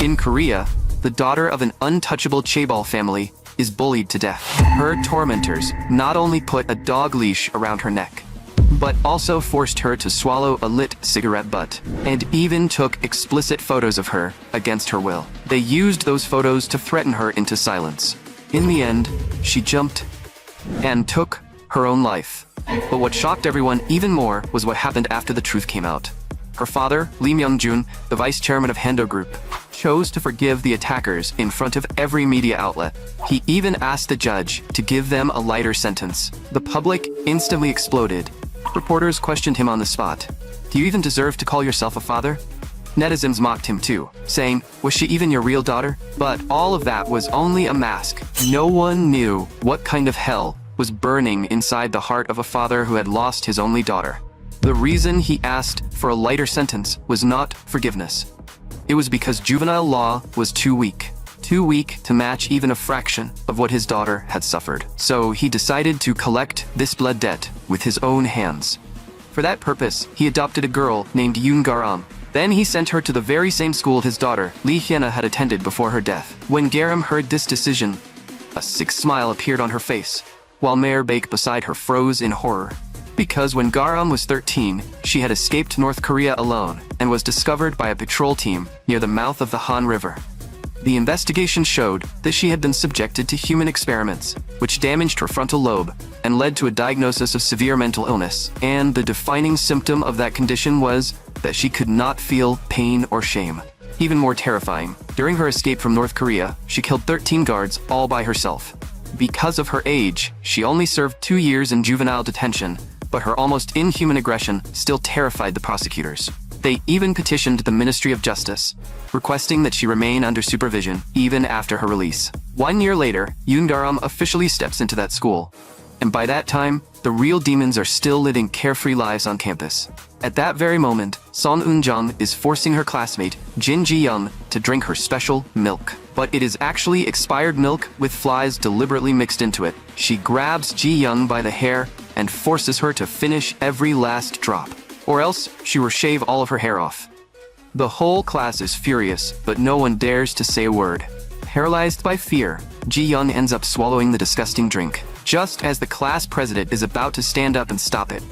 In Korea, the daughter of an untouchable chaebol family is bullied to death. Her tormentors not only put a dog leash around her neck, but also forced her to swallow a lit cigarette butt, and even took explicit photos of her against her will. They used those photos to threaten her into silence. In the end, she jumped and took her own life. But what shocked everyone even more was what happened after the truth came out. Her father, Lee Myung-jun, the vice chairman of Hendo Group, chose to forgive the attackers in front of every media outlet. He even asked the judge to give them a lighter sentence. The public instantly exploded. Reporters questioned him on the spot. "Do you even deserve to call yourself a father?" Netizens mocked him too, saying, "Was she even your real daughter?" But all of that was only a mask. No one knew what kind of hell was burning inside the heart of a father who had lost his only daughter. The reason he asked for a lighter sentence was not forgiveness. It was because juvenile law was too weak to match even a fraction of what his daughter had suffered. So he decided to collect this blood debt with his own hands. For that purpose, he adopted a girl named Yoon Garam. Then he sent her to the very same school his daughter, Lee Hyena, had attended before her death. When Garam heard this decision, a sick smile appeared on her face, while Mayor Baek beside her froze in horror. Because when Garam was 13, she had escaped North Korea alone and was discovered by a patrol team near the mouth of the Han River. The investigation showed that she had been subjected to human experiments, which damaged her frontal lobe and led to a diagnosis of severe mental illness. And the defining symptom of that condition was that she could not feel pain or shame. Even more terrifying, during her escape from North Korea, she killed 13 guards all by herself. Because of her age, she only served 2 years in juvenile detention, but her almost inhuman aggression still terrified the prosecutors. They even petitioned the Ministry of Justice, requesting that she remain under supervision even after her release. 1 year later, Yoon Garam officially steps into that school. And by that time, the real demons are still living carefree lives on campus. At that very moment, Son Eun-jung is forcing her classmate, Jin Ji-young, to drink her special milk. But it is actually expired milk with flies deliberately mixed into it. She grabs Ji-young by the hair and forces her to finish every last drop, or else she will shave all of her hair off. The whole class is furious, but no one dares to say a word. Paralyzed by fear, Ji-young ends up swallowing the disgusting drink, just as the class president is about to stand up and stop it.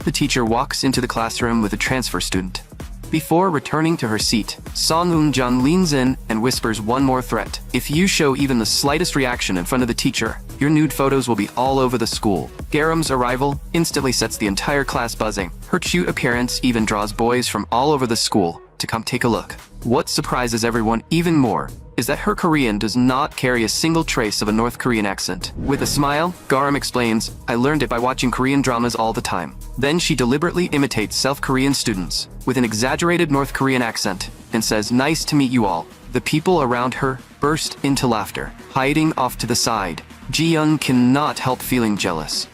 The teacher walks into the classroom with a transfer student. Before returning to her seat, Son Eun-jung leans in and whispers one more threat. "If you show even the slightest reaction in front of the teacher, your nude photos will be all over the school." Garam's arrival instantly sets the entire class buzzing. Her cute appearance even draws boys from all over the school to come take a look. What surprises everyone even more is that her Korean does not carry a single trace of a North Korean accent. With a smile, Garam explains, "I learned it by watching Korean dramas all the time." Then she deliberately imitates South Korean students with an exaggerated North Korean accent and says, "Nice to meet you all." The people around her burst into laughter. Hiding off to the side, Ji-young cannot help feeling jealous.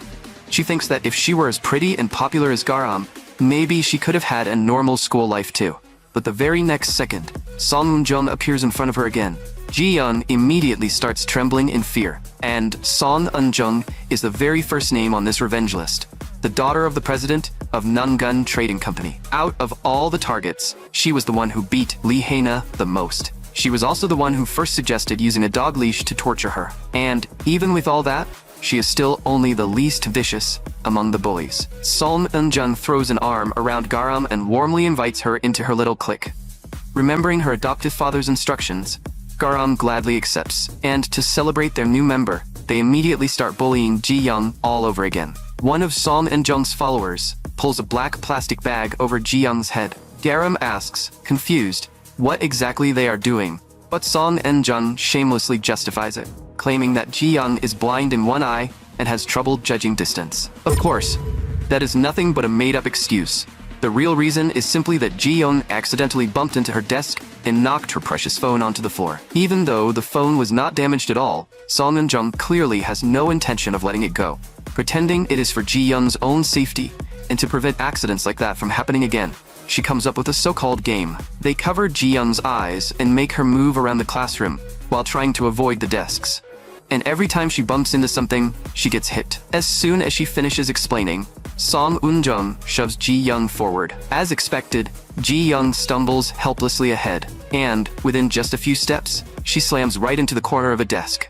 She thinks that if she were as pretty and popular as Garam, maybe she could have had a normal school life too. But the very next second, Son Eun-jung appears in front of her again. Ji-young immediately starts trembling in fear, and Son Eun-jung is the very first name on this revenge list. The daughter of the president of Nangun Trading Company. Out of all the targets, she was the one who beat Lee Hyena the most. She was also the one who first suggested using a dog leash to torture her. And even with all that, she is still only the least vicious among the bullies. Son Eun-jung throws an arm around Garam and warmly invites her into her little clique. Remembering her adoptive father's instructions, Garam gladly accepts, and to celebrate their new member, they immediately start bullying Ji-young all over again. One of Son Eun-jung's followers pulls a black plastic bag over Ji-young's head. Garam asks, confused, what exactly they are doing, but Son Eun-jung shamelessly justifies it, claiming that Ji-young is blind in one eye and has trouble judging distance. Of course, that is nothing but a made-up excuse. The real reason is simply that Ji-young accidentally bumped into her desk and knocked her precious phone onto the floor. Even though the phone was not damaged at all, Son Eun-jung clearly has no intention of letting it go, pretending it is for Ji-young's own safety and to prevent accidents like that from happening again. She comes up with a so-called game. They cover Ji-young's eyes and make her move around the classroom while trying to avoid the desks. and every time she bumps into something, she gets hit. As soon as she finishes explaining, Song Eun-jung shoves Ji-young forward. As expected, Ji-young stumbles helplessly ahead, and, within just a few steps, she slams right into the corner of a desk.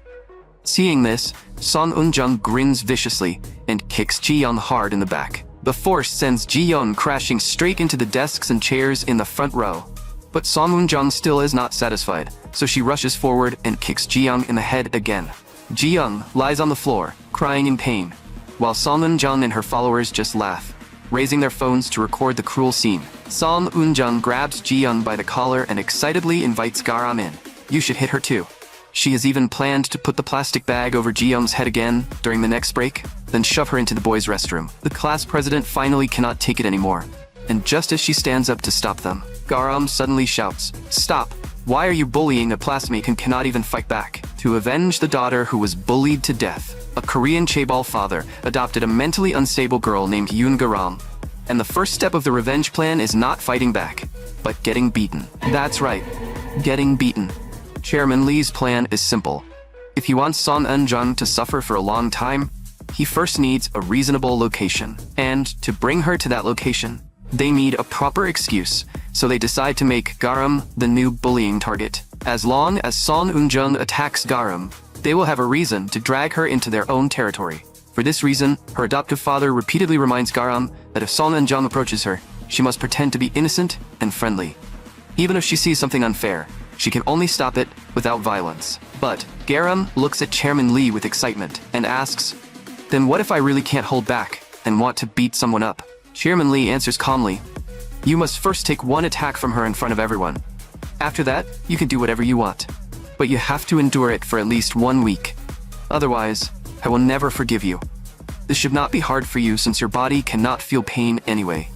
Seeing this, Song Eun-jung grins viciously and kicks Ji-young hard in the back. The force sends Ji-young crashing straight into the desks and chairs in the front row. But Song Eun-jung still is not satisfied, so she rushes forward and kicks Ji-young in the head again. Ji-young lies on the floor, crying in pain, while Song Eun-jung and her followers just laugh, raising their phones to record the cruel scene. Song Eun-jung grabs Ji-young by the collar and excitedly invites Garam in. You should hit her too. She has even planned to put the plastic bag over Ji-young's head again during the next break, then shove her into the boys' restroom. The class president finally cannot take it anymore, and just as she stands up to stop them, Garam suddenly shouts, "Stop! Why are you bullying a classmate who cannot even fight back?" To avenge the daughter who was bullied to death, a Korean chaebol father adopted a mentally unstable girl named Yoon Garam, and the first step of the revenge plan is not fighting back, but getting beaten. That's right, getting beaten. Chairman Lee's plan is simple. If he wants Song Eun-jung to suffer for a long time, he first needs a reasonable location, and to bring her to that location, they need a proper excuse, so they decide to make Garam the new bullying target. As long as Song Eun-jung attacks Garam, they will have a reason to drag her into their own territory. For this reason, her adoptive father repeatedly reminds Garam that if Song Eun-jung approaches her, she must pretend to be innocent and friendly. Even if she sees something unfair, she can only stop it without violence. But Garam looks at Chairman Lee with excitement and asks, "Then what if I really can't hold back and want to beat someone up?" Chairman Lee answers calmly, "You must first take one attack from her in front of everyone. After that, you can do whatever you want. But you have to endure it for at least 1 week. Otherwise, I will never forgive you. This should not be hard for you since your body cannot feel pain anyway."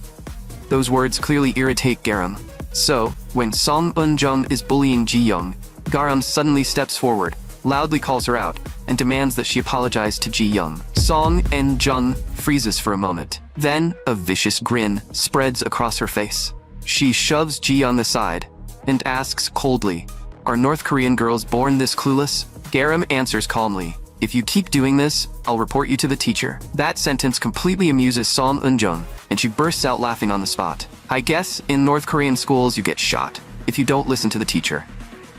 Those words clearly irritate Garam. So, when Song Eun-jung is bullying Ji-young, Garam suddenly steps forward, loudly calls her out, and demands that she apologize to Ji-young. Song Eun-jung freezes for a moment. Then, a vicious grin spreads across her face. She shoves Ji-young aside and asks coldly, "Are North Korean girls born this clueless?" Garam answers calmly, "If you keep doing this, I'll report you to the teacher." That sentence completely amuses Song Eun-jung, and she bursts out laughing on the spot. I guess in North Korean schools you get shot if you don't listen to the teacher.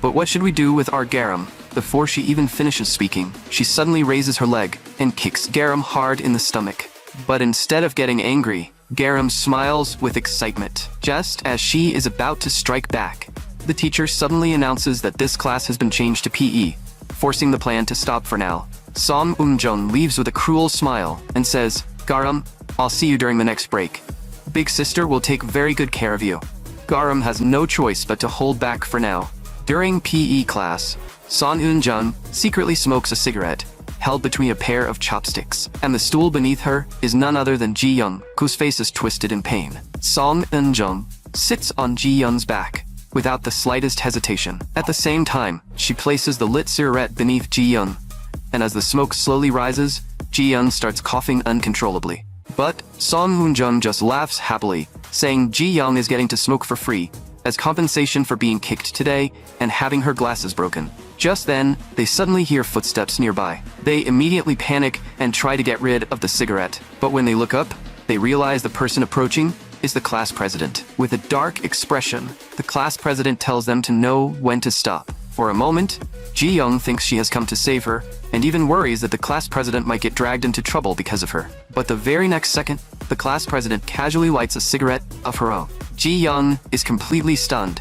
But what should we do with our Garam? Before she even finishes speaking, she suddenly raises her leg and kicks Garam hard in the stomach. But instead of getting angry, Garam smiles with excitement. Just as she is about to strike back, the teacher suddenly announces that this class has been changed to PE, forcing the plan to stop for now. Song Eun-jung leaves with a cruel smile and says, "Garam, I'll see you during the next break. Big sister will take very good care of you." Garam has no choice but to hold back for now. During PE class, Song Eun-jung secretly smokes a cigarette, held between a pair of chopsticks, and the stool beneath her is none other than Ji-young, whose face is twisted in pain. Song Eun-jung sits on Ji-young's back, without the slightest hesitation. At the same time, she places the lit cigarette beneath Ji-young, and as the smoke slowly rises, Ji-young starts coughing uncontrollably. But Song Eun-jung just laughs happily, saying Ji-young is getting to smoke for free, as compensation for being kicked today and having her glasses broken. Just then, they suddenly hear footsteps nearby. They immediately panic and try to get rid of the cigarette, but when they look up, they realize the person approaching is the class president. With a dark expression, the class president tells them to know when to stop. For a moment, Ji-young thinks she has come to save her, and even worries that the class president might get dragged into trouble because of her. But the very next second, the class president casually lights a cigarette of her own. Ji-young is completely stunned.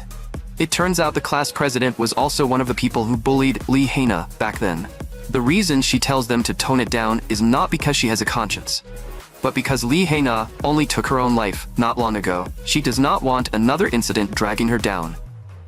It turns out the class president was also one of the people who bullied Lee Hae-na back then. The reason she tells them to tone it down is not because she has a conscience, but because Lee Hae-na only took her own life not long ago. She does not want another incident dragging her down.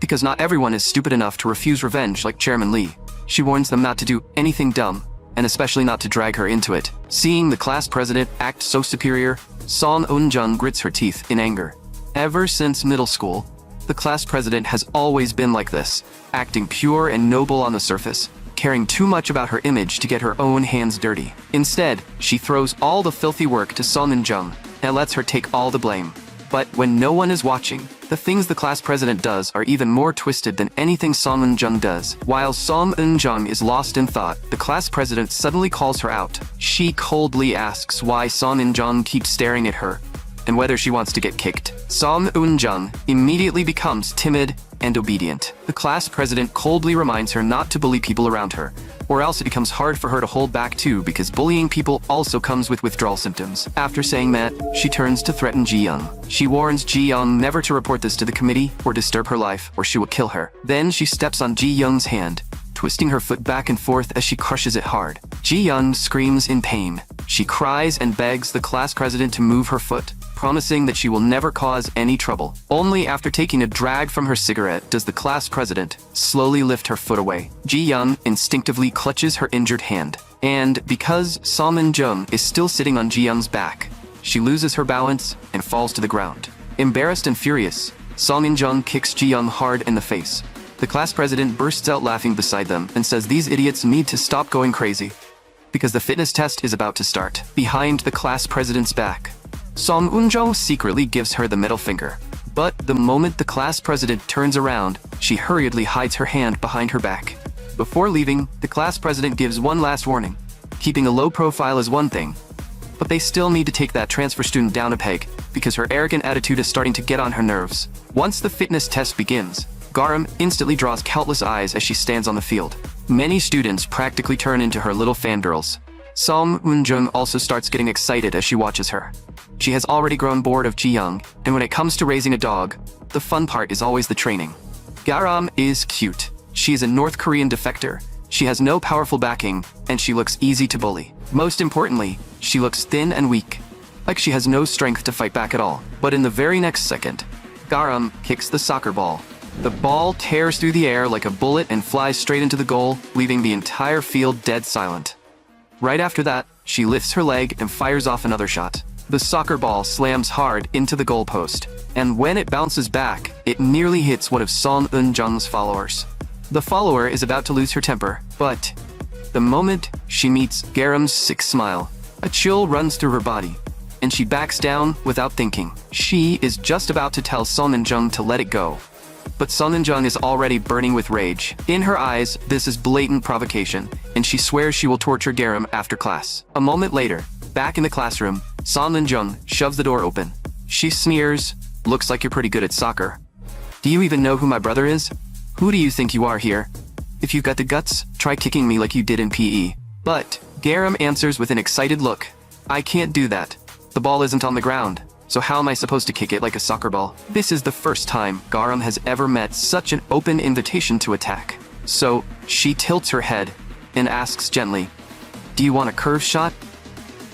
Because not everyone is stupid enough to refuse revenge like Chairman Lee. She warns them not to do anything dumb, and especially not to drag her into it. Seeing the class president act so superior, Song Eun-jung grits her teeth in anger. Ever since middle school, the class president has always been like this, acting pure and noble on the surface, caring too much about her image to get her own hands dirty. Instead, she throws all the filthy work to Song Eun-jung and lets her take all the blame. But when no one is watching, the things the class president does are even more twisted than anything Song Eun-jung does. While Song Eun-jung is lost in thought, the class president suddenly calls her out. She coldly asks why Song Eun-jung keeps staring at her, and whether she wants to get kicked. Song Eun-jung immediately becomes timid and obedient. The class president coldly reminds her not to bully people around her, or else it becomes hard for her to hold back too, because bullying people also comes with withdrawal symptoms. After saying that, she turns to threaten Ji-young. She warns Ji-young never to report this to the committee or disturb her life, or she will kill her. Then she steps on Ji-young's hand, twisting her foot back and forth as she crushes it hard. Ji-young screams in pain. She cries and begs the class president to move her foot, promising that she will never cause any trouble. Only after taking a drag from her cigarette does the class president slowly lift her foot away. Ji-young instinctively clutches her injured hand. And because Song Eun-jung is still sitting on Ji-young's back, she loses her balance and falls to the ground. Embarrassed and furious, Song Eun-jung kicks Ji-young hard in the face. The class president bursts out laughing beside them and says these idiots need to stop going crazy, because the fitness test is about to start. Behind the class president's back, Song Eun-jung secretly gives her the middle finger. But the moment the class president turns around, she hurriedly hides her hand behind her back. Before leaving, the class president gives one last warning. Keeping a low profile is one thing, but they still need to take that transfer student down a peg, because her arrogant attitude is starting to get on her nerves. Once the fitness test begins, Garam instantly draws countless eyes as she stands on the field. Many students practically turn into her little fangirls. Song Eun-jung also starts getting excited as she watches her. She has already grown bored of Ji-young, and when it comes to raising a dog, the fun part is always the training. Garam is cute. She is a North Korean defector. She has no powerful backing, and she looks easy to bully. Most importantly, she looks thin and weak, like she has no strength to fight back at all. But in the very next second, Garam kicks the soccer ball. The ball tears through the air like a bullet and flies straight into the goal, leaving the entire field dead silent. Right after that, she lifts her leg and fires off another shot. The soccer ball slams hard into the goalpost, and when it bounces back, it nearly hits one of Song Eun-jung's followers. The follower is about to lose her temper, but the moment she meets Garam's sick smile, a chill runs through her body, and she backs down without thinking. She is just about to tell Song Eun-jung to let it go, but Song Eun-jung is already burning with rage. In her eyes, this is blatant provocation, and she swears she will torture Garam after class. A moment later, back in the classroom, Song Eun-jung shoves the door open. She sneers, "Looks like you're pretty good at soccer. Do you even know who my brother is? Who do you think you are here? If you've got the guts, try kicking me like you did in PE." But Garam answers with an excited look. "I can't do that. The ball isn't on the ground, so how am I supposed to kick it like a soccer ball?" This is the first time Garam has ever met such an open invitation to attack. So she tilts her head and asks gently, "Do you want a curve shot?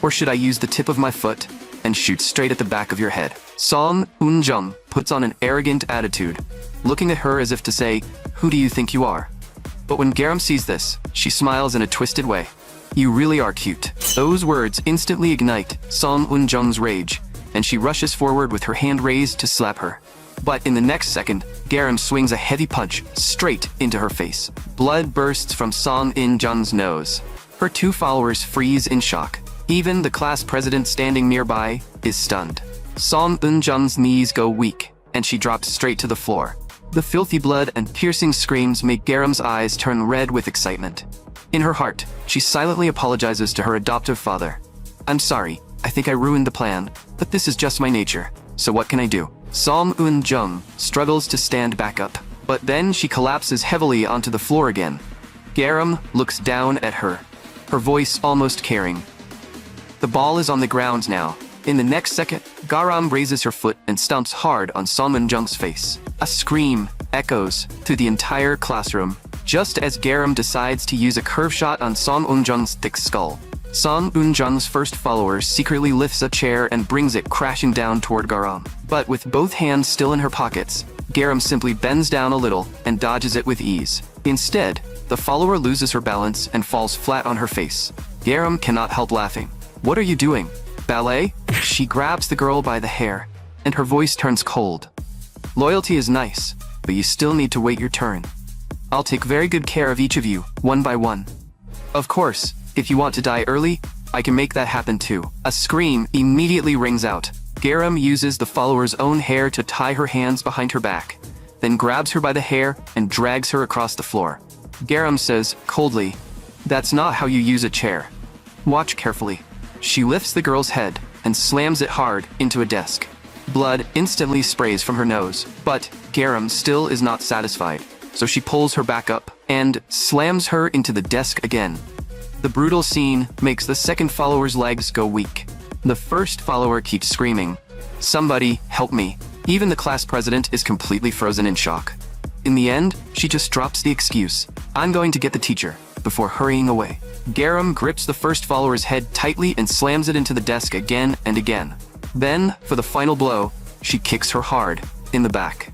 Or should I use the tip of my foot and shoot straight at the back of your head?" Song Eun-jung puts on an arrogant attitude, looking at her as if to say, "Who do you think you are?" But when Garam sees this, she smiles in a twisted way. "You really are cute." Those words instantly ignite Song Eun-jung's rage, and she rushes forward with her hand raised to slap her. But in the next second, Garam swings a heavy punch straight into her face. Blood bursts from Song Eun-jung's nose. Her two followers freeze in shock. Even the class president standing nearby is stunned. Song Eun-jung's knees go weak, and she drops straight to the floor. The filthy blood and piercing screams make Garam's eyes turn red with excitement. In her heart, she silently apologizes to her adoptive father. "I'm sorry, I think I ruined the plan, but this is just my nature, so what can I do?" Song Eun-jung struggles to stand back up, but then she collapses heavily onto the floor again. Garam looks down at her, her voice almost caring. The ball is on the ground now. In the next second, Garam raises her foot and stomps hard on Song Eun-jung's face. A scream echoes through the entire classroom, just as Garam decides to use a curve shot on Song Eun-jung's thick skull. Song Eun-jung's first follower secretly lifts a chair and brings it crashing down toward Garam. But with both hands still in her pockets, Garam simply bends down a little and dodges it with ease. Instead, the follower loses her balance and falls flat on her face. Garam cannot help laughing. "What are you doing? Ballet?" She grabs the girl by the hair, and her voice turns cold. "Loyalty is nice, but you still need to wait your turn. I'll take very good care of each of you, one by one. Of course, if you want to die early, I can make that happen too." A scream immediately rings out. Garam uses the follower's own hair to tie her hands behind her back, then grabs her by the hair and drags her across the floor. Garam says, coldly, "That's not how you use a chair. Watch carefully." She lifts the girl's head and slams it hard into a desk. Blood instantly sprays from her nose, but Garam still is not satisfied, so she pulls her back up and slams her into the desk again. The brutal scene makes the second follower's legs go weak. The first follower keeps screaming, "Somebody, help me." Even the class president is completely frozen in shock. In the end, she just drops the excuse, "I'm going to get the teacher," before hurrying away. Garam grips the first follower's head tightly and slams it into the desk again and again. Then, for the final blow, she kicks her hard, in the back.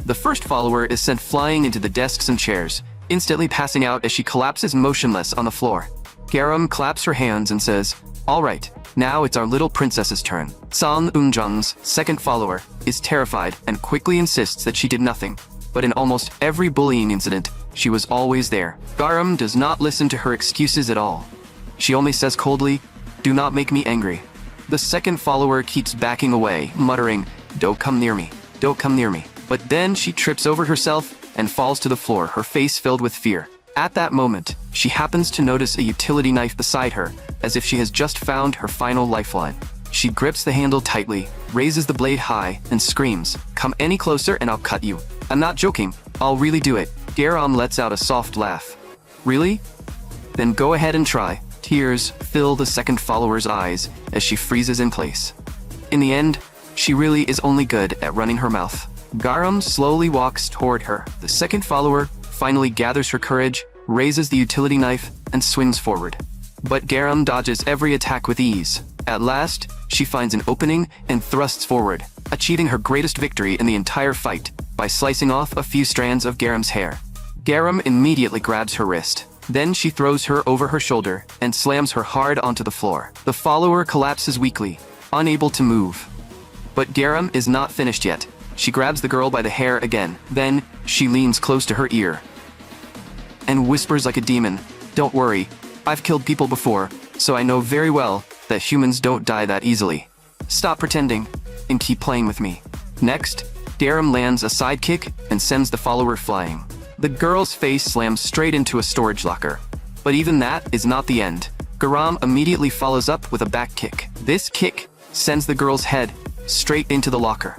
The first follower is sent flying into the desks and chairs, instantly passing out as she collapses motionless on the floor. Garam claps her hands and says, "All right, now it's our little princess's turn." Song Eun-jung's second follower is terrified and quickly insists that she did nothing, but in almost every bullying incident, she was always there. Garam does not listen to her excuses at all. She only says coldly, "Do not make me angry." The second follower keeps backing away, muttering, "Don't come near me, don't come near me." But then she trips over herself and falls to the floor, her face filled with fear. At that moment, she happens to notice a utility knife beside her, as if she has just found her final lifeline. She grips the handle tightly, raises the blade high, and screams, "Come any closer and I'll cut you. I'm not joking, I'll really do it." Garam lets out a soft laugh. "Really? Then go ahead and try." Tears fill the second follower's eyes as she freezes in place. In the end, she really is only good at running her mouth. Garam slowly walks toward her. The second follower finally gathers her courage, raises the utility knife, and swings forward. But Garam dodges every attack with ease. At last, she finds an opening and thrusts forward, achieving her greatest victory in the entire fight by slicing off a few strands of Garam's hair. Garam immediately grabs her wrist. Then she throws her over her shoulder and slams her hard onto the floor. The follower collapses weakly, unable to move. But Garam is not finished yet. She grabs the girl by the hair again. Then, she leans close to her ear and whispers like a demon, "Don't worry, I've killed people before, so I know very well that humans don't die that easily. Stop pretending and keep playing with me." Next, Garam lands a sidekick and sends the follower flying. The girl's face slams straight into a storage locker. But even that is not the end. Garam immediately follows up with a back kick. This kick sends the girl's head straight into the locker.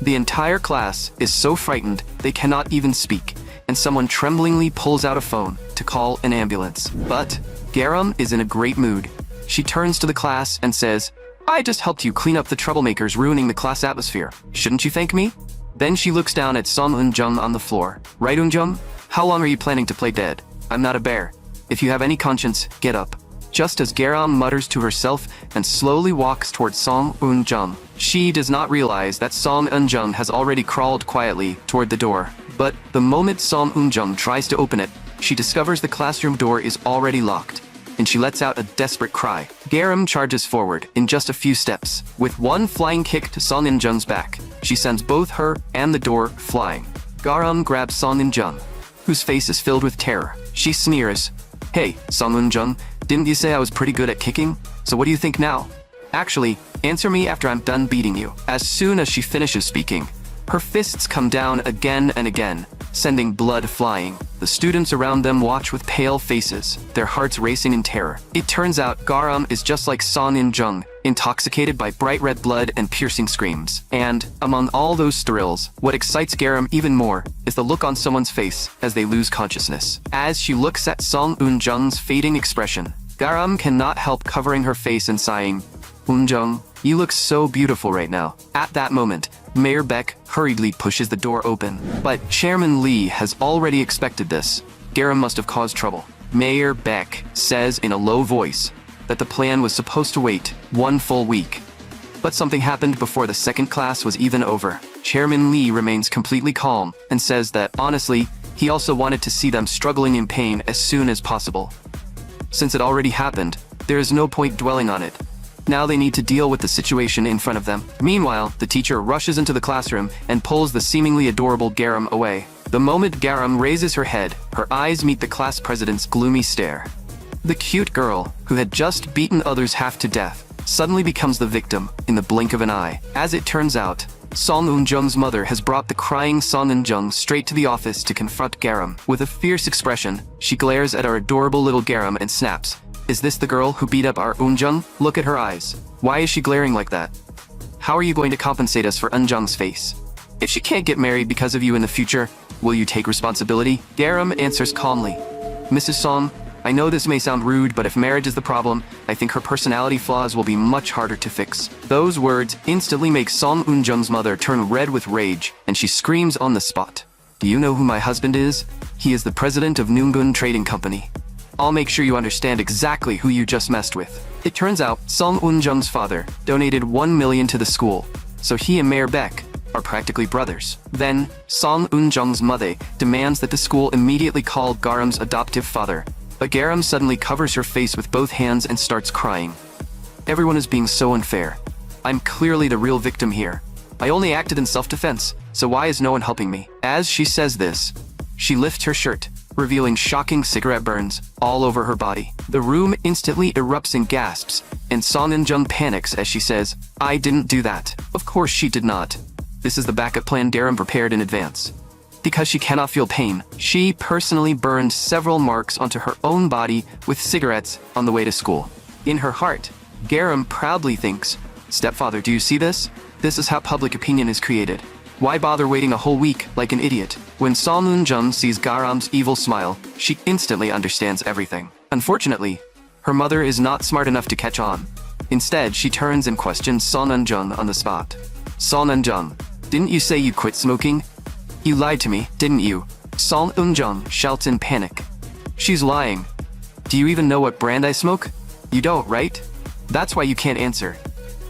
The entire class is so frightened they cannot even speak, and someone tremblingly pulls out a phone to call an ambulance. But Garam is in a great mood. She turns to the class and says, "I just helped you clean up the troublemakers ruining the class atmosphere. Shouldn't you thank me?" Then she looks down at Song Eun-jung on the floor. "Right, Eun-jung? How long are you planning to play dead? I'm not a bear. If you have any conscience, get up." Just as Garam mutters to herself and slowly walks towards Song Eun-jung, she does not realize that Song Eun-jung has already crawled quietly toward the door. But the moment Song Eun-jung tries to open it, she discovers the classroom door is already locked, and she lets out a desperate cry. Garam charges forward in just a few steps. With one flying kick to Song Eun-jung's back, she sends both her and the door flying. Garam grabs Song Eun-jung, whose face is filled with terror. She sneers, "Hey, Song Eun-jung, didn't you say I was pretty good at kicking? So what do you think now? Actually, answer me after I'm done beating you." As soon as she finishes speaking, her fists come down again and again, sending blood flying. The students around them watch with pale faces, their hearts racing in terror. It turns out Garam is just like Song Eun-jung, intoxicated by bright red blood and piercing screams. And, among all those thrills, what excites Garam even more is the look on someone's face as they lose consciousness. As she looks at Song Eun-jung's fading expression, Garam cannot help covering her face and sighing, "Eun-jung, you look so beautiful right now." At that moment, Mayor Beck hurriedly pushes the door open. But Chairman Lee has already expected this. Garam must have caused trouble. Mayor Beck says in a low voice that the plan was supposed to wait 1 full week. But something happened before the second class was even over. Chairman Lee remains completely calm and says that, honestly, he also wanted to see them struggling in pain as soon as possible. Since it already happened, there is no point dwelling on it. Now they need to deal with the situation in front of them. Meanwhile, the teacher rushes into the classroom and pulls the seemingly adorable Garam away. The moment Garam raises her head, her eyes meet the class president's gloomy stare. The cute girl, who had just beaten others half to death, suddenly becomes the victim in the blink of an eye. As it turns out, Song Eun-jung's mother has brought the crying Son Eun-jung straight to the office to confront Garam. With a fierce expression, she glares at our adorable little Garam and snaps, "Is this the girl who beat up our Eun-jung? Look at her eyes. Why is she glaring like that? How are you going to compensate us for Eun-jung's face? If she can't get married because of you in the future, will you take responsibility?" Garam answers calmly, "Mrs. Song, I know this may sound rude, but if marriage is the problem, I think her personality flaws will be much harder to fix." Those words instantly make Song Eun-jung's mother turn red with rage, and she screams on the spot, "Do you know who my husband is? He is the president of Noongun Trading Company. I'll make sure you understand exactly who you just messed with." It turns out Song Eun-jung's father donated 1 million to the school, so he and Mayor Beck are practically brothers. Then, Song Eun-jung's mother demands that the school immediately call Garam's adoptive father, but Garam suddenly covers her face with both hands and starts crying. "Everyone is being so unfair. I'm clearly the real victim here. I only acted in self-defense, so why is no one helping me?" As she says this, she lifts her shirt, revealing shocking cigarette burns all over her body. The room instantly erupts in gasps, and Song Eun-jung panics as she says, "I didn't do that." Of course she did not. This is the backup plan Garam prepared in advance. Because she cannot feel pain, she personally burned several marks onto her own body with cigarettes on the way to school. In her heart, Garam proudly thinks, "Stepfather, do you see this? This is how public opinion is created. Why bother waiting a whole week like an idiot?" When Song Eun-jung sees Garam's evil smile, she instantly understands everything. Unfortunately, her mother is not smart enough to catch on. Instead, she turns and questions Song Eun-jung on the spot. "Song Eun-jung, didn't you say you quit smoking? You lied to me, didn't you?" Song Eun-jung shouts in panic. "She's lying. Do you even know what brand I smoke? You don't, right? That's why you can't answer."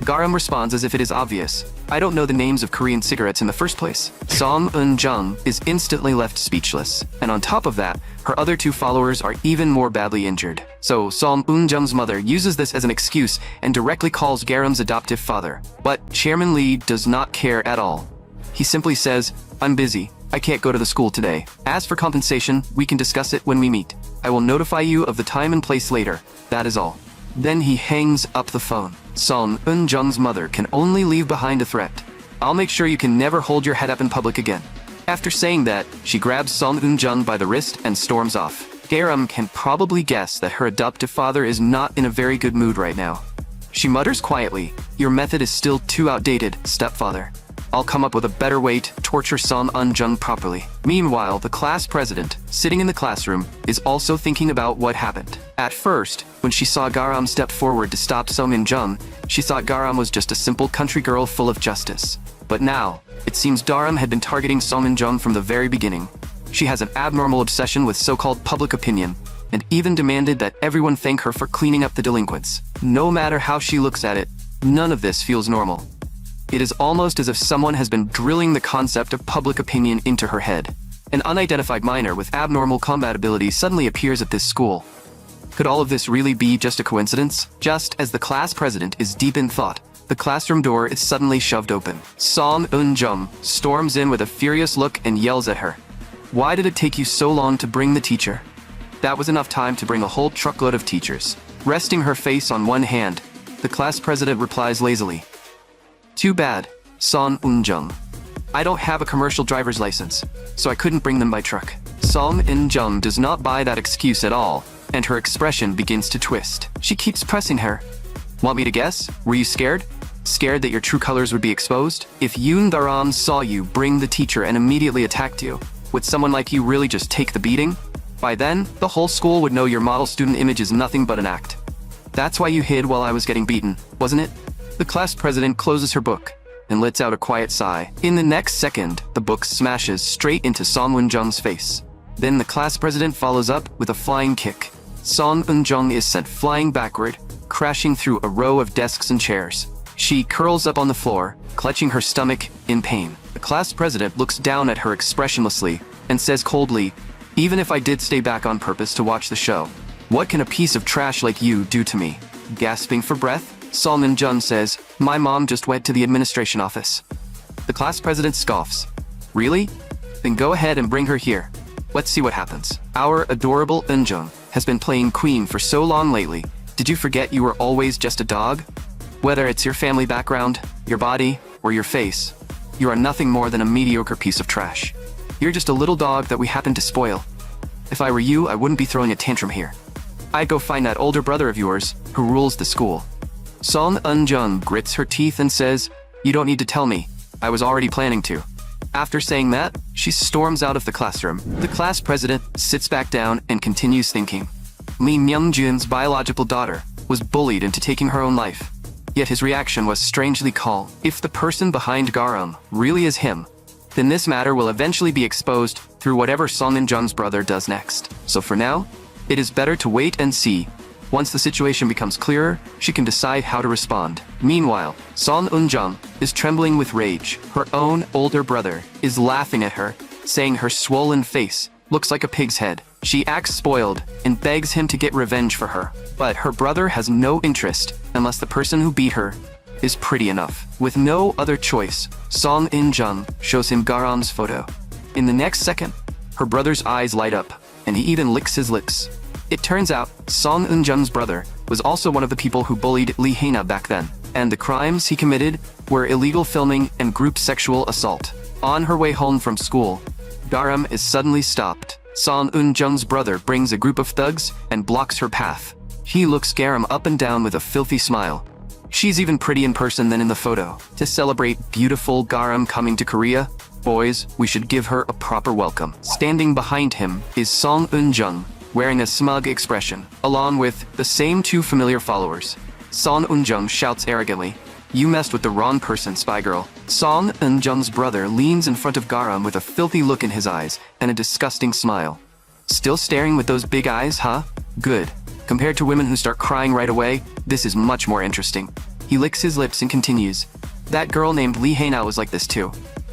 Garam responds as if it is obvious. "I don't know the names of Korean cigarettes in the first place." Song Eun-jung is instantly left speechless, and on top of that, her other two followers are even more badly injured. So Song Eun-jung's mother uses this as an excuse and directly calls Garam's adoptive father. But Chairman Lee does not care at all. He simply says, "I'm busy. I can't go to the school today. As for compensation, we can discuss it when we meet. I will notify you of the time and place later. That is all." Then he hangs up the phone. Song Eun-jung's mother can only leave behind a threat. "I'll make sure you can never hold your head up in public again." After saying that, she grabs Song Eun-jung by the wrist and storms off. Garam can probably guess that her adoptive father is not in a very good mood right now. She mutters quietly, "Your method is still too outdated, stepfather. I'll come up with a better way to torture Song Eun-jung properly." Meanwhile, the class president, sitting in the classroom, is also thinking about what happened. At first, when she saw Garam step forward to stop Song Eun-jung, she thought Garam was just a simple country girl full of justice. But now, it seems Garam had been targeting Song Eun-jung from the very beginning. She has an abnormal obsession with so-called public opinion, and even demanded that everyone thank her for cleaning up the delinquents. No matter how she looks at it, none of this feels normal. It is almost as if someone has been drilling the concept of public opinion into her head. An unidentified minor with abnormal combat abilities suddenly appears at this school. Could all of this really be just a coincidence? Just as the class president is deep in thought, the classroom door is suddenly shoved open. Song Eun-jung storms in with a furious look and yells at her. "Why did it take you so long to bring the teacher?" That was enough time to bring a whole truckload of teachers. Resting her face on one hand, the class president replies lazily, "Too bad, Song Eun-jung. I don't have a commercial driver's license, so I couldn't bring them by truck." Song Eun-jung does not buy that excuse at all, and her expression begins to twist. She keeps pressing her. "Want me to guess? Were you scared? Scared that your true colors would be exposed? If Yoon Daram saw you bring the teacher and immediately attacked you, would someone like you really just take the beating? By then, the whole school would know your model student image is nothing but an act. That's why you hid while I was getting beaten, wasn't it?" The class president closes her book and lets out a quiet sigh. In the next second, the book smashes straight into Song Eun-jung's face. Then the class president follows up with a flying kick. Song Eun-jung is sent flying backward, crashing through a row of desks and chairs. She curls up on the floor, clutching her stomach in pain. The class president looks down at her expressionlessly and says coldly, "Even if I did stay back on purpose to watch the show, what can a piece of trash like you do to me?" Gasping for breath, Song Eun-jung says, "My mom just went to the administration office." The class president scoffs. "Really? Then go ahead and bring her here. Let's see what happens." "Our adorable Eun-jung has been playing queen for so long lately. Did you forget you were always just a dog?" Whether it's your family background, your body, or your face, you are nothing more than a mediocre piece of trash. You're just a little dog that we happen to spoil. If I were you, I wouldn't be throwing a tantrum here. I'd go find that older brother of yours who rules the school. Song Eun-jung grits her teeth and says, "You don't need to tell me. I was already planning to." After saying that, she storms out of the classroom. The class president sits back down and continues thinking. Lee Myung-jun's biological daughter was bullied into taking her own life. Yet his reaction was strangely calm. If the person behind Garam really is him, then this matter will eventually be exposed through whatever Song Eun-jung's brother does next. So for now, it is better to wait and see. Once the situation becomes clearer, she can decide how to respond. Meanwhile, Song Eun-jung is trembling with rage. Her own older brother is laughing at her, saying her swollen face looks like a pig's head. She acts spoiled and begs him to get revenge for her. But her brother has no interest unless the person who beat her is pretty enough. With no other choice, Song Eun-jung shows him Garam's photo. In the next second, her brother's eyes light up, and he even licks his lips. It turns out, Song Eun-jung's brother was also one of the people who bullied Lee Hae-na back then, and the crimes he committed were illegal filming and group sexual assault. On her way home from school, Garam is suddenly stopped. Song Eun-jung's brother brings a group of thugs and blocks her path. He looks Garam up and down with a filthy smile. She's even pretty in person than in the photo. To celebrate beautiful Garam coming to Korea, boys, we should give her a proper welcome. Standing behind him is Song Eun-jung, wearing a smug expression, along with the same two familiar followers. Song Eun-jung shouts arrogantly, "You messed with the wrong person, spy girl." Song Eun-jung's brother leans in front of Garam with a filthy look in his eyes and a disgusting smile. Still staring with those big eyes, huh? Good. Compared to women who start crying right away, this is much more interesting. He licks his lips and continues, "That girl named Lee Hae-na was like this too.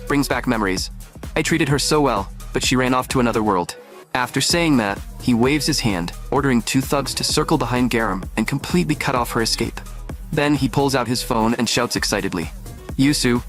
Brings back memories. I treated her so well, but she ran off to another world." After saying that, he waves his hand, ordering two thugs to circle behind Garam and completely cut off her escape. Then he pulls out his phone and shouts excitedly, "Yusu,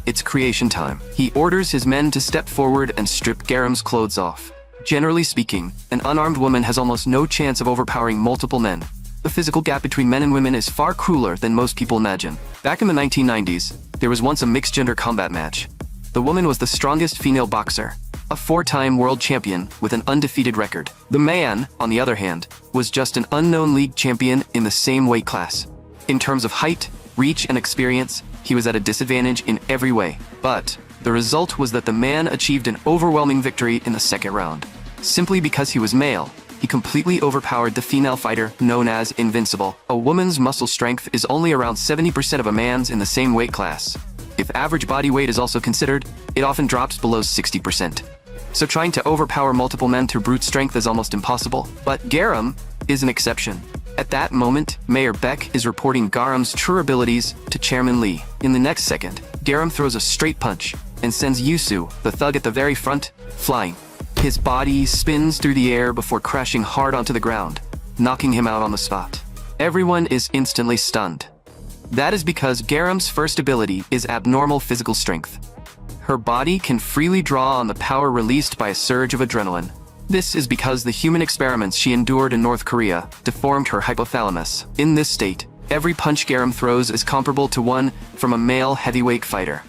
it's creation time." He orders his men to step forward and strip Garam's clothes off. Generally speaking, an unarmed woman has almost no chance of overpowering multiple men. The physical gap between men and women is far crueler than most people imagine. Back in the 1990s, there was once a mixed-gender combat match. The woman was the strongest female boxer, a 4-time world champion with an undefeated record. The man, on the other hand, was just an unknown league champion in the same weight class. In terms of height, reach, and experience, he was at a disadvantage in every way. But the result was that the man achieved an overwhelming victory in the second round. Simply because he was male, he completely overpowered the female fighter known as Invincible. A woman's muscle strength is only around 70% of a man's in the same weight class. If average body weight is also considered, it often drops below 60%. So trying to overpower multiple men through brute strength is almost impossible. But Garam is an exception. At that moment, Mayor Beck is reporting Garam's true abilities to Chairman Lee. In the next second, Garam throws a straight punch and sends Yusu, the thug at the very front, flying. His body spins through the air before crashing hard onto the ground, knocking him out on the spot. Everyone is instantly stunned. That is because Garam's first ability is abnormal physical strength. Her body can freely draw on the power released by a surge of adrenaline. This is because the human experiments she endured in North Korea deformed her hypothalamus. In this state, every punch Garam throws is comparable to one from a male heavyweight fighter.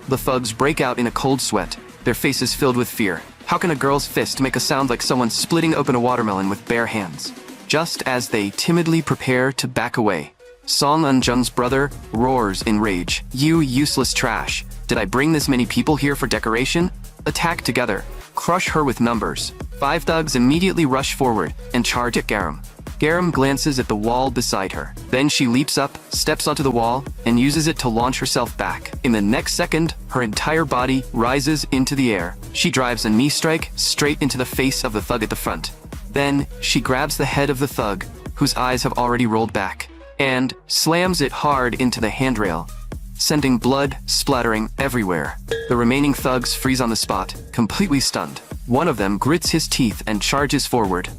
The thugs break out in a cold sweat, their faces filled with fear. How can a girl's fist make a sound like someone splitting open a watermelon with bare hands? Just as they timidly prepare to back away, Song Eun-jung's brother roars in rage. "You useless trash! Did I bring this many people here for decoration? Attack together! Crush her with numbers!" 5 thugs immediately rush forward and charge at Garam. Garam glances at the wall beside her. Then she leaps up, steps onto the wall, and uses it to launch herself back. In the next second, her entire body rises into the air. She drives a knee strike straight into the face of the thug at the front. Then, she grabs the head of the thug, whose eyes have already rolled back, and slams it hard into the handrail, sending blood splattering everywhere. The remaining thugs freeze on the spot, completely stunned. One of them grits his teeth and charges forward.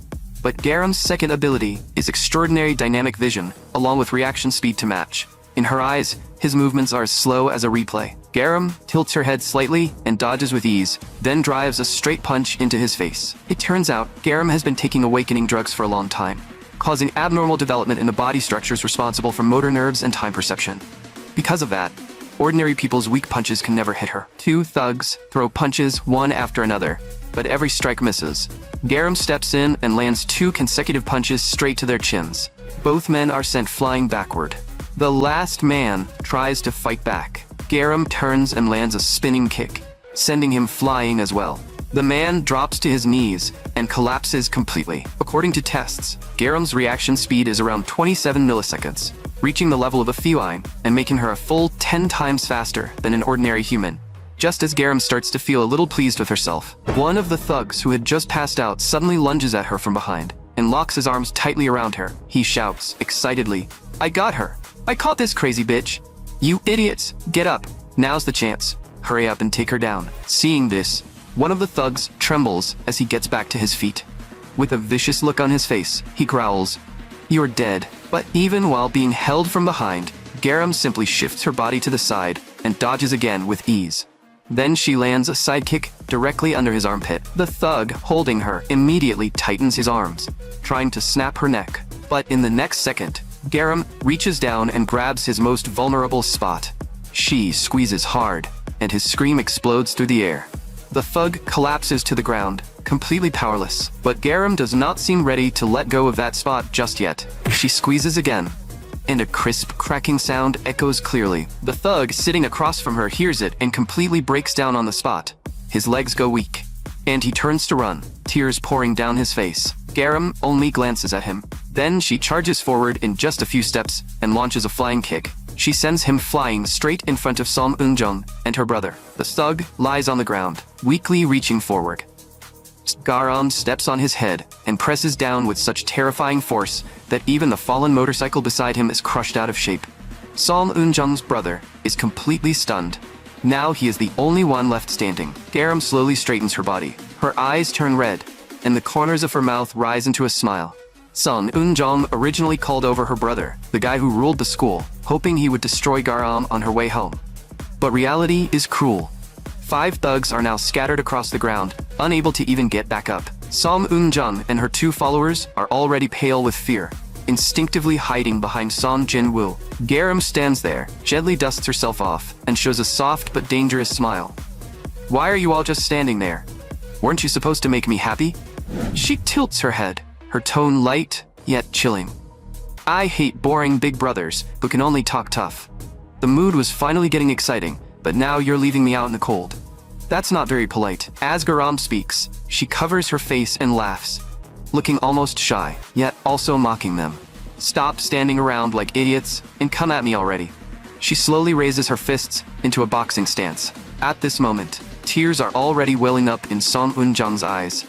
But Garam's second ability is extraordinary dynamic vision, along with reaction speed to match. In her eyes, his movements are as slow as a replay. Garam tilts her head slightly and dodges with ease, then drives a straight punch into his face. It turns out, Garam has been taking awakening drugs for a long time. causing abnormal development in the body structures responsible for motor nerves and time perception. Because of that, ordinary people's weak punches can never hit her. Two thugs throw punches one after another, but every strike misses. Garam steps in and lands 2 consecutive punches straight to their chins. Both men are sent flying backward. The last man tries to fight back. Garam turns and lands a spinning kick, sending him flying as well. The man drops to his knees and collapses completely. According to tests, Garam's reaction speed is around 27 milliseconds, reaching the level of a feline and making her a full 10 times faster than an ordinary human. Just as Garam starts to feel a little pleased with herself, one of the thugs who had just passed out suddenly lunges at her from behind and locks his arms tightly around her. He shouts excitedly, "I got her! I caught this crazy bitch! You idiots! Get up! Now's the chance! Hurry up and take her down." Seeing this, one of the thugs trembles as he gets back to his feet. With a vicious look on his face, he growls, "You're dead." But even while being held from behind, Garam simply shifts her body to the side and dodges again with ease. Then she lands a sidekick directly under his armpit. The thug holding her immediately tightens his arms, trying to snap her neck. But in the next second, Garam reaches down and grabs his most vulnerable spot. She squeezes hard, and his scream explodes through the air. The thug collapses to the ground, completely powerless. But Garam does not seem ready to let go of that spot just yet. She squeezes again, and a crisp cracking sound echoes clearly. The thug sitting across from her hears it and completely breaks down on the spot. His legs go weak, and he turns to run, tears pouring down his face. Garam only glances at him. Then she charges forward in just a few steps and launches a flying kick. She sends him flying straight in front of Song Eun-jung and her brother. The thug lies on the ground, weakly reaching forward. Garam steps on his head and presses down with such terrifying force that even the fallen motorcycle beside him is crushed out of shape. Song Eun-jung's brother is completely stunned. Now he is the only one left standing. Garam slowly straightens her body. Her eyes turn red, and the corners of her mouth rise into a smile. Song Eun-jung originally called over her brother, the guy who ruled the school, hoping he would destroy Garam on her way home. But reality is cruel. 5 thugs are now scattered across the ground, unable to even get back up. Song Eun-jung and her 2 followers are already pale with fear, instinctively hiding behind Song Jin-woo. Garam stands there, gently dusts herself off, and shows a soft but dangerous smile. "Why are you all just standing there? Weren't you supposed to make me happy?" She tilts her head, her tone light, yet chilling. "I hate boring big brothers who can only talk tough. The mood was finally getting exciting, but now you're leaving me out in the cold. That's not very polite." As Garam speaks, she covers her face and laughs, looking almost shy, yet also mocking them. "Stop standing around like idiots and come at me already." She slowly raises her fists into a boxing stance. At this moment, tears are already welling up in Song Eun-jung's eyes.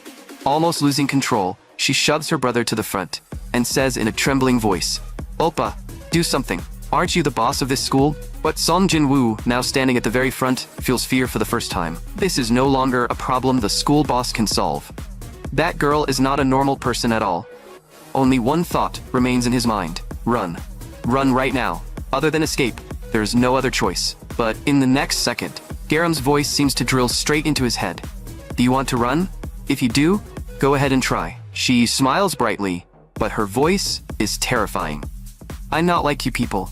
Almost losing control, she shoves her brother to the front and says in a trembling voice, "Oppa, do something. Aren't you the boss of this school?" But Song Jin-woo, now standing at the very front, feels fear for the first time. This is no longer a problem the school boss can solve. That girl is not a normal person at all. Only one thought remains in his mind: run. Run right now. Other than escape, there is no other choice. But in the next second, Garam's voice seems to drill straight into his head. "Do you want to run? If you do, go ahead and try." She smiles brightly, but her voice is terrifying. "I'm not like you people.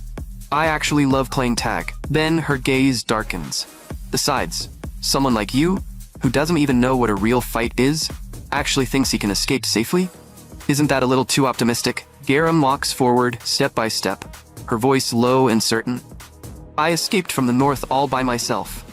I actually love playing tag." Then her gaze darkens. "Besides, someone like you, who doesn't even know what a real fight is, actually thinks he can escape safely? Isn't that a little too optimistic?" Garam walks forward step by step, her voice low and certain. "I escaped from the north all by myself.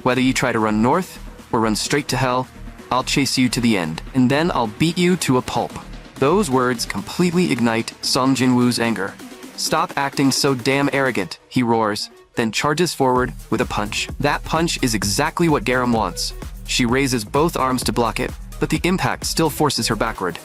Whether you try to run north or run straight to hell, I'll chase you to the end, and then I'll beat you to a pulp." Those words completely ignite Song Jin-woo's anger. "Stop acting so damn arrogant," he roars, then charges forward with a punch. That punch is exactly what Garam wants. She raises both arms to block it, but the impact still forces her backward.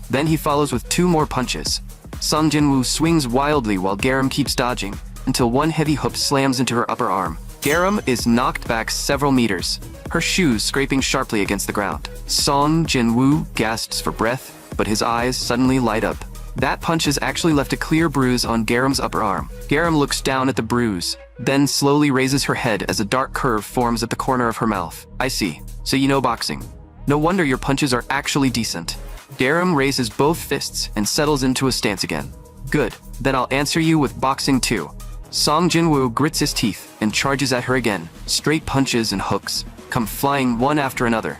Then he follows with 2 more punches. Song Jin-woo swings wildly while Garam keeps dodging, until one heavy hook slams into her upper arm. Garam is knocked back several meters, her shoes scraping sharply against the ground. Song Jin-woo gasps for breath, but his eyes suddenly light up. That punch has actually left a clear bruise on Garam's upper arm. Garam looks down at the bruise, then slowly raises her head as a dark curve forms at the corner of her mouth. "I see. So you know boxing. No wonder your punches are actually decent." Garam raises both fists and settles into a stance again. Good, then I'll answer you with boxing too. Song Jin-woo grits his teeth and charges at her again. Straight punches and hooks come flying one after another.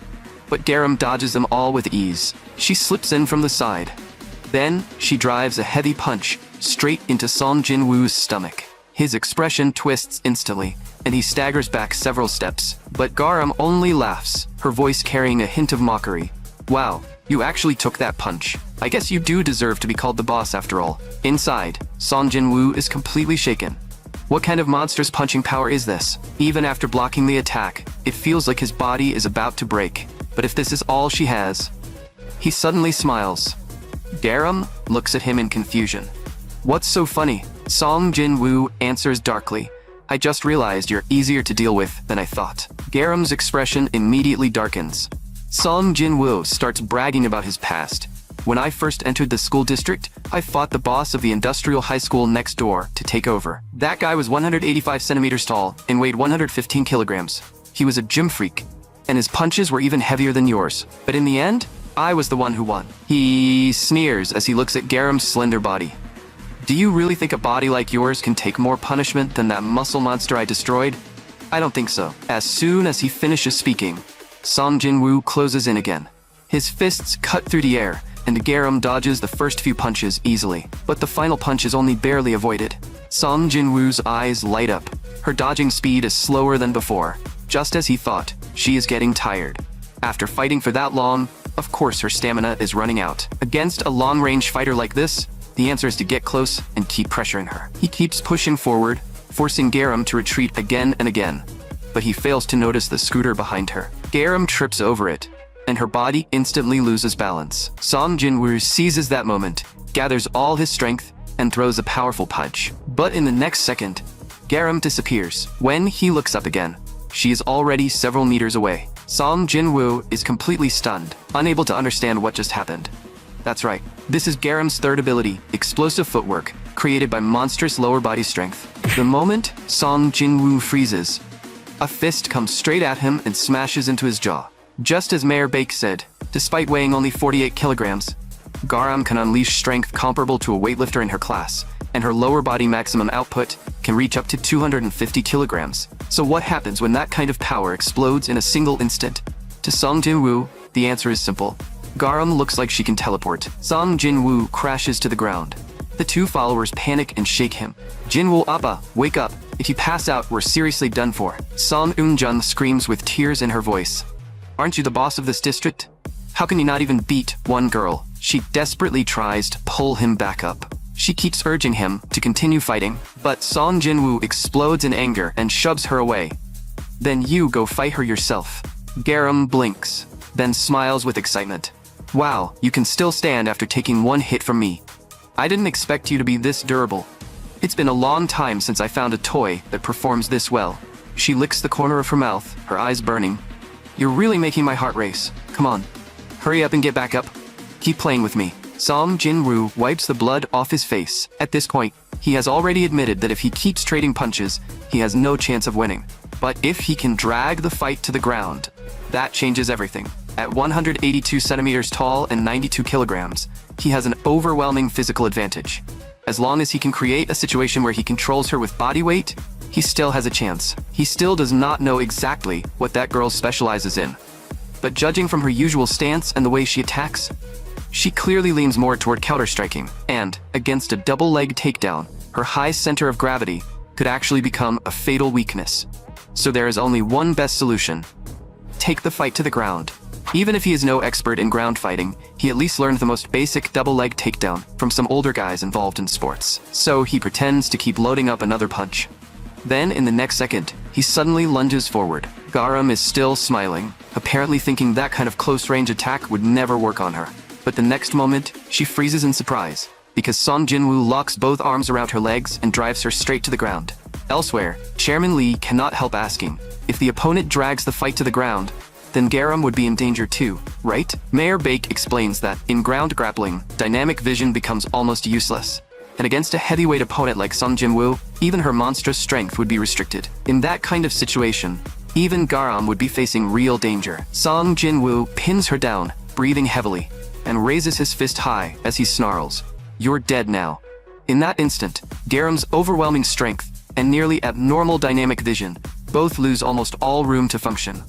But Garam dodges them all with ease. She slips in from the side. Then, she drives a heavy punch straight into Song Jin-woo's stomach. His expression twists instantly, and he staggers back several steps. But Garam only laughs, her voice carrying a hint of mockery. Wow, you actually took that punch. I guess you do deserve to be called the boss after all. Inside, Song Jin-woo is completely shaken. What kind of monstrous punching power is this? Even after blocking the attack, it feels like his body is about to break. But if this is all she has... He suddenly smiles. Garam looks at him in confusion. What's so funny? Song Jin-woo answers darkly. I just realized you're easier to deal with than I thought. Garam's expression immediately darkens. Song Jin-woo starts bragging about his past. When I first entered the school district, I fought the boss of the industrial high school next door to take over. That guy was 185 centimeters tall and weighed 115 kilograms. He was a gym freak, and his punches were even heavier than yours. But in the end, I was the one who won. He sneers as he looks at Garam's slender body. Do you really think a body like yours can take more punishment than that muscle monster I destroyed? I don't think so. As soon as he finishes speaking, Song Jin-woo closes in again. His fists cut through the air, and Garam dodges the first few punches easily. But the final punch is only barely avoided. Song Jin-woo's eyes light up. Her dodging speed is slower than before. Just as he thought, she is getting tired. After fighting for that long, of course her stamina is running out. Against a long-range fighter like this, the answer is to get close and keep pressuring her. He keeps pushing forward, forcing Garam to retreat again and again. But he fails to notice the scooter behind her. Garam trips over it, and her body instantly loses balance. Song Jin-woo seizes that moment, gathers all his strength, and throws a powerful punch. But in the next second, Garam disappears. When he looks up again, she is already several meters away. Song Jin-woo is completely stunned, unable to understand what just happened. That's right. This is Garam's third ability, explosive footwork, created by monstrous lower body strength. The moment Song Jin-woo freezes, a fist comes straight at him and smashes into his jaw. Just as Mayor Bake said, despite weighing only 48 kilograms, Garam can unleash strength comparable to a weightlifter in her class, and her lower body maximum output can reach up to 250 kilograms. So what happens when that kind of power explodes in a single instant? To Song Jin-woo, the answer is simple. Garam looks like she can teleport. Song Jin-woo crashes to the ground. The two followers panic and shake him. Jin-woo appa, wake up. If you pass out, we're seriously done for. Song Eun-jun screams with tears in her voice. Aren't you the boss of this district? How can you not even beat one girl? She desperately tries to pull him back up. She keeps urging him to continue fighting, but Song Jin-woo explodes in anger and shoves her away. Then you go fight her yourself. Garam blinks, then smiles with excitement. Wow, you can still stand after taking one hit from me. I didn't expect you to be this durable. It's been a long time since I found a toy that performs this well. She licks the corner of her mouth, her eyes burning. You're really making my heart race. Come on. Hurry up and get back up. Keep playing with me. Song Jin-woo wipes the blood off his face. At this point, he has already admitted that if he keeps trading punches, he has no chance of winning. But if he can drag the fight to the ground, that changes everything. At 182 centimeters tall and 92 kilograms, he has an overwhelming physical advantage. As long as he can create a situation where he controls her with body weight, he still has a chance. He still does not know exactly what that girl specializes in. But judging from her usual stance and the way she attacks, she clearly leans more toward counter-striking, and, against a double-leg takedown, her high center of gravity could actually become a fatal weakness. So there is only one best solution. Take the fight to the ground. Even if he is no expert in ground fighting, he at least learned the most basic double-leg takedown from some older guys involved in sports. So he pretends to keep loading up another punch. Then, in the next second, he suddenly lunges forward. Garam is still smiling, apparently thinking that kind of close-range attack would never work on her. But the next moment, she freezes in surprise, because Song Jin-woo locks both arms around her legs and drives her straight to the ground. Elsewhere, Chairman Lee cannot help asking, if the opponent drags the fight to the ground, then Garam would be in danger too, right? Mayor Bake explains that, in ground grappling, dynamic vision becomes almost useless. And against a heavyweight opponent like Song Jin-woo, even her monstrous strength would be restricted. In that kind of situation, even Garam would be facing real danger. Song Jin-woo pins her down, breathing heavily. and raises his fist high as he snarls, "You're dead now." In that instant, Garam's overwhelming strength and nearly abnormal dynamic vision both lose almost all room to function.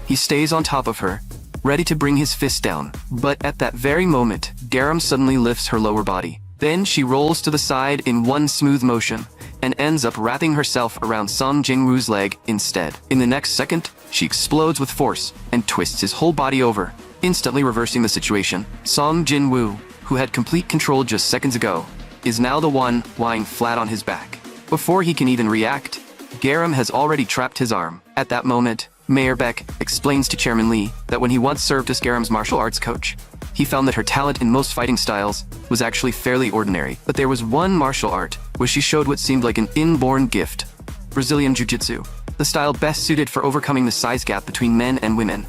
He stays on top of her, ready to bring his fist down, but at that very moment, Garam suddenly lifts her lower body. Then she rolls to the side in one smooth motion, and ends up wrapping herself around Song Jin-woo's leg instead. In the next second, she explodes with force and twists his whole body over, instantly reversing the situation. Song Jin-woo, who had complete control just seconds ago, is now the one lying flat on his back. Before he can even react, Garam has already trapped his arm. At that moment, Mayor Beck explains to Chairman Lee that when he once served as Garam's martial arts coach, he found that her talent in most fighting styles was actually fairly ordinary. But there was one martial art where she showed what seemed like an inborn gift: Brazilian Jiu-Jitsu, the style best suited for overcoming the size gap between men and women.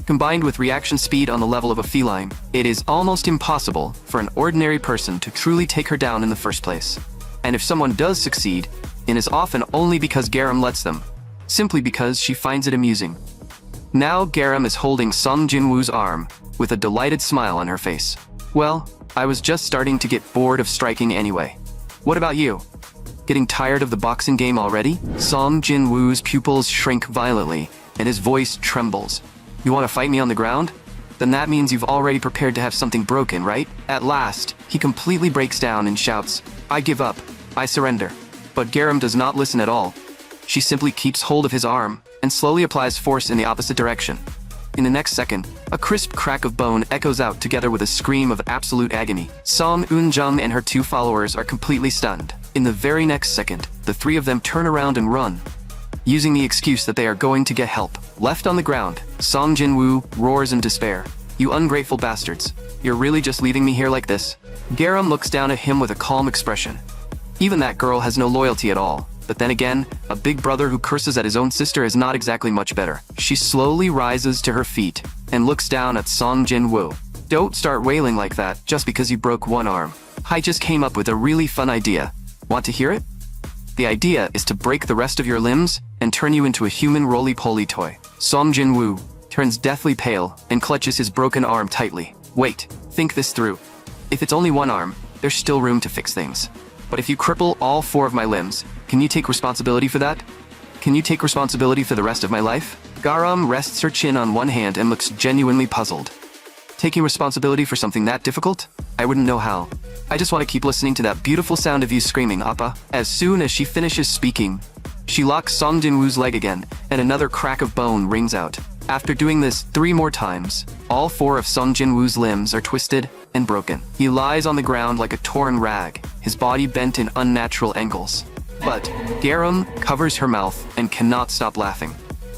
Combined with reaction speed on the level of a feline, it is almost impossible for an ordinary person to truly take her down in the first place. And if someone does succeed, it is often only because Garam lets them, simply because she finds it amusing. Now Garam is holding Song Jin-woo's arm, with a delighted smile on her face. "Well, I was just starting to get bored of striking anyway. What about you? Getting tired of the boxing game already?" Song Jin-woo's pupils shrink violently, and his voice trembles. "You want to fight me on the ground? Then that means you've already prepared to have something broken, right?" At last, he completely breaks down and shouts, "I give up. I surrender." But Garam does not listen at all. She simply keeps hold of his arm and slowly applies force in the opposite direction. In the next second, a crisp crack of bone echoes out together with a scream of absolute agony. Song Eun-jung and her two followers are completely stunned. In the very next second, the three of them turn around and run, using the excuse that they are going to get help. Left on the ground, Song Jin-woo roars in despair, "You ungrateful bastards. You're really just leaving me here like this?" Garam looks down at him with a calm expression. Even that girl has no loyalty at all. But then again, a big brother who curses at his own sister is not exactly much better. She slowly rises to her feet and looks down at Song Jin-woo. "Don't start wailing like that just because you broke one arm. I just came up with a really fun idea. Want to hear it? The idea is to break the rest of your limbs and turn you into a human roly-poly toy." Song Jin-woo turns deathly pale and clutches his broken arm tightly. "Wait, think this through. If it's only one arm, there's still room to fix things. But if you cripple all four of my limbs, can you take responsibility for that? Can you take responsibility for the rest of my life?" Garam rests her chin on one hand and looks genuinely puzzled. "Taking responsibility for something that difficult? I wouldn't know how. I just want to keep listening to that beautiful sound of you screaming, Appa." As soon as she finishes speaking, she locks Song Jin-woo's leg again, and another crack of bone rings out. After doing this 3 more times, all 4 of Song Jin-woo's limbs are twisted and broken. He lies on the ground like a torn rag, his body bent in unnatural angles. But Garam covers her mouth and cannot stop laughing.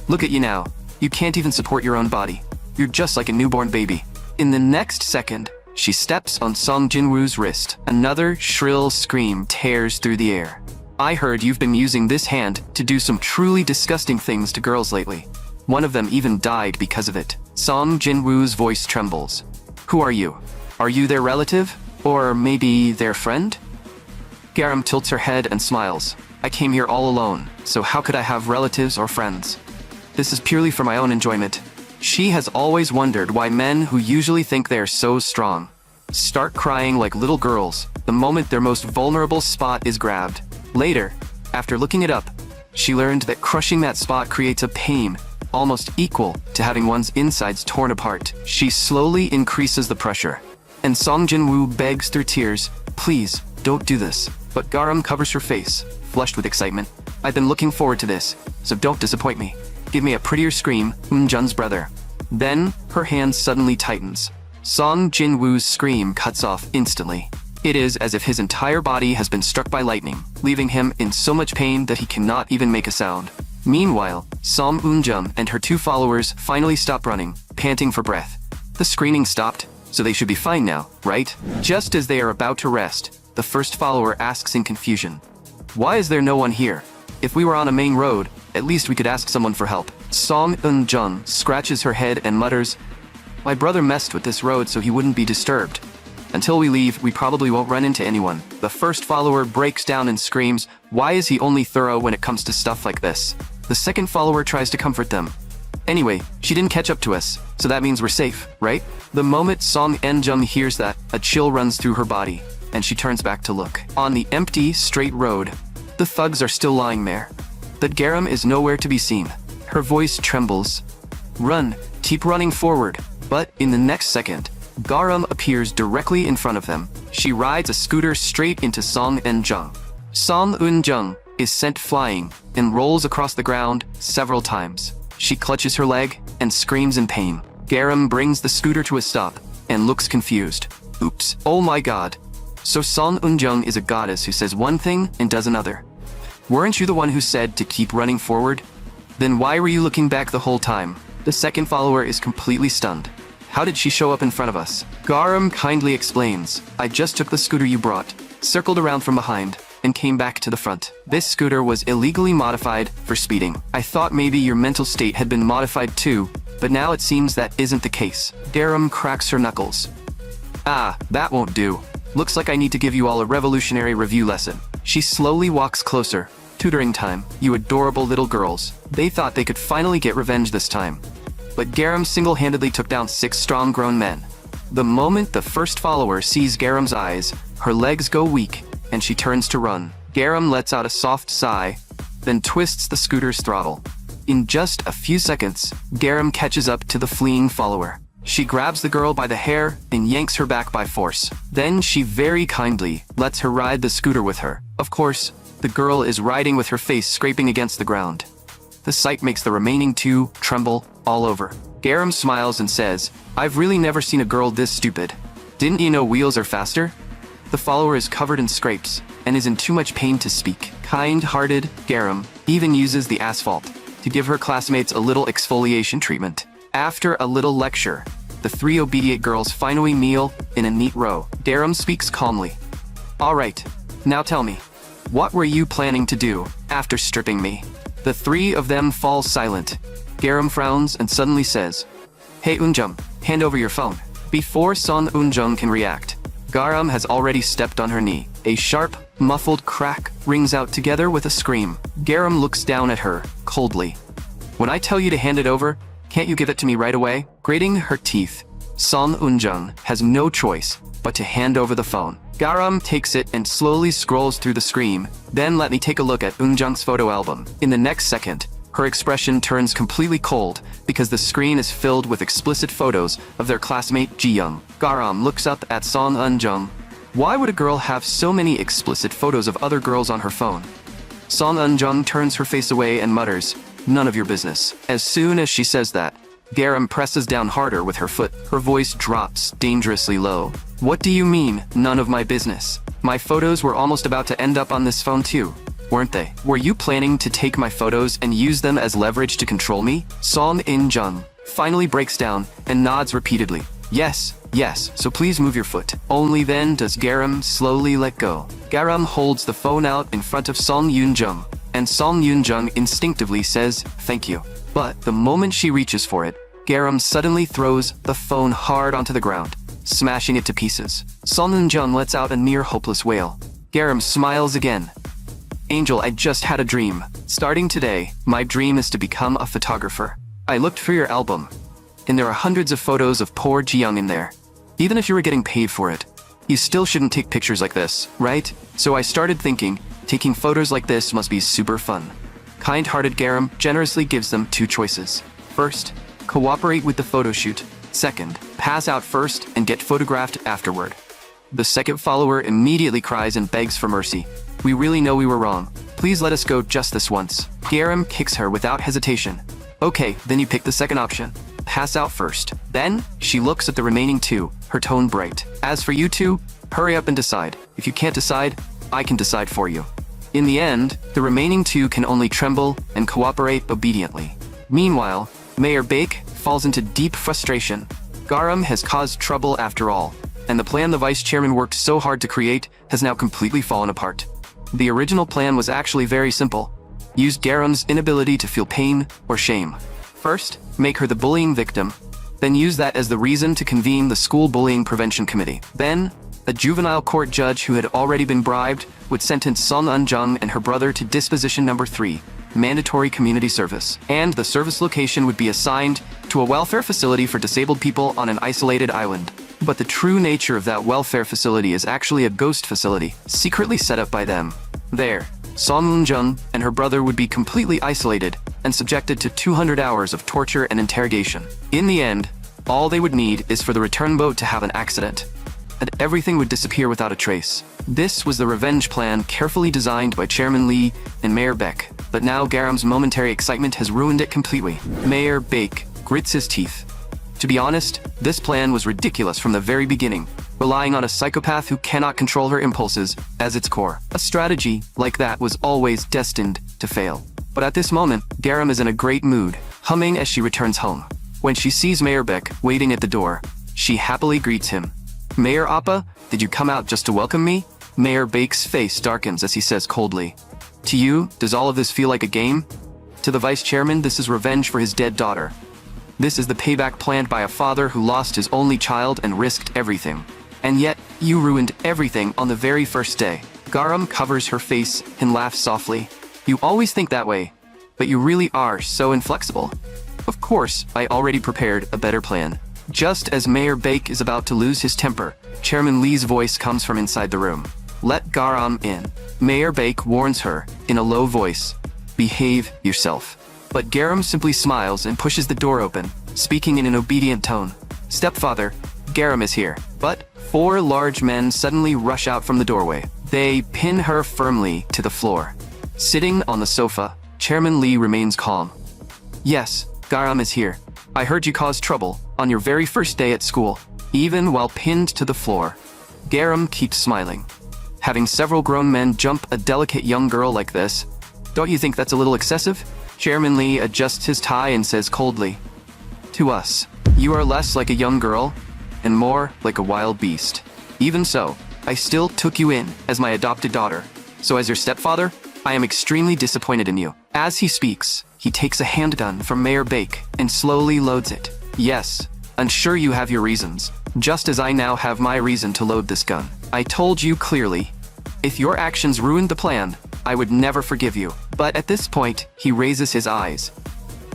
"Look at you now. You can't even support your own body. You're just like a newborn baby." In the next second, she steps on Song Jin-woo's wrist. Another shrill scream tears through the air. "I heard you've been using this hand to do some truly disgusting things to girls lately. One of them even died because of it." Song Jin-woo's voice trembles. "Who are you? Are you their relative? Or maybe their friend?" Garam tilts her head and smiles. "I came here all alone, so how could I have relatives or friends? This is purely for my own enjoyment." She has always wondered why men who usually think they are so strong start crying like little girls the moment their most vulnerable spot is grabbed. Later, after looking it up, she learned that crushing that spot creates a pain almost equal to having one's insides torn apart. She slowly increases the pressure, and Song Jin-woo begs through tears, "Please, don't do this." But Garam covers her face, flushed with excitement. "I've been looking forward to this, so don't disappoint me. Give me a prettier scream, Eun-jun's brother." Then, her hand suddenly tightens. Song Jin-woo's scream cuts off instantly. It is as if his entire body has been struck by lightning, leaving him in so much pain that he cannot even make a sound. Meanwhile, Song Eun-jung and her 2 followers finally stop running, panting for breath. The screaming stopped, so they should be fine now, right? Just as they are about to rest, the first follower asks in confusion, "Why is there no one here? If we were on a main road, at least we could ask someone for help." Song Eun-jung scratches her head and mutters, "My brother messed with this road so he wouldn't be disturbed. Until we leave, we probably won't run into anyone." The first follower breaks down and screams, "Why is he only thorough when it comes to stuff like this?" The second follower tries to comfort them. "Anyway, she didn't catch up to us, so that means we're safe, right? The moment Song En-jung hears that, a chill runs through her body, and she turns back to look. On the empty, straight road, the thugs are still lying there. But Garam is nowhere to be seen. Her voice trembles. Run, keep running forward. But in the next second, Garam appears directly in front of them. She rides a scooter straight into Song En-jung. Song En-jung is sent flying and rolls across the ground several times. She clutches her leg and screams in pain. Garam brings the scooter to a stop and looks confused. Oops, oh my god. So Song En-jung is a goddess who says one thing and does another. Weren't you the one who said to keep running forward? Then why were you looking back the whole time? The second follower is completely stunned. How did she show up in front of us? Garam kindly explains, I just took the scooter you brought, circled around from behind, and came back to the front. This scooter was illegally modified for speeding. I thought maybe your mental state had been modified too, but now it seems that isn't the case. Garam cracks her knuckles. Ah, that won't do. Looks like I need to give you all a revolutionary review lesson. She slowly walks closer. Tutoring time, you adorable little girls. They thought they could finally get revenge this time. But Garam single-handedly took down 6 strong grown men. The moment the first follower sees Garam's eyes, her legs go weak, and she turns to run. Garam lets out a soft sigh, then twists the scooter's throttle. In just a few seconds, Garam catches up to the fleeing follower. She grabs the girl by the hair and yanks her back by force. Then she very kindly lets her ride the scooter with her. Of course, the girl is riding with her face scraping against the ground. The sight makes the remaining 2 tremble all over. Garam smiles and says, I've really never seen a girl this stupid. Didn't you know wheels are faster? The follower is covered in scrapes and is in too much pain to speak. Kind-hearted Garam even uses the asphalt to give her classmates a little exfoliation treatment. After a little lecture, the 3 obedient girls finally kneel in a neat row. Garam speaks calmly. All right, now tell me, what were you planning to do after stripping me? The 3 of them fall silent. Garam frowns and suddenly says, Hey En-jung, hand over your phone. Before Song En-jung can react, Garam has already stepped on her knee. A sharp, muffled crack rings out together with a scream. Garam looks down at her, coldly. When I tell you to hand it over, can't you give it to me right away? Grating her teeth, Song En-jung has no choice but to hand over the phone. Garam takes it and slowly scrolls through the screen. Then let me take a look at En-jung's photo album. In the next second, her expression turns completely cold because the screen is filled with explicit photos of their classmate Ji-young. Garam looks up at Song En-jung. Why would a girl have so many explicit photos of other girls on her phone? Song En-jung turns her face away and mutters, None of your business. As soon as she says that, Garam presses down harder with her foot. Her voice drops dangerously low. What do you mean, none of my business? My photos were almost about to end up on this phone too, weren't they? Were you planning to take my photos and use them as leverage to control me? Song En-jung finally breaks down and nods repeatedly. Yes, so please move your foot. Only then does Garam slowly let go. Garam holds the phone out in front of Song En-jung, and Song En-jung instinctively says, thank you. But the moment she reaches for it, Garam suddenly throws the phone hard onto the ground, smashing it to pieces. Song En-jung lets out a near hopeless wail. Garam smiles again. Angel, I just had a dream. Starting today, my dream is to become a photographer. I looked for your album, and there are hundreds of photos of poor Ji-young in there. Even if you were getting paid for it, you still shouldn't take pictures like this, right? So I started thinking, taking photos like this must be super fun. Kind-hearted Garam generously gives them 2 choices. First, cooperate with the photo shoot. Second, pass out first and get photographed afterward. The second follower immediately cries and begs for mercy. We really know we were wrong. Please let us go just this once. Garam kicks her without hesitation. Okay, then you pick the second option. Pass out first. Then, she looks at the remaining 2, her tone bright. As for you 2, hurry up and decide. If you can't decide, I can decide for you. In the end, the remaining 2 can only tremble and cooperate obediently. Meanwhile, Mayor Baek falls into deep frustration. Garam has caused trouble after all, and the plan the vice chairman worked so hard to create has now completely fallen apart. The original plan was actually very simple. Use Garam's inability to feel pain or shame. First, make her the bullying victim, then use that as the reason to convene the school bullying prevention committee. Then, a juvenile court judge who had already been bribed would sentence Song En-jung and her brother to disposition number 3, mandatory community service. And the service location would be assigned to a welfare facility for disabled people on an isolated island. But the true nature of that welfare facility is actually a ghost facility, secretly set up by them. There, Song Eun-jung and her brother would be completely isolated and subjected to 200 hours of torture and interrogation. In the end, all they would need is for the return boat to have an accident, and everything would disappear without a trace. This was the revenge plan carefully designed by Chairman Lee and Mayor Beck, but now Garam's momentary excitement has ruined it completely. Mayor Beck grits his teeth. To be honest, this plan was ridiculous from the very beginning, relying on a psychopath who cannot control her impulses as its core. A strategy like that was always destined to fail. But at this moment, Garam is in a great mood, humming as she returns home. When she sees Mayor Beck waiting at the door, she happily greets him. "Mayor Appa, did you come out just to welcome me?" Mayor Beck's face darkens as he says coldly, "To you, does all of this feel like a game? To the vice chairman, this is revenge for his dead daughter. This is the payback planned by a father who lost his only child and risked everything. And yet, you ruined everything on the very first day." Garam covers her face and laughs softly. "You always think that way, but you really are so inflexible. Of course, I already prepared a better plan." Just as Mayor Beck is about to lose his temper, Chairman Lee's voice comes from inside the room. "Let Garam in." Mayor Beck warns her in a low voice, "Behave yourself." But Garam simply smiles and pushes the door open, speaking in an obedient tone. "Stepfather, Garam is here." But 4 large men suddenly rush out from the doorway. They pin her firmly to the floor. Sitting on the sofa, Chairman Lee remains calm. "Yes, Garam is here. I heard you caused trouble on your very first day at school." Even while pinned to the floor, Garam keeps smiling. Having several grown men jump a delicate young girl like this, don't you think that's a little excessive? Chairman Lee adjusts his tie and says coldly, "To us, you are less like a young girl and more like a wild beast. Even so, I still took you in as my adopted daughter. So as your stepfather, I am extremely disappointed in you." As he speaks, he takes a handgun from Mayor Beck and slowly loads it. "Yes, I'm sure you have your reasons, just as I now have my reason to load this gun. I told you clearly, if your actions ruined the plan, I would never forgive you." But at this point, he raises his eyes.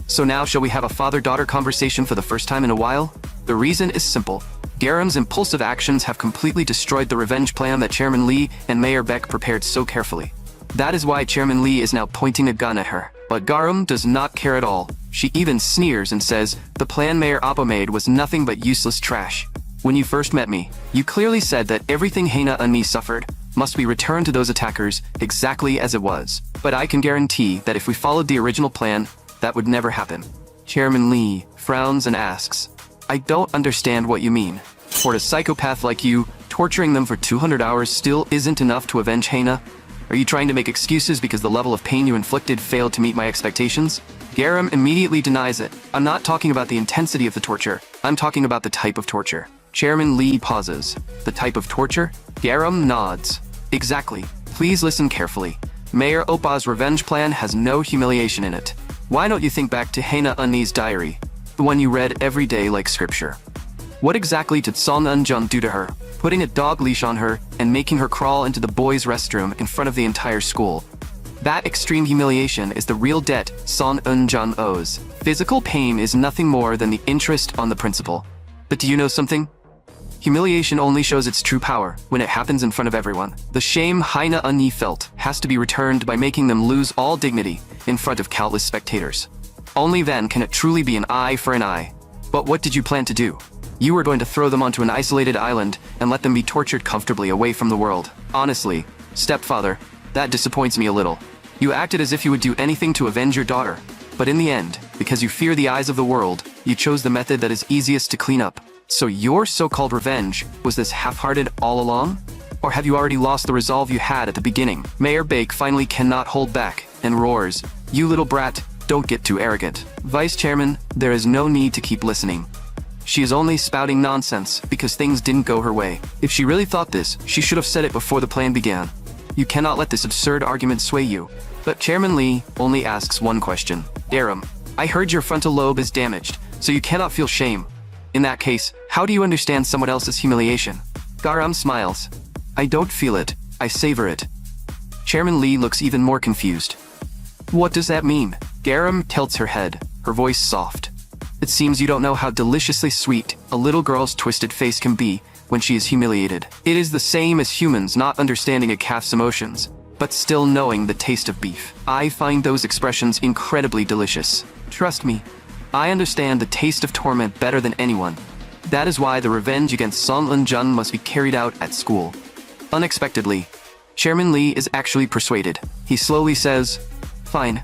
"So now shall we have a father-daughter conversation for the first time in a while?" The reason is simple. Garam's impulsive actions have completely destroyed the revenge plan that Chairman Lee and Mayor Beck prepared so carefully. That is why Chairman Lee is now pointing a gun at her. But Garam does not care at all. She even sneers and says, "The plan Mayor Appa made was nothing but useless trash. When you first met me, you clearly said that everything Hana and me suffered must be returned to those attackers exactly as it was. But I can guarantee that if we followed the original plan, that would never happen." Chairman Lee frowns and asks, "I don't understand what you mean. For a psychopath like you, torturing them for 200 hours still isn't enough to avenge Hana? Are you trying to make excuses because the level of pain you inflicted failed to meet my expectations?" Garam immediately denies it. "I'm not talking about the intensity of the torture. I'm talking about the type of torture." Chairman Lee pauses. "The type of torture?" Garam nods. "Exactly. Please listen carefully. Mayor Oppa's revenge plan has no humiliation in it. Why don't you think back to Hana Unni's diary, the one you read every day like scripture? What exactly did Song Eun-jung do to her, putting a dog leash on her and making her crawl into the boys' restroom in front of the entire school? That extreme humiliation is the real debt Song Eun-jung owes. Physical pain is nothing more than the interest on the principal. But do you know something? Humiliation only shows its true power when it happens in front of everyone. The shame Hana Unni felt has to be returned by making them lose all dignity in front of countless spectators. Only then can it truly be an eye for an eye. But what did you plan to do? You were going to throw them onto an isolated island and let them be tortured comfortably away from the world. Honestly, stepfather, that disappoints me a little. You acted as if you would do anything to avenge your daughter. But in the end, because you fear the eyes of the world, you chose the method that is easiest to clean up. So your so-called revenge was this half-hearted all along? Or have you already lost the resolve you had at the beginning?" Mayor Beck finally cannot hold back and roars, "You little brat, don't get too arrogant." Vice Chairman, there is no need to keep listening. She is only spouting nonsense because things didn't go her way. If she really thought this, she should have said it before the plan began. You cannot let this absurd argument sway you. But Chairman Lee only asks one question. "Garam, I heard your frontal lobe is damaged, so you cannot feel shame. In that case, how do you understand someone else's humiliation?" Garam smiles. "I don't feel it, I savor it." Chairman Lee looks even more confused. "What does that mean?" Garam tilts her head, her voice soft. "The It seems you don't know how deliciously sweet a little girl's twisted face can be when she is humiliated. It is the same as humans not understanding a calf's emotions, but still knowing the taste of beef. I find those expressions incredibly delicious. Trust me, I understand the taste of torment better than anyone. That is why the revenge against Song Eun-jun must be carried out at school. Unexpectedly, Chairman Lee is actually persuaded. He slowly says, "Fine.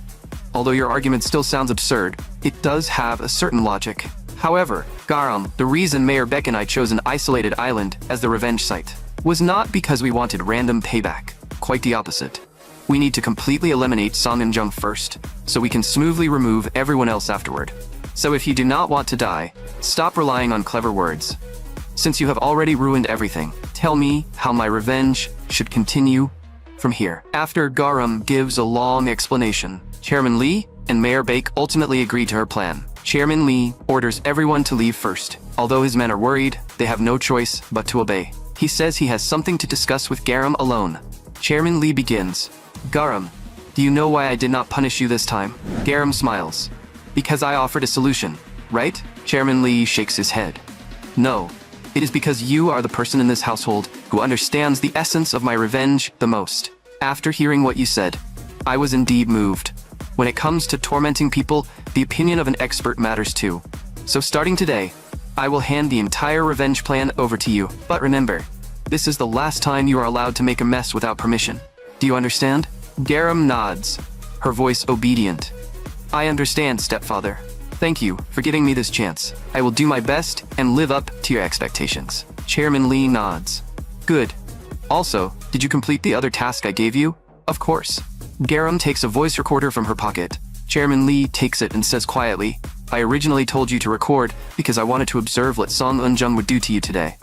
Although your argument still sounds absurd, it does have a certain logic. However, Garam, the reason Mayor Beck and I chose an isolated island as the revenge site was not because we wanted random payback. Quite the opposite. We need to completely eliminate Song Eun-jung first, so we can smoothly remove everyone else afterward. So if you do not want to die, stop relying on clever words. Since you have already ruined everything, tell me how my revenge should continue from here." After Garam gives a long explanation, Chairman Lee and Mayor Baek ultimately agree to her plan. Chairman Lee orders everyone to leave first. Although his men are worried, they have no choice but to obey. He says he has something to discuss with Garam alone. Chairman Lee begins. "Garam, do you know why I did not punish you this time?" Garam smiles. "Because I offered a solution, right?" Chairman Lee shakes his head. "No, it is because you are the person in this household who understands the essence of my revenge the most. After hearing what you said, I was indeed moved. When it comes to tormenting people, the opinion of an expert matters too. So starting today, I will hand the entire revenge plan over to you. But remember, this is the last time you are allowed to make a mess without permission. Do you understand?" Garam nods, her voice obedient. "I understand, stepfather. Thank you for giving me this chance. I will do my best and live up to your expectations." Chairman Lee nods. "Good. Also, did you complete the other task I gave you?" "Of course." Garam takes a voice recorder from her pocket. Chairman Lee takes it and says quietly, "I originally told you to record because I wanted to observe what Song Eun-jung would do to you today.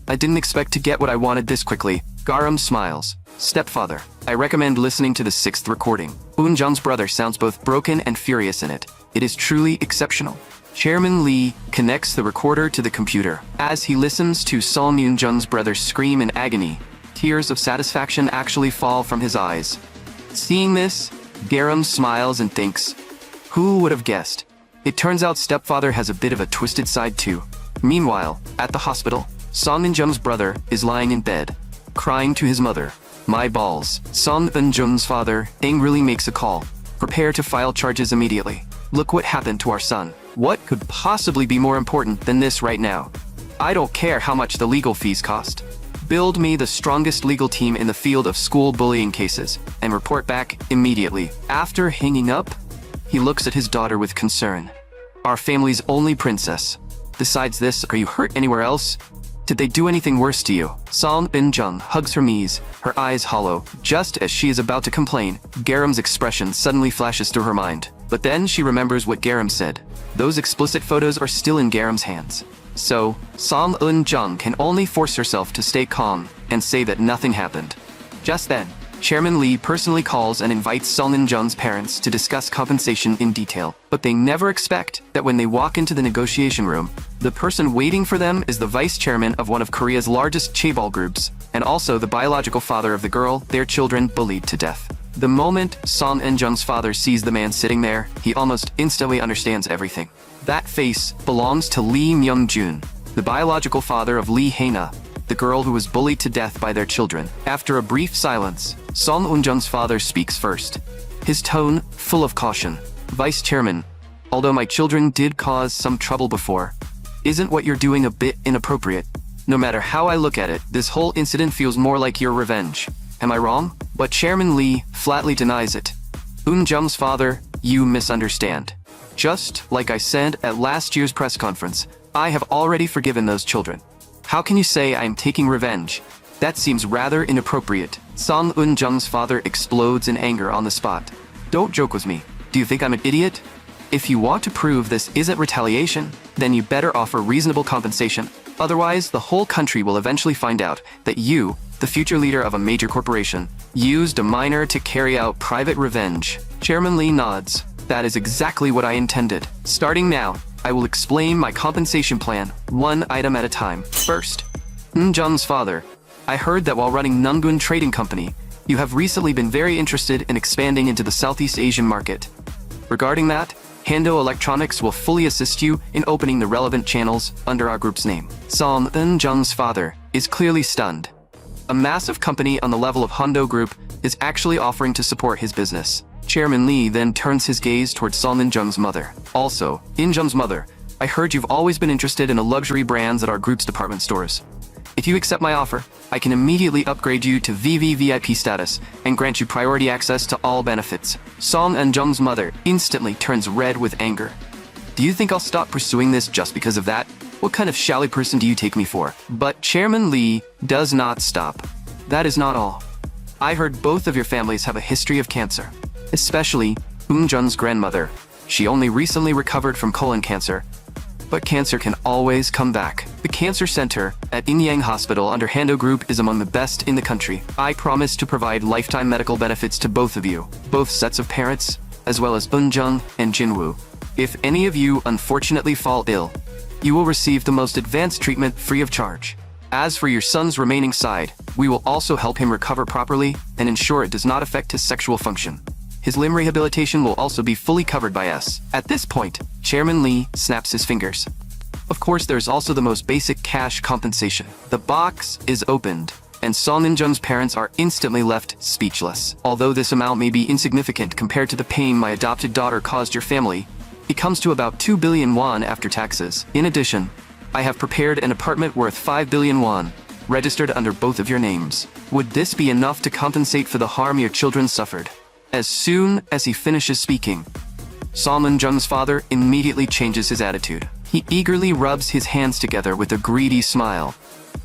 I didn't expect to get what I wanted this quickly." Garam smiles. "Stepfather, I recommend listening to the 6th recording. Eun-jung's brother sounds both broken and furious in it. It is truly exceptional." Chairman Lee connects the recorder to the computer. As he listens to Song Eun-jung's brother scream in agony, tears of satisfaction actually fall from his eyes. Seeing this, Garam smiles and thinks, "Who would have guessed?" It turns out stepfather has a bit of a twisted side too. Meanwhile, at the hospital, Song Eun-jung's brother is lying in bed, crying to his mother. "My balls." Song Eun-jung's father angrily makes a call. "Prepare to file charges immediately. Look what happened to our son. What could possibly be more important than this right now? I don't care how much the legal fees cost. Build me the strongest legal team in the field of school bullying cases and report back immediately." After hanging up, he looks at his daughter with concern. "Our family's only princess. Besides this, are you hurt anywhere else? Did they do anything worse to you?" Song Eun-jung hugs her knees, her eyes hollow. Just as she is about to complain, Garam's expression suddenly flashes through her mind. But then she remembers what Garam said. Those explicit photos are still in Garam's hands. So, Song Eun-jung can only force herself to stay calm and say that nothing happened. Just then, Chairman Lee personally calls and invites Song Eun-jung's parents to discuss compensation in detail. But they never expect that when they walk into the negotiation room, the person waiting for them is the vice chairman of one of Korea's largest chaebol groups, and also the biological father of the girl their children bullied to death. The moment Song Eun-jung's father sees the man sitting there, he almost instantly understands everything. That face belongs to Lee Myung-jun, the biological father of Lee Hae-na, the girl who was bullied to death by their children. After a brief silence, Song Eun-jung's father speaks first, his tone full of caution. "Vice Chairman, although my children did cause some trouble before, isn't what you're doing a bit inappropriate? No matter how I look at it, this whole incident feels more like your revenge. Am I wrong?" But Chairman Lee flatly denies it. "Eun-jung's father, you misunderstand. Just like I said at last year's press conference, I have already forgiven those children. How can you say I am taking revenge? That seems rather inappropriate." Song Eun-jung's father explodes in anger on the spot. "Don't joke with me. Do you think I'm an idiot? If you want to prove this isn't retaliation, then you better offer reasonable compensation. Otherwise, the whole country will eventually find out that you, the future leader of a major corporation, used a minor to carry out private revenge." Chairman Lee nods. "That is exactly what I intended. Starting now, I will explain my compensation plan, one item at a time. First, Eun-jung's father, I heard that while running Nunggun Trading Company, you have recently been very interested in expanding into the Southeast Asian market. Regarding that, Hando Electronics will fully assist you in opening the relevant channels under our group's name. Song Eun-jung's father is clearly stunned. A massive company on the level of Hando Group is actually offering to support his business. Chairman Lee then turns his gaze towards Song In-jung's mother. Also, In-jung's mother, I heard you've always been interested in the luxury brands at our group's department stores. If you accept my offer, I can immediately upgrade you to VVVIP status and grant you priority access to all benefits. Song In-jung's mother instantly turns red with anger. Do you think I'll stop pursuing this just because of that? What kind of shally person do you take me for? But Chairman Lee does not stop. That is not all. I heard both of your families have a history of cancer, especially Eun-jung's grandmother. She only recently recovered from colon cancer, but cancer can always come back. The cancer center at Inyang Hospital under Hando Group is among the best in the country. I promise to provide lifetime medical benefits to both of you, both sets of parents, as well as Eun-jung and Jinwoo. If any of you unfortunately fall ill, you will receive the most advanced treatment free of charge. As for your son's remaining side, we will also help him recover properly and ensure it does not affect his sexual function. His limb rehabilitation will also be fully covered by us. At this point, Chairman Lee snaps his fingers. Of course, there's also the most basic cash compensation. The box is opened, and Song In-jung's parents are instantly left speechless. Although this amount may be insignificant compared to the pain my adopted daughter caused your family, it comes to about 2 billion won after taxes. In addition, I have prepared an apartment worth 5 billion won, registered under both of your names. Would this be enough to compensate for the harm your children suffered? As soon as he finishes speaking, Song In-jung's father immediately changes his attitude. He eagerly rubs his hands together with a greedy smile.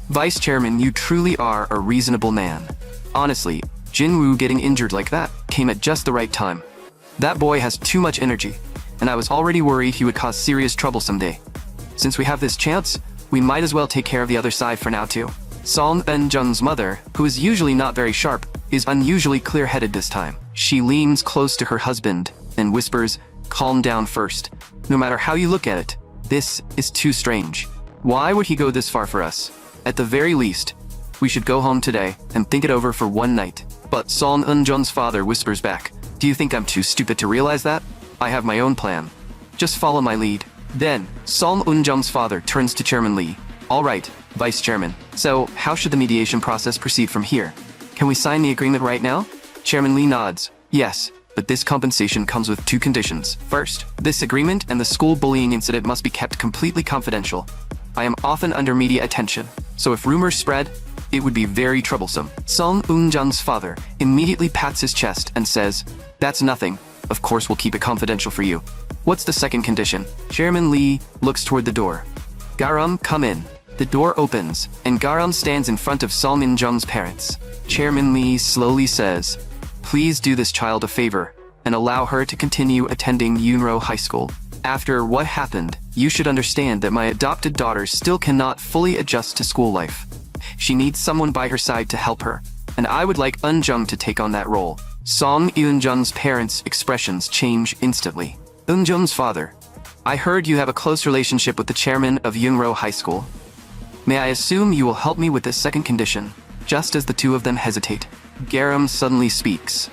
Vice Chairman, you truly are a reasonable man. Honestly, Jinwoo getting injured like that came at just the right time. That boy has too much energy, and I was already worried he would cause serious trouble someday. Since we have this chance, we might as well take care of the other side for now too. Song In-jung's mother, who is usually not very sharp, is unusually clear-headed this time. She leans close to her husband and whispers, "Calm down first. No matter how you look at it, this is too strange. Why would he go this far for us? At the very least, we should go home today and think it over for one night." But Song In-jung's father whispers back, "Do you think I'm too stupid to realize that? I have my own plan. Just follow my lead." Then, Song In-jung's father turns to Chairman Lee. "All right, Vice Chairman. So, how should the mediation process proceed from here? Can we sign the agreement right now?" Chairman Lee nods. "Yes, but this compensation comes with two conditions. First, this agreement and the school bullying incident must be kept completely confidential. I am often under media attention, so if rumors spread, it would be very troublesome." Song In-jung's father immediately pats his chest and says, "That's nothing. Of course we'll keep it confidential for you. What's the second condition?" Chairman Lee looks toward the door. "Garam, come in." The door opens, and Garam stands in front of Song In-jung's parents. Chairman Lee slowly says, "Please do this child a favor and allow her to continue attending Enro High School. After what happened, you should understand that my adopted daughter still cannot fully adjust to school life. She needs someone by her side to help her, and I would like Eun-jung to take on that role." Song In-jung's parents' expressions change instantly. Eun-jung's father, "I heard you have a close relationship with the chairman of Enro High School. May I assume you will help me with this second condition?" Just as the two of them hesitate, Garam suddenly speaks.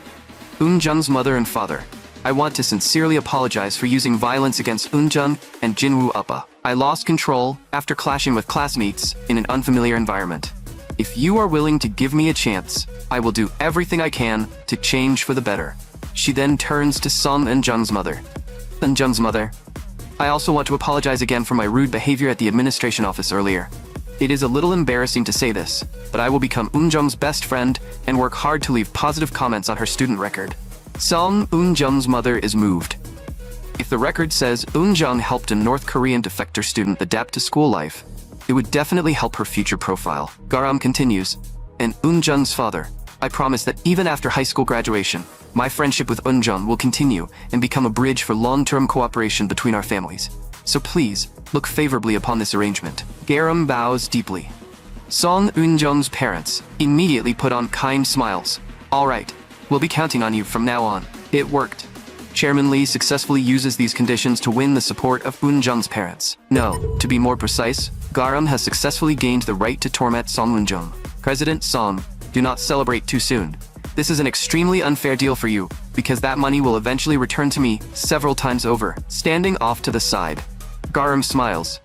"Eun-jung's mother and father, I want to sincerely apologize for using violence against Eun-jung and Jinwoo Uppa. I lost control after clashing with classmates in an unfamiliar environment. If you are willing to give me a chance, I will do everything I can to change for the better." She then turns to Song In-jung's mother. "Eun-jung's mother, I also want to apologize again for my rude behavior at the administration office earlier. It is a little embarrassing to say this, but I will become Eun-jung's best friend and work hard to leave positive comments on her student record." Song In-jung's mother is moved. If the record says Eun-jung helped a North Korean defector student adapt to school life, it would definitely help her future profile. Garam continues, "And Eun-jung's father, I promise that even after high school graduation, my friendship with Eun-jung will continue and become a bridge for long-term cooperation between our families. So please, look favorably upon this arrangement." Garam bows deeply. Song In-jung's parents immediately put on kind smiles. "All right, we'll be counting on you from now on." It worked. Chairman Lee successfully uses these conditions to win the support of Eun-jung's parents. No, to be more precise, Garam has successfully gained the right to torment Song In-jung. President Song, do not celebrate too soon. This is an extremely unfair deal for you, because that money will eventually return to me several times over. Standing off to the side, Garam smiles.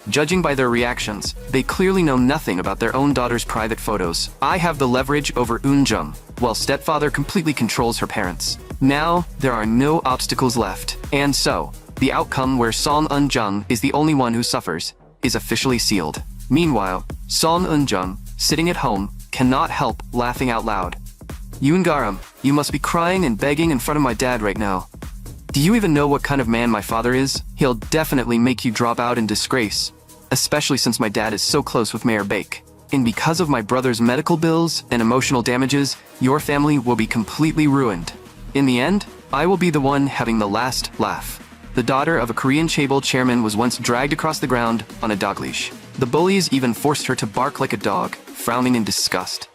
Judging by their reactions, they clearly know nothing about their own daughter's private photos. I have the leverage over Eunjung, while stepfather completely controls her parents. Now, there are no obstacles left. And so, the outcome where Song Eunjung is the only one who suffers is officially sealed. Meanwhile, Song Eunjung, sitting at home, cannot help laughing out loud. Yoon Garam, you must be crying and begging in front of my dad right now. Do you even know what kind of man my father is? He'll definitely make you drop out in disgrace, especially since my dad is so close with Mayor Baek. And because of my brother's medical bills and emotional damages, your family will be completely ruined. In the end, I will be the one having the last laugh. The daughter of a Korean chaebol chairman was once dragged across the ground on a dog leash. The bullies even forced her to bark like a dog, frowning in disgust.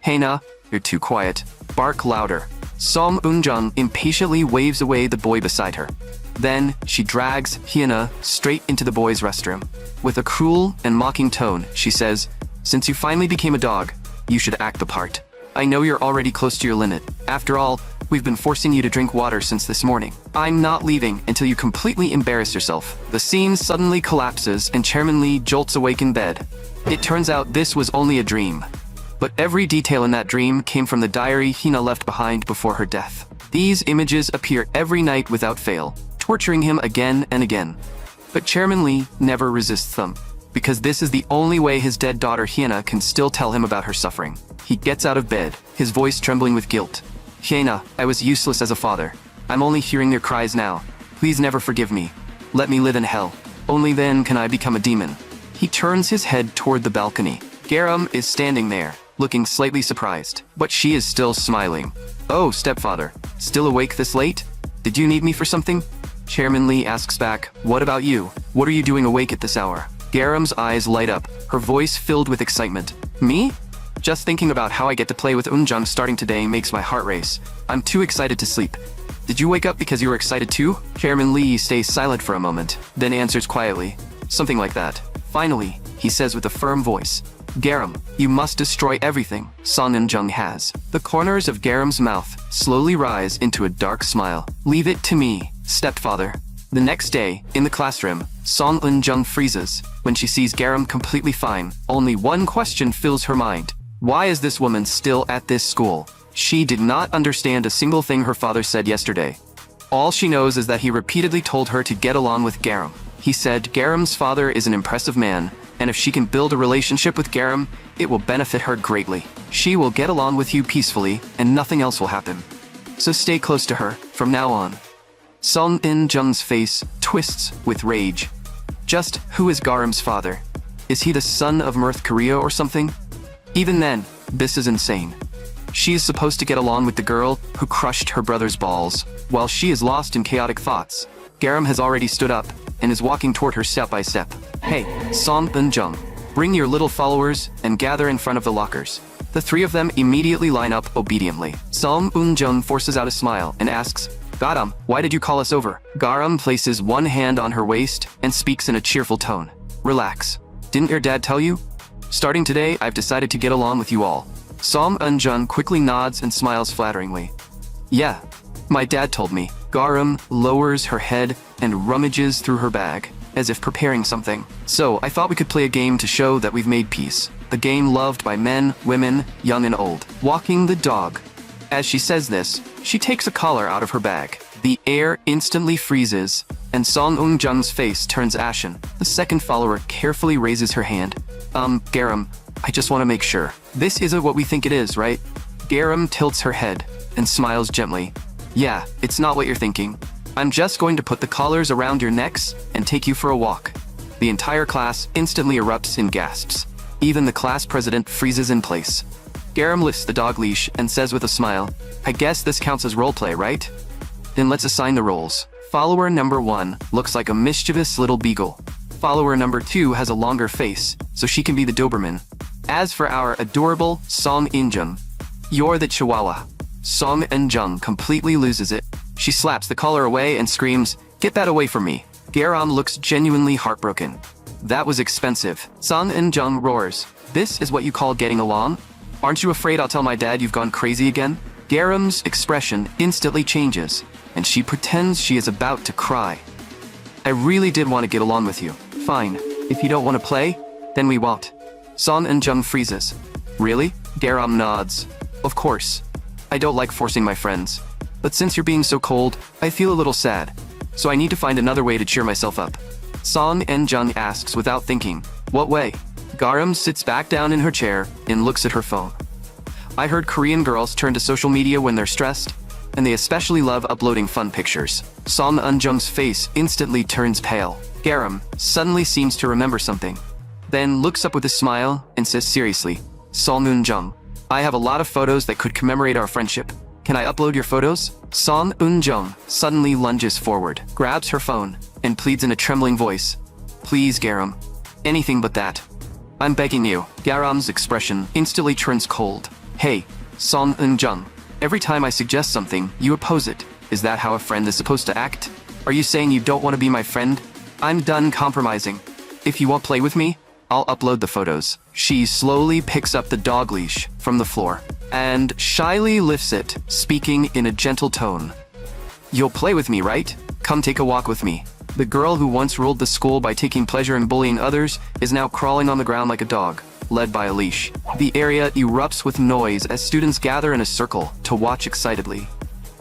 Hey na, you're too quiet. Bark louder. Song Eunjung impatiently waves away the boy beside her. Then, she drags Hyuna straight into the boys' restroom. With a cruel and mocking tone, she says, "Since you finally became a dog, you should act the part. I know you're already close to your limit. After all, we've been forcing you to drink water since this morning. I'm not leaving until you completely embarrass yourself." The scene suddenly collapses and Chairman Lee jolts awake in bed. It turns out this was only a dream. But every detail in that dream came from the diary Hina left behind before her death. These images appear every night without fail, torturing him again and again. But Chairman Lee never resists them, because this is the only way his dead daughter Hyuna can still tell him about her suffering. He gets out of bed, his voice trembling with guilt. "Hyuna, I was useless as a father. I'm only hearing your cries now. Please never forgive me. Let me live in hell. Only then can I become a demon." He turns his head toward the balcony. Garam is standing there, looking slightly surprised, but she is still smiling. "Oh, stepfather, still awake this late? Did you need me for something?" Chairman Lee asks back, "What about you? What are you doing awake at this hour?" Garam's eyes light up, her voice filled with excitement. "Me? Just thinking about how I get to play with Eunjung starting today makes my heart race. I'm too excited to sleep." "Did you wake up because you were excited too?" Chairman Lee stays silent for a moment, then answers quietly, "Something like that." Finally, he says with a firm voice, "Garam, you must destroy everything Song Eunjung has." The corners of Garam's mouth slowly rise into a dark smile. "Leave it to me, stepfather." The next day, in the classroom, Song Eunjung freezes. When she sees Garam completely fine, only one question fills her mind. Why is this woman still at this school? She did not understand a single thing her father said yesterday. All she knows is that he repeatedly told her to get along with Garam. He said Garam's father is an impressive man, and if she can build a relationship with Garam, it will benefit her greatly. She will get along with you peacefully, and nothing else will happen. So stay close to her, from now on. Song Eunjung's face twists with rage. Just who is Garam's father? Is he the son of Mirth Korea or something? Even then, this is insane. She is supposed to get along with the girl who crushed her brother's balls. While she is lost in chaotic thoughts, Garam has already stood up and is walking toward her step by step. "Hey, Song Eunjung, bring your little followers and gather in front of the lockers." The three of them immediately line up obediently. Song Eunjung forces out a smile and asks, "Garam, why did you call us over?" Garam places one hand on her waist and speaks in a cheerful tone. "Relax. Didn't your dad tell you? Starting today, I've decided to get along with you all." Song Eunjung quickly nods and smiles flatteringly. "Yeah, my dad told me." Garam lowers her head and rummages through her bag, as if preparing something. "So, I thought we could play a game to show that we've made peace. The game loved by men, women, young and old. Walking the dog." As she says this, she takes a collar out of her bag. The air instantly freezes, and Song Eunjung's face turns ashen. The second follower carefully raises her hand. Garam, I just want to make sure. This isn't what we think it is, right?" Garam tilts her head and smiles gently. "Yeah, it's not what you're thinking. I'm just going to put the collars around your necks and take you for a walk." The entire class instantly erupts in gasps. Even the class president freezes in place. Garam lifts the dog leash and says with a smile, "I guess this counts as roleplay, right? Then let's assign the roles." Follower number 1 looks like a mischievous little beagle. Follower number 2 has a longer face, so she can be the Doberman. As for our adorable Song Eunjung, you're the Chihuahua. Song Eunjung completely loses it. She slaps the collar away and screams, "Get that away from me." Garam looks genuinely heartbroken. "That was expensive." Song Eunjung roars, "This is what you call getting along? Aren't you afraid I'll tell my dad you've gone crazy again?" Garam's expression instantly changes, and she pretends she is about to cry. I really did want to get along with you. Fine. If you don't want to play, then we won't. Son Eun-jung freezes. Really? Garam nods. Of course. I don't like forcing my friends. But since you're being so cold, I feel a little sad. So I need to find another way to cheer myself up. Son Eun-jung asks without thinking, what way? Garam sits back down in her chair and looks at her phone. I heard Korean girls turn to social media when they're stressed, and they especially love uploading fun pictures. Son Eun-jung's face instantly turns pale. Garam suddenly seems to remember something, then looks up with a smile and says seriously, Son Eun-jung, I have a lot of photos that could commemorate our friendship. Can I upload your photos? Son Eun-jung suddenly lunges forward, grabs her phone, and pleads in a trembling voice. Please, Garam. Anything but that. I'm begging you. Garam's expression instantly turns cold. Hey, Son Eun-jung. Every time I suggest something, you oppose it. Is that how a friend is supposed to act? Are you saying you don't want to be my friend? I'm done compromising. If you won't play with me, I'll upload the photos. She slowly picks up the dog leash from the floor and shyly lifts it, speaking in a gentle tone. You'll play with me, right? Come take a walk with me. The girl who once ruled the school by taking pleasure in bullying others is now crawling on the ground like a dog, led by a leash. The area erupts with noise as students gather in a circle to watch excitedly.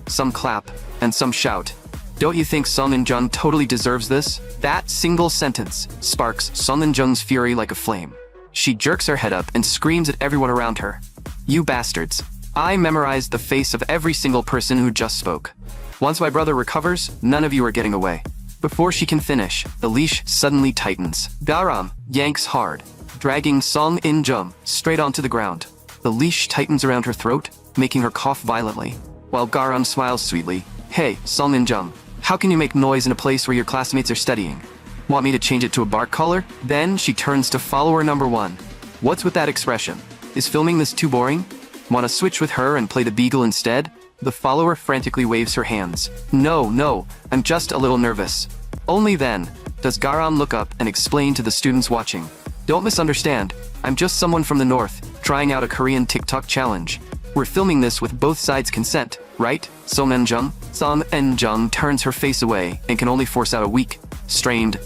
Some clap, and some shout. Don't you think Son Eun-jung totally deserves this? That single sentence sparks Son Eun-jung's fury like a flame. She jerks her head up and screams at everyone around her. You bastards. I memorized the face of every single person who just spoke. Once my brother recovers, none of you are getting away. Before she can finish, the leash suddenly tightens. Garam yanks hard, dragging Son Eun-jung straight onto the ground. The leash tightens around her throat, making her cough violently, while Garam smiles sweetly. Hey, Son Eun-jung, how can you make noise in a place where your classmates are studying? Want me to change it to a bark collar? Then she turns to follower number 1. What's with that expression? Is filming this too boring? Want to switch with her and play the beagle instead? The follower frantically waves her hands. No, I'm just a little nervous. Only then does Garam look up and explain to the students watching. Don't misunderstand, I'm just someone from the north, trying out a Korean TikTok challenge. We're filming this with both sides' consent, right? Son Eun-jung? Son Eun-jung turns her face away and can only force out a weak, strained,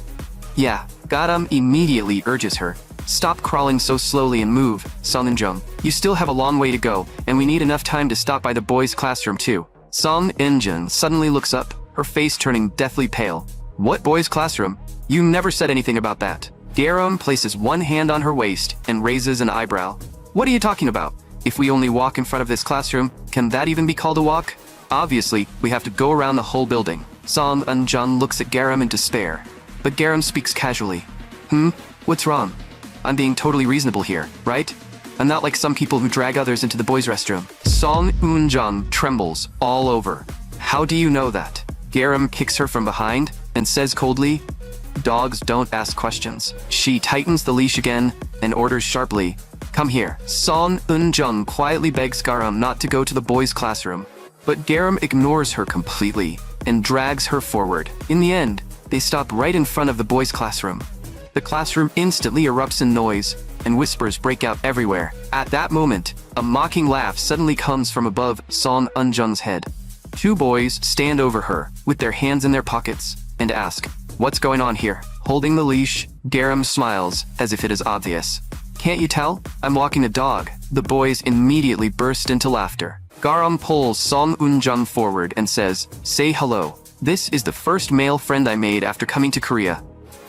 yeah. Garam immediately urges her. Stop crawling so slowly and move, Son Eun-jung. You still have a long way to go, and we need enough time to stop by the boys' classroom too. Son Eun-jung suddenly looks up, her face turning deathly pale. What boys' classroom? You never said anything about that. Garam places one hand on her waist and raises an eyebrow. What are you talking about? If we only walk in front of this classroom, can that even be called a walk? Obviously, we have to go around the whole building. Son Eun-jung looks at Garam in despair, but Garam speaks casually. What's wrong? I'm being totally reasonable here, right? I'm not like some people who drag others into the boys' restroom. Son Eun-jung trembles all over. How do you know that? Garam kicks her from behind and says coldly, dogs don't ask questions. She tightens the leash again and orders sharply, come here. Son Eun-jung quietly begs Garam not to go to the boys' classroom, but Garam ignores her completely and drags her forward. In the end, they stop right in front of the boys' classroom. The classroom instantly erupts in noise, and whispers break out everywhere. At that moment, a mocking laugh suddenly comes from above Son Eun-jung's head. 2 boys stand over her, with their hands in their pockets, and ask, what's going on here? Holding the leash, Garam smiles, as if it is obvious. Can't you tell? I'm walking a dog. The boys immediately burst into laughter. Garam pulls Son Eun-jung forward and says, say hello. This is the first male friend I made after coming to Korea.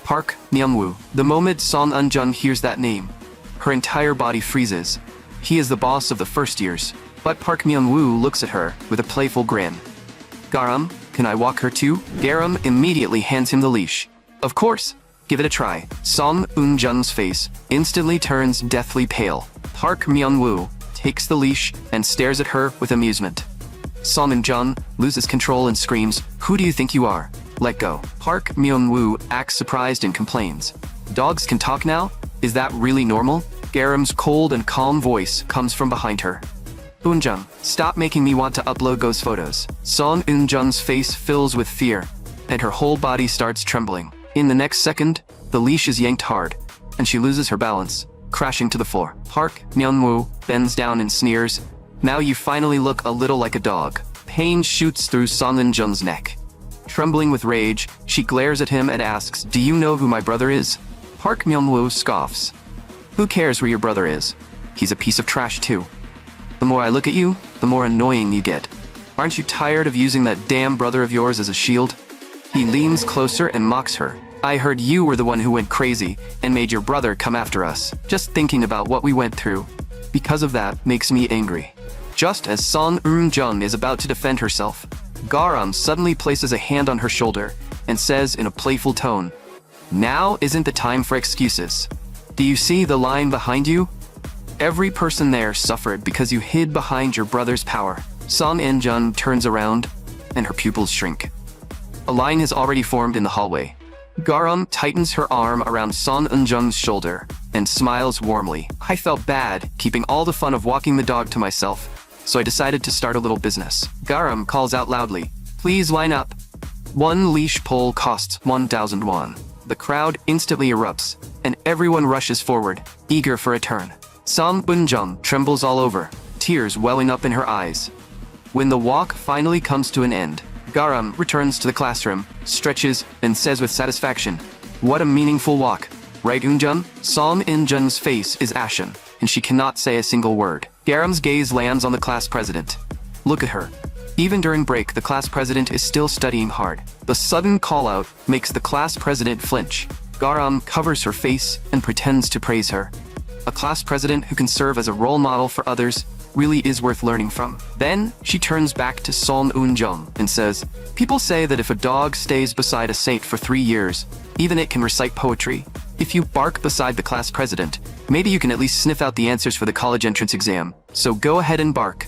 Park Myung-woo. The moment Son Eun-jung hears that name, her entire body freezes. He is the boss of the first years, but Park Myung-woo looks at her with a playful grin. Garam, can I walk her too? Garam immediately hands him the leash. Of course, give it a try. Son Eun-jung's face instantly turns deathly pale. Park Myung-woo takes the leash and stares at her with amusement. Son Eun-jung loses control and screams, who do you think you are? Let go. Park Myung-woo acts surprised and complains. Dogs can talk now? Is that really normal? Garam's cold and calm voice comes from behind her. Eun-jung, stop making me want to upload those photos. Son Eun-jung's face fills with fear, and her whole body starts trembling. In the next second, the leash is yanked hard, and she loses her balance, crashing to the floor. Park Myung-woo bends down and sneers, Now you finally look a little like a dog. Pain shoots through Song Eun-jung's neck. Trembling with rage, she glares at him and asks, "Do you know who my brother is?" Park Myung-woo scoffs. "Who cares where your brother is? He's a piece of trash too. The more I look at you, the more annoying you get. Aren't you tired of using that damn brother of yours as a shield?" He leans closer and mocks her. "I heard you were the one who went crazy and made your brother come after us. Just thinking about what we went through. Because of that makes me angry." Just as Song Eun-jung is about to defend herself, Garam suddenly places a hand on her shoulder and says in a playful tone, "Now isn't the time for excuses. Do you see the line behind you? Every person there suffered because you hid behind your brother's power." Song Eun-jung turns around and her pupils shrink. A line has already formed in the hallway. Garam tightens her arm around Song Eun-jung's shoulder and smiles warmly. "I felt bad keeping all the fun of walking the dog to myself, so I decided to start a little business." Garam calls out loudly, "Please line up." One leash pull costs 1,000 won. The crowd instantly erupts, and everyone rushes forward, eager for a turn. Song Eun-jung trembles all over, tears welling up in her eyes. When the walk finally comes to an end, Garam returns to the classroom, stretches, and says with satisfaction, "What a meaningful walk. Right, Eun-jung?" Song Eun-jung's face is ashen, and she cannot say a single word. Garam's gaze lands on the class president. Look at her. Even during break, the class president is still studying hard. The sudden call-out makes the class president flinch. Garam covers her face and pretends to praise her. A class president who can serve as a role model for others really is worth learning from. Then, she turns back to Song Eun-jung and says, "People say that if a dog stays beside a saint for 3 years, even it can recite poetry. If you bark beside the class president, maybe you can at least sniff out the answers for the college entrance exam. So go ahead and bark.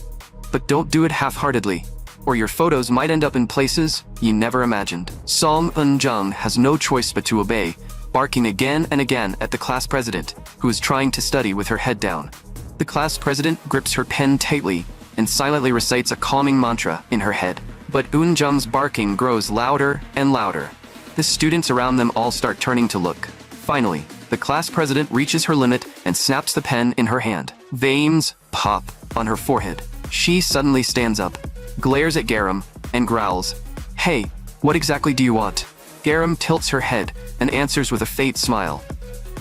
But don't do it half-heartedly, or your photos might end up in places you never imagined." Song Eun-jung has no choice but to obey, barking again and again at the class president, who is trying to study with her head down. The class president grips her pen tightly and silently recites a calming mantra in her head. But Eun-jung's barking grows louder and louder. The students around them all start turning to look. Finally, the class president reaches her limit and snaps the pen in her hand. Veins pop on her forehead. She suddenly stands up, glares at Garam, and growls, "Hey, what exactly do you want?" Garam tilts her head and answers with a faint smile,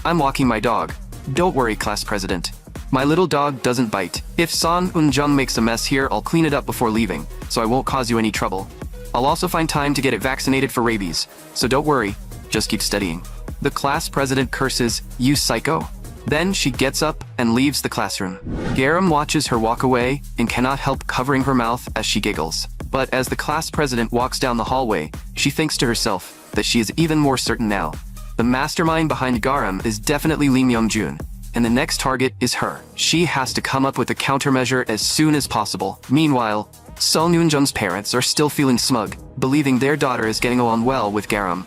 "I'm walking my dog. Don't worry, class president. My little dog doesn't bite. If Song Eun-jung makes a mess here, I'll clean it up before leaving, so I won't cause you any trouble. I'll also find time to get it vaccinated for rabies, so don't worry, just keep studying." The class president curses, "You psycho." Then she gets up and leaves the classroom. Garam watches her walk away and cannot help covering her mouth as she giggles. But as the class president walks down the hallway, she thinks to herself that she is even more certain now. The mastermind behind Garam is definitely Lee Myung-jun, and the next target is her. She has to come up with a countermeasure as soon as possible. Meanwhile, Song Eun-jung's parents are still feeling smug, believing their daughter is getting along well with Garam.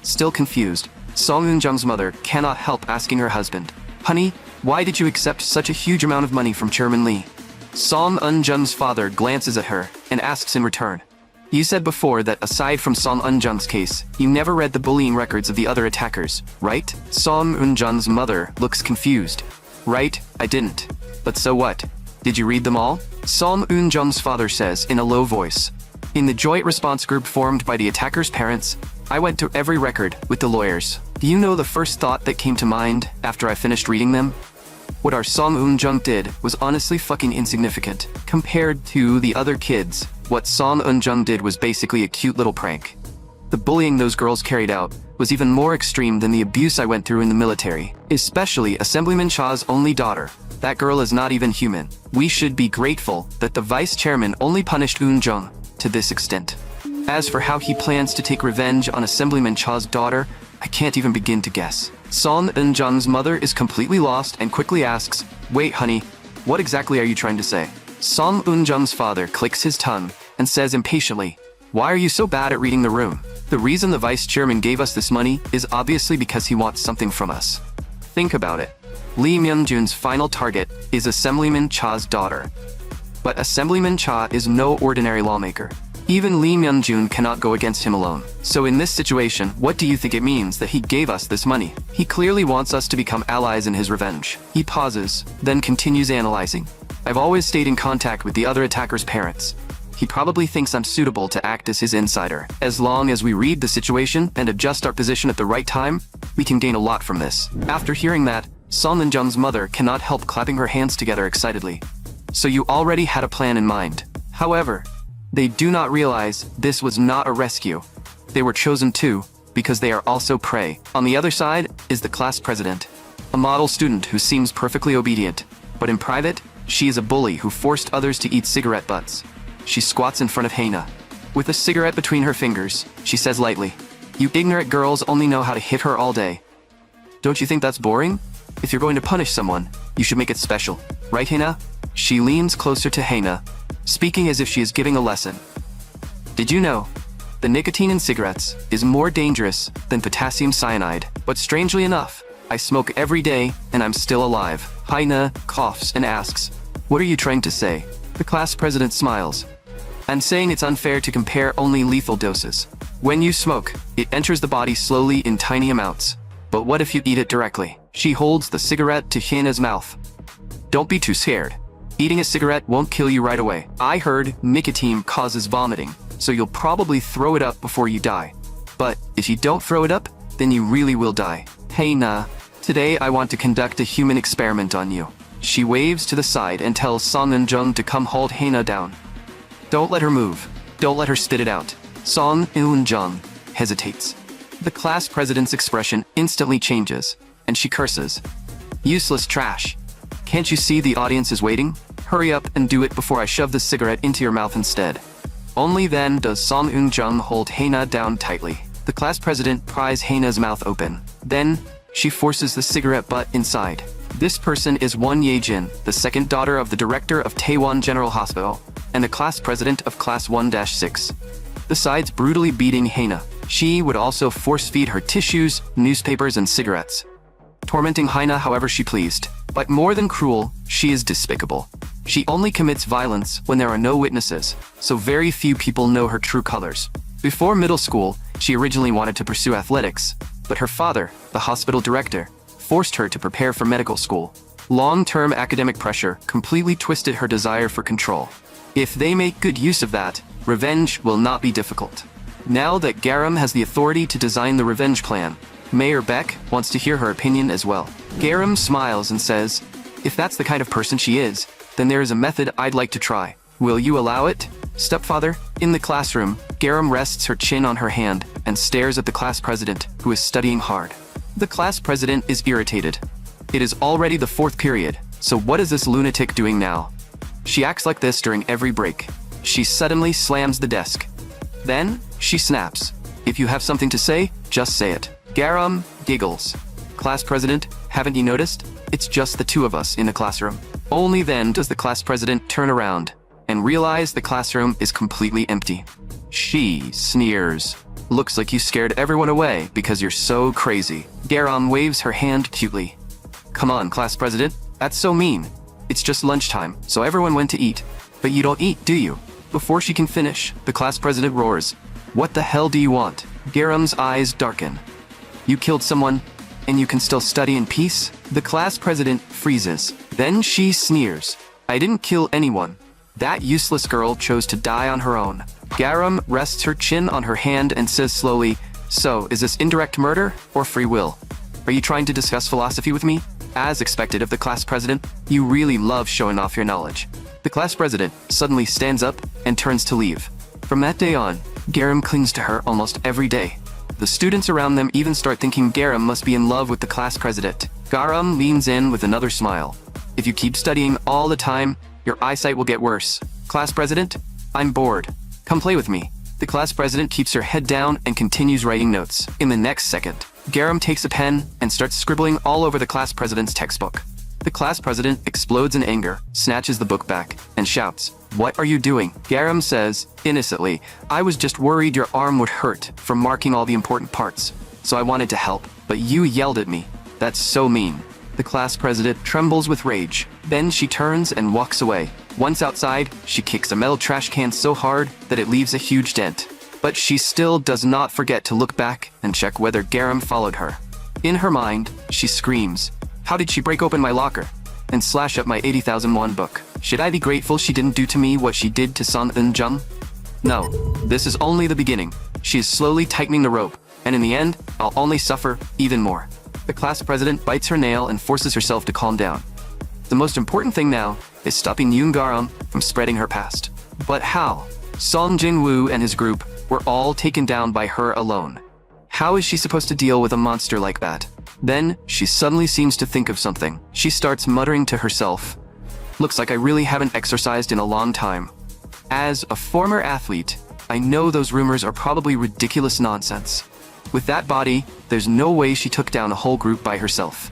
Still confused, Song Eun-jung's mother cannot help asking her husband, "Honey, why did you accept such a huge amount of money from Chairman Lee?" Song Eun-jung's father glances at her and asks in return, "You said before that aside from Song Eun-jung's case, you never read the bullying records of the other attackers, right?" Song Eun-jung's mother looks confused. "Right, I didn't. But so what? Did you read them all?" Song Eun-jung's father says in a low voice. "In the joint response group formed by the attackers' parents, I went through every record with the lawyers. Do you know the first thought that came to mind after I finished reading them? What our Song Eun-jung did was honestly fucking insignificant. Compared to the other kids, what Song Eun-jung did was basically a cute little prank. The bullying those girls carried out was even more extreme than the abuse I went through in the military, especially Assemblyman Cha's only daughter. That girl is not even human. We should be grateful that the vice chairman only punished Eun-jung to this extent. As for how he plans to take revenge on Assemblyman Cha's daughter, I can't even begin to guess." Song Eun-jung's mother is completely lost and quickly asks, "Wait, honey, what exactly are you trying to say?" Song Eun-jung's father clicks his tongue and says impatiently, "Why are you so bad at reading the room? The reason the vice chairman gave us this money is obviously because he wants something from us. Think about it. Lee Myung-jun's final target is Assemblyman Cha's daughter. But Assemblyman Cha is no ordinary lawmaker. Even Lee Myung-jun cannot go against him alone. So in this situation, what do you think it means that he gave us this money? He clearly wants us to become allies in his revenge." He pauses, then continues analyzing. I've always stayed in contact with the other attacker's parents. He probably thinks I'm suitable to act as his insider. As long as we read the situation and adjust our position at the right time, we can gain a lot from this. After hearing that, Song Eun-jung's mother cannot help clapping her hands together excitedly. So you already had a plan in mind. However, they do not realize this was not a rescue. They were chosen too, because they are also prey. On the other side is the class president, a model student who seems perfectly obedient, but in private, she is a bully who forced others to eat cigarette butts. She squats in front of Haina. With a cigarette between her fingers, she says lightly, "You ignorant girls only know how to hit her all day. Don't you think that's boring? If you're going to punish someone, you should make it special. Right, Haina?" She leans closer to Haina, speaking as if she is giving a lesson. "Did you know? The nicotine in cigarettes is more dangerous than potassium cyanide. But strangely enough, I smoke every day and I'm still alive." Haina coughs and asks, "What are you trying to say?" The class president smiles. "I'm saying it's unfair to compare only lethal doses. When you smoke, it enters the body slowly in tiny amounts. But what if you eat it directly?" She holds the cigarette to Haina's mouth. "Don't be too scared. Eating a cigarette won't kill you right away. I heard nicotine causes vomiting, so you'll probably throw it up before you die. But if you don't throw it up, then you really will die. Haina, today I want to conduct a human experiment on you." She waves to the side and tells Song Eun-jung to come hold Haina down. "Don't let her move. Don't let her spit it out." Song Eun-jung hesitates. The class president's expression instantly changes, and she curses. "Useless trash. Can't you see the audience is waiting? Hurry up and do it before I shove the cigarette into your mouth instead." Only then does Song Eun-jung hold Haina down tightly. The class president pries Haina's mouth open. Then, she forces the cigarette butt inside. This person is Won Ye-jin, the second daughter of the director of Taewon General Hospital, and the class president of Class 1-6. Besides brutally beating Haina, she would also force-feed her tissues, newspapers, and cigarettes, tormenting Haina however she pleased. But more than cruel, she is despicable. She only commits violence when there are no witnesses, so very few people know her true colors. Before middle school, she originally wanted to pursue athletics, but her father, the hospital director, forced her to prepare for medical school. Long-term academic pressure completely twisted her desire for control. If they make good use of that, revenge will not be difficult. Now that Garam has the authority to design the revenge plan, Mayor Beck wants to hear her opinion as well. Garam smiles and says, "If that's the kind of person she is, then there is a method I'd like to try. Will you allow it, stepfather?" In the classroom, Garam rests her chin on her hand and stares at the class president, who is studying hard. The class president is irritated. It is already the 4th period, so what is this lunatic doing now? She acts like this during every break. She suddenly slams the desk. Then, she snaps. "If you have something to say, just say it." Garam giggles. "Class president, haven't you noticed? It's just the two of us in the classroom." Only then does the class president turn around and realize the classroom is completely empty. She sneers. "Looks like you scared everyone away because you're so crazy." Garam waves her hand cutely. "Come on, class president. That's so mean. It's just lunchtime, so everyone went to eat. But you don't eat, do you?" Before she can finish, the class president roars, "What the hell do you want?" Garam's eyes darken. "You killed someone, and you can still study in peace?" The class president freezes. Then she sneers. "I didn't kill anyone. That useless girl chose to die on her own." Garam rests her chin on her hand and says slowly, "So, is this indirect murder or free will? Are you trying to discuss philosophy with me?" As expected of the class president, you really love showing off your knowledge. The class president suddenly stands up and turns to leave. From that day on, Garam clings to her almost every day. The students around them even start thinking Garam must be in love with the class president. Garam leans in with another smile. "If you keep studying all the time, your eyesight will get worse. Class president, I'm bored. Come play with me." The class president keeps her head down and continues writing notes. In the next second, Garam takes a pen and starts scribbling all over the class president's textbook. The class president explodes in anger, snatches the book back, and shouts, "What are you doing?" Garam says, innocently, "I was just worried your arm would hurt from marking all the important parts, so I wanted to help, but you yelled at me. That's so mean." The class president trembles with rage. Then she turns and walks away. Once outside, she kicks a metal trash can so hard that it leaves a huge dent. But she still does not forget to look back and check whether Garam followed her. In her mind, she screams, "How did she break open my locker and slash up my 80,000 won book?" Should I be grateful she didn't do to me what she did to Son Eun-jung? No, this is only the beginning. She is slowly tightening the rope, and in the end, I'll only suffer even more. The class president bites her nail and forces herself to calm down. The most important thing now is stopping Yoon Garam from spreading her past. But how? Song Jin-woo and his group were all taken down by her alone. How is she supposed to deal with a monster like that? Then, she suddenly seems to think of something. She starts muttering to herself, "Looks like I really haven't exercised in a long time." As a former athlete, I know those rumors are probably ridiculous nonsense. With that body, there's no way she took down a whole group by herself.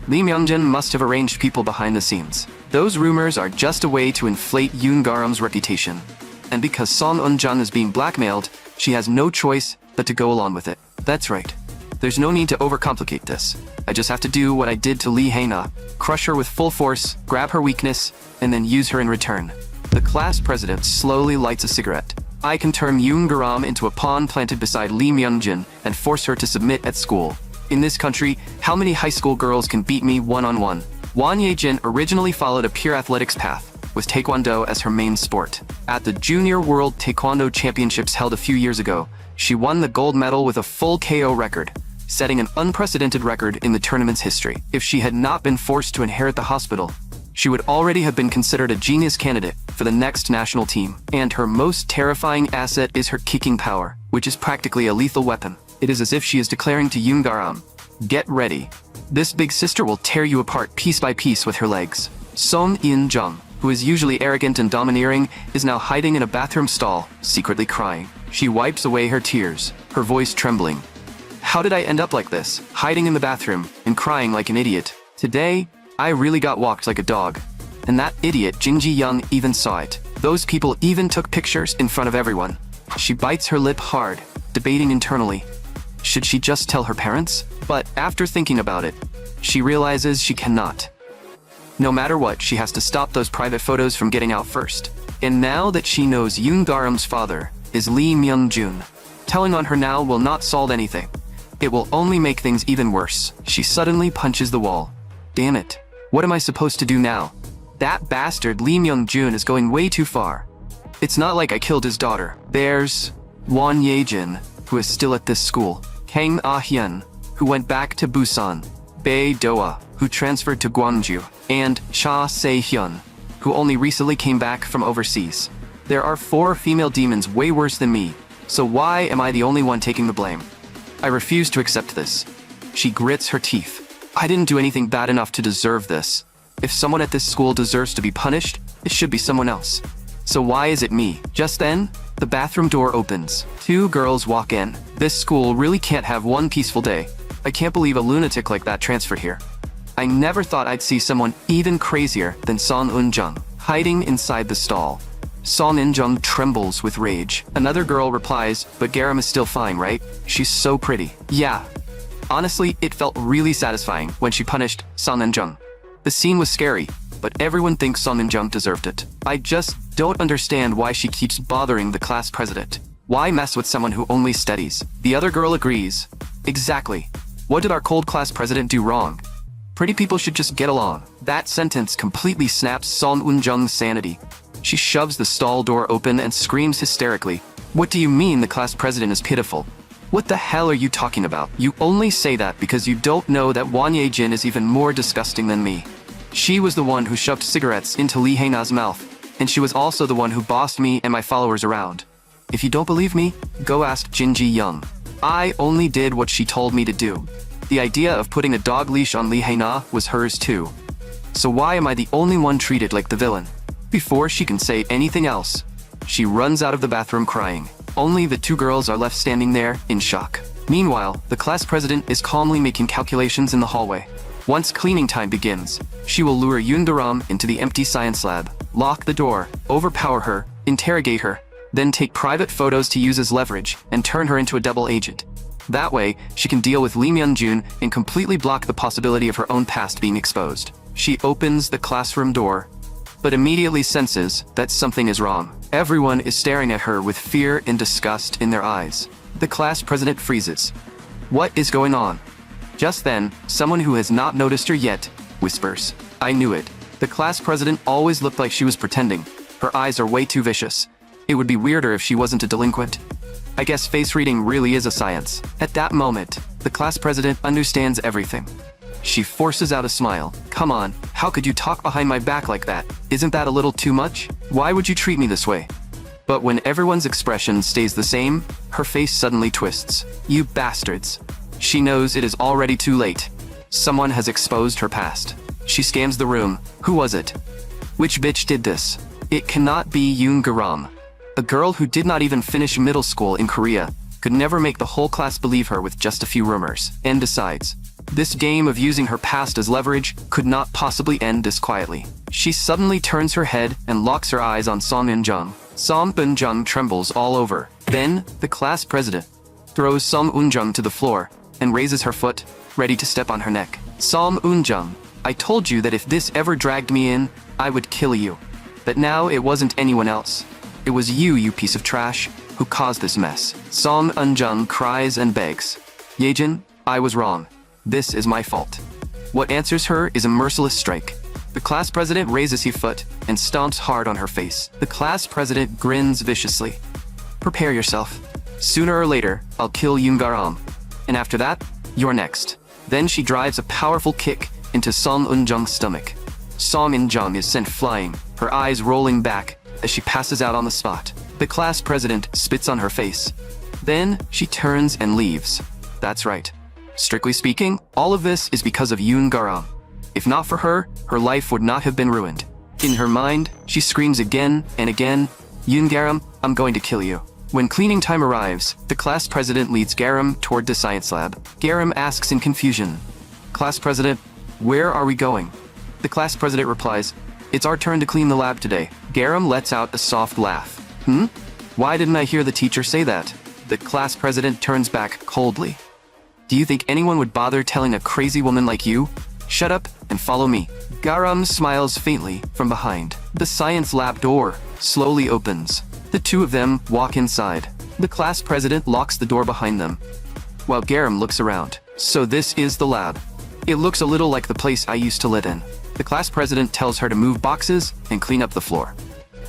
Lee Myung-jin must have arranged people behind the scenes. Those rumors are just a way to inflate Yoon Garam's reputation. And because Song Eun-jung is being blackmailed, she has no choice but to go along with it. That's right. There's no need to overcomplicate this. I just have to do what I did to Lee Hae-na, crush her with full force, grab her weakness, and then use her in return. The class president slowly lights a cigarette. I can turn Yoon Garam into a pawn planted beside Lee Myung-jin and force her to submit at school. In this country, how many high school girls can beat me one-on-one? Won Ye-jin originally followed a pure athletics path, with Taekwondo as her main sport. At the Junior World Taekwondo Championships held a few years ago, she won the gold medal with a full KO record, setting an unprecedented record in the tournament's history. If she had not been forced to inherit the hospital, she would already have been considered a genius candidate for the next national team. And her most terrifying asset is her kicking power, which is practically a lethal weapon. It is as if she is declaring to Yoon Garam, "Get ready. This big sister will tear you apart piece by piece with her legs." Song Eun-jung, who is usually arrogant and domineering, is now hiding in a bathroom stall, secretly crying. She wipes away her tears, her voice trembling. "How did I end up like this, hiding in the bathroom and crying like an idiot? Today, I really got walked like a dog. And that idiot Jin Ji-young even saw it. Those people even took pictures in front of everyone." She bites her lip hard, debating internally. Should she just tell her parents? But after thinking about it, she realizes she cannot. No matter what, she has to stop those private photos from getting out first. And now that she knows Yoon Garam's father is Lee Myung-jun, telling on her now will not solve anything. It will only make things even worse. She suddenly punches the wall. Damn it. What am I supposed to do now? That bastard Lee Myung-jun is going way too far. It's not like I killed his daughter. There's Won Ye-jin, who is still at this school. Kang Ah-hyun, who went back to Busan. Bae Do-ah, who transferred to Gwangju. And Cha Se-hyun, who only recently came back from overseas. There are 4 female demons way worse than me, so why am I the only one taking the blame? I refuse to accept this. She grits her teeth. I didn't do anything bad enough to deserve this. If someone at this school deserves to be punished, it should be someone else. So why is it me? Just then, the bathroom door opens. 2 girls walk in. This school really can't have one peaceful day. I can't believe a lunatic like that transferred here. I never thought I'd see someone even crazier than Song Eun-jung, hiding inside the stall. Song Eun-jung trembles with rage. Another girl replies, "But Garam is still fine, right? She's so pretty." Yeah. Honestly, it felt really satisfying when she punished Song Eun-jung. The scene was scary, but everyone thinks Song Eun-jung deserved it. I just don't understand why she keeps bothering the class president. Why mess with someone who only studies? The other girl agrees. Exactly. What did our cold class president do wrong? Pretty people should just get along. That sentence completely snaps Song Eun-jung's sanity. She shoves the stall door open and screams hysterically. What do you mean the class president is pitiful? What the hell are you talking about? You only say that because you don't know that Won Ye-jin is even more disgusting than me. She was the one who shoved cigarettes into Lee Hae-na's mouth, and she was also the one who bossed me and my followers around. If you don't believe me, go ask Jin Ji-young. I only did what she told me to do. The idea of putting a dog leash on Lee Hae-na was hers too. So why am I the only one treated like the villain? Before she can say anything else, she runs out of the bathroom crying. Only the 2 girls are left standing there, in shock. Meanwhile, the class president is calmly making calculations in the hallway. Once cleaning time begins, she will lure Yoon Garam into the empty science lab, lock the door, overpower her, interrogate her, then take private photos to use as leverage, and turn her into a double agent. That way, she can deal with Lee Myung-jun and completely block the possibility of her own past being exposed. She opens the classroom door, but immediately senses that something is wrong. Everyone is staring at her with fear and disgust in their eyes. The class president freezes. What is going on? Just then, someone who has not noticed her yet whispers, "I knew it. The class president always looked like she was pretending. Her eyes are way too vicious. It would be weirder if she wasn't a delinquent. I guess face reading really is a science. At that moment, the class president understands everything. She forces out a smile. Come on, how could you talk behind my back like that? Isn't that a little too much? Why would you treat me this way? But when everyone's expression stays the same, her face suddenly twists. You bastards. She knows it is already too late. Someone has exposed her past. She scans the room. Who was it? Which bitch did this? It cannot be Yoon Garam. A girl who did not even finish middle school in Korea could never make the whole class believe her with just a few rumors. And besides, this game of using her past as leverage could not possibly end this quietly. She suddenly turns her head and locks her eyes on Song Eun-jung. Song Eun-jung trembles all over. Then, the class president throws Song Eun-jung to the floor and raises her foot, ready to step on her neck. Song Eun-jung, I told you that if this ever dragged me in, I would kill you. But now it wasn't anyone else. It was you, you piece of trash, who caused this mess. Song Eun-jung cries and begs. Yejin, I was wrong. This is my fault. What answers her is a merciless strike. The class president raises his foot and stomps hard on her face. The class president grins viciously. Prepare yourself. Sooner or later, I'll kill Yoon Garam. And after that, you're next. Then she drives a powerful kick into Song Eun-jung's stomach. Song Eun-jung is sent flying, her eyes rolling back as she passes out on the spot. The class president spits on her face. Then she turns and leaves. That's right. Strictly speaking, all of this is because of Yoon Garam. If not for her, her life would not have been ruined. In her mind, she screams again and again, Yoon Garam, I'm going to kill you. When cleaning time arrives, the class president leads Garam toward the science lab. Garam asks in confusion, Class president, where are we going? The class president replies, it's our turn to clean the lab today. Garam lets out a soft laugh. Why didn't I hear the teacher say that? The class president turns back coldly. Do you think anyone would bother telling a crazy woman like you? Shut up and follow me. Garam smiles faintly from behind. The science lab door slowly opens. The two of them walk inside. The class president locks the door behind them, while Garam looks around. So this is the lab. It looks a little like the place I used to live in. The class president tells her to move boxes and clean up the floor.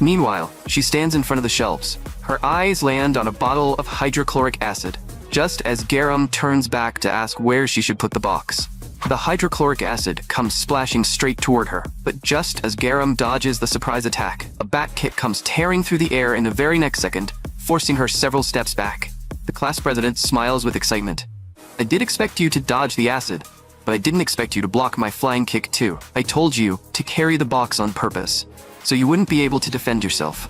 Meanwhile, she stands in front of the shelves. Her eyes land on a bottle of hydrochloric acid, just as Garam turns back to ask where she should put the box. The hydrochloric acid comes splashing straight toward her, but just as Garam dodges the surprise attack, a back kick comes tearing through the air in the very next second, forcing her several steps back. The class president smiles with excitement. I did expect you to dodge the acid, but I didn't expect you to block my flying kick too. I told you to carry the box on purpose, so you wouldn't be able to defend yourself.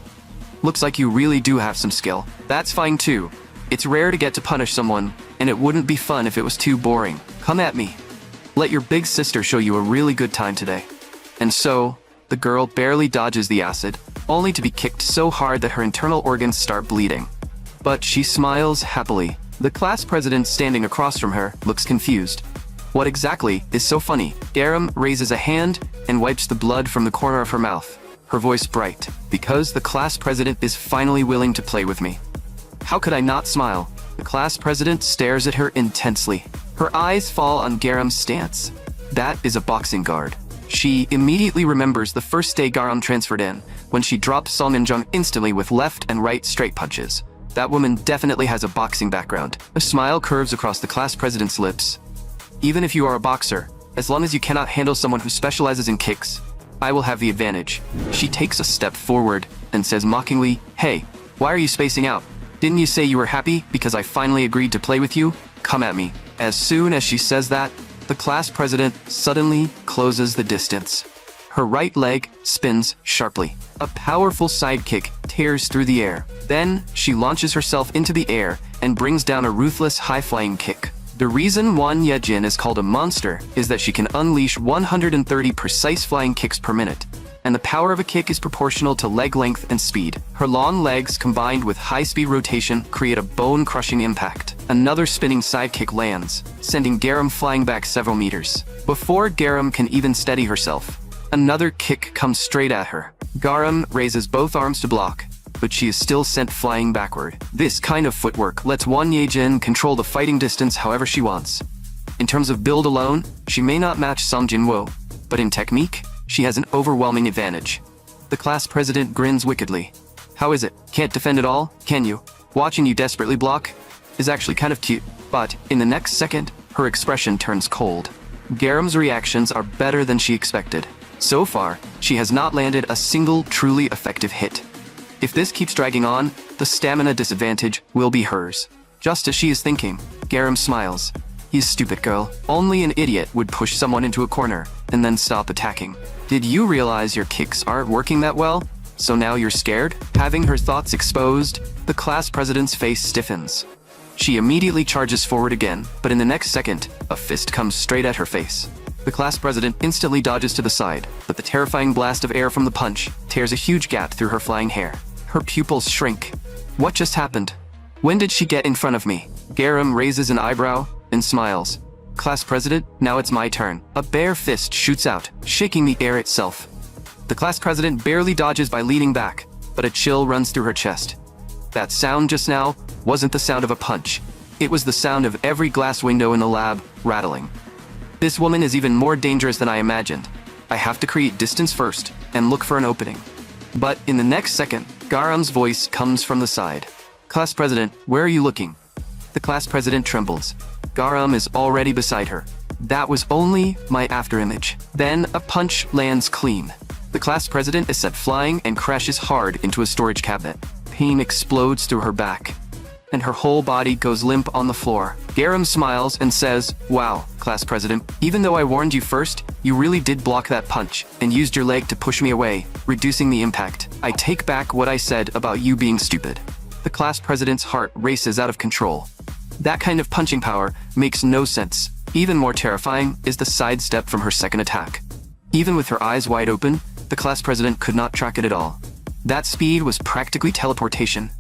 Looks like you really do have some skill. That's fine too. It's rare to get to punish someone, and it wouldn't be fun if it was too boring. Come at me. Let your big sister show you a really good time today. And so, the girl barely dodges the acid, only to be kicked so hard that her internal organs start bleeding. But she smiles happily. The class president standing across from her looks confused. What exactly is so funny? Garam raises a hand and wipes the blood from the corner of her mouth, her voice bright. Because the class president is finally willing to play with me. How could I not smile? The class president stares at her intensely. Her eyes fall on Garam's stance. That is a boxing guard. She immediately remembers the first day Garam transferred in, when she dropped Song Eun-jung instantly with left and right straight punches. That woman definitely has a boxing background. A smile curves across the class president's lips. Even if you are a boxer, as long as you cannot handle someone who specializes in kicks, I will have the advantage. She takes a step forward and says mockingly, Hey, why are you spacing out? Didn't you say you were happy because I finally agreed to play with you? Come at me. As soon as she says that, the class president suddenly closes the distance. Her right leg spins sharply. A powerful side kick tears through the air. Then, she launches herself into the air and brings down a ruthless high-flying kick. The reason Won Ye-jin is called a monster is that she can unleash 130 precise flying kicks per minute, and the power of a kick is proportional to leg length and speed. Her long legs combined with high-speed rotation create a bone-crushing impact. Another spinning side kick lands, sending Garam flying back several meters. Before Garam can even steady herself, another kick comes straight at her. Garam raises both arms to block, but she is still sent flying backward. This kind of footwork lets Won Ye-jin control the fighting distance however she wants. In terms of build alone, she may not match Song Jin-woo, but in technique, she has an overwhelming advantage. The class president grins wickedly. How is it? Can't defend at all, can you? Watching you desperately block is actually kind of cute. But in the next second, her expression turns cold. Garam's reactions are better than she expected. So far, she has not landed a single truly effective hit. If this keeps dragging on, the stamina disadvantage will be hers. Just as she is thinking, Garam smiles. You stupid girl. Only an idiot would push someone into a corner and then stop attacking. Did you realize your kicks aren't working that well? So now you're scared? Having her thoughts exposed, the class president's face stiffens. She immediately charges forward again, but in the next second, a fist comes straight at her face. The class president instantly dodges to the side, but the terrifying blast of air from the punch tears a huge gap through her flying hair. Her pupils shrink. What just happened? When did she get in front of me? Garam raises an eyebrow and smiles. Class president, now it's my turn. A bare fist shoots out, shaking the air itself. The class president barely dodges by leaning back, but a chill runs through her chest. That sound just now wasn't the sound of a punch. It was the sound of every glass window in the lab rattling. This woman is even more dangerous than I imagined. I have to create distance first and look for an opening. But in the next second, Garam's voice comes from the side. Class president, where are you looking? The class president trembles. Garam is already beside her. That was only my afterimage. Then a punch lands clean. The class president is set flying and crashes hard into a storage cabinet. Pain explodes through her back, and her whole body goes limp on the floor. Garam smiles and says, wow, class president, even though I warned you first, you really did block that punch and used your leg to push me away, reducing the impact. I take back what I said about you being stupid. The class president's heart races out of control. That kind of punching power makes no sense. Even more terrifying is the sidestep from her second attack. Even with her eyes wide open, the class president could not track it at all. That speed was practically teleportation.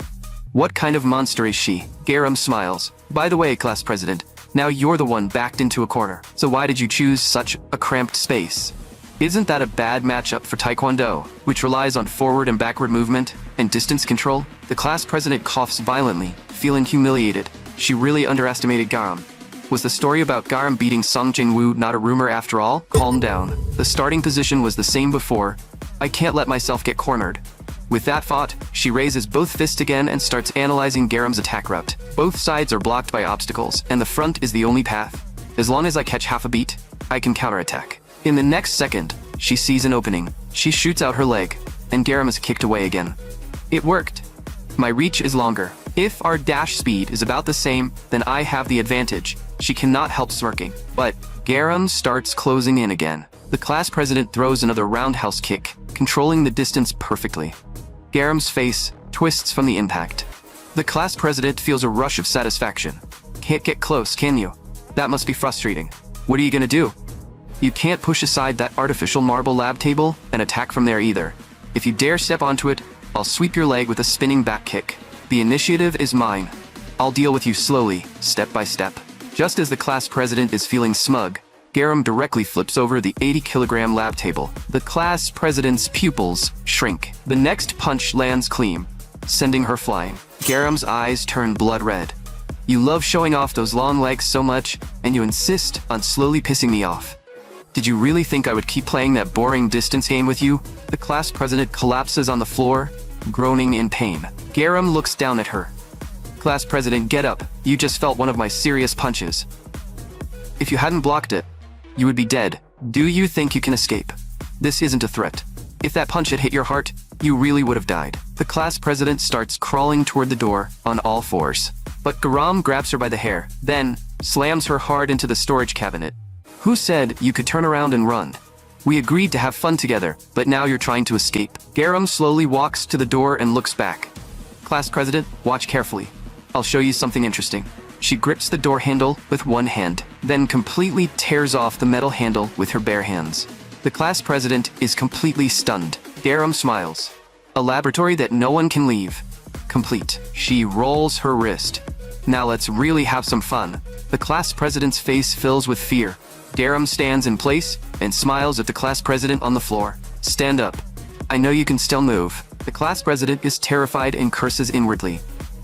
What kind of monster is she? Garam smiles. By the way, class president, now you're the one backed into a corner. So why did you choose such a cramped space? Isn't that a bad matchup for Taekwondo, which relies on forward and backward movement and distance control? The class president coughs violently, feeling humiliated. She really underestimated Garam. Was the story about Garam beating Song Jin-woo not a rumor after all? Calm down. The starting position was the same before. I can't let myself get cornered. With that thought, she raises both fists again and starts analyzing Garam's attack route. Both sides are blocked by obstacles, and the front is the only path. As long as I catch half a beat, I can counterattack. In the next second, she sees an opening. She shoots out her leg, and Garam is kicked away again. It worked. My reach is longer. If our dash speed is about the same, then I have the advantage. She cannot help smirking. But Garam starts closing in again. The class president throws another roundhouse kick, controlling the distance perfectly. Garam's face twists from the impact. The class president feels a rush of satisfaction. Can't get close, can you? That must be frustrating. What are you gonna do? You can't push aside that artificial marble lab table and attack from there either. If you dare step onto it, I'll sweep your leg with a spinning back kick. The initiative is mine. I'll deal with you slowly, step by step. Just as the class president is feeling smug, Garam directly flips over the 80-kilogram lab table. The class president's pupils shrink. The next punch lands clean, sending her flying. Garam's eyes turn blood red. You love showing off those long legs so much, and you insist on slowly pissing me off. Did you really think I would keep playing that boring distance game with you? The class president collapses on the floor, groaning in pain. Garam looks down at her. Class president, get up. You just felt one of my serious punches. If you hadn't blocked it, you would be dead. Do you think you can escape? This isn't a threat. If that punch had hit your heart, you really would have died. The class president starts crawling toward the door on all fours. But Garam grabs her by the hair, then slams her hard into the storage cabinet. Who said you could turn around and run? We agreed to have fun together, but now you're trying to escape. Garam slowly walks to the door and looks back. Class president, watch carefully. I'll show you something interesting. She grips the door handle with one hand, then completely tears off the metal handle with her bare hands. The class president is completely stunned. Garam smiles. A laboratory that no one can leave. Complete. She rolls her wrist. Now let's really have some fun. The class president's face fills with fear. Garam stands in place and smiles at the class president on the floor. Stand up. I know you can still move. The class president is terrified and curses inwardly.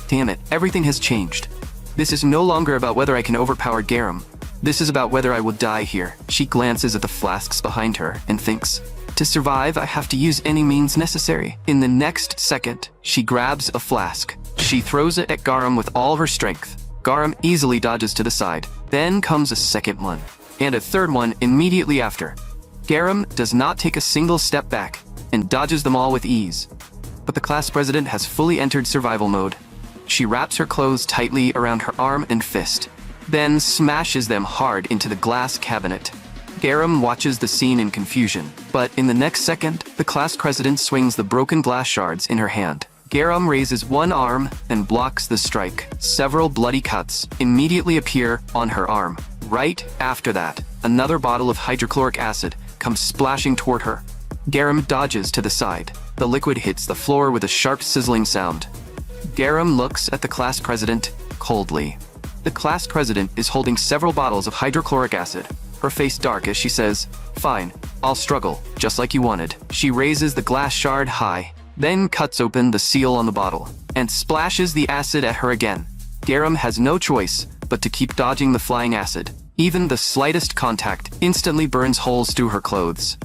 Damn it, everything has changed. This is no longer about whether I can overpower Garam. This is about whether I will die here. She glances at the flasks behind her and thinks, To survive, I have to use any means necessary. In the next second, she grabs a flask. She throws it at Garam with all her strength. Garam easily dodges to the side. Then comes a second one, and a third one immediately after. Garam does not take a single step back, and dodges them all with ease. But the class president has fully entered survival mode. She wraps her clothes tightly around her arm and fist, then smashes them hard into the glass cabinet. Garam watches the scene in confusion, but in the next second, the class president swings the broken glass shards in her hand. Garam raises one arm and blocks the strike. Several bloody cuts immediately appear on her arm. Right after that, another bottle of hydrochloric acid comes splashing toward her. Garam dodges to the side. The liquid hits the floor with a sharp sizzling sound. Garam looks at the class president coldly. The class president is holding several bottles of hydrochloric acid, her face dark as she says, "Fine, I'll struggle, just like you wanted." She raises the glass shard high, then cuts open the seal on the bottle, and splashes the acid at her again. Garam has no choice but to keep dodging the flying acid. Even the slightest contact instantly burns holes through her clothes.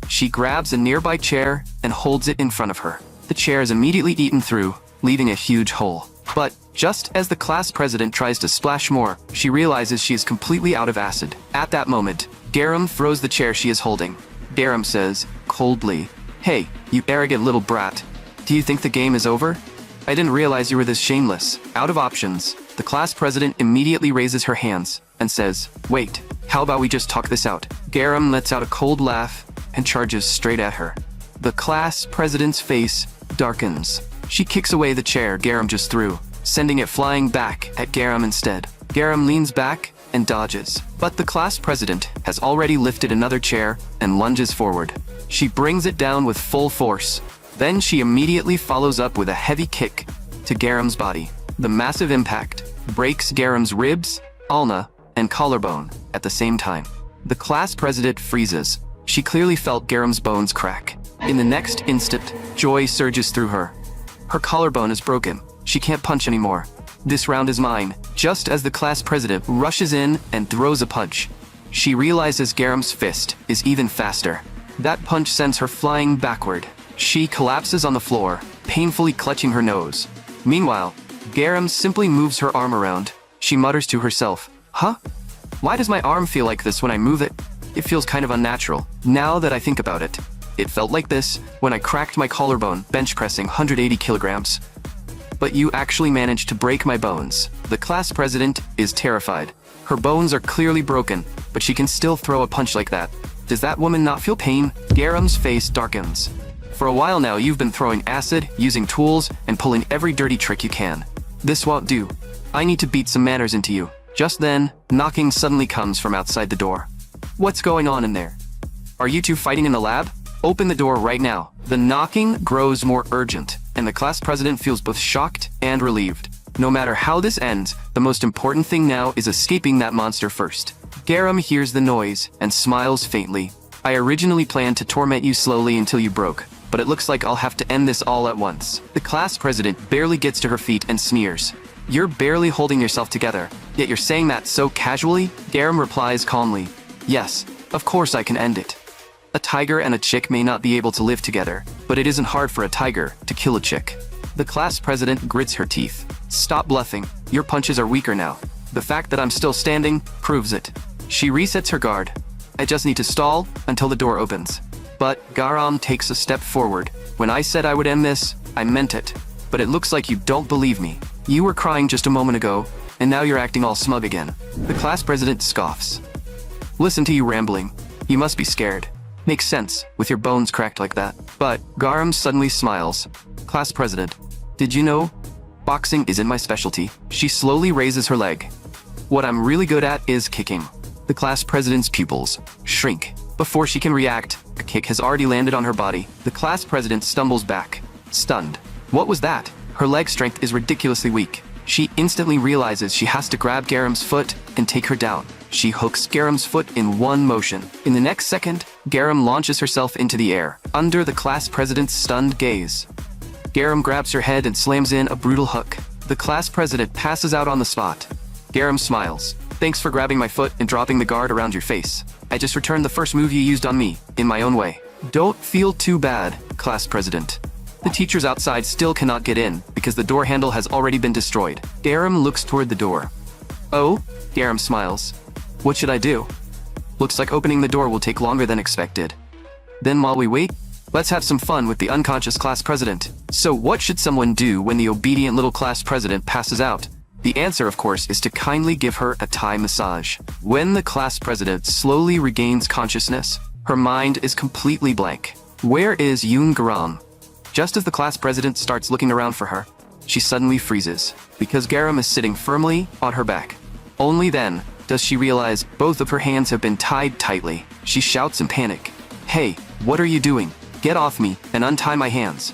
She grabs a nearby chair and holds it in front of her. The chair is immediately eaten through, leaving a huge hole. But just as the class president tries to splash more, she realizes she is completely out of acid. At that moment, Garam throws the chair she is holding. Garam says, coldly, "Hey, you arrogant little brat. Do you think the game is over? I didn't realize you were this shameless." Out of options, the class president immediately raises her hands and says, "Wait, how about we just talk this out?" Garam lets out a cold laugh and charges straight at her. The class president's face darkens. She kicks away the chair Garam just threw, sending it flying back at Garam instead. Garam leans back and dodges, but the class president has already lifted another chair and lunges forward. She brings it down with full force. Then she immediately follows up with a heavy kick to Garam's body. The massive impact breaks Garam's ribs, ulna, and collarbone at the same time. The class president freezes. She clearly felt Garam's bones crack. In the next instant, joy surges through her. Her collarbone is broken. She can't punch anymore. This round is mine. Just as the class president rushes in and throws a punch, she realizes Garam's fist is even faster. That punch sends her flying backward. She collapses on the floor, painfully clutching her nose. Meanwhile, Garam simply moves her arm around. She mutters to herself, "Huh? Why does my arm feel like this when I move it? It feels kind of unnatural. Now that I think about it, it felt like this when I cracked my collarbone bench pressing 180 kilograms. But you actually managed to break my bones." The class president is terrified. Her bones are clearly broken, but she can still throw a punch like that. Does that woman not feel pain? Garam's face darkens. For a while now, you've been throwing acid, using tools, and pulling every dirty trick you can. This won't do. I need to beat some manners into you. Just then, knocking suddenly comes from outside the door. What's going on in there? Are you two fighting in the lab? Open the door right now. The knocking grows more urgent, and the class president feels both shocked and relieved. No matter how this ends, the most important thing now is escaping that monster first. Garam hears the noise and smiles faintly. "I originally planned to torment you slowly until you broke, but it looks like I'll have to end this all at once." The class president barely gets to her feet and sneers. "You're barely holding yourself together, yet you're saying that so casually?" Garam replies calmly, "Yes, of course I can end it. A tiger and a chick may not be able to live together, but it isn't hard for a tiger to kill a chick." The class president grits her teeth. "Stop bluffing. Your punches are weaker now. The fact that I'm still standing proves it." She resets her guard. "I just need to stall until the door opens." But Garam takes a step forward. "When I said I would end this, I meant it. But it looks like you don't believe me. You were crying just a moment ago, and now you're acting all smug again." The class president scoffs. "Listen to you rambling. You must be scared. Makes sense, with your bones cracked like that." But Garam suddenly smiles. "Class president, did you know? Boxing isn't my specialty." She slowly raises her leg. "What I'm really good at is kicking." The class president's pupils shrink. Before she can react, a kick has already landed on her body. The class president stumbles back, stunned. What was that? Her leg strength is ridiculously weak. She instantly realizes she has to grab Garam's foot and take her down. She hooks Garam's foot in one motion. In the next second, Garam launches herself into the air, under the class president's stunned gaze. Garam grabs her head and slams in a brutal hook. The class president passes out on the spot. Garam smiles. "Thanks for grabbing my foot and dropping the guard around your face. I just returned the first move you used on me, in my own way." Don't feel too bad, class president. The teachers outside still cannot get in because the door handle has already been destroyed. Garam looks toward the door. Oh, Garam smiles. What should I do? Looks like opening the door will take longer than expected. Then while we wait, let's have some fun with the unconscious class president. So what should someone do when the obedient little class president passes out? The answer, of course, is to kindly give her a Thai massage. When the class president slowly regains consciousness, her mind is completely blank. Where is Yoon Garam? Just as the class president starts looking around for her, she suddenly freezes, because Garam is sitting firmly on her back. Only then does she realize both of her hands have been tied tightly. She shouts in panic, "Hey, what are you doing? Get off me and untie my hands."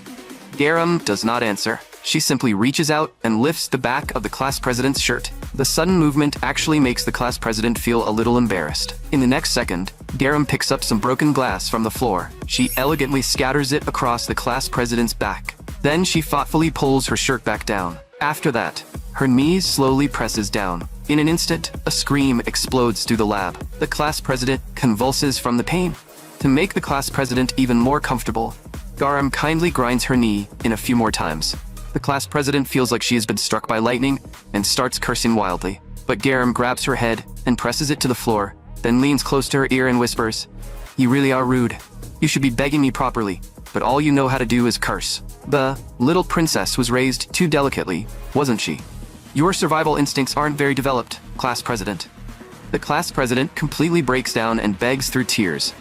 Garam does not answer. She simply reaches out and lifts the back of the class president's shirt. The sudden movement actually makes the class president feel a little embarrassed. In the next second, Garam picks up some broken glass from the floor. She elegantly scatters it across the class president's back. Then she thoughtfully pulls her shirt back down. After that, her knees slowly presses down. In an instant, a scream explodes through the lab. The class president convulses from the pain. To make the class president even more comfortable, Garam kindly grinds her knee in a few more times. The class president feels like she has been struck by lightning and starts cursing wildly. But Garam grabs her head and presses it to the floor, then leans close to her ear and whispers, "You really are rude. You should be begging me properly, but all you know how to do is curse." The little princess was raised too delicately, wasn't she? Your survival instincts aren't very developed, class president. The class president completely breaks down and begs through tears.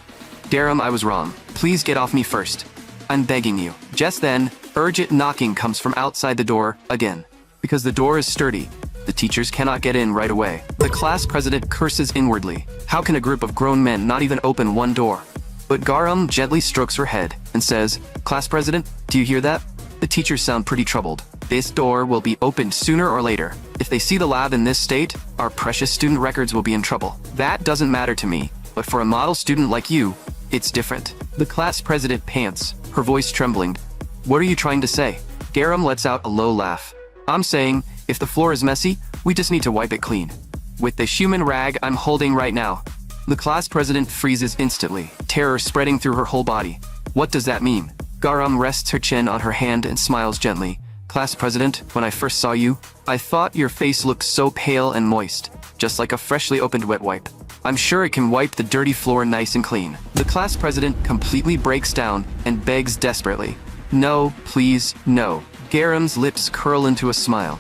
Garam, I was wrong. Please get off me first. I'm begging you. Just then, urgent knocking comes from outside the door again. Because the door is sturdy, the teachers cannot get in right away. The class president curses inwardly. How can a group of grown men not even open one door? But Garam gently strokes her head and says, "Class president, do you hear that? The teachers sound pretty troubled. This door will be opened sooner or later. If they see the lab in this state, our precious student records will be in trouble. That doesn't matter to me, but for a model student like you, it's different." The class president pants, her voice trembling. "What are you trying to say?" Garam lets out a low laugh. "I'm saying, if the floor is messy, we just need to wipe it clean. With the human rag I'm holding right now." The class president freezes instantly, terror spreading through her whole body. What does that mean? Garam rests her chin on her hand and smiles gently. "Class president, when I first saw you, I thought your face looked so pale and moist, just like a freshly opened wet wipe. I'm sure it can wipe the dirty floor nice and clean." The class president completely breaks down and begs desperately, "No, please, no." Garam's lips curl into a smile.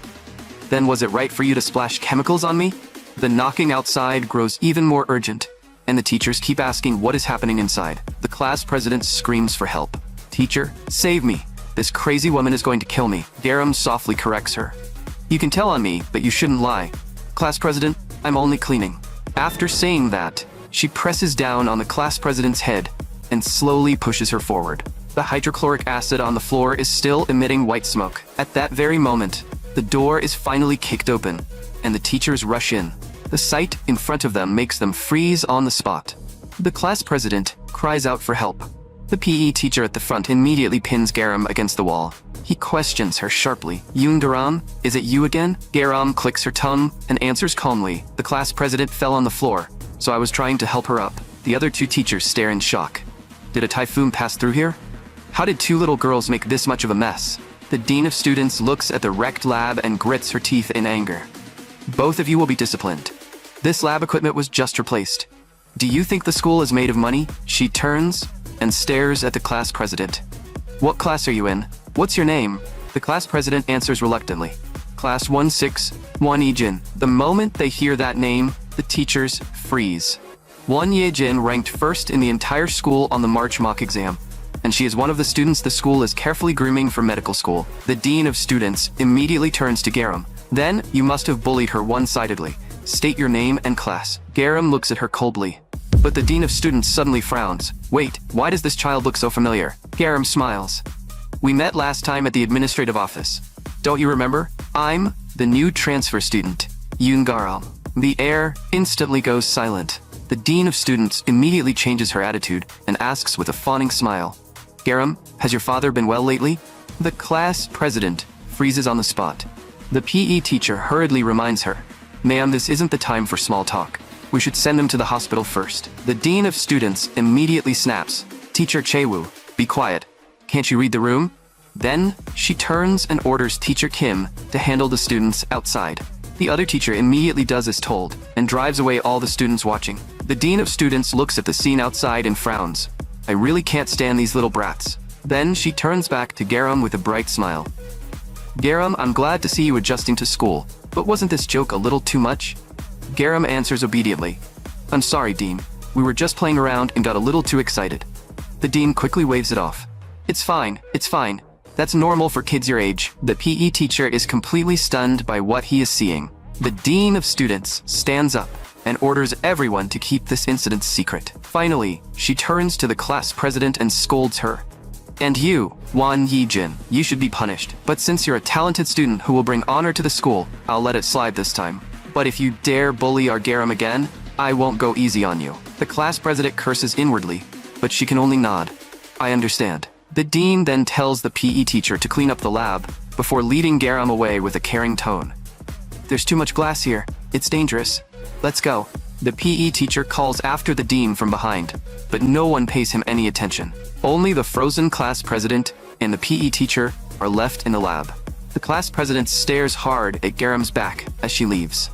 "Then was it right for you to splash chemicals on me?" The knocking outside grows even more urgent, and the teachers keep asking what is happening inside. The class president screams for help. "Teacher, save me. This crazy woman is going to kill me." Garam softly corrects her. "You can tell on me, but you shouldn't lie. Class president, I'm only cleaning." After saying that, she presses down on the class president's head and slowly pushes her forward. The hydrochloric acid on the floor is still emitting white smoke. At that very moment, the door is finally kicked open, and the teachers rush in. The sight in front of them makes them freeze on the spot. The class president cries out for help. The PE teacher at the front immediately pins Garam against the wall. He questions her sharply. "Yoon Garam, is it you again?" Garam clicks her tongue and answers calmly. "The class president fell on the floor, so I was trying to help her up." The other two teachers stare in shock. Did a typhoon pass through here? How did two little girls make this much of a mess? The dean of students looks at the wrecked lab and grits her teeth in anger. "Both of you will be disciplined. This lab equipment was just replaced. Do you think the school is made of money?" She turns and stares at the class president. "What class are you in? What's your name?" The class president answers reluctantly. "Class 161 Yejin." The moment they hear that name, the teachers freeze. Won Yejin ranked first in the entire school on the March mock exam, and she is one of the students the school is carefully grooming for medical school. The dean of students immediately turns to Garam. "Then, you must have bullied her one-sidedly. State your name and class." Garam looks at her coldly. But the dean of students suddenly frowns. "Wait, why does this child look so familiar?" Garam smiles. "We met last time at the administrative office. Don't you remember? I'm the new transfer student, Yoon Garam." The air instantly goes silent. The dean of students immediately changes her attitude and asks with a fawning smile, "Garam, has your father been well lately?" The class president freezes on the spot. The PE teacher hurriedly reminds her, "Ma'am, this isn't the time for small talk. We should send him to the hospital first." The dean of students immediately snaps, Teacher Chaewoo, be quiet. Can't you read the room? Then, she turns and orders Teacher Kim to handle the students outside. The other teacher immediately does as told, and drives away all the students watching. The dean of students looks at the scene outside and frowns. I really can't stand these little brats. Then she turns back to Garam with a bright smile. Garam, I'm glad to see you adjusting to school, but wasn't this joke a little too much? Garam answers obediently. I'm sorry, Dean. We were just playing around and got a little too excited. The dean quickly waves it off. It's fine, it's fine. That's normal for kids your age. The PE teacher is completely stunned by what he is seeing. The dean of students stands up and orders everyone to keep this incident secret. Finally, she turns to the class president and scolds her. And you, Won Yee-jin, you should be punished. But since you're a talented student who will bring honor to the school, I'll let it slide this time. But if you dare bully our Garam again, I won't go easy on you. The class president curses inwardly, but she can only nod. I understand. The dean then tells the PE teacher to clean up the lab before leading Garam away with a caring tone. There's too much glass here. It's dangerous. Let's go. The PE teacher calls after the dean from behind, but no one pays him any attention. Only the frozen class president and the PE teacher are left in the lab. The class president stares hard at Garam's back as she leaves.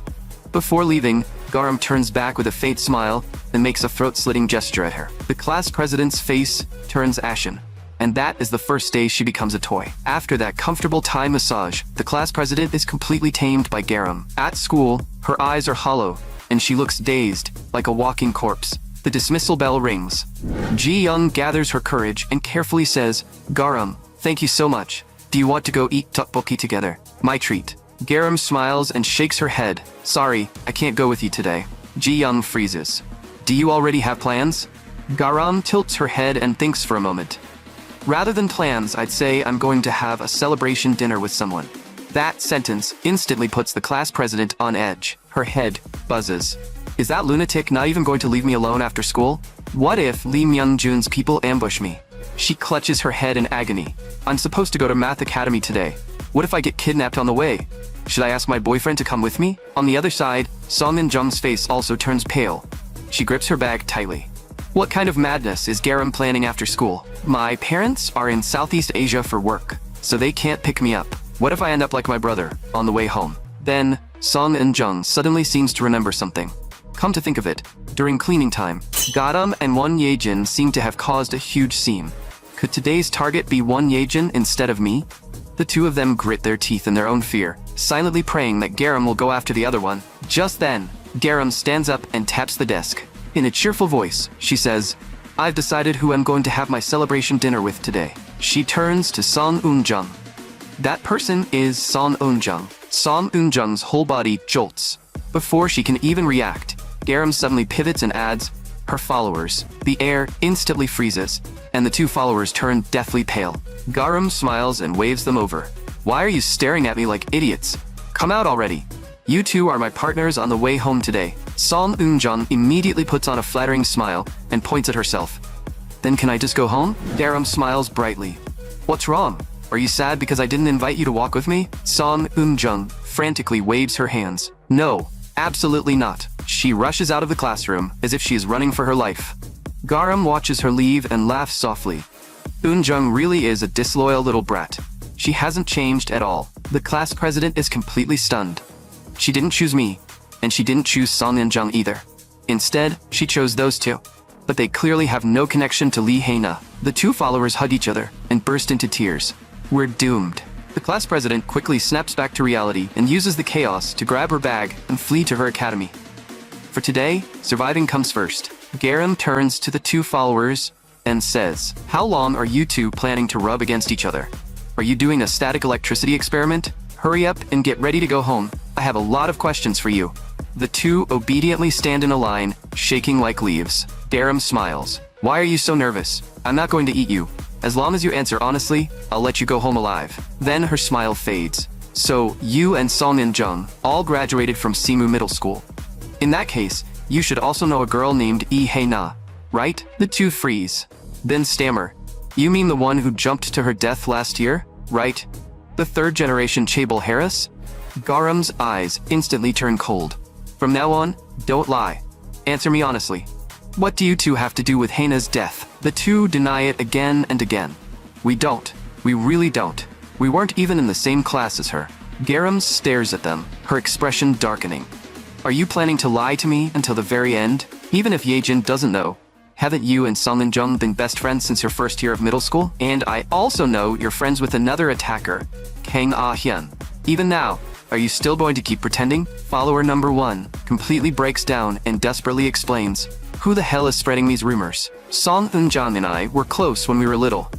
Before leaving, Garam turns back with a faint smile and makes a throat-slitting gesture at her. The class president's face turns ashen, and that is the first day she becomes a toy. After that comfortable Thai massage, the class president is completely tamed by Garam. At school, her eyes are hollow, and she looks dazed, like a walking corpse. The dismissal bell rings. Ji-young gathers her courage and carefully says, Garam, thank you so much. Do you want to go eat tteokbokki together? My treat. Garam smiles and shakes her head. Sorry, I can't go with you today. Ji-young freezes. Do you already have plans? Garam tilts her head and thinks for a moment. Rather than plans, I'd say I'm going to have a celebration dinner with someone. That sentence instantly puts the class president on edge. Her head buzzes. Is that lunatic not even going to leave me alone after school? What if Lee Myung-jun's people ambush me? She clutches her head in agony. I'm supposed to go to Math Academy today. What if I get kidnapped on the way? Should I ask my boyfriend to come with me? On the other side, Song Min-jung's face also turns pale. She grips her bag tightly. What kind of madness is Garam planning after school? My parents are in Southeast Asia for work, so they can't pick me up. What if I end up like my brother, on the way home? Then, Song In-jung suddenly seems to remember something. Come to think of it, during cleaning time, Garam and Won Ye-jin seem to have caused a huge scene. Could today's target be Won Ye-jin instead of me? The two of them grit their teeth in their own fear, silently praying that Garam will go after the other one. Just then, Garam stands up and taps the desk. In a cheerful voice, she says, I've decided who I'm going to have my celebration dinner with today. She turns to Song Eun-jung. That person is Song Eun-jung. Song Eun-jung's whole body jolts. Before she can even react, Garam suddenly pivots and adds, her followers. The air instantly freezes, and the two followers turn deathly pale. Garam smiles and waves them over. Why are you staring at me like idiots? Come out already. You two are my partners on the way home today. Song Eun-jung immediately puts on a flattering smile and points at herself. Then can I just go home? Garam smiles brightly. What's wrong? Are you sad because I didn't invite you to walk with me? Song Eun-jung frantically waves her hands. No, absolutely not. She rushes out of the classroom as if she is running for her life. Garam watches her leave and laughs softly. Eun-jung really is a disloyal little brat. She hasn't changed at all. The class president is completely stunned. She didn't choose me, and she didn't choose Song In-jung either. Instead, she chose those two. But they clearly have no connection to Lee Hae-na. The two followers hug each other and burst into tears. We're doomed. The class president quickly snaps back to reality and uses the chaos to grab her bag and flee to her academy. For today, surviving comes first. Garam turns to the two followers and says, How long are you two planning to rub against each other? Are you doing a static electricity experiment? Hurry up and get ready to go home. I have a lot of questions for you. The two obediently stand in a line, shaking like leaves. Garam smiles. Why are you so nervous? I'm not going to eat you. As long as you answer honestly, I'll let you go home alive. Then her smile fades. So, you and Song In-jung all graduated from Simu Middle School. In that case, you should also know a girl named Lee Hae-na, right? The two freeze. Then stammer. You mean the one who jumped to her death last year, right? The third generation Chaebol Harris? Garam's eyes instantly turn cold. From now on, don't lie. Answer me honestly. What do you two have to do with Hae-na's death? The two deny it again and again. We don't. We really don't. We weren't even in the same class as her. Garam stares at them, her expression darkening. Are you planning to lie to me until the very end? Even if Yejin doesn't know, haven't you and Song Eun-jung been best friends since your first year of middle school? And I also know you're friends with another attacker, Kang Ah-hyun. Even now, are you still going to keep pretending? Follower number 1 completely breaks down and desperately explains, who the hell is spreading these rumors? Song Eun-jung and I were close when we were little.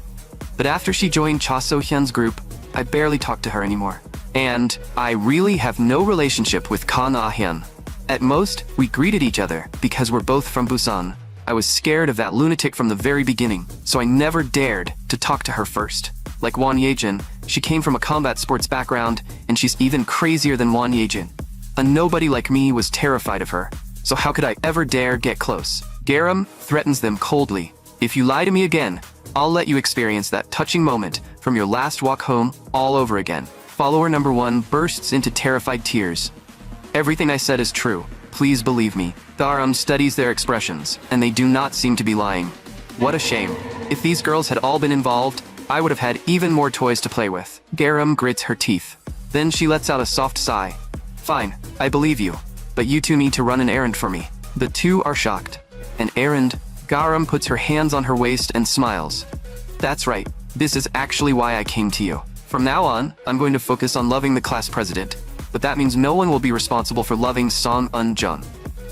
But after she joined Cha So-hyun's group, I barely talk to her anymore. And I really have no relationship with Kang Ah-hyun. At most, we greeted each other because we're both from Busan. I was scared of that lunatic from the very beginning, so I never dared to talk to her first. Like Won Yejin, she came from a combat sports background, and she's even crazier than Won Yejin. A nobody like me was terrified of her, so how could I ever dare get close? Garam threatens them coldly. If you lie to me again, I'll let you experience that touching moment from your last walk home all over again. Follower number 1 bursts into terrified tears. Everything I said is true. Please believe me. Garam studies their expressions, and they do not seem to be lying. What a shame. If these girls had all been involved, I would have had even more toys to play with. Garam grits her teeth. Then she lets out a soft sigh. Fine, I believe you. But you two need to run an errand for me. The two are shocked. An errand? Garam puts her hands on her waist and smiles. That's right. This is actually why I came to you. From now on, I'm going to focus on loving the class president. But that means no one will be responsible for loving Song Eun-jung.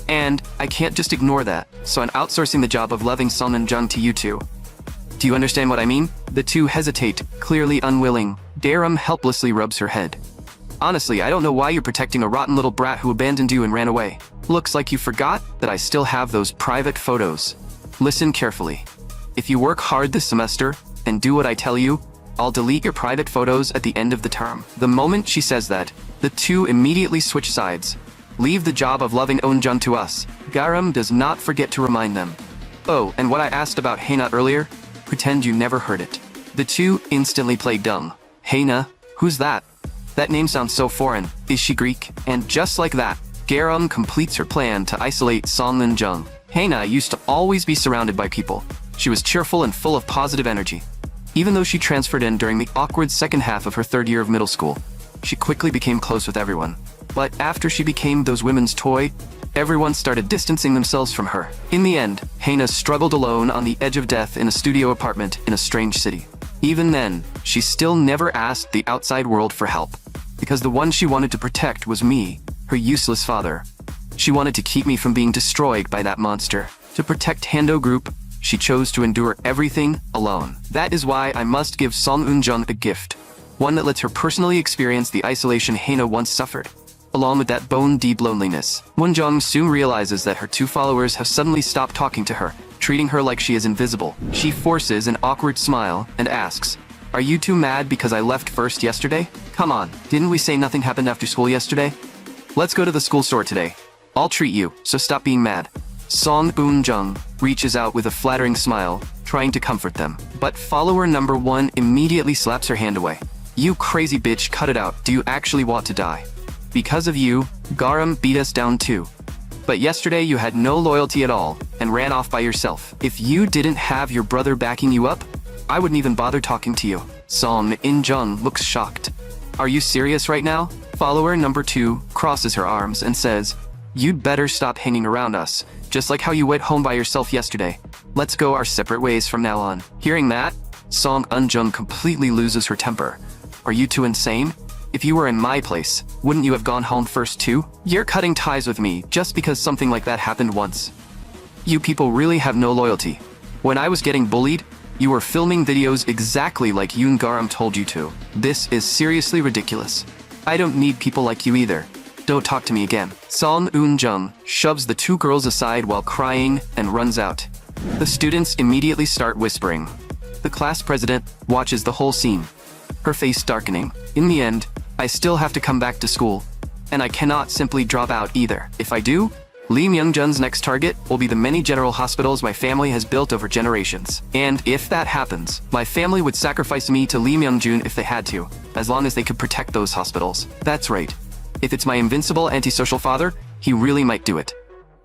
And I can't just ignore that, so I'm outsourcing the job of loving Song Eun-jung to you two. Do you understand what I mean? The two hesitate, clearly unwilling. Garam helplessly rubs her head. Honestly, I don't know why you're protecting a rotten little brat who abandoned you and ran away. Looks like you forgot that I still have those private photos. Listen carefully. If you work hard this semester and do what I tell you, I'll delete your private photos at the end of the term. The moment she says that, the two immediately switch sides. Leave the job of loving Eun-jung to us. Garam does not forget to remind them. Oh, and what I asked about Haina earlier? Pretend you never heard it. The two instantly play dumb. Haina? Who's that? That name sounds so foreign. Is she Greek? And just like that, Garam completes her plan to isolate Song Eun-jung. Haina used to always be surrounded by people. She was cheerful and full of positive energy. Even though she transferred in during the awkward second half of her third year of middle school, she quickly became close with everyone. But after she became those women's toy, everyone started distancing themselves from her. In the end, Haina struggled alone on the edge of death in a studio apartment in a strange city. Even then, she still never asked the outside world for help, because the one she wanted to protect was me, her useless father. She wanted to keep me from being destroyed by that monster. To protect Hando Group, she chose to endure everything alone. That is why I must give Song Eun-jung a gift, one that lets her personally experience the isolation Haina once suffered. Along with that bone-deep loneliness, Eun-jung soon realizes that her two followers have suddenly stopped talking to her, treating her like she is invisible. She forces an awkward smile and asks, "Are you two mad because I left first yesterday? Come on, didn't we say nothing happened after school yesterday? Let's go to the school store today. I'll treat you, so stop being mad." Song Eun-jung reaches out with a flattering smile, trying to comfort them. But follower number 1 immediately slaps her hand away. "You crazy bitch, cut it out. Do you actually want to die? Because of you, Garam beat us down too. But yesterday you had no loyalty at all, and ran off by yourself. If you didn't have your brother backing you up, I wouldn't even bother talking to you." Song Eun-jung looks shocked. "Are you serious right now?" Follower number 2 crosses her arms and says, "You'd better stop hanging around us, just like how you went home by yourself yesterday. Let's go our separate ways from now on." Hearing that, Song Eun-jung completely loses her temper. "Are you two insane? If you were in my place, wouldn't you have gone home first too? You're cutting ties with me just because something like that happened once. You people really have no loyalty. When I was getting bullied, you were filming videos exactly like Yoon Garam told you to. This is seriously ridiculous. I don't need people like you either. Don't talk to me again." Song Eun-jung shoves the two girls aside while crying and runs out. The students immediately start whispering. The class president watches the whole scene, her face darkening. "In the end, I still have to come back to school, and I cannot simply drop out either. If I do, Lee Myung-jun's next target will be the many general hospitals my family has built over generations. And if that happens, my family would sacrifice me to Lee Myung-jun if they had to, as long as they could protect those hospitals. That's right. If it's my invincible antisocial father, he really might do it.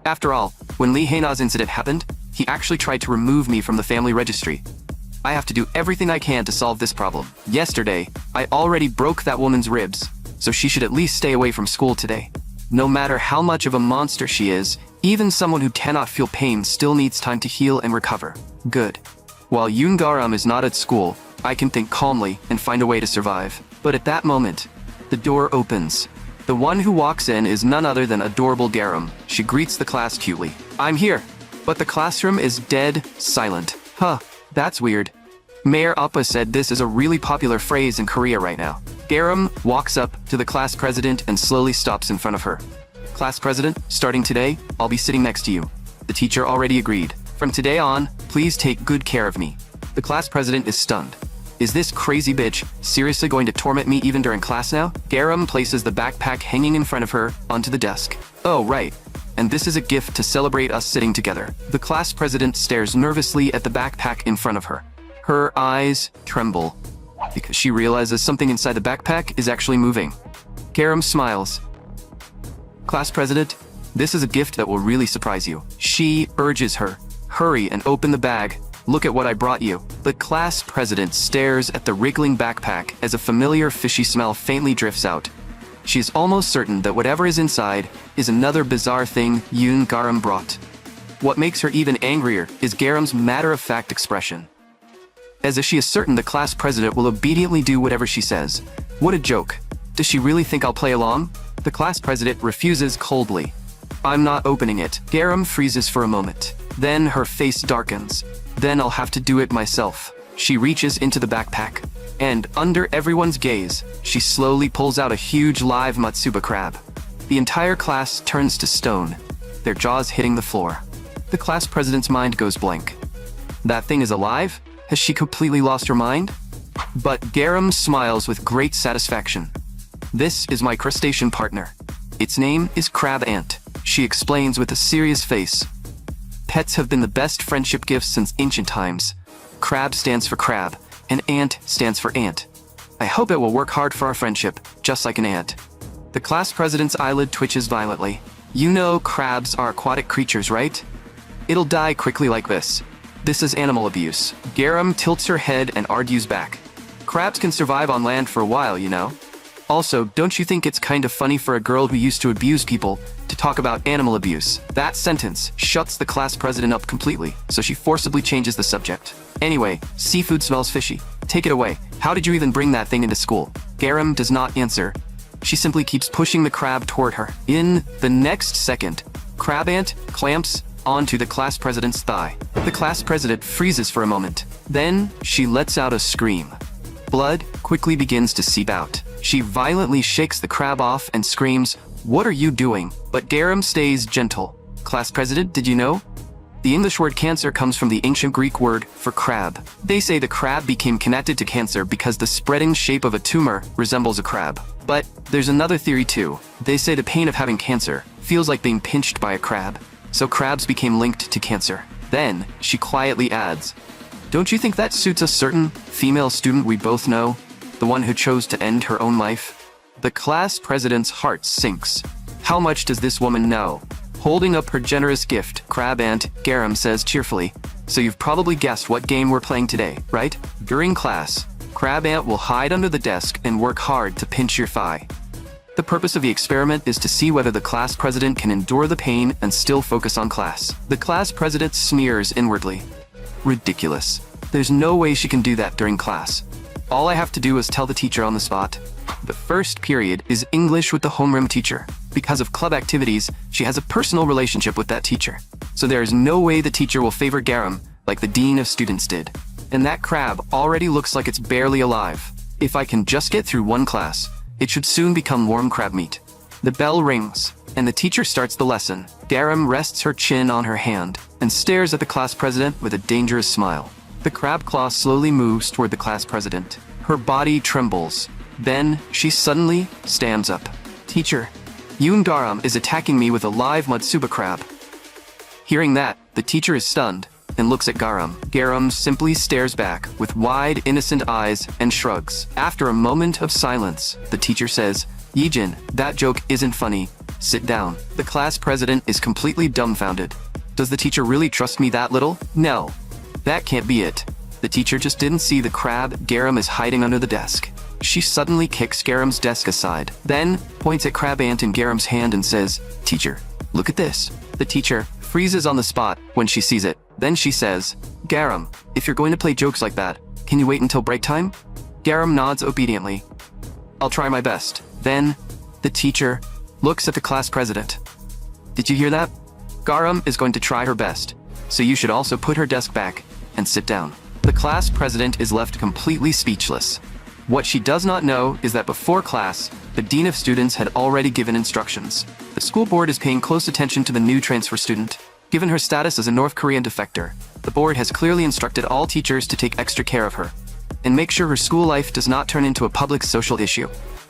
After all, when Lee Haina's incident happened, He actually tried to remove me from the family registry. I have to do everything I can to solve this problem. Yesterday, I already broke that woman's ribs, so she should at least stay away from school today. No matter how much of a monster she is, even someone who cannot feel pain still needs time to heal and recover. Good. While Yoongaram is not at school, I can think calmly and find a way to survive. But at that moment, the door opens. The one who walks in is none other than adorable Garam. She greets the class cutely. I'm here. But the classroom is dead silent. Huh, that's weird. Mayor Appa said this is a really popular phrase in Korea right now. Garam walks up to the class president and slowly stops in front of her. Class president, starting today, I'll be sitting next to you. The teacher already agreed. From today on, please take good care of me. The class president is stunned. Is this crazy bitch seriously going to torment me even during class now? Garam places the backpack hanging in front of her onto the desk. Oh, right. And this is a gift to celebrate us sitting together. The class president stares nervously at the backpack in front of her. Her eyes tremble because she realizes something inside the backpack is actually moving. Garam smiles. Class president, this is a gift that will really surprise you. She urges her. Hurry and open the bag. Look at what I brought you. The class president stares at the wriggling backpack as a familiar fishy smell faintly drifts out. She is almost certain that whatever is inside is another bizarre thing Yoon Garam brought. What makes her even angrier is Garam's matter-of-fact expression. As if she is certain the class president will obediently do whatever she says. What a joke. Does she really think I'll play along? The class president refuses coldly. I'm not opening it. Garam freezes for a moment. Then her face darkens. Then I'll have to do it myself. She reaches into the backpack. And under everyone's gaze, she slowly pulls out a huge live Matsuba crab. The entire class turns to stone, their jaws hitting the floor. The class president's mind goes blank. That thing is alive? Has she completely lost her mind? But Garam smiles with great satisfaction. This is my crustacean partner. Its name is Crab Ant, she explains with a serious face. Pets have been the best friendship gifts since ancient times. Crab stands for crab, and ant stands for ant. I hope it will work hard for our friendship, just like an ant. The class president's eyelid twitches violently. You know crabs are aquatic creatures, right? It'll die quickly like this. This is animal abuse. Garam tilts her head and argues back. Crabs can survive on land for a while, you know. Also, don't you think it's kind of funny for a girl who used to abuse people to talk about animal abuse? That sentence shuts the class president up completely, so she forcibly changes the subject. Anyway, seafood smells fishy. Take it away. How did you even bring that thing into school? Garam does not answer. She simply keeps pushing the crab toward her. In the next second, Crab Ant clamps onto the class president's thigh. The class president freezes for a moment. Then she lets out a scream. Blood quickly begins to seep out. She violently shakes the crab off and screams, "What are you doing?" But Garam stays gentle. Class president, did you know? The English word cancer comes from the ancient Greek word for crab. They say the crab became connected to cancer because the spreading shape of a tumor resembles a crab. But there's another theory too. They say the pain of having cancer feels like being pinched by a crab. So crabs became linked to cancer. Then she quietly adds, "Don't you think that suits a certain female student we both know? The one who chose to end her own life?" The class president's heart sinks. How much does this woman know? Holding up her generous gift, Crab Ant, Garam says cheerfully, "So you've probably guessed what game we're playing today, right? During class, Crab Ant will hide under the desk and work hard to pinch your thigh. The purpose of the experiment is to see whether the class president can endure the pain and still focus on class." The class president sneers inwardly. Ridiculous. There's no way she can do that during class. All I have to do is tell the teacher on the spot. The first period is English with the homeroom teacher. Because of club activities, she has a personal relationship with that teacher. So there is no way the teacher will favor Garam like the dean of students did. And that crab already looks like it's barely alive. If I can just get through one class, it should soon become warm crab meat. The bell rings, and the teacher starts the lesson. Garam rests her chin on her hand and stares at the class president with a dangerous smile. The crab claw slowly moves toward the class president. Her body trembles. Then she suddenly stands up. "Teacher, Yoon Garam is attacking me with a live Matsuba crab." Hearing that, the teacher is stunned and looks at Garam. Garam simply stares back with wide, innocent eyes and shrugs. After a moment of silence, the teacher says, "Yijin, that joke isn't funny. Sit down." The class president is completely dumbfounded. Does the teacher really trust me that little? No. That can't be it. The teacher just didn't see the crab Garam is hiding under the desk. She suddenly kicks Garam's desk aside, then points at Crab Ant in Garam's hand and says, "Teacher, look at this." The teacher freezes on the spot when she sees it. Then she says, "Garam, if you're going to play jokes like that, can you wait until break time?" Garam nods obediently. "I'll try my best." Then, the teacher looks at the class president. "Did you hear that? Garam is going to try her best, so you should also put her desk back and sit down." The class president is left completely speechless. What she does not know is that before class, the dean of students had already given instructions. The school board is paying close attention to the new transfer student. Given her status as a North Korean defector, the board has clearly instructed all teachers to take extra care of her and make sure her school life does not turn into a public social issue.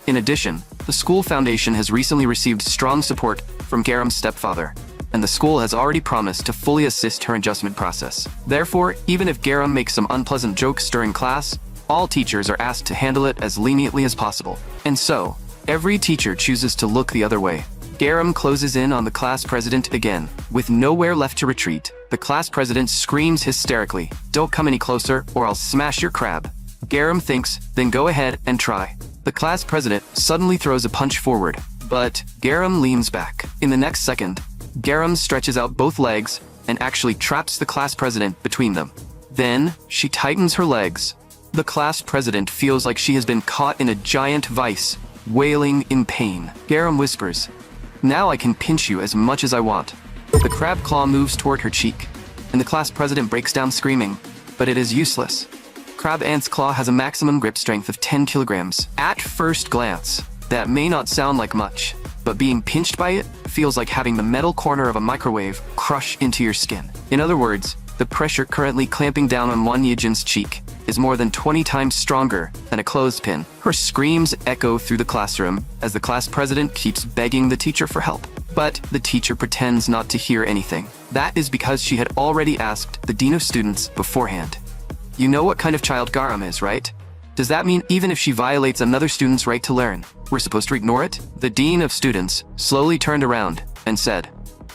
In addition, the school foundation has recently received strong support from Garam's stepfather, and the school has already promised to fully assist her adjustment process. Therefore, even if Garam makes some unpleasant jokes during class, all teachers are asked to handle it as leniently as possible. And so, every teacher chooses to look the other way. Garam closes in on the class president again. With nowhere left to retreat, the class president screams hysterically, "Don't come any closer or I'll smash your crab." Garam thinks, then go ahead and try. The class president suddenly throws a punch forward, but Garam leans back. In the next second, Garam stretches out both legs and actually traps the class president between them. Then, she tightens her legs. The class president feels like she has been caught in a giant vice, wailing in pain. Garam whispers, "Now I can pinch you as much as I want." The crab claw moves toward her cheek, and the class president breaks down screaming, but it is useless. Crab Ant's claw has a maximum grip strength of 10 kilograms. At first glance, that may not sound like much, but being pinched by it feels like having the metal corner of a microwave crush into your skin. In other words, the pressure currently clamping down on Won Yejin's cheek is more than 20 times stronger than a clothespin. Her screams echo through the classroom as the class president keeps begging the teacher for help. But the teacher pretends not to hear anything. That is because she had already asked the dean of students beforehand. "You know what kind of child Garam is, right? Does that mean even if she violates another student's right to learn, we're supposed to ignore it?" The dean of students slowly turned around and said,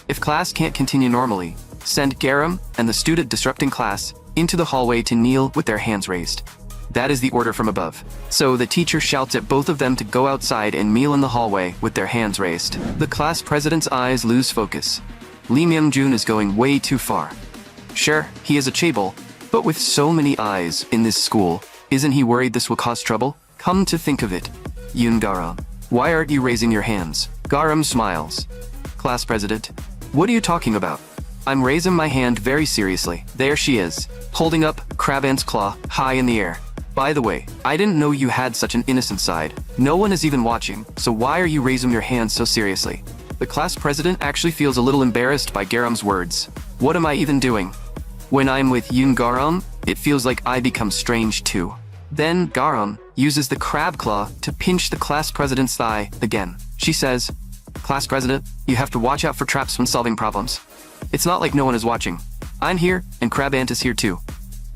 "If class can't continue normally, send Garam and the student disrupting class into the hallway to kneel with their hands raised. That is the order from above." So the teacher shouts at both of them to go outside and kneel in the hallway with their hands raised. The class president's eyes lose focus. Lee Myung-jun is going way too far. Sure, he is a chaebol, but with so many eyes in this school, isn't he worried this will cause trouble? Come to think of it, Yoon Garam, why aren't you raising your hands? Garam smiles. Class president, what are you talking about? I'm raising my hand very seriously. There she is, holding up Crab Ant's claw high in the air. By the way, I didn't know you had such an innocent side. No one is even watching, so why are you raising your hands so seriously? The class president actually feels a little embarrassed by Garam's words. What am I even doing? When I'm with Yoon Garam, it feels like I become strange too. Then Garam uses the crab claw to pinch the class president's thigh again. She says, "Class president, you have to watch out for traps when solving problems. It's not like no one is watching. I'm here, and Crab Ant is here too.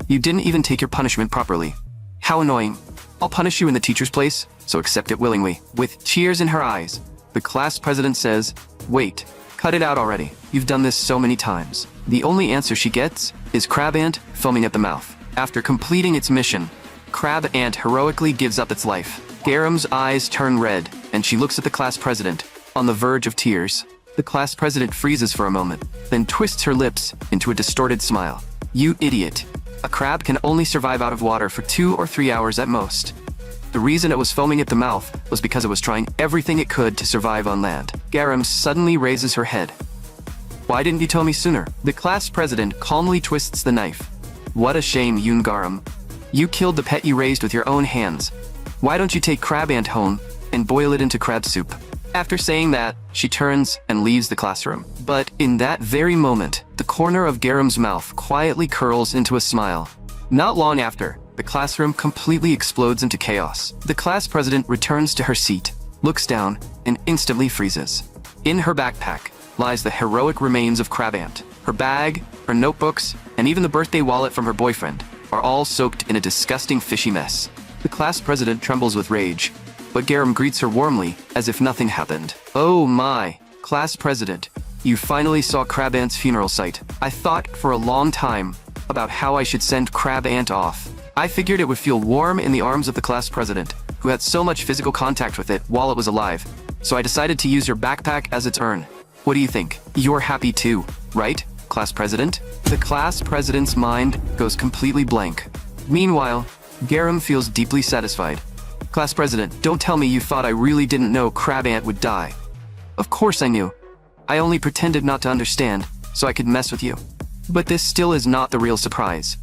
You didn't even take your punishment properly. How annoying. I'll punish you in the teacher's place, so accept it willingly." With tears in her eyes, the class president says, "Wait, cut it out already. You've done this so many times." The only answer she gets is Crab Ant foaming at the mouth. After completing its mission, Crab Ant heroically gives up its life. Garam's eyes turn red, and she looks at the class president, on the verge of tears. The class president freezes for a moment, then twists her lips into a distorted smile. "You idiot. A crab can only survive out of water for 2 or 3 hours at most. The reason it was foaming at the mouth was because it was trying everything it could to survive on land." Garam suddenly raises her head. "Why didn't you tell me sooner?" The class president calmly twists the knife. "What a shame, Yoon Garam. You killed the pet you raised with your own hands. Why don't you take Crab Ant home and boil it into crab soup?" After saying that, she turns and leaves the classroom. But in that very moment, the corner of Garam's mouth quietly curls into a smile. Not long after, the classroom completely explodes into chaos. The class president returns to her seat, looks down, and instantly freezes. In her backpack lies the heroic remains of Crab Ant. Her bag, her notebooks, and even the birthday wallet from her boyfriend are all soaked in a disgusting fishy mess. The class president trembles with rage, but Garam greets her warmly as if nothing happened. "Oh my, class president, you finally saw Crab Ant's funeral site. I thought for a long time about how I should send Crab Ant off. I figured it would feel warm in the arms of the class president, who had so much physical contact with it while it was alive. So I decided to use your backpack as its urn. What do you think? You're happy too, right, class president? The class president's mind goes completely blank. Meanwhile, Garam feels deeply satisfied. Class president, don't tell me you thought I really didn't know Crab Ant would die. Of course I knew. I only pretended not to understand, so I could mess with you. But this still is not the real surprise.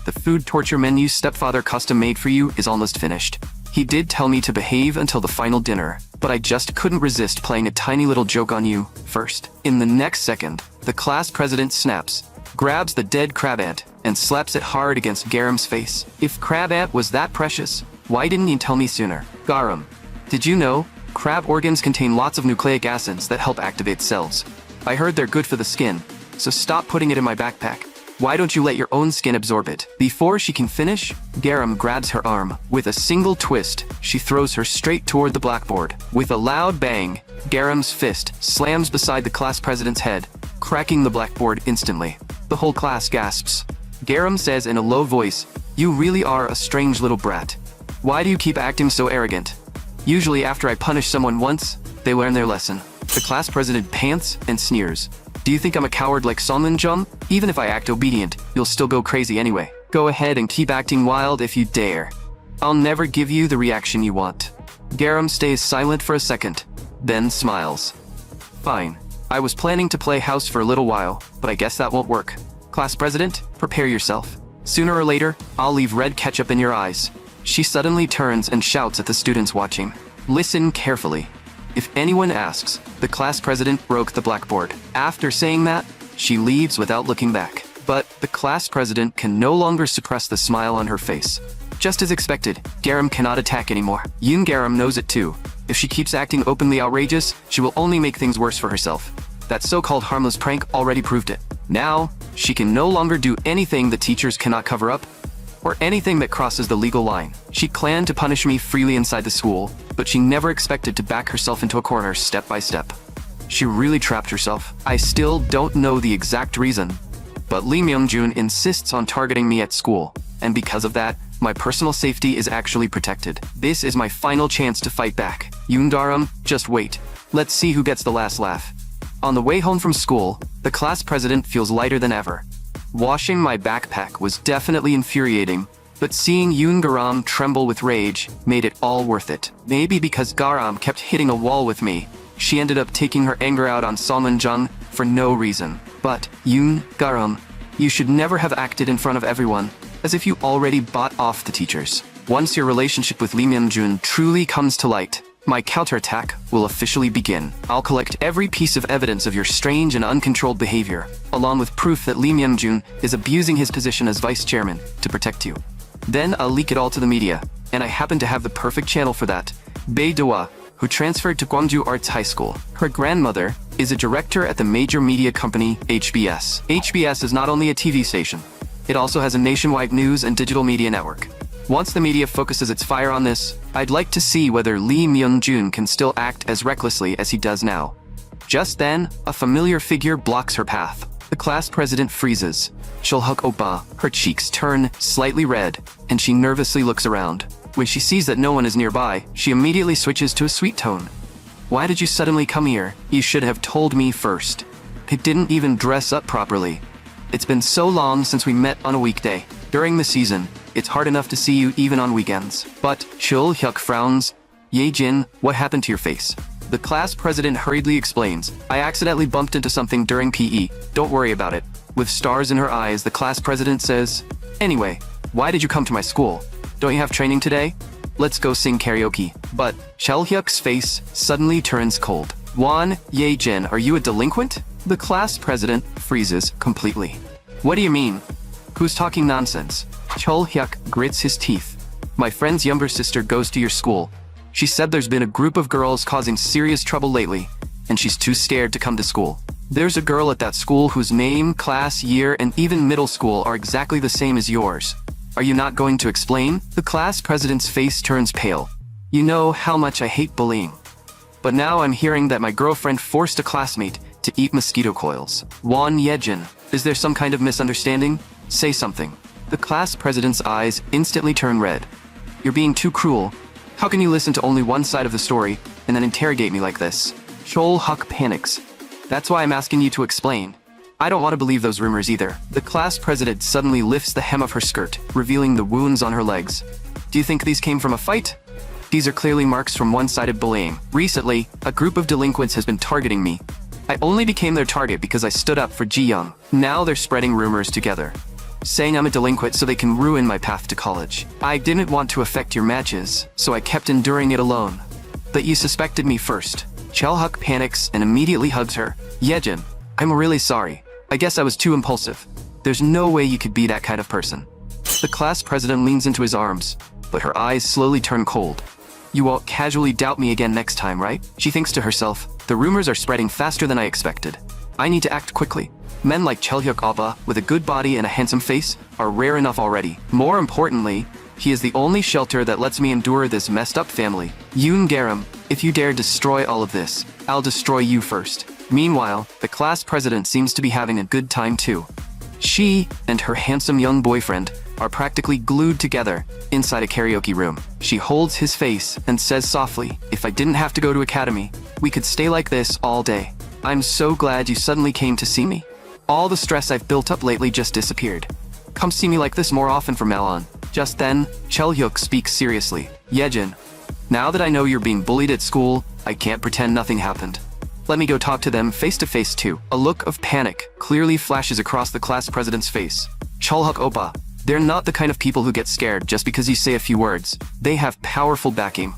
The food torture menu stepfather custom made for you is almost finished. He did tell me to behave until the final dinner, but I just couldn't resist playing a tiny little joke on you first. In the next second, the class president snaps, grabs the dead Crab Ant, and slaps it hard against Garam's face. If Crab Ant was that precious, why didn't you tell me sooner? Garam, did you know crab organs contain lots of nucleic acids that help activate cells? I heard they're good for the skin, so stop putting it in my backpack. Why don't you let your own skin absorb it? Before she can finish, Garam grabs her arm. With a single twist, she throws her straight toward the blackboard. With a loud bang, Garam's fist slams beside the class president's head, cracking the blackboard instantly. The whole class gasps. Garam says in a low voice, "You really are a strange little brat. Why do you keep acting so arrogant? Usually after I punish someone once, they learn their lesson." The class president pants and sneers. Do you think I'm a coward like Sonmin-jung? Even if I act obedient, you'll still go crazy anyway. Go ahead and keep acting wild if you dare. I'll never give you the reaction you want. Garam stays silent for a second, then smiles. Fine. I was planning to play house for a little while, but I guess that won't work. Class president, prepare yourself. Sooner or later, I'll leave red ketchup in your eyes. She suddenly turns and shouts at the students watching. Listen carefully. If anyone asks, the class president broke the blackboard. After saying that, she leaves without looking back. But the class president can no longer suppress the smile on her face. Just as expected, Garam cannot attack anymore. Yoon Garam knows it too. If she keeps acting openly outrageous, she will only make things worse for herself. That so-called harmless prank already proved it. Now, she can no longer do anything the teachers cannot cover up, or anything that crosses the legal line. She planned to punish me freely inside the school, but she never expected to back herself into a corner step by step. She really trapped herself. I still don't know the exact reason, but Lee Myung-jun insists on targeting me at school, and because of that, my personal safety is actually protected. This is my final chance to fight back. Yoon Garam, just wait. Let's see who gets the last laugh. On the way home from school, the class president feels lighter than ever. Washing my backpack was definitely infuriating, but seeing Yoon Garam tremble with rage made it all worth it. Maybe because Garam kept hitting a wall with me, she ended up taking her anger out on Sonmin-jung for no reason. But, Yoon Garam, you should never have acted in front of everyone, as if you already bought off the teachers. Once your relationship with Lee Myung-jun truly comes to light, my counterattack will officially begin. I'll collect every piece of evidence of your strange and uncontrolled behavior, along with proof that Lee Myung-jun is abusing his position as vice chairman to protect you. Then I'll leak it all to the media, and I happen to have the perfect channel for that. Bae Do-ah, who transferred to Gwangju Arts High School. Her grandmother is a director at the major media company HBS. HBS is not only a TV station, it also has a nationwide news and digital media network. Once the media focuses its fire on this, I'd like to see whether Lee Myung-jun can still act as recklessly as he does now. Just then, a familiar figure blocks her path. The class president freezes. Chulhuk Oppa, her cheeks turn slightly red, and she nervously looks around. When she sees that no one is nearby, she immediately switches to a sweet tone. Why did you suddenly come here? You should have told me first. I didn't even dress up properly. It's been so long since we met on a weekday. During the season, it's hard enough to see you even on weekends. But, Chul-hyuk frowns. Ye-jin, what happened to your face? The class president hurriedly explains. I accidentally bumped into something during PE. Don't worry about it. With stars in her eyes, the class president says, Anyway, why did you come to my school? Don't you have training today? Let's go sing karaoke. But, Chul-hyuk's face suddenly turns cold. Won, Ye-jin, are you a delinquent? The class president freezes completely. What do you mean? Who's talking nonsense? Chul-hyuk grits his teeth. My friend's younger sister goes to your school. She said there's been a group of girls causing serious trouble lately, and she's too scared to come to school. There's a girl at that school whose name, class, year, and even middle school are exactly the same as yours. Are you not going to explain? The class president's face turns pale. You know how much I hate bullying. But now I'm hearing that my girlfriend forced a classmate to eat mosquito coils. Won Yejin, is there some kind of misunderstanding? Say something. The class president's eyes instantly turn red. You're being too cruel. How can you listen to only one side of the story and then interrogate me like this? Chol Huk panics. That's why I'm asking you to explain. I don't want to believe those rumors either. The class president suddenly lifts the hem of her skirt, revealing the wounds on her legs. Do you think these came from a fight? These are clearly marks from one-sided bullying. Recently, a group of delinquents has been targeting me. I only became their target because I stood up for Ji Young. Now they're spreading rumors together, saying I'm a delinquent so they can ruin my path to college. I didn't want to affect your matches, so I kept enduring it alone. But you suspected me first. Chelhuk panics and immediately hugs her. Yejin, I'm really sorry. I guess I was too impulsive. There's no way you could be that kind of person. The class president leans into his arms, but her eyes slowly turn cold. You won't casually doubt me again next time, right? She thinks to herself, the rumors are spreading faster than I expected. I need to act quickly. Men like Chelhyuk Aba, with a good body and a handsome face, are rare enough already. More importantly, he is the only shelter that lets me endure this messed up family. Yoon Garam, if you dare destroy all of this, I'll destroy you first. Meanwhile, the class president seems to be having a good time too. She and her handsome young boyfriend are practically glued together inside a karaoke room. She holds his face and says softly, if I didn't have to go to academy, we could stay like this all day. I'm so glad you suddenly came to see me. All the stress I've built up lately just disappeared. Come see me like this more often from now on. Just then, Chelhyuk speaks seriously. Yejin, now that I know you're being bullied at school, I can't pretend nothing happened. Let me go talk to them face to face too. A look of panic clearly flashes across the class president's face. Cholhuk Opa, they're not the kind of people who get scared just because you say a few words. They have powerful backing.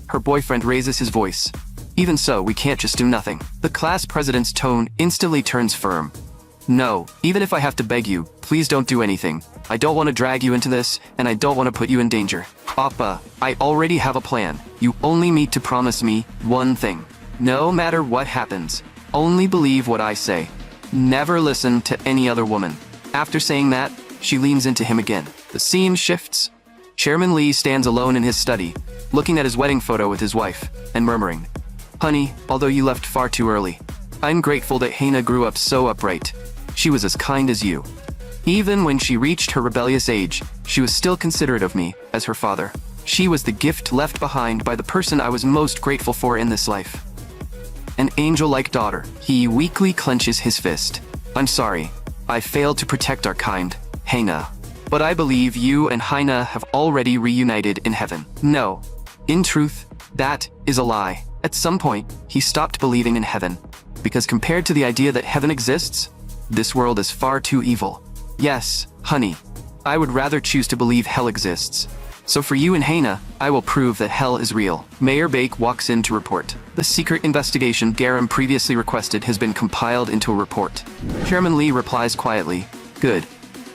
Her boyfriend raises his voice. Even so, we can't just do nothing. The class president's tone instantly turns firm. No, even if I have to beg you, please don't do anything. I don't want to drag you into this, and I don't want to put you in danger. Appa, I already have a plan. You only need to promise me one thing. No matter what happens, only believe what I say. Never listen to any other woman. After saying that, she leans into him again. The scene shifts. Chairman Lee stands alone in his study, looking at his wedding photo with his wife, and murmuring, Honey, although you left far too early, I'm grateful that Haina grew up so upright. She was as kind as you. Even when she reached her rebellious age, she was still considerate of me as her father. She was the gift left behind by the person I was most grateful for in this life. An angel-like daughter. He weakly clenches his fist. I'm sorry. I failed to protect our kind, Haina. But I believe you and Haina have already reunited in heaven. No. In truth, that is a lie. At some point, he stopped believing in heaven. Because compared to the idea that heaven exists, this world is far too evil. Yes, honey. I would rather choose to believe hell exists. So for you and Haina, I will prove that hell is real. Mayor Bake walks in to report. The secret investigation Garam previously requested has been compiled into a report. Chairman Lee replies quietly, Good.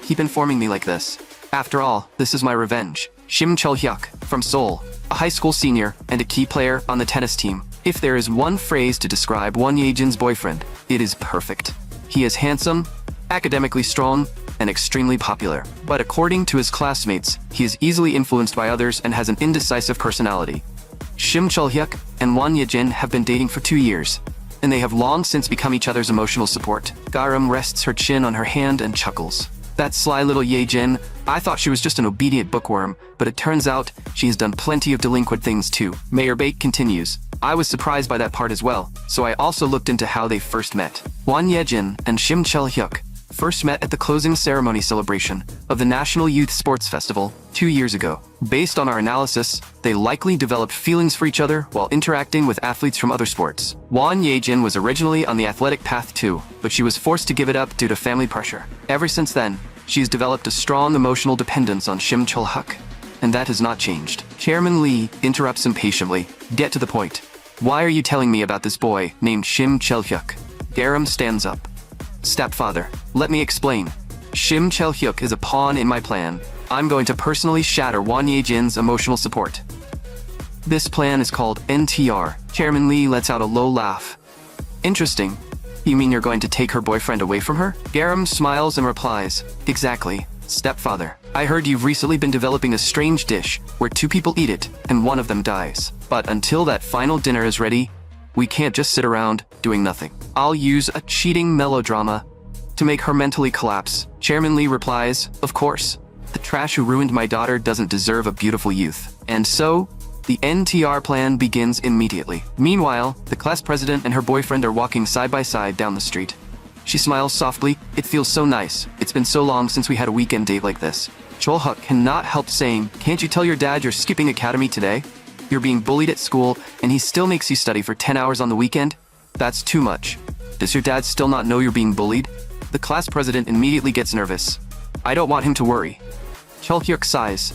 Keep informing me like this. After all, this is my revenge. Shim Chul-hyuk, from Seoul, a high school senior and a key player on the tennis team. If there is one phrase to describe Won Ye-jin's boyfriend, it is perfect. He is handsome, academically strong, and extremely popular. But according to his classmates, he is easily influenced by others and has an indecisive personality. Shim Chul-hyuk and Won Ye-jin have been dating for 2 years, and they have long since become each other's emotional support. Garam rests her chin on her hand and chuckles. That sly little Ye-jin, I thought she was just an obedient bookworm, but it turns out she has done plenty of delinquent things too. Mayor Bake continues. I was surprised by that part as well, so I also looked into how they first met. Won Ye-jin and Shim Chul-hyuk first met at the closing ceremony celebration of the National Youth Sports Festival 2 years ago. Based on our analysis, they likely developed feelings for each other while interacting with athletes from other sports. Won Ye-jin was originally on the athletic path too, but she was forced to give it up due to family pressure. Ever since then, she has developed a strong emotional dependence on Shim Chul-hyuk, and that has not changed. Chairman Lee interrupts impatiently. Get to the point. Why are you telling me about this boy named Shim Chul-hyuk? Garam stands up. Stepfather, let me explain. Shim Chul-hyuk is a pawn in my plan. I'm going to personally shatter Won Ye-jin's emotional support. This plan is called NTR. Chairman Lee lets out a low laugh. Interesting. You mean you're going to take her boyfriend away from her? Garam smiles and replies, Exactly, stepfather. I heard you've recently been developing a strange dish where 2 people eat it and one of them dies. But until that final dinner is ready, We can't just sit around doing nothing. I'll use a cheating melodrama to make her mentally collapse. Chairman Lee replies, of course. The trash who ruined my daughter doesn't deserve a beautiful youth. And so, the NTR plan begins immediately. Meanwhile, the class president and her boyfriend are walking side by side down the street. She smiles softly. It feels so nice. It's been so long since we had a weekend date like this. Chol-huk cannot help saying, can't you tell your dad you're skipping academy today? You're being bullied at school, and he still makes you study for 10 hours on the weekend? That's too much. Does your dad still not know you're being bullied? The class president immediately gets nervous. I don't want him to worry. Chol-hyuk sighs.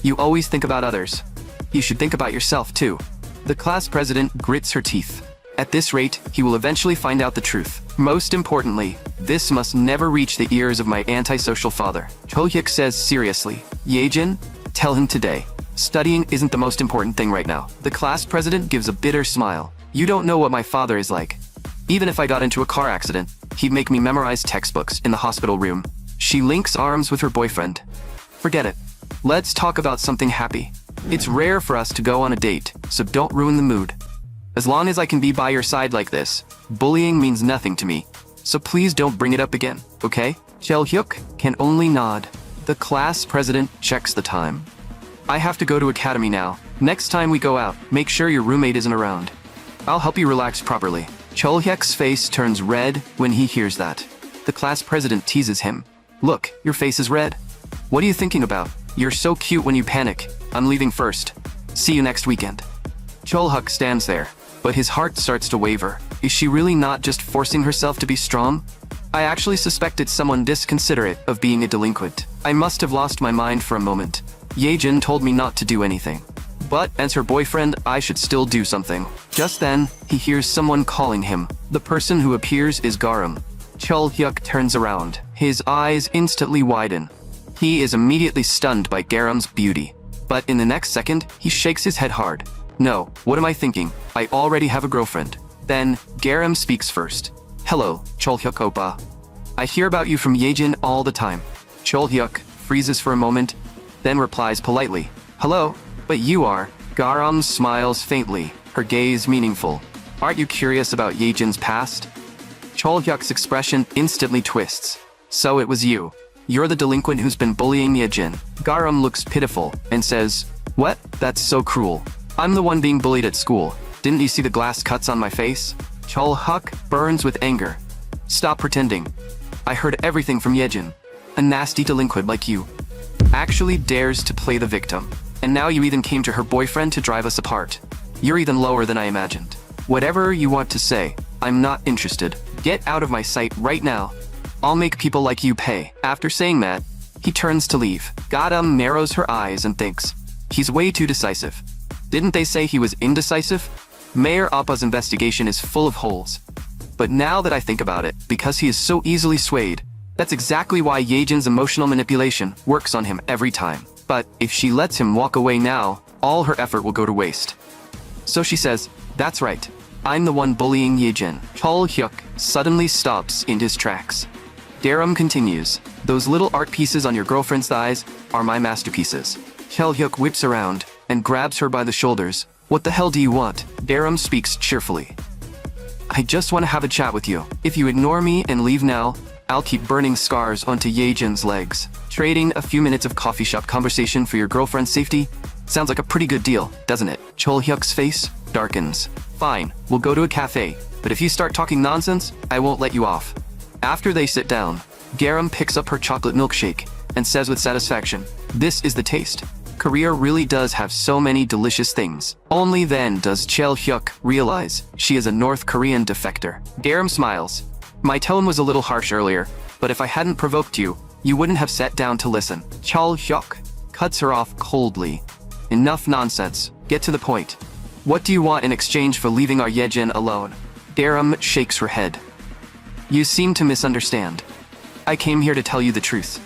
You always think about others. You should think about yourself too. The class president grits her teeth. At this rate, he will eventually find out the truth. Most importantly, this must never reach the ears of my antisocial father. Chol-hyuk says seriously, Yejin, tell him today. Studying isn't the most important thing right now. The class president gives a bitter smile. You don't know what my father is like. Even if I got into a car accident, he'd make me memorize textbooks in the hospital room. She links arms with her boyfriend. Forget it. Let's talk about something happy. It's rare for us to go on a date, so don't ruin the mood. As long as I can be by your side like this, bullying means nothing to me. So please don't bring it up again, okay? Chol-hyuk can only nod. The class president checks the time. I have to go to academy now. Next time we go out, make sure your roommate isn't around. I'll help you relax properly. Chol-hyuk's face turns red when he hears that. The class president teases him. Look, your face is red. What are you thinking about? You're so cute when you panic. I'm leaving first. See you next weekend. Chol-hyuk stands there, but his heart starts to waver. Is she really not just forcing herself to be strong? I actually suspected someone disconsiderate of being a delinquent. I must have lost my mind for a moment. Yejin told me not to do anything. But, as her boyfriend, I should still do something. Just then, he hears someone calling him. The person who appears is Garam. Chol-hyuk turns around. His eyes instantly widen. He is immediately stunned by Garam's beauty. But in the next second, he shakes his head hard. No, what am I thinking? I already have a girlfriend. Then, Garam speaks first. Hello, Chol-hyuk oppa. I hear about you from Yejin all the time. Chol-hyuk freezes for a moment, then replies politely. Hello, but you are. Garam smiles faintly, her gaze meaningful. Aren't you curious about Yejin's past? Chol-hyuk's expression instantly twists. So it was you. You're the delinquent who's been bullying Yejin. Garam looks pitiful and says, what? That's so cruel. I'm the one being bullied at school. Didn't you see the glass cuts on my face? Chol-hyuk burns with anger. Stop pretending. I heard everything from Yejin. A nasty delinquent like you actually dares to play the victim. And now you even came to her boyfriend to drive us apart. You're even lower than I imagined. Whatever you want to say, I'm not interested. Get out of my sight right now. I'll make people like you pay. After saying that, he turns to leave. Garam narrows her eyes and thinks, he's way too decisive. Didn't they say he was indecisive? Mayor Appa's investigation is full of holes. But now that I think about it, because he is so easily swayed, that's exactly why Yejin's emotional manipulation works on him every time. But if she lets him walk away now, all her effort will go to waste. So she says, that's right. I'm the one bullying Yejin. Chol-hyuk suddenly stops in his tracks. Garam continues, those little art pieces on your girlfriend's thighs are my masterpieces. Chol-hyuk whips around and grabs her by the shoulders. What the hell do you want? Garam speaks cheerfully. I just want to have a chat with you. If you ignore me and leave now, I'll keep burning scars onto Yejin's legs. Trading a few minutes of coffee shop conversation for your girlfriend's safety? Sounds like a pretty good deal, doesn't it? Chol-hyuk's face darkens. Fine, we'll go to a cafe, but if you start talking nonsense, I won't let you off. After they sit down, Garam picks up her chocolate milkshake and says with satisfaction, this is the taste. Korea really does have so many delicious things. Only then does Chol-hyuk realize she is a North Korean defector. Garam smiles. My tone was a little harsh earlier, but if I hadn't provoked you, you wouldn't have sat down to listen. Chol-hyuk cuts her off coldly. Enough nonsense. Get to the point. What do you want in exchange for leaving our Yejin alone? Garam shakes her head. You seem to misunderstand. I came here to tell you the truth.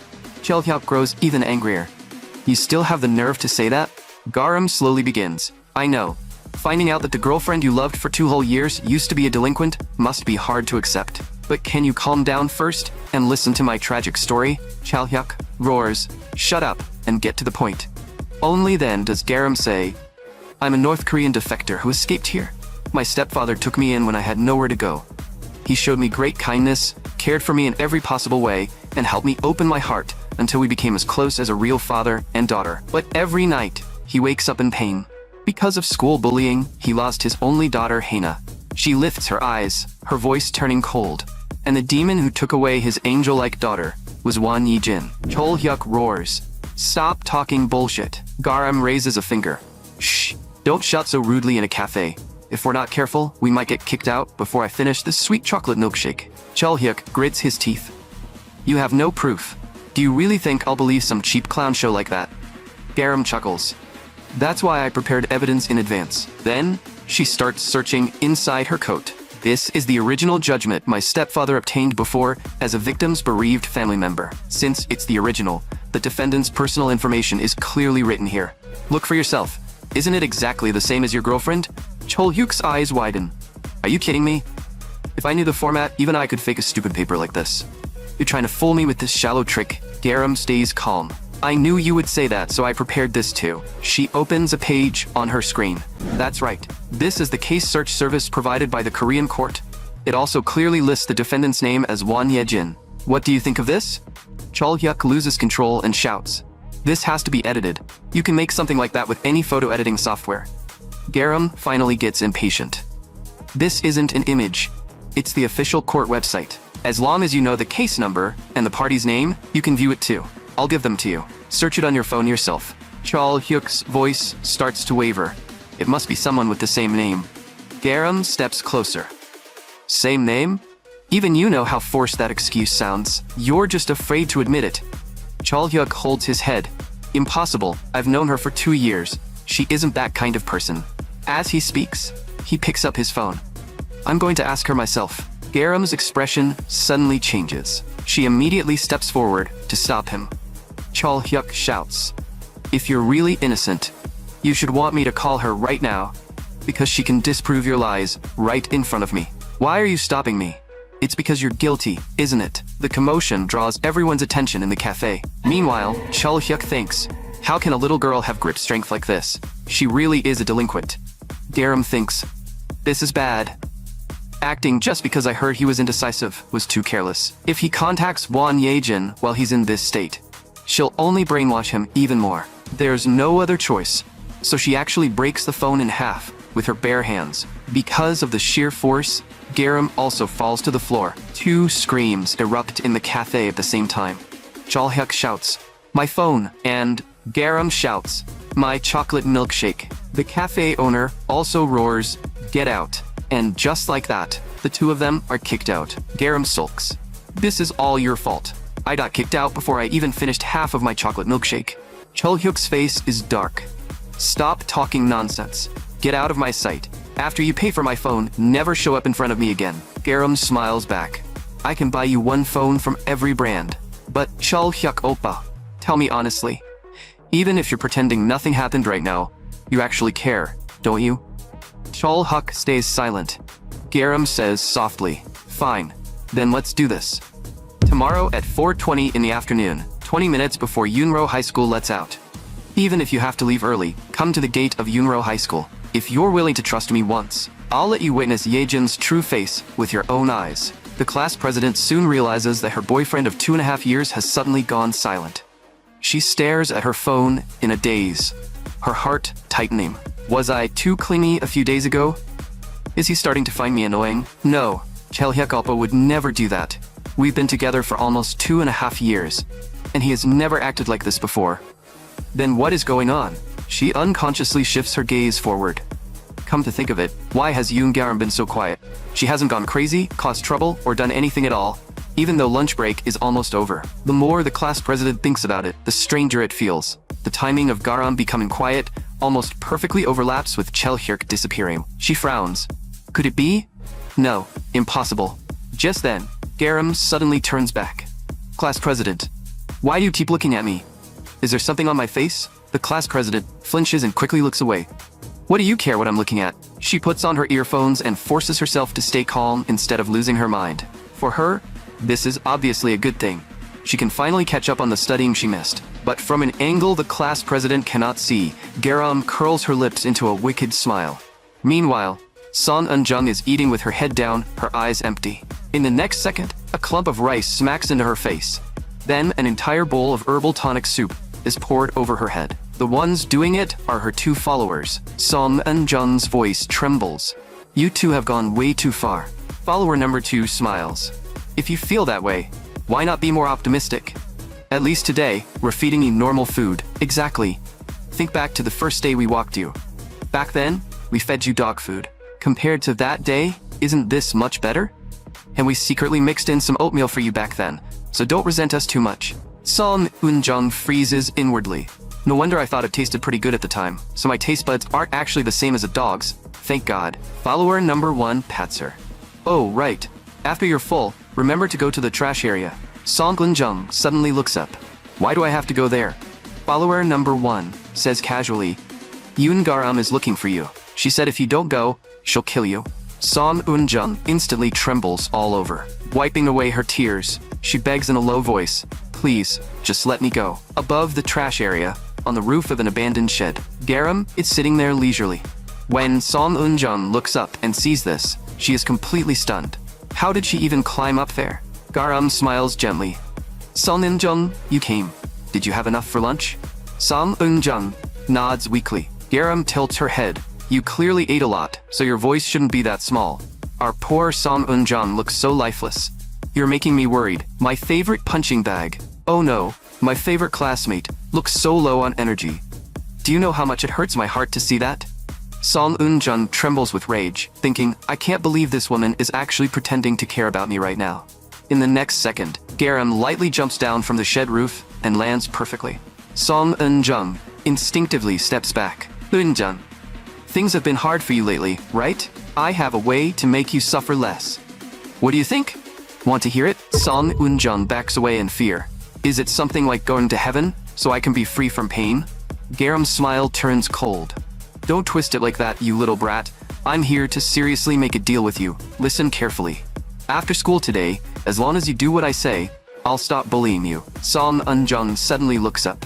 Chol-hyuk grows even angrier. You still have the nerve to say that? Garam slowly begins. I know. Finding out that the girlfriend you loved for 2 whole years used to be a delinquent must be hard to accept. But can you calm down first and listen to my tragic story? Chol-hyuk roars, shut up and get to the point. Only then does Garam say, I'm a North Korean defector who escaped here. My stepfather took me in when I had nowhere to go. He showed me great kindness, cared for me in every possible way, and helped me open my heart until we became as close as a real father and daughter. But every night, he wakes up in pain. Because of school bullying, he lost his only daughter, Hana. She lifts her eyes, her voice turning cold. And the demon who took away his angel-like daughter was Won Ye-jin. Chol Hyuk roars. Stop talking bullshit. Garam raises a finger. Shh, don't shout so rudely in a cafe. If we're not careful, we might get kicked out before I finish this sweet chocolate milkshake. Chol Hyuk grits his teeth. You have no proof. Do you really think I'll believe some cheap clown show like that? Garam chuckles. That's why I prepared evidence in advance. Then, she starts searching inside her coat. This is the original judgment my stepfather obtained before as a victim's bereaved family member. Since it's the original, the defendant's personal information is clearly written here. Look for yourself. Isn't it exactly the same as your girlfriend? Chol Hyuk's eyes widen. Are you kidding me? If I knew the format, even I could fake a stupid paper like this. You're trying to fool me with this shallow trick. Garam stays calm. I knew you would say that, so I prepared this too. She opens a page on her screen. That's right. This is the case search service provided by the Korean court. It also clearly lists the defendant's name as Won Ye-jin. What do you think of this? Chol Hyuk loses control and shouts. This has to be edited. You can make something like that with any photo editing software. Garam finally gets impatient. This isn't an image. It's the official court website. As long as you know the case number and the party's name, you can view it too. I'll give them to you. Search it on your phone yourself. Chol Hyuk's voice starts to waver. It must be someone with the same name. Garam steps closer. Same name? Even you know how forced that excuse sounds. You're just afraid to admit it. Chol Hyuk holds his head. Impossible. I've known her for 2 years. She isn't that kind of person. As he speaks, he picks up his phone. I'm going to ask her myself. Garam's expression suddenly changes. She immediately steps forward to stop him. Chol Hyuk shouts. If you're really innocent, you should want me to call her right now, because she can disprove your lies right in front of me. Why are you stopping me? It's because you're guilty, isn't it? The commotion draws everyone's attention in the cafe. Meanwhile, Chol Hyuk thinks, how can a little girl have grip strength like this? She really is a delinquent. Garam thinks, this is bad. Acting just because I heard he was indecisive was too careless. If he contacts Won Ye-jin while he's in this state, she'll only brainwash him even more. There's no other choice. So she actually breaks the phone in half with her bare hands. Because of the sheer force, Garam also falls to the floor. 2 screams erupt in the cafe at the same time. Chol Hyuk shouts, my phone, and Garam shouts, my chocolate milkshake. The cafe owner also roars, get out. And just like that, the 2 of them are kicked out. Garam sulks. This is all your fault. I got kicked out before I even finished half of my chocolate milkshake. Chol Hyuk's face is dark. Stop talking nonsense. Get out of my sight. After you pay for my phone, never show up in front of me again. Garam smiles back. I can buy you 1 phone from every brand. But Chol Hyuk oppa, tell me honestly. Even if you're pretending nothing happened right now, you actually care, don't you? Chol Hyuk stays silent. Garam says softly, fine, then let's do this. Tomorrow at 4:20 in the afternoon, 20 minutes before Yunro High School lets out. Even if you have to leave early, come to the gate of Yunro High School. If you're willing to trust me once, I'll let you witness Ye-jin's true face with your own eyes. The class president soon realizes that her boyfriend of 2.5 years has suddenly gone silent. She stares at her phone in a daze, her heart tightening. Was I too clingy a few days ago? Is he starting to find me annoying? No, Chol Hyuk oppa would never do that. We've been together for almost 2.5 years, and he has never acted like this before. Then what is going on? She unconsciously shifts her gaze forward. Come to think of it, why has Yoon Garam been so quiet? She hasn't gone crazy, caused trouble, or done anything at all, even though lunch break is almost over. The more the class president thinks about it, the stranger it feels. The timing of Garam becoming quiet almost perfectly overlaps with Chol Hyuk disappearing. She frowns. Could it be? No, impossible. Just then, Garam suddenly turns back. Class president, why do you keep looking at me? Is there something on my face? The class president flinches and quickly looks away. What do you care what I'm looking at? She puts on her earphones and forces herself to stay calm instead of losing her mind. For her, this is obviously a good thing. She can finally catch up on the studying she missed. But from an angle the class president cannot see, Garam curls her lips into a wicked smile. Meanwhile, Son Eun-jung is eating with her head down, her eyes empty. In the next second, a clump of rice smacks into her face. Then an entire bowl of herbal tonic soup is poured over her head. The ones doing it are her two followers. Son Eun-jung's voice trembles. You two have gone way too far. Follower number 2 smiles. If you feel that way, why not be more optimistic? At least today, we're feeding you normal food. Exactly. Think back to the first day we walked you. Back then, we fed you dog food. Compared to that day, isn't this much better? And we secretly mixed in some oatmeal for you back then, so don't resent us too much. Son Eun-jung freezes inwardly. No wonder I thought it tasted pretty good at the time, so my taste buds aren't actually the same as a dog's. Thank God. Follower number 1 pats her. Oh, right. After you're full, remember to go to the trash area. Son Eun-jung suddenly looks up. Why do I have to go there? Follower number 1 says casually, Yoon Garam is looking for you. She said if you don't go, she'll kill you. Son Eun-jung instantly trembles all over. Wiping away her tears, she begs in a low voice, please, just let me go. Above the trash area, on the roof of an abandoned shed, Garam is sitting there leisurely. When Son Eun-jung looks up and sees this, she is completely stunned. How did she even climb up there? Garam smiles gently. Son Eun-jung, you came. Did you have enough for lunch? Son Eun-jung nods weakly. Garam tilts her head. You clearly ate a lot, so your voice shouldn't be that small. Our poor Son Eun-jung looks so lifeless. You're making me worried. My favorite punching bag. Oh no, my favorite classmate looks so low on energy. Do you know how much it hurts my heart to see that? Son Eun-jung trembles with rage, thinking, I can't believe this woman is actually pretending to care about me right now. In the next second, Garam lightly jumps down from the shed roof and lands perfectly. Son Eun-jung instinctively steps back. Eun-jung, things have been hard for you lately, right? I have a way to make you suffer less. What do you think? Want to hear it? Son Eun-jung backs away in fear. Is it something like going to heaven, so I can be free from pain? Garam's smile turns cold. Don't twist it like that, you little brat. I'm here to seriously make a deal with you. Listen carefully. After school today, as long as you do what I say, I'll stop bullying you. Son Eun-jung suddenly looks up.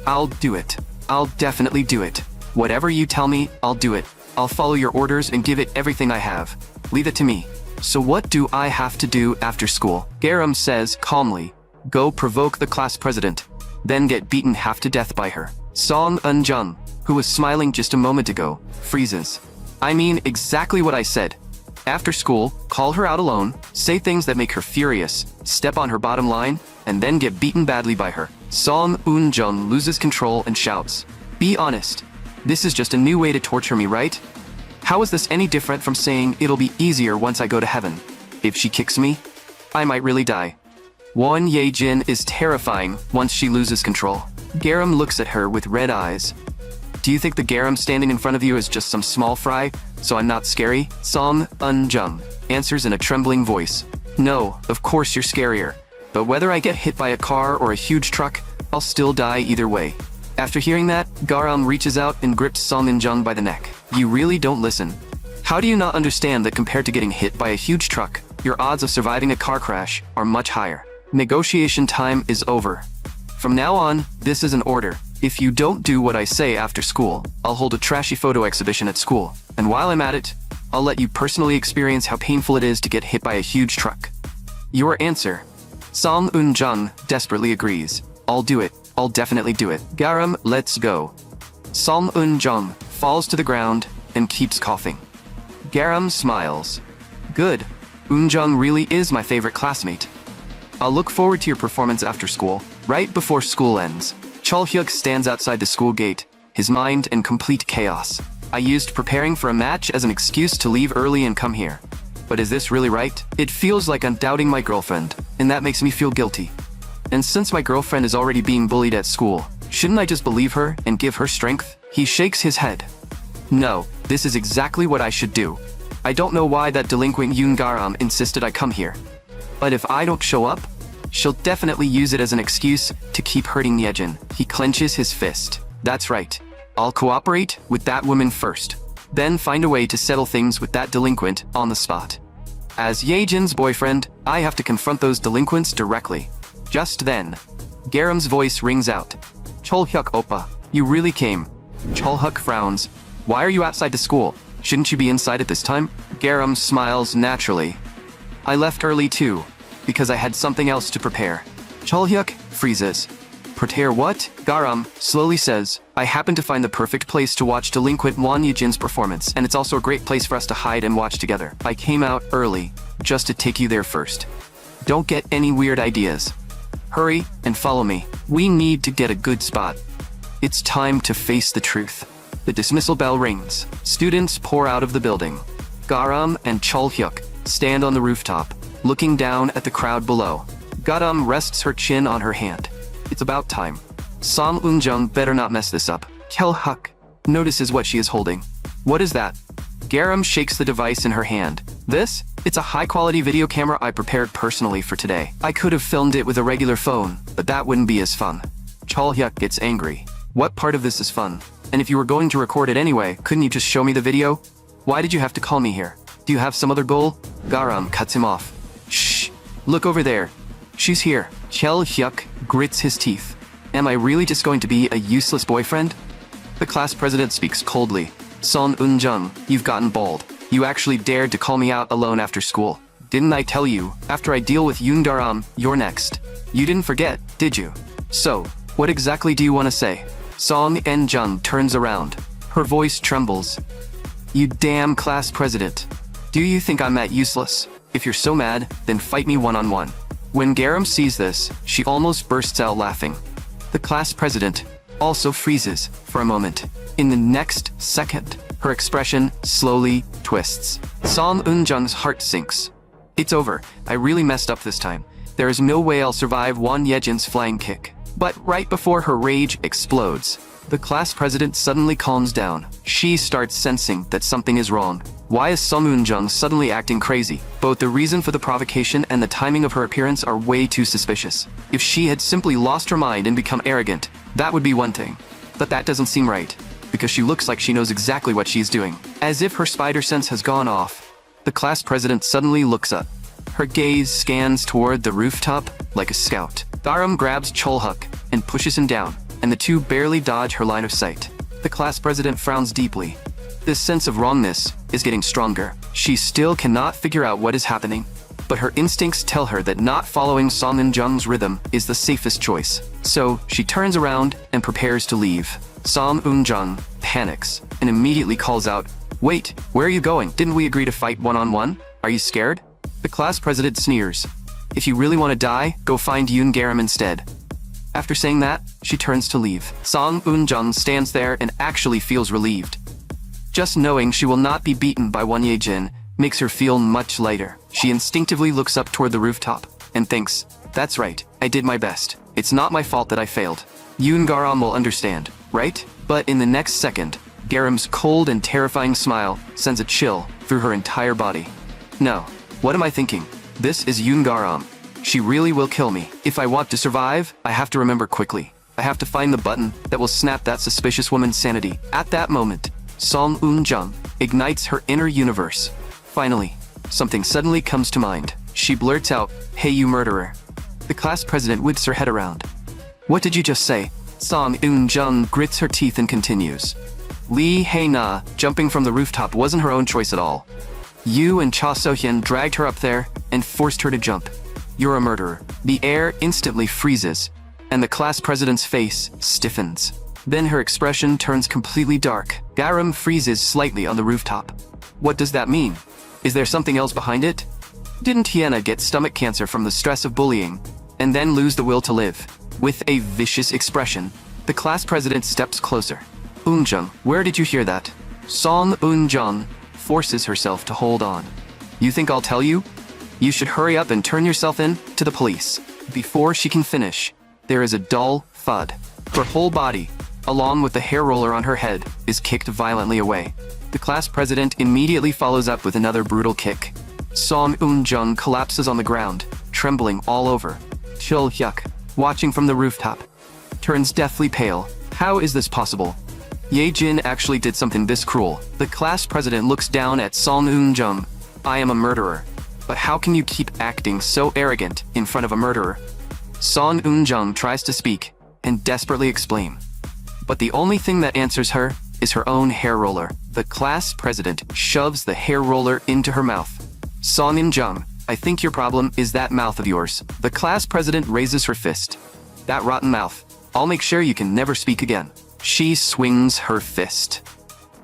I'll do it. I'll definitely do it. Whatever you tell me, I'll do it. I'll follow your orders and give it everything I have. Leave it to me. So what do I have to do after school? Garam says calmly. Go provoke the class president, then get beaten half to death by her. Son Eun-jung, who was smiling just a moment ago, freezes. I mean exactly what I said. After school, call her out alone, say things that make her furious, step on her bottom line, and then get beaten badly by her. Son Eun-jung loses control and shouts. Be honest. This is just a new way to torture me, right? How is this any different from saying it'll be easier once I go to heaven? If she kicks me, I might really die. Won Ye-jin is terrifying once she loses control. Garam looks at her with red eyes. Do you think the Garam standing in front of you is just some small fry, so I'm not scary? Son Eun-jung answers in a trembling voice. No, of course you're scarier. But whether I get hit by a car or a huge truck, I'll still die either way. After hearing that, Garam reaches out and grips Son Eun-jung by the neck. You really don't listen. How do you not understand that compared to getting hit by a huge truck, your odds of surviving a car crash are much higher? Negotiation time is over. From now on, this is an order. If you don't do what I say after school, I'll hold a trashy photo exhibition at school. And while I'm at it, I'll let you personally experience how painful it is to get hit by a huge truck. Your answer. Son Eun-jung desperately agrees. I'll do it. I'll definitely do it. Garam, let's go. Son Eun-jung falls to the ground and keeps coughing. Garam smiles. Good. Eun-jung really is my favorite classmate. I'll look forward to your performance after school. Right before school ends, Chol-hyuk stands outside the school gate, his mind in complete chaos. I used preparing for a match as an excuse to leave early and come here. But is this really right? It feels like I'm doubting my girlfriend, and that makes me feel guilty. And since my girlfriend is already being bullied at school, shouldn't I just believe her and give her strength? He shakes his head. No, this is exactly what I should do. I don't know why that delinquent Yoon Garam insisted I come here. But if I don't show up, she'll definitely use it as an excuse to keep hurting Ye-jin. He clenches his fist. That's right. I'll cooperate with that woman first, then find a way to settle things with that delinquent on the spot. As Ye-jin's boyfriend, I have to confront those delinquents directly. Just then, Garam's voice rings out. Chol-hyuk oppa, you really came. Chol-hyuk frowns. Why are you outside the school? Shouldn't you be inside at this time? Garam smiles naturally. I left early too, because I had something else to prepare. Cholhyuk freezes. Prepare what? Garam slowly says, I happen to find the perfect place to watch delinquent Won Yejin's performance, and it's also a great place for us to hide and watch together. I came out early, just to take you there first. Don't get any weird ideas. Hurry and follow me. We need to get a good spot. It's time to face the truth. The dismissal bell rings. Students pour out of the building. Garam and Cholhyuk stand on the rooftop, looking down at the crowd below. Garam rests her chin on her hand. It's about time. Song Eun-jung better not mess this up. Cholhyuk notices what she is holding. What is that? Garam shakes the device in her hand. This? It's a high-quality video camera I prepared personally for today. I could have filmed it with a regular phone, but that wouldn't be as fun. Cholhyuk gets angry. What part of this is fun? And if you were going to record it anyway, couldn't you just show me the video? Why did you have to call me here? Do you have some other goal? Garam cuts him off. Shh! Look over there. She's here. Cholhyuk grits his teeth. Am I really just going to be a useless boyfriend? The class president speaks coldly. Song Eun-jung, you've gotten bold. You actually dared to call me out alone after school. Didn't I tell you, after I deal with Yoon Garam, you're next? You didn't forget, did you? So, what exactly do you want to say? Song Eun-jung turns around. Her voice trembles. You damn class president. Do you think I'm that useless? If you're so mad, then fight me one-on-one. When Garam sees this, she almost bursts out laughing. The class president also freezes for a moment. In the next second, her expression slowly twists. Song Eun-jung's heart sinks. It's over. I really messed up this time. There is no way I'll survive Won Yejin's flying kick. But right before her rage explodes, the class president suddenly calms down. She starts sensing that something is wrong. Why is Song Eun-jung suddenly acting crazy? Both the reason for the provocation and the timing of her appearance are way too suspicious. If she had simply lost her mind and become arrogant, that would be one thing. But that doesn't seem right, because she looks like she knows exactly what she's doing. As if her spider sense has gone off, the class president suddenly looks up. Her gaze scans toward the rooftop like a scout. Garam grabs Cholhyuk and pushes him down, and the two barely dodge her line of sight. The class president frowns deeply. This sense of wrongness is getting stronger. She still cannot figure out what is happening, but her instincts tell her that not following Song Eun-jung's rhythm is the safest choice. So she turns around and prepares to leave. Song Eun-jung panics and immediately calls out, Wait, where are you going? Didn't we agree to fight one-on-one? Are you scared? The class president sneers. If you really want to die, go find Yoon Garam instead. After saying that, she turns to leave. Song Eun-jung stands there and actually feels relieved. Just knowing she will not be beaten by Won Yejin makes her feel much lighter. She instinctively looks up toward the rooftop and thinks, that's right, I did my best. It's not my fault that I failed. Yoon Garam will understand, right? But in the next second, Garam's cold and terrifying smile sends a chill through her entire body. No, what am I thinking? This is Yoon Garam. She really will kill me. If I want to survive, I have to remember quickly. I have to find the button that will snap that suspicious woman's sanity. At that moment, Song Eun-jung ignites her inner universe. Finally, something suddenly comes to mind. She blurts out, Hey you murderer. The class president whips her head around. What did you just say? Song Eun-jung grits her teeth and continues. Lee Hae-na jumping from the rooftop wasn't her own choice at all. You and Cha So-hyun dragged her up there and forced her to jump. You're a murderer. The air instantly freezes, and the class president's face stiffens. Then her expression turns completely dark. Garam freezes slightly on the rooftop. What does that mean? Is there something else behind it? Didn't Hyena get stomach cancer from the stress of bullying, and then lose the will to live? With a vicious expression, the class president steps closer. Eun-jung, where did you hear that? Song Eun-jung forces herself to hold on. You think I'll tell you? You should hurry up and turn yourself in to the police. Before she can finish, there is a dull thud. Her whole body, along with the hair roller on her head, is kicked violently away. The class president immediately follows up with another brutal kick. Song Eun-jung collapses on the ground, trembling all over. Cholhyuk, watching from the rooftop, turns deathly pale. How is this possible? Yejin actually did something this cruel. The class president looks down at Song Eun-jung. I am a murderer. But how can you keep acting so arrogant in front of a murderer? Song Eun-jung tries to speak and desperately explain. But the only thing that answers her is her own hair roller. The class president shoves the hair roller into her mouth. Song In-jung, I think your problem is that mouth of yours. The class president raises her fist. That rotten mouth. I'll make sure you can never speak again. She swings her fist.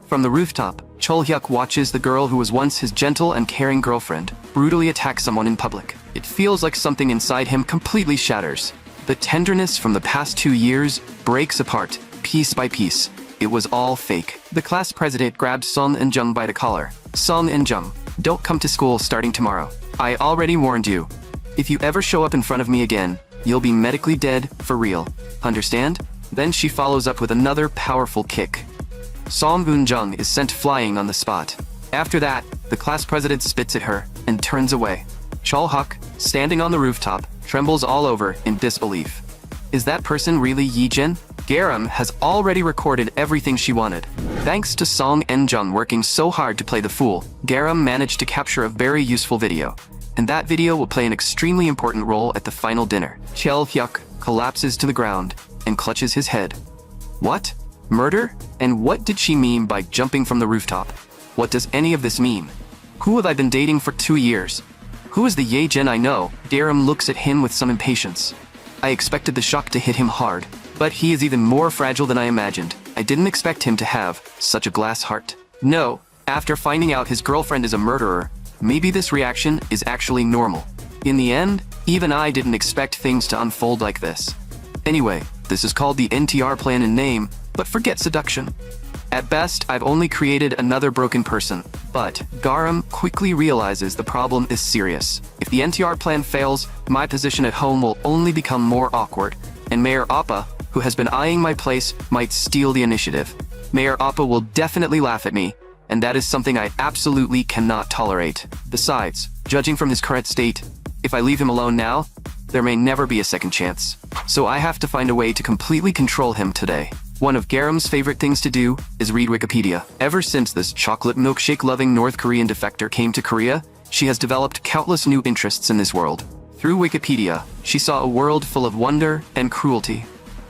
From the rooftop, Chol-hyuk watches the girl who was once his gentle and caring girlfriend brutally attack someone in public. It feels like something inside him completely shatters. The tenderness from the past 2 years breaks apart, piece by piece. It was all fake. The class president grabbed Song In-jung by the collar. Song In-jung, don't come to school starting tomorrow. I already warned you. If you ever show up in front of me again, you'll be medically dead for real. Understand? Then she follows up with another powerful kick. Song In-jung is sent flying on the spot. After that, the class president spits at her and turns away. Chol-hyuk, standing on the rooftop, trembles all over in disbelief. Is that person really Yi-jin? Garam has already recorded everything she wanted. Thanks to Song In-jung working so hard to play the fool, Garam managed to capture a very useful video. And that video will play an extremely important role at the final dinner. Chol-hyuk collapses to the ground and clutches his head. What? Murder? And what did she mean by jumping from the rooftop? What does any of this mean? Who have I been dating for 2 years? Who is the Ye-jin I know? Garam looks at him with some impatience. I expected the shock to hit him hard, but he is even more fragile than I imagined. I didn't expect him to have such a glass heart. No, after finding out his girlfriend is a murderer, maybe this reaction is actually normal. In the end, even I didn't expect things to unfold like this. Anyway, this is called the NTR plan in name, but forget seduction. At best, I've only created another broken person, but Garam quickly realizes the problem is serious. If the NTR plan fails, my position at home will only become more awkward, and Mayor Appa, who has been eyeing my place, might steal the initiative. Mayor Appa will definitely laugh at me, and that is something I absolutely cannot tolerate. Besides, judging from his current state, if I leave him alone now, there may never be a second chance. So I have to find a way to completely control him today. One of Garam's favorite things to do is read Wikipedia. Ever since this chocolate milkshake-loving North Korean defector came to Korea, she has developed countless new interests in this world. Through Wikipedia, she saw a world full of wonder and cruelty.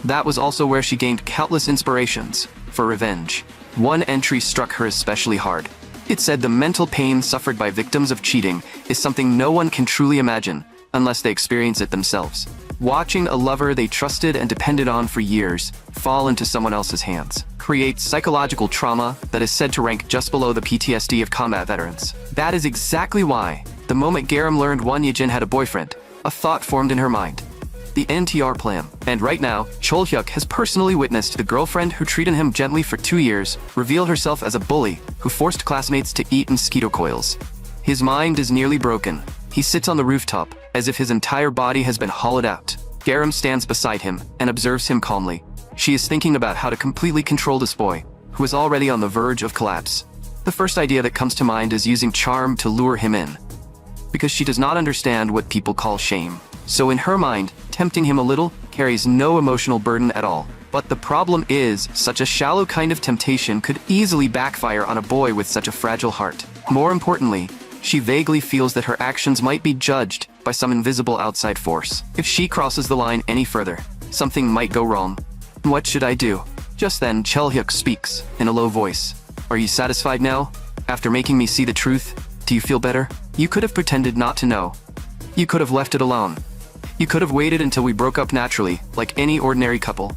That was also where she gained countless inspirations for revenge. One entry struck her especially hard. It said the mental pain suffered by victims of cheating is something no one can truly imagine unless they experience it themselves. Watching a lover they trusted and depended on for years fall into someone else's hands creates psychological trauma that is said to rank just below the PTSD of combat veterans. That is exactly why, the moment Garam learned Won Ye-jin had a boyfriend, a thought formed in her mind. The NTR plan. And right now, Chol-hyuk has personally witnessed the girlfriend who treated him gently for 2 years reveal herself as a bully who forced classmates to eat mosquito coils. His mind is nearly broken. He sits on the rooftop, as if his entire body has been hollowed out. Garam stands beside him and observes him calmly. She is thinking about how to completely control this boy, who is already on the verge of collapse. The first idea that comes to mind is using charm to lure him in, because she does not understand what people call shame. So in her mind, tempting him a little carries no emotional burden at all. But the problem is, such a shallow kind of temptation could easily backfire on a boy with such a fragile heart. More importantly, she vaguely feels that her actions might be judged by some invisible outside force. If she crosses the line any further, something might go wrong. What should I do? Just then, Chol-hyuk speaks in a low voice. Are you satisfied now? After making me see the truth, do you feel better? You could have pretended not to know. You could have left it alone. You could have waited until we broke up naturally, like any ordinary couple.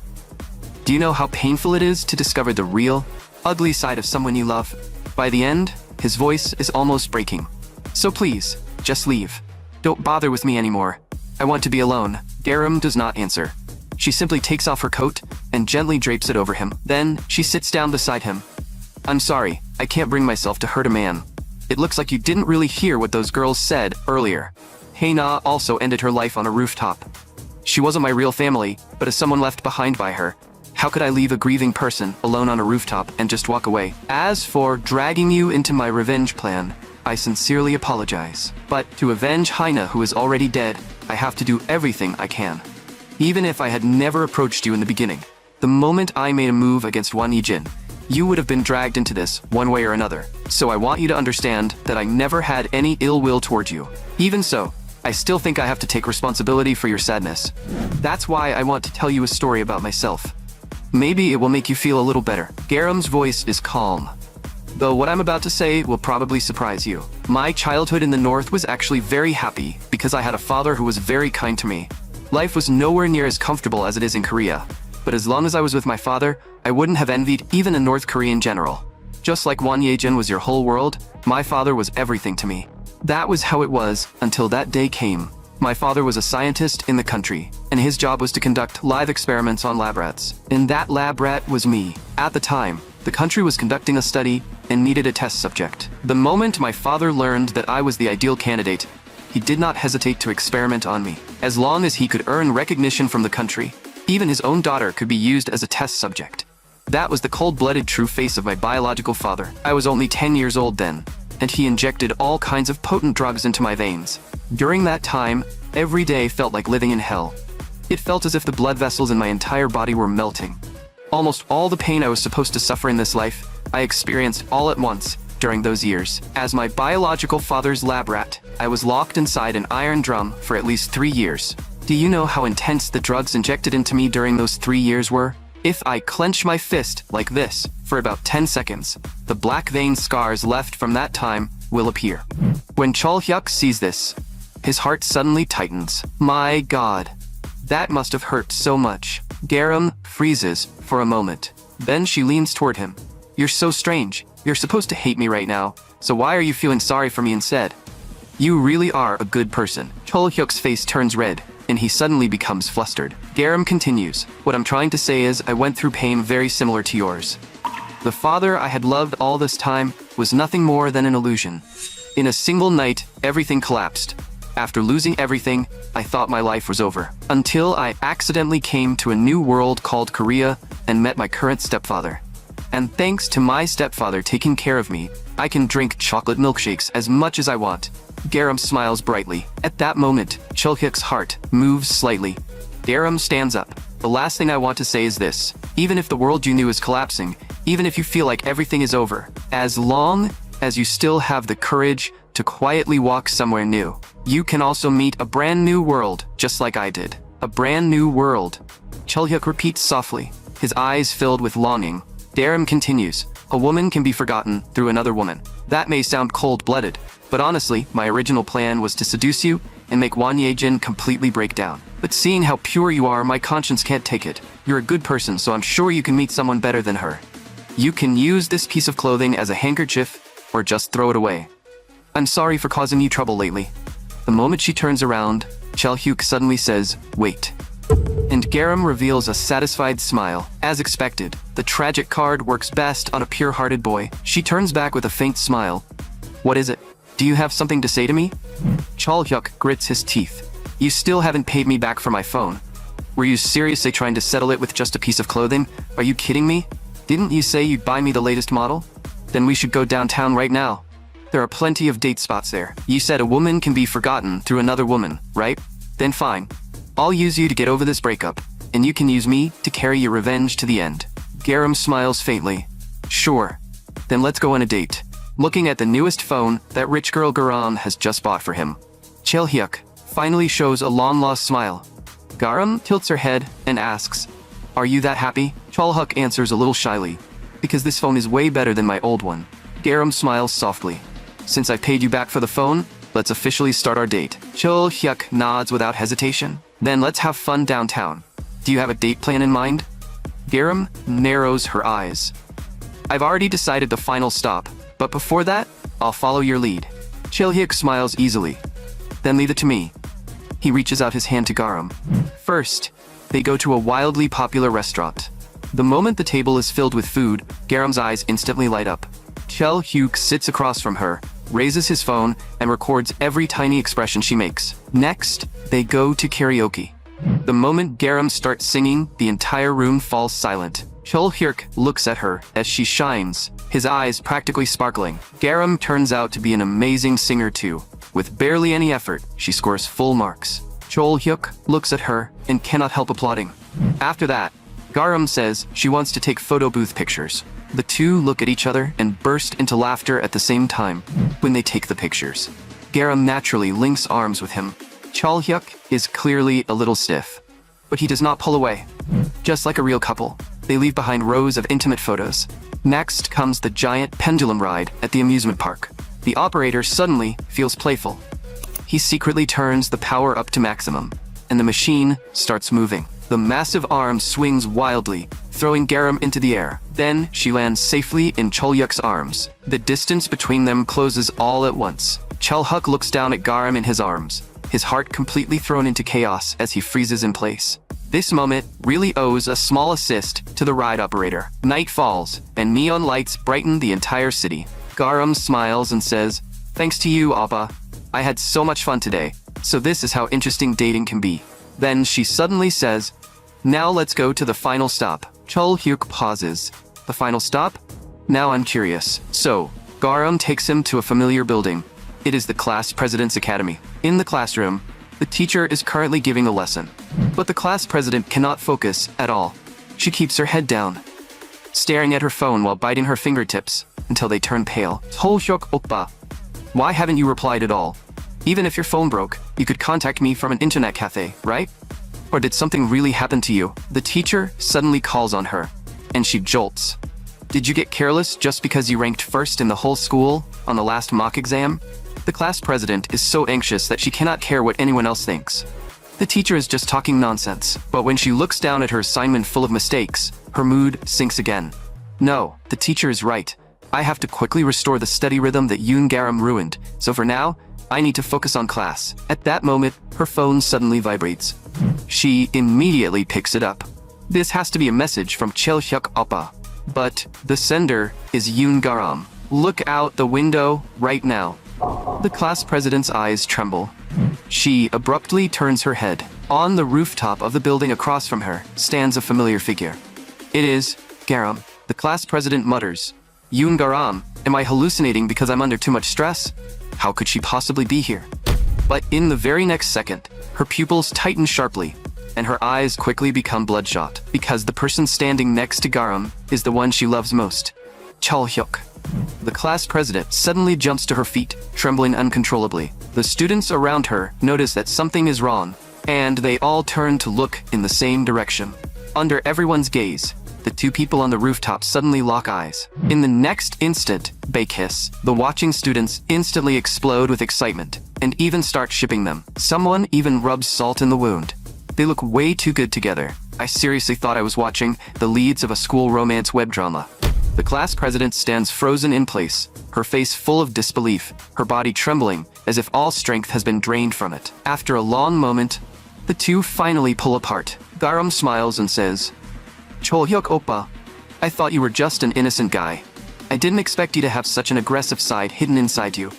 Do you know how painful it is to discover the real, ugly side of someone you love? By the end, his voice is almost breaking. So please, just leave. Don't bother with me anymore. I want to be alone. Garam does not answer. She simply takes off her coat and gently drapes it over him. Then, she sits down beside him. I'm sorry, I can't bring myself to hurt a man. It looks like you didn't really hear what those girls said earlier. Hae-na also ended her life on a rooftop. She wasn't my real family, but as someone left behind by her, how could I leave a grieving person alone on a rooftop and just walk away? As for dragging you into my revenge plan, I sincerely apologize. But to avenge Hae-na, who is already dead, I have to do everything I can. Even if I had never approached you in the beginning, the moment I made a move against Won Ye-jin, you would have been dragged into this one way or another. So I want you to understand that I never had any ill will toward you. Even so, I still think I have to take responsibility for your sadness. That's why I want to tell you a story about myself. Maybe it will make you feel a little better. Garam's voice is calm, though what I'm about to say will probably surprise you. My childhood in the north was actually very happy because I had a father who was very kind to me. Life was nowhere near as comfortable as it is in Korea, but as long as I was with my father, I wouldn't have envied even a North Korean general. Just like Won Ye-jin was your whole world, my father was everything to me. That was how it was until that day came. My father was a scientist in the country, and his job was to conduct live experiments on lab rats. And that lab rat was me. At the time, the country was conducting a study and needed a test subject. The moment my father learned that I was the ideal candidate, he did not hesitate to experiment on me. As long as he could earn recognition from the country, even his own daughter could be used as a test subject. That was the cold-blooded true face of my biological father. I was only 10 years old then, and he injected all kinds of potent drugs into my veins. During that time, every day felt like living in hell. It felt as if the blood vessels in my entire body were melting. Almost all the pain I was supposed to suffer in this life, I experienced all at once during those years. As my biological father's lab rat, I was locked inside an iron drum for at least 3 years. Do you know how intense the drugs injected into me during those 3 years were? If I clench my fist like this for about 10 seconds, the black vein scars left from that time will appear. When Chol-hyuk sees this, his heart suddenly tightens. My God, that must have hurt so much. Garam freezes for a moment. Then she leans toward him. You're so strange. You're supposed to hate me right now, so why are you feeling sorry for me instead? You really are a good person. Chol-hyuk's face turns red, and he suddenly becomes flustered. Garam continues, what I'm trying to say is I went through pain very similar to yours. The father I had loved all this time was nothing more than an illusion. In a single night, everything collapsed. After losing everything, I thought my life was over. Until I accidentally came to a new world called Korea and met my current stepfather. And thanks to my stepfather taking care of me, I can drink chocolate milkshakes as much as I want. Garam smiles brightly. At that moment, Chol-hyuk's heart moves slightly. Garam stands up. The last thing I want to say is this. Even if the world you knew is collapsing, even if you feel like everything is over, as long as you still have the courage to quietly walk somewhere new, you can also meet a brand new world, just like I did. A brand new world. Chol-hyuk repeats softly, his eyes filled with longing. Garam continues, a woman can be forgotten through another woman. That may sound cold-blooded, but honestly, my original plan was to seduce you and make Won Ye-jin completely break down. But seeing how pure you are, my conscience can't take it. You're a good person, so I'm sure you can meet someone better than her. You can use this piece of clothing as a handkerchief or just throw it away. I'm sorry for causing you trouble lately. The moment she turns around, Chol-hyuk suddenly says, wait. And Garam reveals a satisfied smile. As expected, the tragic card works best on a pure-hearted boy. She turns back with a faint smile. What is it? Do you have something to say to me? Chol-hyuk grits his teeth. You still haven't paid me back for my phone. Were you seriously trying to settle it with just a piece of clothing? Are you kidding me? Didn't you say you'd buy me the latest model? Then we should go downtown right now. There are plenty of date spots there. You said a woman can be forgotten through another woman, right? Then fine. I'll use you to get over this breakup, and you can use me to carry your revenge to the end. Garam smiles faintly. Sure. Then let's go on a date. Looking at the newest phone that rich girl Garam has just bought for him. Chol-hyuk finally shows a long-lost smile. Garam tilts her head and asks, are you that happy? Chol-hyuk answers a little shyly, because this phone is way better than my old one. Garam smiles softly. Since I've paid you back for the phone, let's officially start our date. Chol-hyuk nods without hesitation. Then let's have fun downtown. Do you have a date plan in mind? Garam narrows her eyes. I've already decided the final stop, but before that, I'll follow your lead. Chol-hyuk smiles easily. Then leave it to me. He reaches out his hand to Garam. First, they go to a wildly popular restaurant. The moment the table is filled with food, Garam's eyes instantly light up. Chol-hyuk sits across from her, raises his phone, and records every tiny expression she makes. Next, they go to karaoke. The moment Garam starts singing, the entire room falls silent. Chol-hyuk looks at her as she shines, his eyes practically sparkling. Garam turns out to be an amazing singer too. With barely any effort, she scores full marks. Chol-hyuk looks at her and cannot help applauding. After that, Garam says she wants to take photo booth pictures. The two look at each other and burst into laughter at the same time when they take the pictures. Garam naturally links arms with him. Chol-hyuk is clearly a little stiff, but he does not pull away. Just like a real couple, They leave behind rows of intimate photos. Next comes the giant pendulum ride at the amusement park. The operator suddenly feels playful. He secretly turns the power up to maximum, and the machine starts moving. The massive arm swings wildly, throwing Garam into the air. Then she lands safely in Cholhyuk's arms. The distance between them closes all at once. Cholhyuk looks down at Garam in his arms, his heart completely thrown into chaos as he freezes in place. This moment really owes a small assist to the ride operator. Night falls, and neon lights brighten the entire city. Garam smiles and says, "Thanks to you, Appa. I had so much fun today. So this is how interesting dating can be." Then she suddenly says, "Now let's go to the final stop." Cholhyuk pauses. The final stop? Now I'm curious. So, Garam takes him to a familiar building. It is the class president's academy. In the classroom, the teacher is currently giving a lesson. But the class president cannot focus at all. She keeps her head down, staring at her phone while biting her fingertips until they turn pale. Cholhyuk oppa, why haven't you replied at all? Even if your phone broke, you could contact me from an internet cafe, right? Or did something really happen to you? The teacher suddenly calls on her, and she jolts. Did you get careless just because you ranked first in the whole school on the last mock exam? The class president is so anxious that she cannot care what anyone else thinks. The teacher is just talking nonsense, but when she looks down at her assignment full of mistakes, her mood sinks again. No, the teacher is right. I have to quickly restore the study rhythm that Yoon Garam ruined, so for now, I need to focus on class. At that moment, her phone suddenly vibrates. She immediately picks it up. This has to be a message from Cholhyuk oppa. But the sender is Yoon Garam. Look out the window right now. The class president's eyes tremble. She abruptly turns her head. On the rooftop of the building across from her stands a familiar figure. It is Garam. The class president mutters, "Yoon Garam, am I hallucinating because I'm under too much stress? How could she possibly be here?" But in the very next second, her pupils tighten sharply, and her eyes quickly become bloodshot, because the person standing next to Garam is the one she loves most, Cholhyuk. The class president suddenly jumps to her feet, trembling uncontrollably. The students around her notice that something is wrong, and they all turn to look in the same direction. Under everyone's gaze, the two people on the rooftop suddenly lock eyes. In the next instant, they kiss. The watching students instantly explode with excitement, and even start shipping them. Someone even rubs salt in the wound. They look way too good together. I seriously thought I was watching the leads of a school romance web drama. The class president stands frozen in place, her face full of disbelief, her body trembling as if all strength has been drained from it. After a long moment, the two finally pull apart. Garam smiles and says, "Cholhyuk oppa, I thought you were just an innocent guy. I didn't expect you to have such an aggressive side hidden inside you."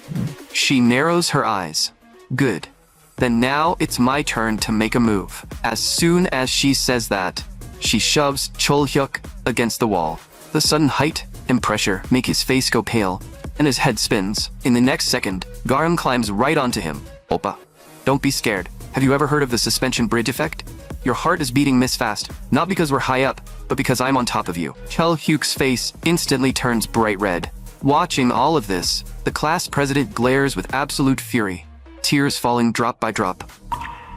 She narrows her eyes. Good. Then now it's my turn to make a move. As soon as she says that, she shoves Cholhyuk against the wall. The sudden height and pressure make his face go pale, and his head spins. In the next second, Garam climbs right onto him. "Oppa, don't be scared. Have you ever heard of the suspension bridge effect? Your heart is beating miss fast, not because we're high up, but because I'm on top of you." Cholhyuk's face instantly turns bright red. Watching all of this, the class president glares with absolute fury, tears falling drop by drop.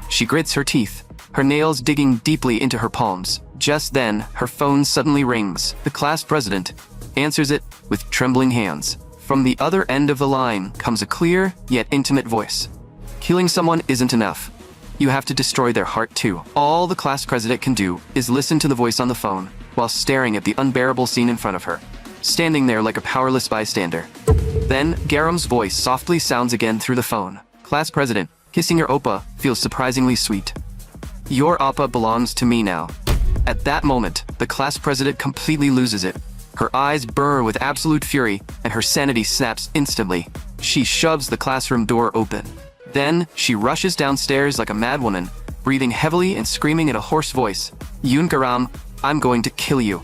She grits her teeth, her nails digging deeply into her palms. Just then, her phone suddenly rings. The class president answers it with trembling hands. From the other end of the line comes a clear, yet intimate voice. "Killing someone isn't enough. You have to destroy their heart too." All the class president can do is listen to the voice on the phone, while staring at the unbearable scene in front of her, standing there like a powerless bystander. Then, Garam's voice softly sounds again through the phone. "Class president, kissing your oppa feels surprisingly sweet. Your oppa belongs to me now." At that moment, the class president completely loses it. Her eyes burn with absolute fury, and her sanity snaps instantly. She shoves the classroom door open. Then, she rushes downstairs like a madwoman, breathing heavily and screaming in a hoarse voice, "Yoon Garam, I'm going to kill you."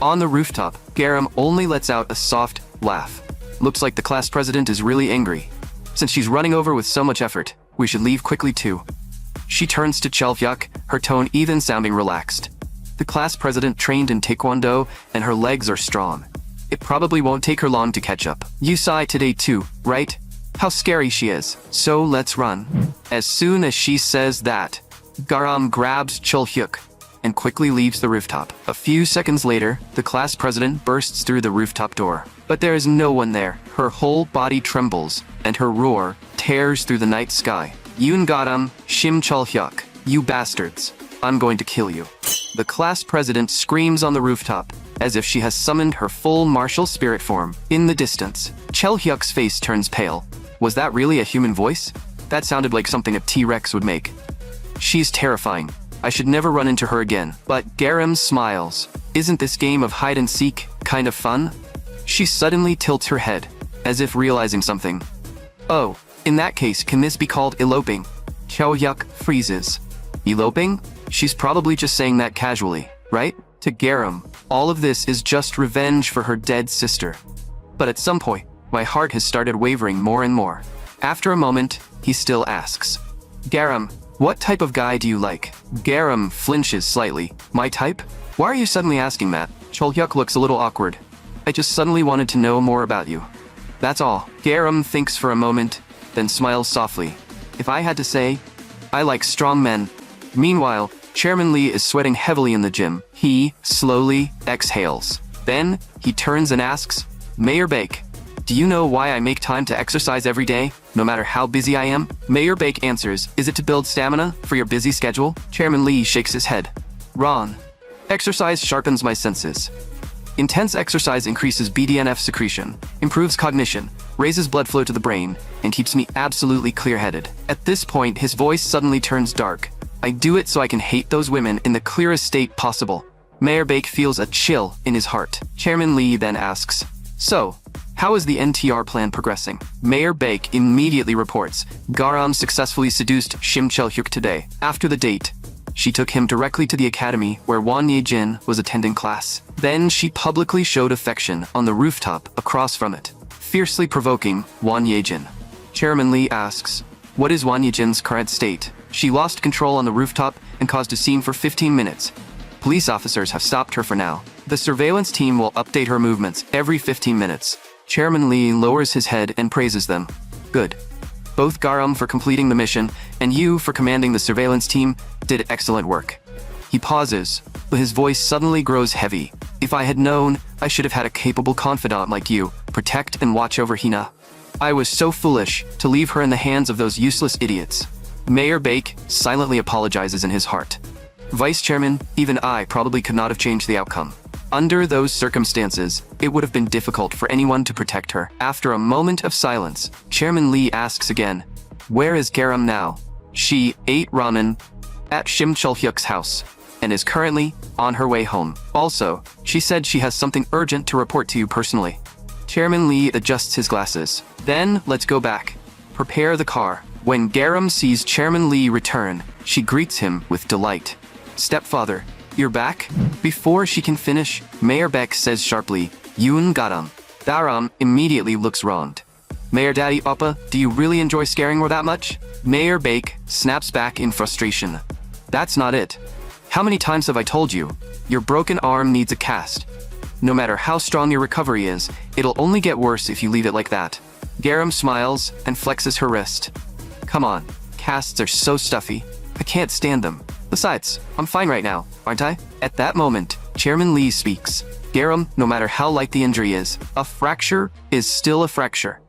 On the rooftop, Garam only lets out a soft laugh. Looks like the class president is really angry. Since she's running over with so much effort, we should leave quickly too. She turns to Cholhyuk, her tone even sounding relaxed. The class president trained in Taekwondo, and her legs are strong. It probably won't take her long to catch up. You saw it today too, right? How scary she is. So let's run. As soon as she says that, Garam grabs Cholhyuk and quickly leaves the rooftop. A few seconds later, the class president bursts through the rooftop door. But there is no one there. Her whole body trembles, and her roar tears through the night sky. Yoon Garam, Shim Chul Hyuk, you bastards. I'm going to kill you. The class president screams on the rooftop, as if she has summoned her full martial spirit form. In the distance, Chul Hyuk's face turns pale. Was that really a human voice? That sounded like something a T-Rex would make. She's terrifying. I should never run into her again. But Garam smiles. Isn't this game of hide-and-seek kind of fun? She suddenly tilts her head, as if realizing something. Oh, in that case, can this be called eloping? Chul Hyuk freezes. Eloping? She's probably just saying that casually, right? To Garam, all of this is just revenge for her dead sister. But at some point, my heart has started wavering more and more. After a moment, he still asks, Garam, what type of guy do you like? Garam flinches slightly. My type? Why are you suddenly asking that? Chul Hyuk looks a little awkward. I just suddenly wanted to know more about you. That's all. Garam thinks for a moment, then smiles softly. If I had to say, I like strong men. Meanwhile, Chairman Lee is sweating heavily in the gym. He slowly exhales. Then, he turns and asks, Mayor Baek, do you know why I make time to exercise every day, no matter how busy I am? Mayor Baek answers, is it to build stamina for your busy schedule? Chairman Lee shakes his head. Ron, exercise sharpens my senses. Intense exercise increases BDNF secretion, improves cognition, raises blood flow to the brain, and keeps me absolutely clear-headed. At this point, his voice suddenly turns dark. I do it so I can hate those women in the clearest state possible. Mayor Baek feels a chill in his heart. Chairman Lee then asks, so, how is the NTR plan progressing? Mayor Baek immediately reports, Garam successfully seduced Shim Chul Hyuk today. After the date, she took him directly to the academy where Won Ye-jin was attending class. Then she publicly showed affection on the rooftop across from it, fiercely provoking Won Ye-jin. Chairman Lee asks, what is Won Ye-jin's current state? She lost control on the rooftop and caused a scene for 15 minutes. Police officers have stopped her for now. The surveillance team will update her movements every 15 minutes. Chairman Lee lowers his head and praises them. Good. Both Garam for completing the mission and you for commanding the surveillance team did excellent work. He pauses, but his voice suddenly grows heavy. If I had known, I should have had a capable confidant like you, protect and watch over Hina. I was so foolish to leave her in the hands of those useless idiots. Mayor Baek silently apologizes in his heart. Vice Chairman, even I probably could not have changed the outcome. Under those circumstances, it would have been difficult for anyone to protect her. After a moment of silence, Chairman Lee asks again, where is Garam now? She ate ramen at Shim Chul Hyuk's house and is currently on her way home. Also, she said she has something urgent to report to you personally. Chairman Lee adjusts his glasses. Then, let's go back. Prepare the car. When Garam sees Chairman Lee return, she greets him with delight. Stepfather, you're back? Before she can finish, Mayor Baek says sharply, Yoon Garam. Garam immediately looks wronged. Mayor Daddy Oppa, do you really enjoy scaring her that much? Mayor Baek snaps back in frustration. That's not it. How many times have I told you? Your broken arm needs a cast. No matter how strong your recovery is, it'll only get worse if you leave it like that. Garam smiles and flexes her wrist. Come on, casts are so stuffy. I can't stand them. Besides, I'm fine right now, aren't I? At that moment, Chairman Lee speaks. Garam, no matter how light the injury is, a fracture is still a fracture.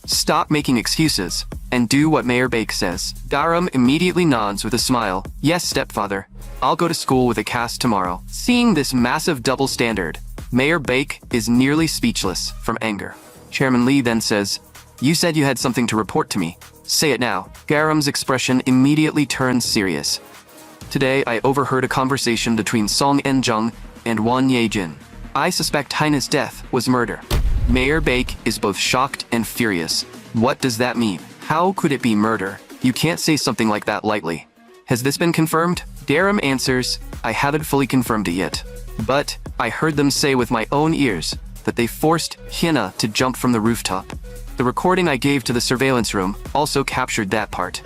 Stop making excuses, and do what Mayor Baek says. Garam immediately nods with a smile. Yes, stepfather. I'll go to school with a cast tomorrow. Seeing this massive double standard, Mayor Baek is nearly speechless from anger. Chairman Lee then says, you said you had something to report to me. Say it now. Garam's expression immediately turns serious. Today, I overheard a conversation between Song En-jung and Won Ye-jin. I suspect Hina's death was murder. Mayor Baek is both shocked and furious. What does that mean? How could it be murder? You can't say something like that lightly. Has this been confirmed? Garam answers, I haven't fully confirmed it yet. But I heard them say with my own ears that they forced Hina to jump from the rooftop. The recording I gave to the surveillance room also captured that part.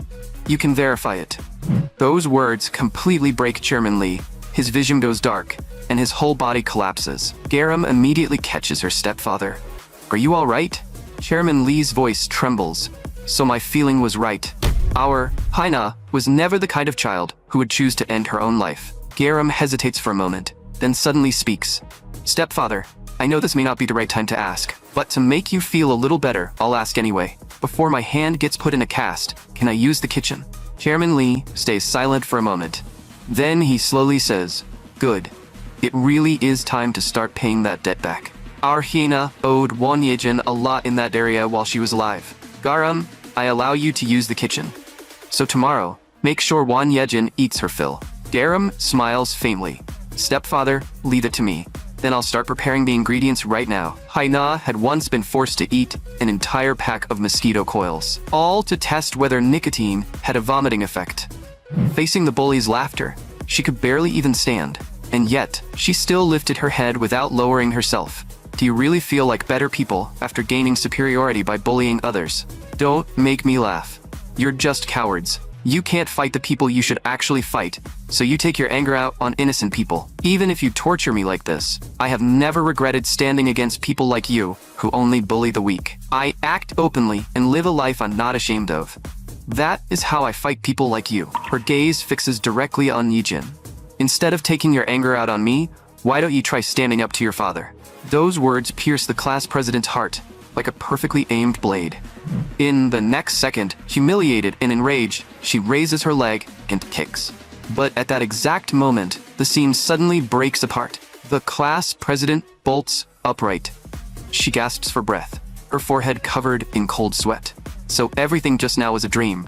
You can verify it. Those words completely break Chairman Lee. His vision goes dark, and his whole body collapses. Garam immediately catches her stepfather. Are you all right? Chairman Lee's voice trembles. So my feeling was right. Our Hina was never the kind of child who would choose to end her own life. Garam hesitates for a moment, then suddenly speaks. Stepfather, I know this may not be the right time to ask, but to make you feel a little better, I'll ask anyway. Before my hand gets put in a cast, can I use the kitchen? Chairman Lee stays silent for a moment. Then he slowly says, Good. It really is time to start paying that debt back. Our hyena owed Won Yejin a lot in that area while she was alive. Garam, I allow you to use the kitchen. So tomorrow, make sure Won Yejin eats her fill. Garam smiles faintly. Stepfather, leave it to me. Then I'll start preparing the ingredients right now. Haina had once been forced to eat an entire pack of mosquito coils, all to test whether nicotine had a vomiting effect. Facing the bully's laughter, she could barely even stand, and yet she still lifted her head without lowering herself. Do you really feel like better people after gaining superiority by bullying others? Don't make me laugh. You're just cowards. You can't fight the people you should actually fight, so you take your anger out on innocent people. Even if you torture me like this, I have never regretted standing against people like you, who only bully the weak. I act openly and live a life I'm not ashamed of. That is how I fight people like you. Her gaze fixes directly on Yijin. Instead of taking your anger out on me, why don't you try standing up to your father? Those words pierce the class president's heart like a perfectly aimed blade. In the next second, humiliated and enraged, she raises her leg and kicks. But at that exact moment, the scene suddenly breaks apart. The class president bolts upright. She gasps for breath, her forehead covered in cold sweat. So everything just now was a dream.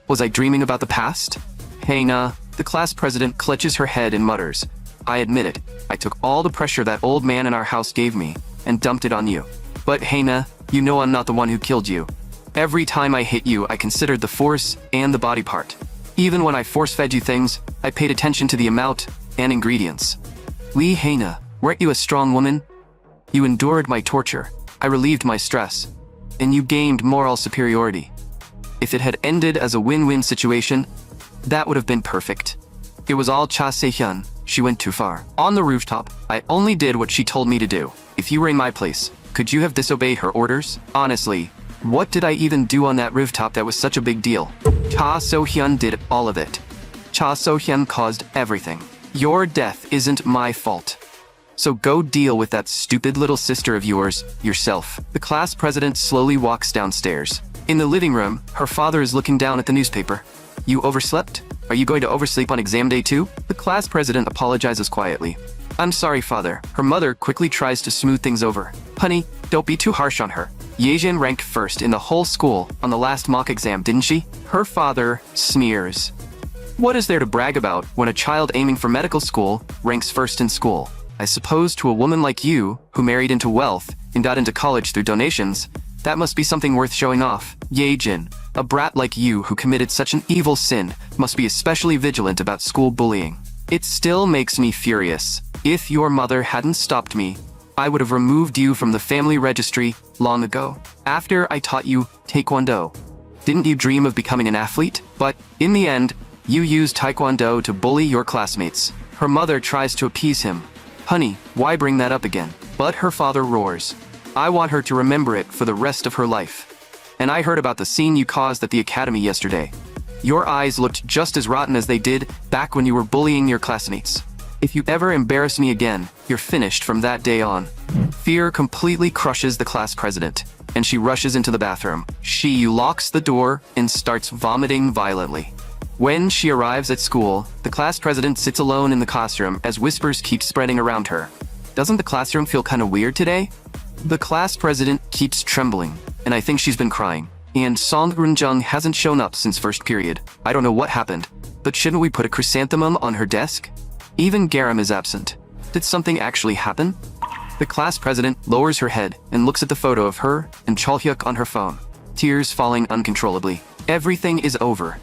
Was I dreaming about the past? Hey, nah. The class president clutches her head and mutters, I admit it, I took all the pressure that old man in our house gave me and dumped it on you. But Hana, you know I'm not the one who killed you. Every time I hit you, I considered the force and the body part. Even when I force-fed you things, I paid attention to the amount and ingredients. Lee Hana, weren't you a strong woman? You endured my torture, I relieved my stress, and you gained moral superiority. If it had ended as a win-win situation, that would have been perfect. It was all Cha Se-hyun. She went too far. On the rooftop, I only did what she told me to do. If you were in my place, could you have disobeyed her orders? Honestly, what did I even do on that rooftop that was such a big deal? Cha So-hyun did all of it. Cha So-hyun caused everything. Your death isn't my fault. So go deal with that stupid little sister of yours, yourself. The class president slowly walks downstairs. In the living room, her father is looking down at the newspaper. You overslept? Are you going to oversleep on exam day too? The class president apologizes quietly. I'm sorry, father. Her mother quickly tries to smooth things over. Honey, don't be too harsh on her. Yejin ranked first in the whole school on the last mock exam, didn't she? Her father sneers. What is there to brag about when a child aiming for medical school ranks first in school? I suppose to a woman like you, who married into wealth and got into college through donations, that must be something worth showing off. Yejin, a brat like you who committed such an evil sin, must be especially vigilant about school bullying. It still makes me furious. If your mother hadn't stopped me, I would have removed you from the family registry long ago. After I taught you Taekwondo. Didn't you dream of becoming an athlete? But in the end, you used Taekwondo to bully your classmates. Her mother tries to appease him. Honey, why bring that up again? But her father roars. I want her to remember it for the rest of her life. And I heard about the scene you caused at the academy yesterday. Your eyes looked just as rotten as they did back when you were bullying your classmates. If you ever embarrass me again, you're finished from that day on. Fear completely crushes the class president, and she rushes into the bathroom. She locks the door and starts vomiting violently. When she arrives at school, the class president sits alone in the classroom as whispers keep spreading around her. Doesn't the classroom feel kind of weird today? The class president keeps trembling, and I think she's been crying. And Song Eun-jung hasn't shown up since first period. I don't know what happened, but shouldn't we put a chrysanthemum on her desk? Even Garam is absent. Did something actually happen? The class president lowers her head and looks at the photo of her and Cholhyuk on her phone, tears falling uncontrollably. Everything is over.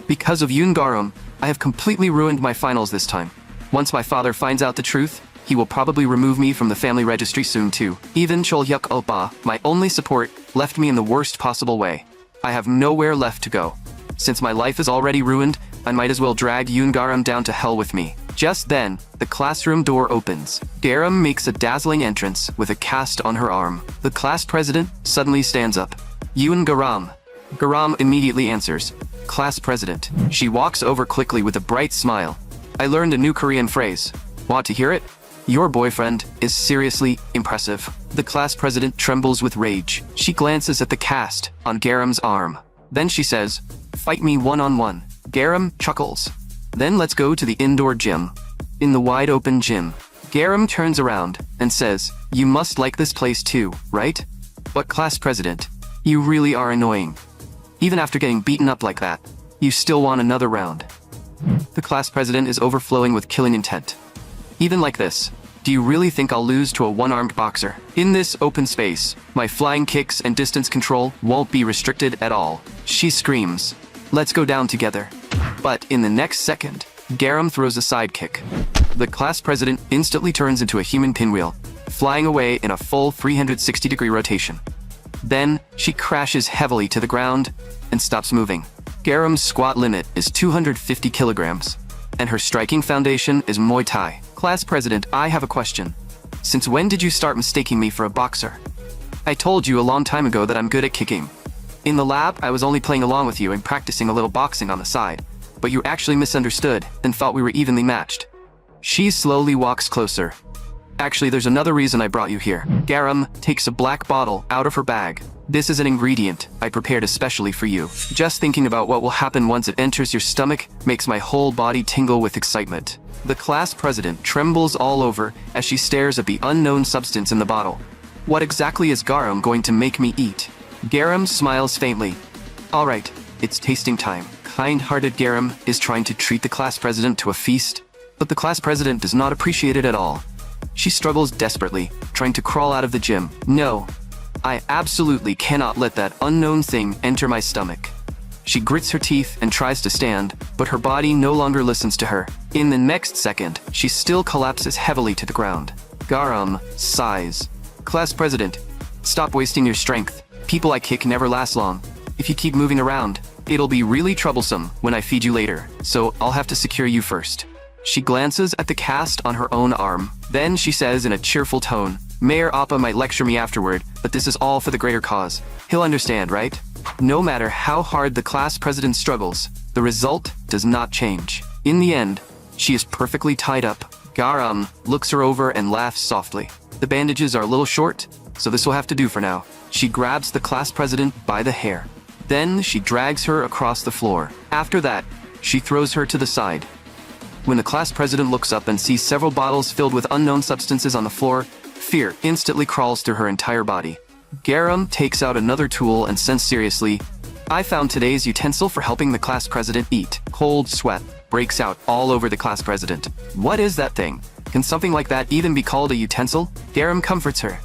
Because of Yoon Garum, I have completely ruined my finals this time. Once my father finds out the truth, he will probably remove me from the family registry soon too. Even Cholhyuk Oppa, my only support, left me in the worst possible way. I have nowhere left to go. Since my life is already ruined, I might as well drag Yoon Garum down to hell with me. Just then, the classroom door opens. Garam makes a dazzling entrance with a cast on her arm. The class president suddenly stands up. Yoon Garam. Garam immediately answers, Class president. She walks over quickly with a bright smile. I learned a new Korean phrase. Want to hear it? Your boyfriend is seriously impressive. The class president trembles with rage. She glances at the cast on Garam's arm. Then she says, "Fight me one-on-one." Garam chuckles. "Then let's go to the indoor gym." In the wide-open gym, Garam turns around and says, "You must like this place too, right? But class president, you really are annoying. Even after getting beaten up like that, you still want another round." The class president is overflowing with killing intent. "Even like this, do you really think I'll lose to a one-armed boxer? In this open space, my flying kicks and distance control won't be restricted at all." She screams, "Let's go down together." But in the next second, Garam throws a sidekick. The class president instantly turns into a human pinwheel, flying away in a full 360-degree rotation. Then, she crashes heavily to the ground and stops moving. Garam's squat limit is 250 kilograms, and her striking foundation is Muay Thai. "Class president, I have a question. Since when did you start mistaking me for a boxer? I told you a long time ago that I'm good at kicking. In the lab, I was only playing along with you and practicing a little boxing on the side, but you actually misunderstood and thought we were evenly matched." She slowly walks closer. "Actually, there's another reason I brought you here." Garam takes a black bottle out of her bag. "This is an ingredient I prepared especially for you. Just thinking about what will happen once it enters your stomach makes my whole body tingle with excitement." The class president trembles all over as she stares at the unknown substance in the bottle. "What exactly is Garam going to make me eat?" Garam smiles faintly. "All right, it's tasting time." Kind-hearted Garam is trying to treat the class president to a feast, but the class president does not appreciate it at all. She struggles desperately, trying to crawl out of the gym. "No, I absolutely cannot let that unknown thing enter my stomach." She grits her teeth and tries to stand, but her body no longer listens to her. In the next second, she still collapses heavily to the ground. Garam sighs. "Class president, stop wasting your strength. People I kick never last long. If you keep moving around, it'll be really troublesome when I feed you later, so I'll have to secure you first." She glances at the cast on her own arm. Then she says in a cheerful tone, "Mayor Appa might lecture me afterward, but this is all for the greater cause. He'll understand, right?" No matter how hard the class president struggles, the result does not change. In the end, she is perfectly tied up. Garam looks her over and laughs softly. "The bandages are a little short, so this will have to do for now." She grabs the class president by the hair. Then she drags her across the floor. After that, she throws her to the side. When the class president looks up and sees several bottles filled with unknown substances on the floor, fear instantly crawls through her entire body. Garam takes out another tool and says seriously, "I found today's utensil for helping the class president eat." Cold sweat breaks out all over the class president. "What is that thing? Can something like that even be called a utensil?" Garam comforts her.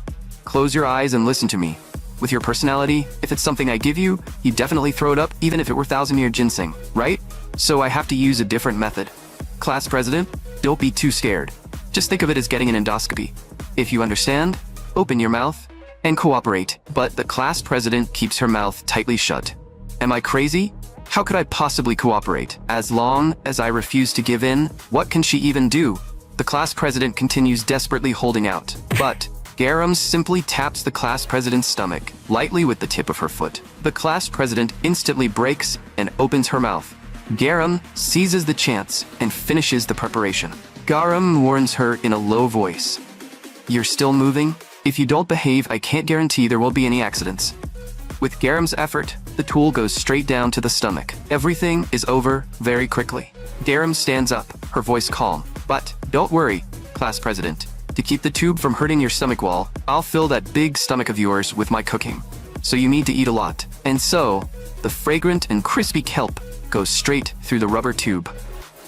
"Close your eyes and listen to me. With your personality, if it's something I give you, you definitely throw it up even if it were 1,000-year ginseng, right? So I have to use a different method. Class president, don't be too scared. Just think of it as getting an endoscopy. If you understand, open your mouth and cooperate." But the class president keeps her mouth tightly shut. "Am I crazy? How could I possibly cooperate? As long as I refuse to give in, what can she even do?" The class president continues desperately holding out. But Garam simply taps the class president's stomach, lightly with the tip of her foot. The class president instantly breaks and opens her mouth. Garam seizes the chance and finishes the preparation. Garam warns her in a low voice. "You're still moving? If you don't behave, I can't guarantee there won't be any accidents." With Garam's effort, the tool goes straight down to the stomach. Everything is over very quickly. Garam stands up, her voice calm. "But don't worry, class president. To keep the tube from hurting your stomach wall, I'll fill that big stomach of yours with my cooking. So you need to eat a lot." And so, the fragrant and crispy kelp goes straight through the rubber tube.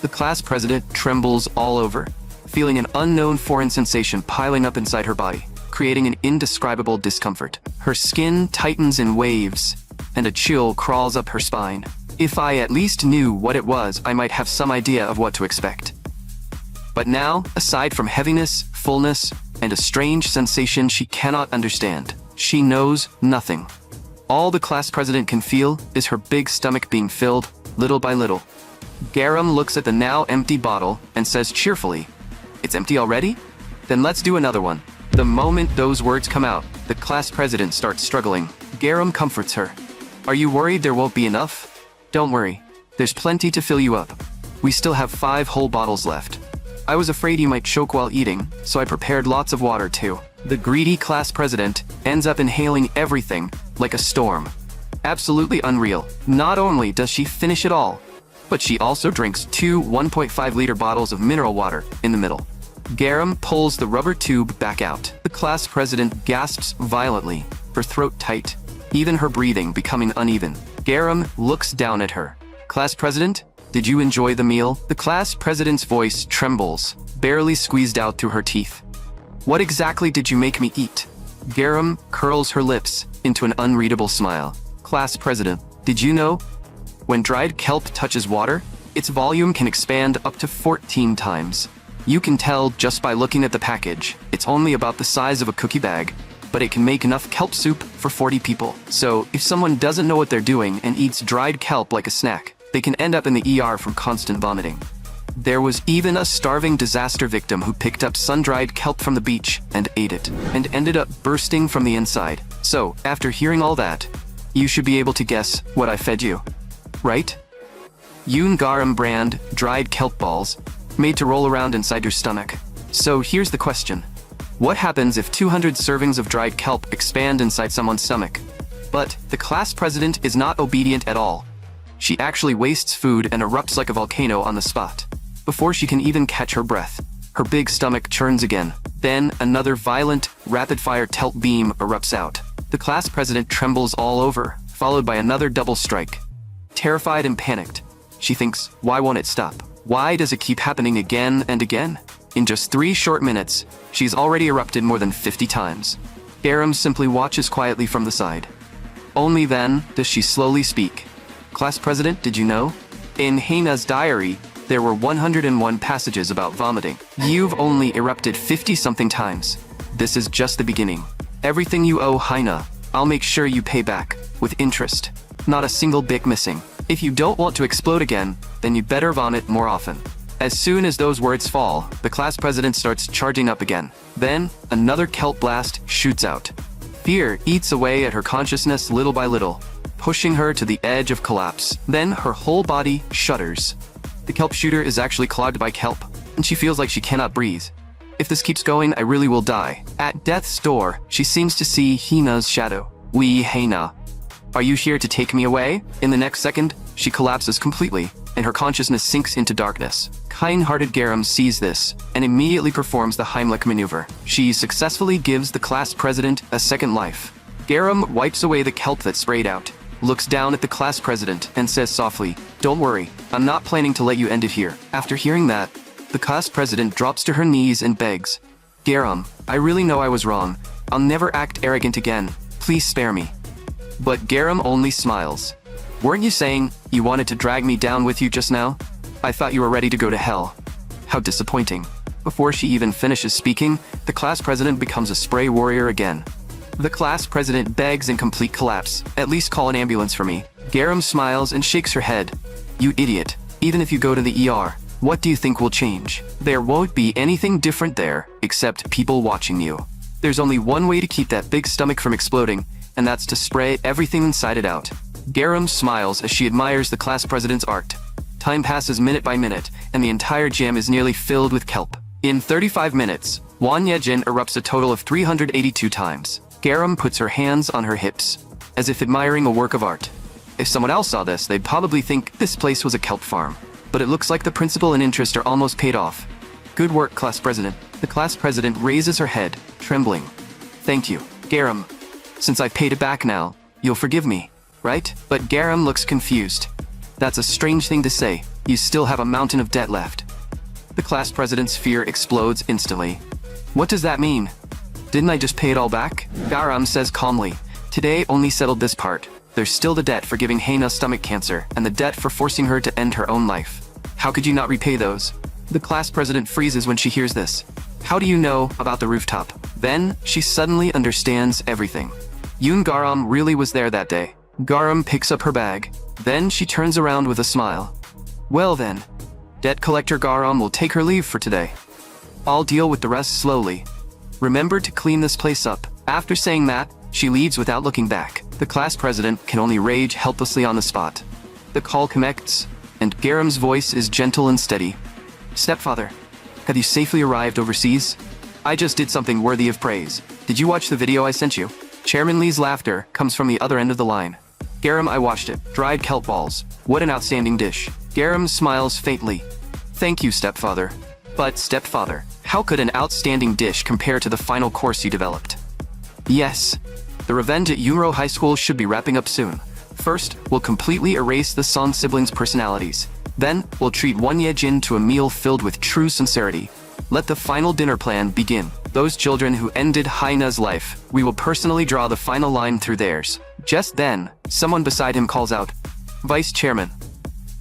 The class president trembles all over, feeling an unknown foreign sensation piling up inside her body, creating an indescribable discomfort. Her skin tightens in waves, and a chill crawls up her spine. If I at least knew what it was, I might have some idea of what to expect. But now, aside from heaviness, fullness, and a strange sensation she cannot understand, she knows nothing. All the class president can feel is her big stomach being filled, little by little. Garam looks at the now empty bottle and says cheerfully, "It's empty already? Then let's do another one." The moment those words come out, the class president starts struggling. Garam comforts her. "Are you worried there won't be enough? Don't worry. There's plenty to fill you up. We still have 5 whole bottles left. I was afraid you might choke while eating, so I prepared lots of water too. The greedy class president ends up inhaling everything like a storm. Absolutely unreal. Not only does she finish it all, but she also drinks 2 1.5-liter bottles of mineral water in the middle. Garam pulls the rubber tube back out. The class president gasps violently, her throat tight, even her breathing becoming uneven. Garam looks down at her. Class president, did you enjoy the meal? The class president's voice trembles, barely squeezed out through her teeth. What exactly did you make me eat? Garam curls her lips into an unreadable smile. Class president, did you know? When dried kelp touches water, its volume can expand up to 14 times. You can tell just by looking at the package. It's only about the size of a cookie bag, but it can make enough kelp soup for 40 people. So if someone doesn't know what they're doing and eats dried kelp like a snack, they can end up in the ER from constant vomiting. There was even a starving disaster victim who picked up sun-dried kelp from the beach and ate it, and ended up bursting from the inside. So, after hearing all that, you should be able to guess what I fed you, right? Garam brand dried kelp balls, made to roll around inside your stomach. So here's the question. What happens if 200 servings of dried kelp expand inside someone's stomach? But the class president is not obedient at all. She actually wastes food and erupts like a volcano on the spot. Before she can even catch her breath, her big stomach churns again. Then another violent, rapid-fire kelp beam erupts out. The class president trembles all over, followed by another double strike. Terrified and panicked, she thinks, why won't it stop? Why does it keep happening again and again? In just 3 short minutes, she's already erupted more than 50 times. Garam simply watches quietly from the side. Only then does she slowly speak. Class president, did you know? In Haina's diary, there were 101 passages about vomiting. You've only erupted 50-something times. This is just the beginning. Everything you owe Haina, I'll make sure you pay back, with interest. Not a single bit missing. If you don't want to explode again, then you'd better vomit more often. As soon as those words fall, the class president starts charging up again. Then, another kelp blast shoots out. Fear eats away at her consciousness little by little, pushing her to the edge of collapse. Then her whole body shudders. The kelp shooter is actually clogged by kelp, and she feels like she cannot breathe. If this keeps going, I really will die. At death's door, she seems to see Hina's shadow. Haina. Are you here to take me away? In the next second, she collapses completely, and her consciousness sinks into darkness. Kind-hearted Garam sees this, and immediately performs the Heimlich maneuver. She successfully gives the class president a second life. Garam wipes away the kelp that sprayed out, looks down at the class president, and says softly, "Don't worry, I'm not planning to let you end it here." After hearing that, the class president drops to her knees and begs, "Garam, I really know I was wrong. I'll never act arrogant again. Please spare me." But Garam only smiles. "Weren't you saying you wanted to drag me down with you just now? I thought you were ready to go to hell. How disappointing." Before she even finishes speaking, the class president becomes a spray warrior again. The class president begs in complete collapse, "At least call an ambulance for me." Garam smiles and shakes her head. "You idiot. Even if you go to the ER, what do you think will change? There won't be anything different there, except people watching you. There's only one way to keep that big stomach from exploding, and that's to spray everything inside it out." Garam smiles as she admires the class president's art. Time passes minute by minute, and the entire gym is nearly filled with kelp. In 35 minutes, Wan Yejin erupts a total of 382 times. Garam puts her hands on her hips, as if admiring a work of art. If someone else saw this, they'd probably think this place was a kelp farm. But it looks like the principal and interest are almost paid off. Good work, class president. The class president raises her head, trembling. "Thank you, Garam. Since I've paid it back now, you'll forgive me, right?" But Garam looks confused. "That's a strange thing to say. You still have a mountain of debt left." The class president's fear explodes instantly. "What does that mean? Didn't I just pay it all back?" Garam says calmly, "Today only settled this part. There's still the debt for giving Haina stomach cancer, and the debt for forcing her to end her own life. How could you not repay those?" The class president freezes when she hears this. "How do you know about the rooftop?" Then, she suddenly understands everything. Garam really was there that day. Garam picks up her bag. Then she turns around with a smile. "Well then, debt collector Garam will take her leave for today. I'll deal with the rest slowly. Remember to clean this place up." After saying that, she leaves without looking back. The class president can only rage helplessly on the spot. The call connects, and Garam's voice is gentle and steady. Stepfather, have you safely arrived overseas? I just did something worthy of praise. Did you watch the video I sent you? Chairman Lee's laughter comes from the other end of the line. Garam, I watched it. Dried kelp balls. What an outstanding dish. Garam smiles faintly. Thank you, stepfather. But, stepfather, how could an outstanding dish compare to the final course you developed? Yes. The revenge at Yunro High School should be wrapping up soon. First, we'll completely erase the Song siblings' personalities. Then, we'll treat Won Ye-jin to a meal filled with true sincerity. Let the final dinner plan begin. Those children who ended Haina's life, we will personally draw the final line through theirs. Just then, someone beside him calls out, Vice Chairman.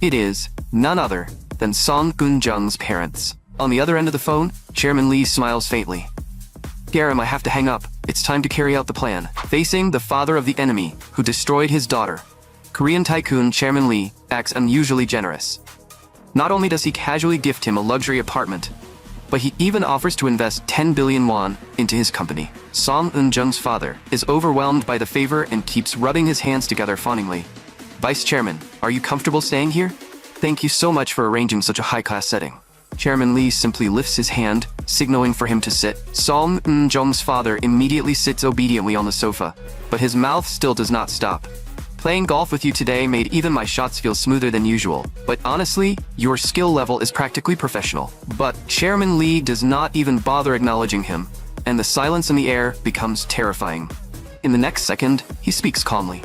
It is none other than Song Eun-jung's parents. On the other end of the phone, Chairman Lee smiles faintly. Garam, I have to hang up. It's time to carry out the plan. Facing the father of the enemy, who destroyed his daughter, Korean tycoon Chairman Lee acts unusually generous. Not only does he casually gift him a luxury apartment, but he even offers to invest 10 billion won into his company. Song Eun-jung's father is overwhelmed by the favor and keeps rubbing his hands together fawningly. Vice Chairman, are you comfortable staying here? Thank you so much for arranging such a high-class setting. Chairman Lee simply lifts his hand, signaling for him to sit. Song Eun-jung's father immediately sits obediently on the sofa, but his mouth still does not stop. Playing golf with you today made even my shots feel smoother than usual, but honestly, your skill level is practically professional. But Chairman Lee does not even bother acknowledging him, and the silence in the air becomes terrifying. In the next second, he speaks calmly.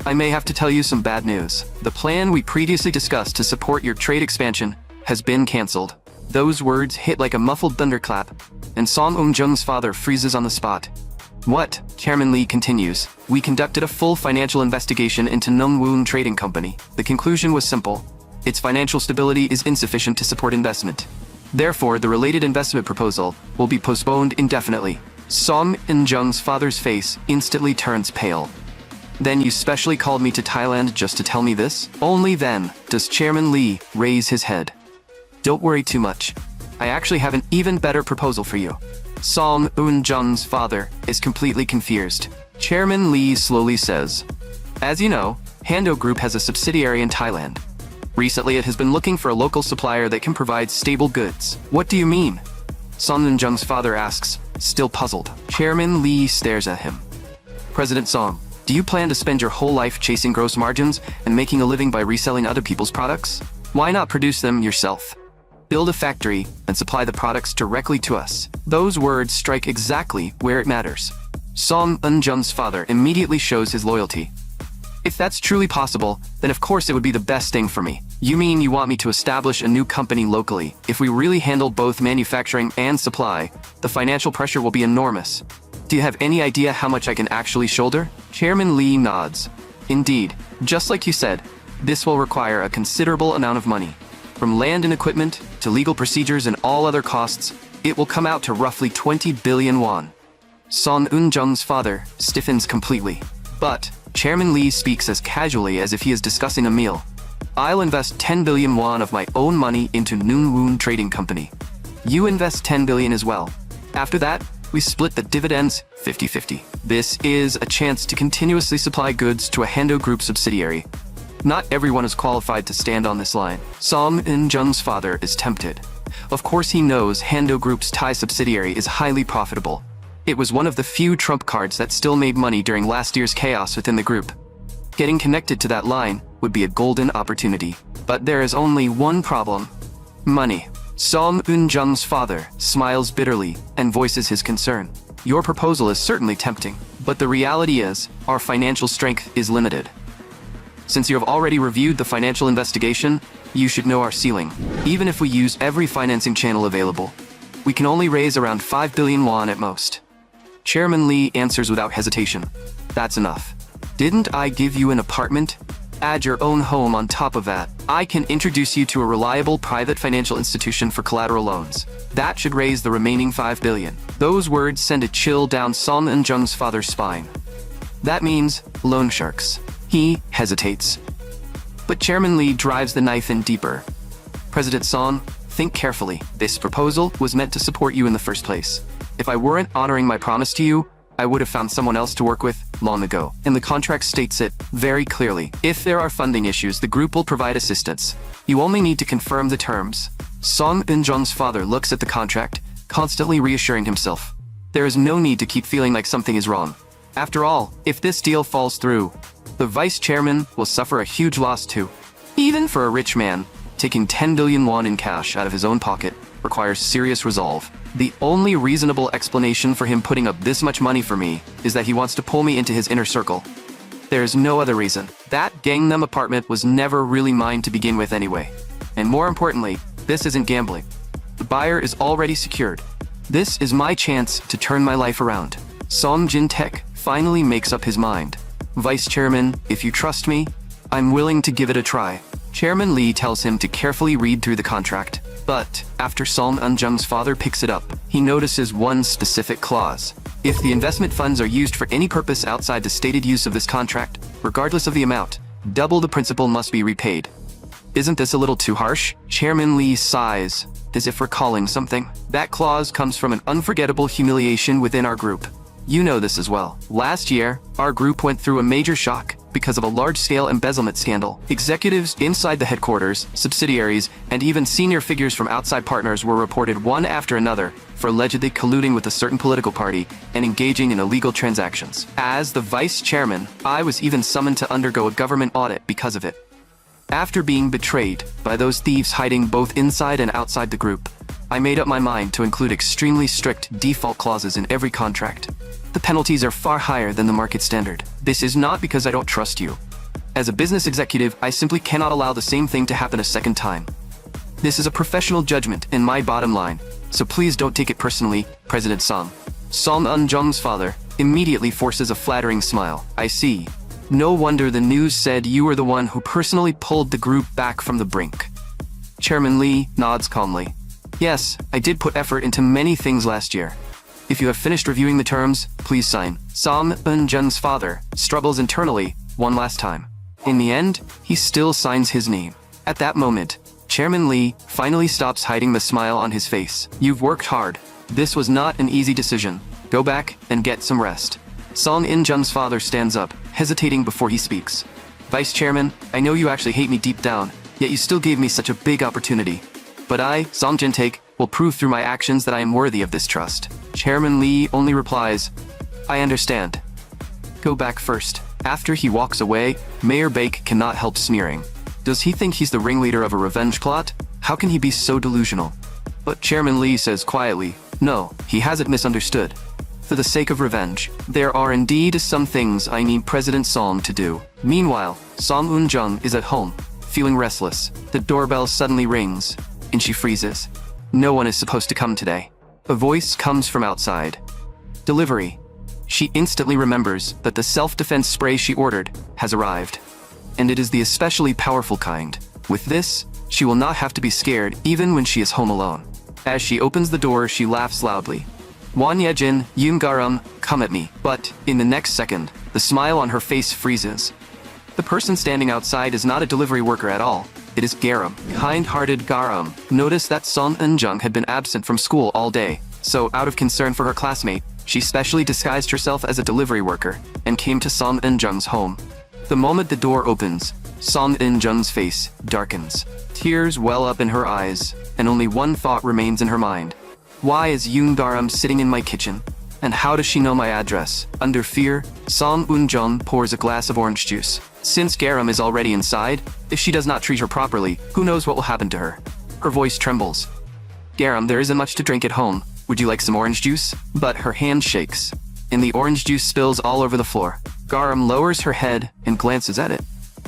I may have to tell you some bad news. The plan we previously discussed to support your trade expansion has been cancelled. Those words hit like a muffled thunderclap, and Song Eun-jung's father freezes on the spot. What? Chairman Lee continues. We conducted a full financial investigation into Nungwoon Trading Company. The conclusion was simple. Its financial stability is insufficient to support investment. Therefore, the related investment proposal will be postponed indefinitely. Song Eun-jung's father's face instantly turns pale. Then you specially called me to Thailand just to tell me this? Only then does Chairman Lee raise his head. Don't worry too much. I actually have an even better proposal for you. Song Eun-jung's father is completely confused. Chairman Lee slowly says, As you know, Hando Group has a subsidiary in Thailand. Recently, it has been looking for a local supplier that can provide stable goods. What do you mean? Song Eun-jung's father asks, still puzzled. Chairman Lee stares at him. President Song, do you plan to spend your whole life chasing gross margins and making a living by reselling other people's products? Why not produce them yourself? Build a factory and supply the products directly to us. Those words strike exactly where it matters. Song Eun-jung's father immediately shows his loyalty. If that's truly possible, then of course it would be the best thing for me. You mean you want me to establish a new company locally? If we really handle both manufacturing and supply, the financial pressure will be enormous. Do you have any idea how much I can actually shoulder? Chairman Lee nods. Indeed, just like you said, this will require a considerable amount of money. From land and equipment to legal procedures and all other costs, it will come out to roughly 20 billion won. Song Eun-jung's father stiffens completely. But Chairman Lee speaks as casually as if he is discussing a meal. I'll invest 10 billion won of my own money into Nungwoon Trading Company. You invest 10 billion as well. After that, we split the dividends 50-50. This is a chance to continuously supply goods to a Hando Group subsidiary. Not everyone is qualified to stand on this line. Song Eun-jung's father is tempted. Of course he knows Hando Group's Thai subsidiary is highly profitable. It was one of the few trump cards that still made money during last year's chaos within the group. Getting connected to that line would be a golden opportunity. But there is only one problem. Money. Song Eun-jung's father smiles bitterly and voices his concern. Your proposal is certainly tempting, but the reality is, our financial strength is limited. Since you have already reviewed the financial investigation, you should know our ceiling. Even if we use every financing channel available, we can only raise around 5 billion won at most. Chairman Lee answers without hesitation. That's enough. Didn't I give you an apartment? Add your own home on top of that. I can introduce you to a reliable private financial institution for collateral loans. That should raise the remaining 5 billion. Those words send a chill down Song Eun-jung's father's spine. That means loan sharks. He hesitates. But Chairman Lee drives the knife in deeper. President Song, think carefully. This proposal was meant to support you in the first place. If I weren't honoring my promise to you, I would have found someone else to work with. long ago, and the contract states it very clearly. If there are funding issues, the group will provide assistance. You only need to confirm the terms. Song Eun-jung's father looks at the contract, constantly reassuring himself. There is no need to keep feeling like something is wrong. After all, if this deal falls through, the vice chairman will suffer a huge loss too. Even for a rich man, taking 10 billion won in cash out of his own pocket requires serious resolve. The only reasonable explanation for him putting up this much money for me is that he wants to pull me into his inner circle. There is no other reason. That Gangnam apartment was never really mine to begin with anyway. And more importantly, this isn't gambling. The buyer is already secured. This is my chance to turn my life around. Song Jin-taek finally makes up his mind. Vice Chairman, if you trust me, I'm willing to give it a try. Chairman Lee tells him to carefully read through the contract. But after Song Eun-jung's father picks it up, he notices one specific clause. If the investment funds are used for any purpose outside the stated use of this contract, regardless of the amount, double the principal must be repaid. Isn't this a little too harsh? Chairman Lee sighs, as if recalling something. That clause comes from an unforgettable humiliation within our group. You know this as well. Last year, our group went through a major shock because of a large-scale embezzlement scandal. Executives inside the headquarters, subsidiaries, and even senior figures from outside partners were reported one after another for allegedly colluding with a certain political party and engaging in illegal transactions. As the vice chairman, I was even summoned to undergo a government audit because of it. After being betrayed by those thieves hiding both inside and outside the group, I made up my mind to include extremely strict default clauses in every contract. The penalties are far higher than the market standard. This is not because I don't trust you. As a business executive, I simply cannot allow the same thing to happen a second time. This is a professional judgment and my bottom line, so please don't take it personally, President Song. Song Eun-jung's father immediately forces a flattering smile. I see. No wonder the news said you were the one who personally pulled the group back from the brink. Chairman Lee nods calmly. Yes, I did put effort into many things last year. If you have finished reviewing the terms, please sign. Song Eun-jung's father struggles internally one last time. In the end, he still signs his name. At that moment, Chairman Lee finally stops hiding the smile on his face. You've worked hard. This was not an easy decision. Go back and get some rest. Song Eun-jung's father stands up, hesitating before he speaks. Vice Chairman, I know you actually hate me deep down, yet you still gave me such a big opportunity. But I, Song Jin-taek, will prove through my actions that I am worthy of this trust. Chairman Lee only replies, I understand. Go back first. After he walks away, Mayor Baek cannot help sneering. Does he think he's the ringleader of a revenge plot? How can he be so delusional? But Chairman Lee says quietly, no, he hasn't misunderstood. For the sake of revenge, there are indeed some things I need President Song to do. Meanwhile, Song Eun-jung is at home, feeling restless. The doorbell suddenly rings, and she freezes. No one is supposed to come today. A voice comes from outside. Delivery. She instantly remembers that the self-defense spray she ordered has arrived. And it is the especially powerful kind. With this, she will not have to be scared even when she is home alone. As she opens the door, she laughs loudly. Won Yejin, Yoon Garam, come at me. But, in the next second, the smile on her face freezes. The person standing outside is not a delivery worker at all. It is Garam, kind-hearted Garam. Notice that Song Eun-jung had been absent from school all day, so out of concern for her classmate, she specially disguised herself as a delivery worker and came to Song Eun-jung's home. The moment the door opens, Song Eun-jung's face darkens. Tears well up in her eyes, and only one thought remains in her mind. Why is Yoon Garam sitting in my kitchen? And how does she know my address? Under fear, Song Eun-jung pours a glass of orange juice. Since Garam is already inside, if she does not treat her properly, who knows what will happen to her? Her voice trembles. Garam, there isn't much to drink at home. Would you like some orange juice? But her hand shakes, and the orange juice spills all over the floor. Garam lowers her head and glances at it.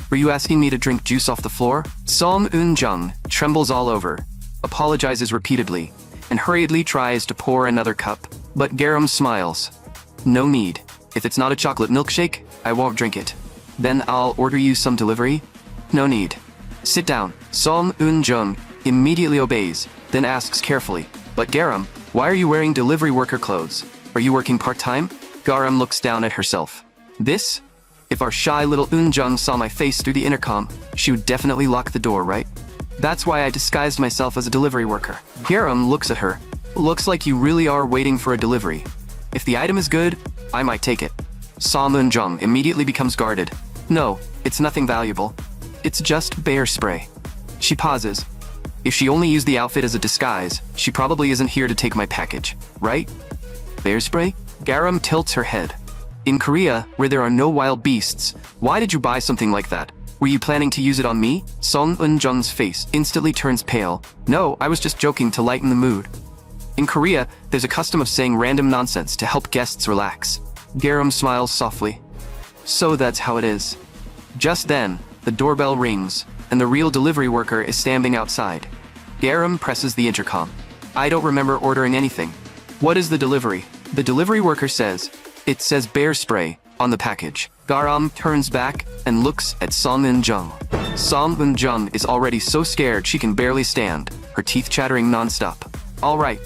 Were you asking me to drink juice off the floor? Song Eun-jung trembles all over, apologizes repeatedly, and hurriedly tries to pour another cup. But Garam smiles. No need. If it's not a chocolate milkshake, I won't drink it. Then I'll order you some delivery? No need. Sit down. Song Eun-jung immediately obeys, then asks carefully, but Garam, why are you wearing delivery worker clothes? Are you working part-time? Garam looks down at herself. This? If our shy little Eun-jung saw my face through the intercom, she would definitely lock the door, right? That's why I disguised myself as a delivery worker. Garam looks at her. Looks like you really are waiting for a delivery. If the item is good, I might take it. Song Eun-jung immediately becomes guarded. No, it's nothing valuable. It's just bear spray. She pauses. If she only used the outfit as a disguise, she probably isn't here to take my package, right? Bear spray? Garam tilts her head. In Korea, where there are no wild beasts, why did you buy something like that? Were you planning to use it on me? Song Eun-jung's face instantly turns pale. No, I was just joking to lighten the mood. In Korea, there's a custom of saying random nonsense to help guests relax. Garam smiles softly. So that's how it is. Just then, the doorbell rings, and the real delivery worker is standing outside. Garam presses the intercom. I don't remember ordering anything. What is the delivery? The delivery worker says, it says bear spray on the package. Garam turns back and looks at Song Eun-jung. Song Eun-jung is already so scared she can barely stand, her teeth chattering nonstop. All right,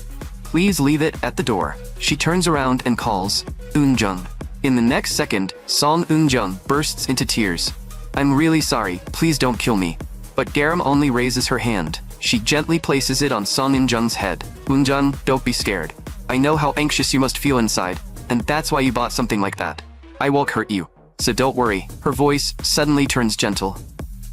please leave it at the door. She turns around and calls, Eun-jung. In the next second, Song Eun-jung bursts into tears. I'm really sorry, please don't kill me. But Garam only raises her hand. She gently places it on Song Eun-jung's head. Eun-jung, don't be scared. I know how anxious you must feel inside, and that's why you bought something like that. I won't hurt you, so don't worry. Her voice suddenly turns gentle.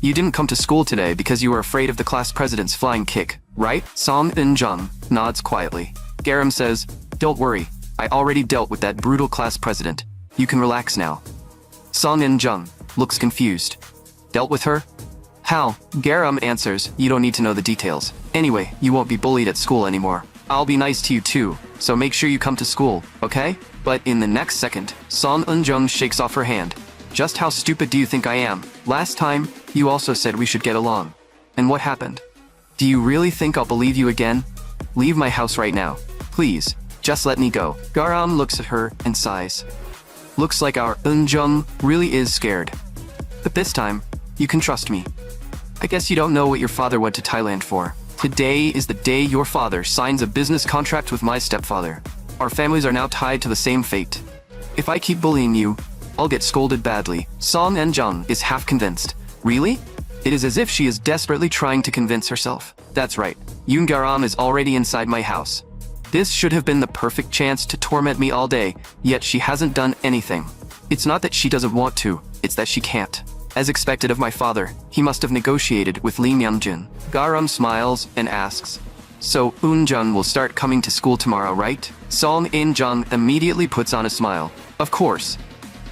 You didn't come to school today because you were afraid of the class president's flying kick, right? Song Eun-jung nods quietly. Garam says, don't worry, I already dealt with that brutal class president. You can relax now. Song Eun-jung looks confused. Dealt with her? How? Garam answers, you don't need to know the details. Anyway, you won't be bullied at school anymore. I'll be nice to you too, so make sure you come to school, okay? But in the next second, Song Eun-jung shakes off her hand. Just how stupid do you think I am? Last time, you also said we should get along. And what happened? Do you really think I'll believe you again? Leave my house right now. Please, just let me go. Garam looks at her and sighs. Looks like our Eun-jung really is scared. But this time, you can trust me. I guess you don't know what your father went to Thailand for. Today is the day your father signs a business contract with my stepfather. Our families are now tied to the same fate. If I keep bullying you, I'll get scolded badly. Song Eun-jung is half convinced. Really? It is as if she is desperately trying to convince herself. That's right. Yoon Garam is already inside my house. This should have been the perfect chance to torment me all day, yet she hasn't done anything. It's not that she doesn't want to, it's that she can't. As expected of my father, he must have negotiated with Lee Myung-jin. Garam smiles and asks, so Eun-jung will start coming to school tomorrow, right? Song Eun-jung immediately puts on a smile. Of course.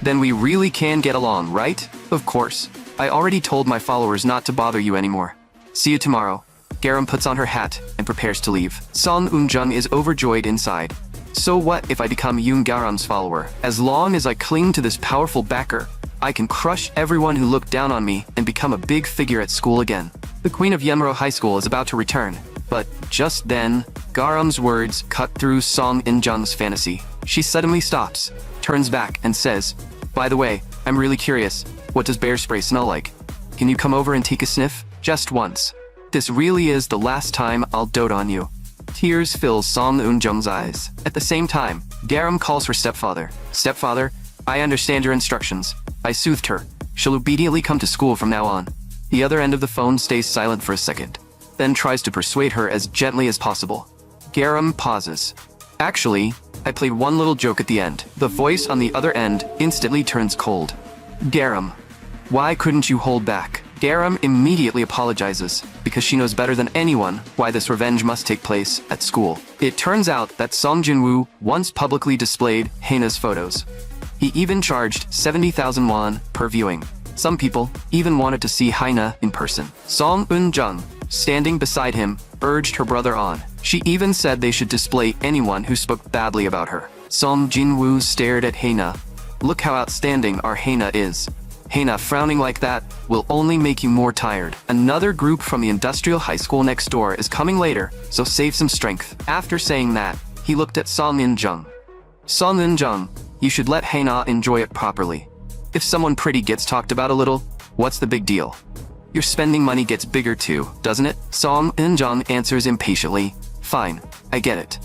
Then we really can get along, right? Of course. I already told my followers not to bother you anymore. See you tomorrow. Garam puts on her hat and prepares to leave. Song Eun-jung is overjoyed inside. So what if I become Yoon Garam's follower? As long as I cling to this powerful backer, I can crush everyone who looked down on me and become a big figure at school again. The queen of Enro High School is about to return. But just then, Garam's words cut through Song Eun-jung's fantasy. She suddenly stops, turns back and says, by the way, I'm really curious, what does bear spray smell like? Can you come over and take a sniff? Just once. This really is the last time I'll dote on you. Tears fill Song Eun-jung's eyes. At the same time, Garam calls her stepfather. Stepfather, I understand your instructions. I soothed her. She'll obediently come to school from now on. The other end of the phone stays silent for a second, then tries to persuade her as gently as possible. Garam pauses. Actually, I played one little joke at the end. The voice on the other end instantly turns cold. Garam, why couldn't you hold back? Garam immediately apologizes, because she knows better than anyone why this revenge must take place at school. It turns out that Song Jin-woo once publicly displayed Haena's photos. He even charged 70,000 won per viewing. Some people even wanted to see Haena in person. Song Eun-jung, standing beside him, urged her brother on. She even said they should display anyone who spoke badly about her. Song Jin-woo stared at Haena. Look how outstanding our Haena is. Haena frowning like that will only make you more tired. Another group from the industrial high school next door is coming later, so save some strength. After saying that, he looked at Song Eun-jung. Song Eun-jung, you should let Haena enjoy it properly. If someone pretty gets talked about a little, what's the big deal? Your spending money gets bigger too, doesn't it? Song Eun-jung answers impatiently. Fine, I get it.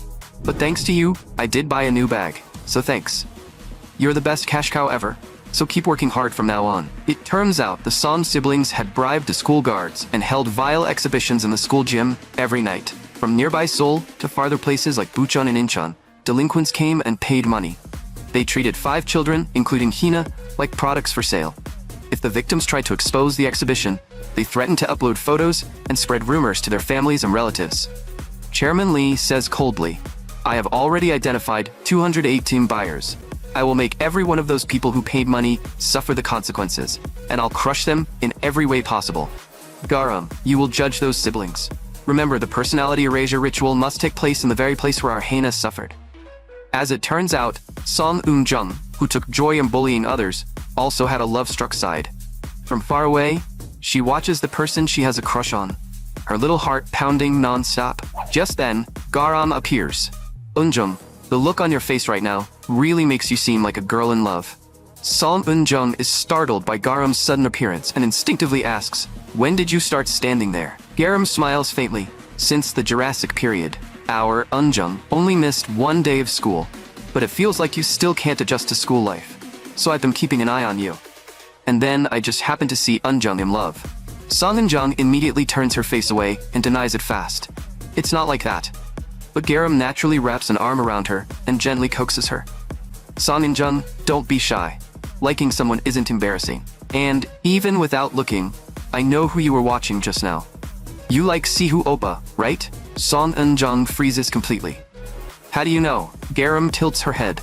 But thanks to you, I did buy a new bag, so thanks. You're the best cash cow ever, so keep working hard from now on. It turns out the Song siblings had bribed the school guards and held vile exhibitions in the school gym every night. From nearby Seoul to farther places like Bucheon and Incheon, delinquents came and paid money. They treated 5 children, including Hina, like products for sale. If the victims tried to expose the exhibition, they threatened to upload photos and spread rumors to their families and relatives. Chairman Lee says coldly, "I have already identified 218 buyers. I will make every one of those people who paid money suffer the consequences, and I'll crush them in every way possible. Garam, you will judge those siblings. Remember, the personality erasure ritual must take place in the very place where our Hana suffered." As it turns out, Song Eun-jung, who took joy in bullying others, also had a love-struck side. From far away, she watches the person she has a crush on, her little heart pounding non-stop. Just then, Garam appears. Eun-jung, the look on your face right now really makes you seem like a girl in love. Song Eun-jung is startled by Garam's sudden appearance and instinctively asks, "When did you start standing there?" Garam smiles faintly. "Since the Jurassic period. Our Eun-jung only missed 1 day of school, but it feels like you still can't adjust to school life. So I've been keeping an eye on you. And then I just happened to see Eun-jung in love." Song Eun-jung immediately turns her face away and denies it fast. "It's not like that." But Garam naturally wraps an arm around her and gently coaxes her. "Song Eun-jung, don't be shy. Liking someone isn't embarrassing. And even without looking, I know who you were watching just now. You like Sihu Oppa, right?" Song Eun-jung freezes completely. "How do you know?" Garam tilts her head.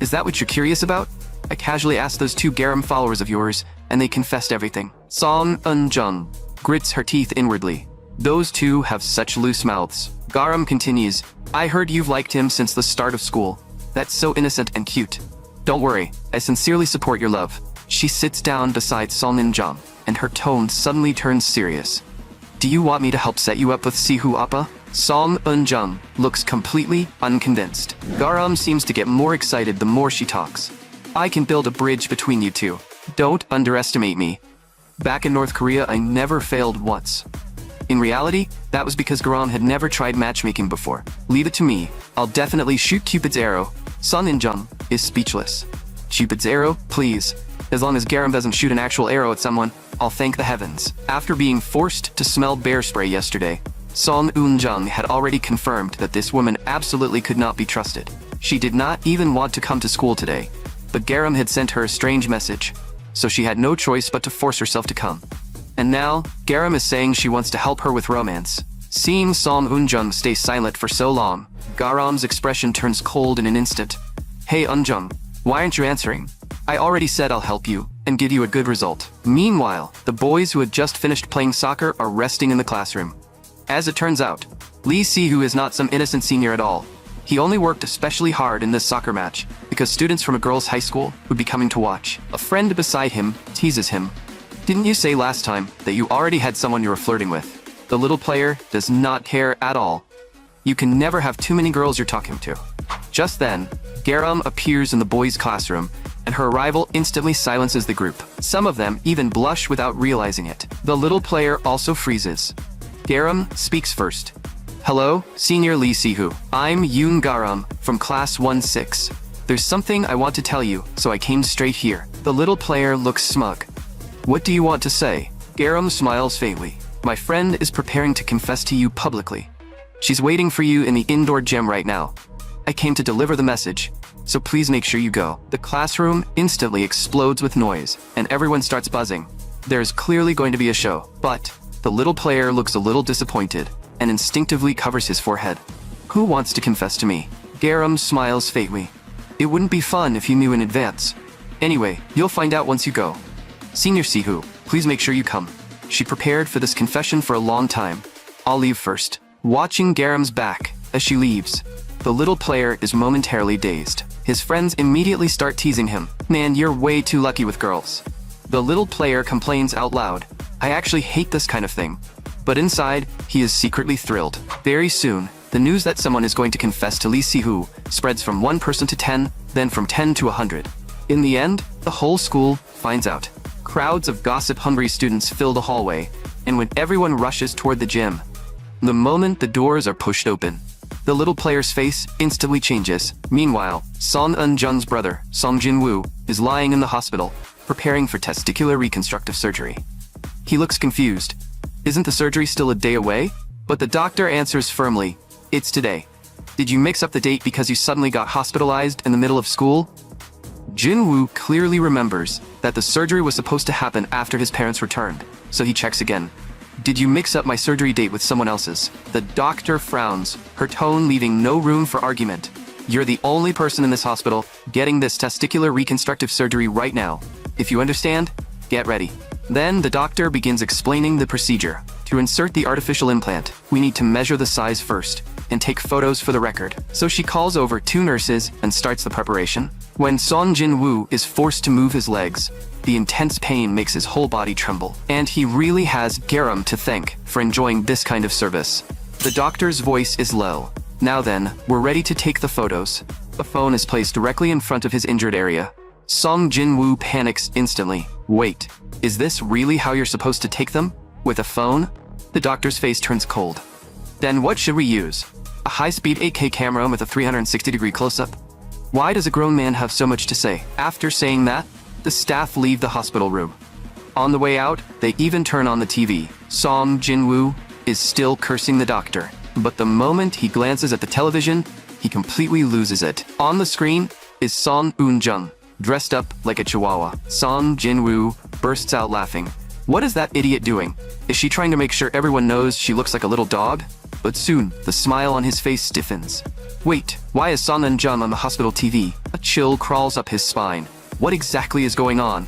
"Is that what you're curious about?" I casually asked those 2 Garam followers of yours, and they confessed everything. Song Eun-jung grits her teeth inwardly. "Those 2 have such loose mouths." Garam continues, "I heard you've liked him since the start of school. That's so innocent and cute. Don't worry, I sincerely support your love." She sits down beside Song Eun-jung, and her tone suddenly turns serious. "Do you want me to help set you up with Sihu Appa?" Song Eun-jung looks completely unconvinced. Garam seems to get more excited the more she talks. "I can build a bridge between you 2. Don't underestimate me. Back in North Korea, I never failed once." In reality, that was because Garam had never tried matchmaking before. "Leave it to me. I'll definitely shoot Cupid's arrow." Song Eun-jung is speechless. "Cupid's arrow? Please. As long as Garam doesn't shoot an actual arrow at someone, I'll thank the heavens." After being forced to smell bear spray yesterday, Song Eun-jung had already confirmed that this woman absolutely could not be trusted. She did not even want to come to school today, but Garam had sent her a strange message, so she had no choice but to force herself to come. And now, Garam is saying she wants to help her with romance. Seeing Song Eun-jung stay silent for so long, Garam's expression turns cold in an instant. "Hey Eun-jung, why aren't you answering? I already said I'll help you and give you a good result." Meanwhile, the boys who had just finished playing soccer are resting in the classroom. As it turns out, Lee Si-hoo is not some innocent senior at all. He only worked especially hard in this soccer match because students from a girls' high school would be coming to watch. A friend beside him teases him. "Didn't you say last time that you already had someone you were flirting with?" The little player does not care at all. "You can never have too many girls you're talking to." Just then, Garam appears in the boys' classroom, and her arrival instantly silences the group. Some of them even blush without realizing it. The little player also freezes. Garam speaks first. "Hello, Senior Lee Si-hoo. I'm Yoon Garam from Class 1-6. There's something I want to tell you, so I came straight here." The little player looks smug. "What do you want to say?" Garam smiles faintly. "My friend is preparing to confess to you publicly. She's waiting for you in the indoor gym right now. I came to deliver the message, so please make sure you go." The classroom instantly explodes with noise, and everyone starts buzzing. There's clearly going to be a show, but the little player looks a little disappointed and instinctively covers his forehead. "Who wants to confess to me?" Garam smiles faintly. "It wouldn't be fun if you knew in advance. Anyway, you'll find out once you go. Senior Si-hoo, please make sure you come." She prepared for this confession for a long time. "I'll leave first." Watching Garam's back as she leaves, the little player is momentarily dazed. His friends immediately start teasing him. "Man, you're way too lucky with girls." The little player complains out loud. "I actually hate this kind of thing." But inside, he is secretly thrilled. Very soon, the news that someone is going to confess to Lee Si-hoo spreads from 1 person to 10, then from 10 to 100. In the end, the whole school finds out. Crowds of gossip-hungry students fill the hallway, and when everyone rushes toward the gym, the moment the doors are pushed open, the little player's face instantly changes. Meanwhile, Song Eun-jung's brother, Song Jin-woo, is lying in the hospital, preparing for testicular reconstructive surgery. He looks confused. Isn't the surgery still a day away? But the doctor answers firmly, "It's today." "Did you mix up the date because you suddenly got hospitalized in the middle of school?" Jin-woo clearly remembers that the surgery was supposed to happen after his parents returned, so he checks again. Did you mix up my surgery date with someone else's? The doctor frowns, her tone leaving no room for argument. You're the only person in this hospital getting this testicular reconstructive surgery right now. If you understand, get ready. Then the doctor begins explaining the procedure. To insert the artificial implant, we need to measure the size first and take photos for the record. So she calls over 2 nurses and starts the preparation. When Song Jin-woo is forced to move his legs, the intense pain makes his whole body tremble. And he really has Garam to thank for enjoying this kind of service. The doctor's voice is low. Now then, we're ready to take the photos. The phone is placed directly in front of his injured area. Song Jin-woo panics instantly. Wait, is this really how you're supposed to take them? With a phone? The doctor's face turns cold. Then what should we use? A high-speed 8K camera with a 360-degree close-up? Why does a grown man have so much to say? After saying that, the staff leave the hospital room. On the way out, they even turn on the TV. Song Jin-woo is still cursing the doctor, but the moment he glances at the television, he completely loses it. On the screen is Song Eun-jung, dressed up like a chihuahua. Song Jin-woo bursts out laughing. What is that idiot doing? Is she trying to make sure everyone knows she looks like a little dog? But soon, the smile on his face stiffens. Wait, why is Song Eun-jung on the hospital TV? A chill crawls up his spine. What exactly is going on?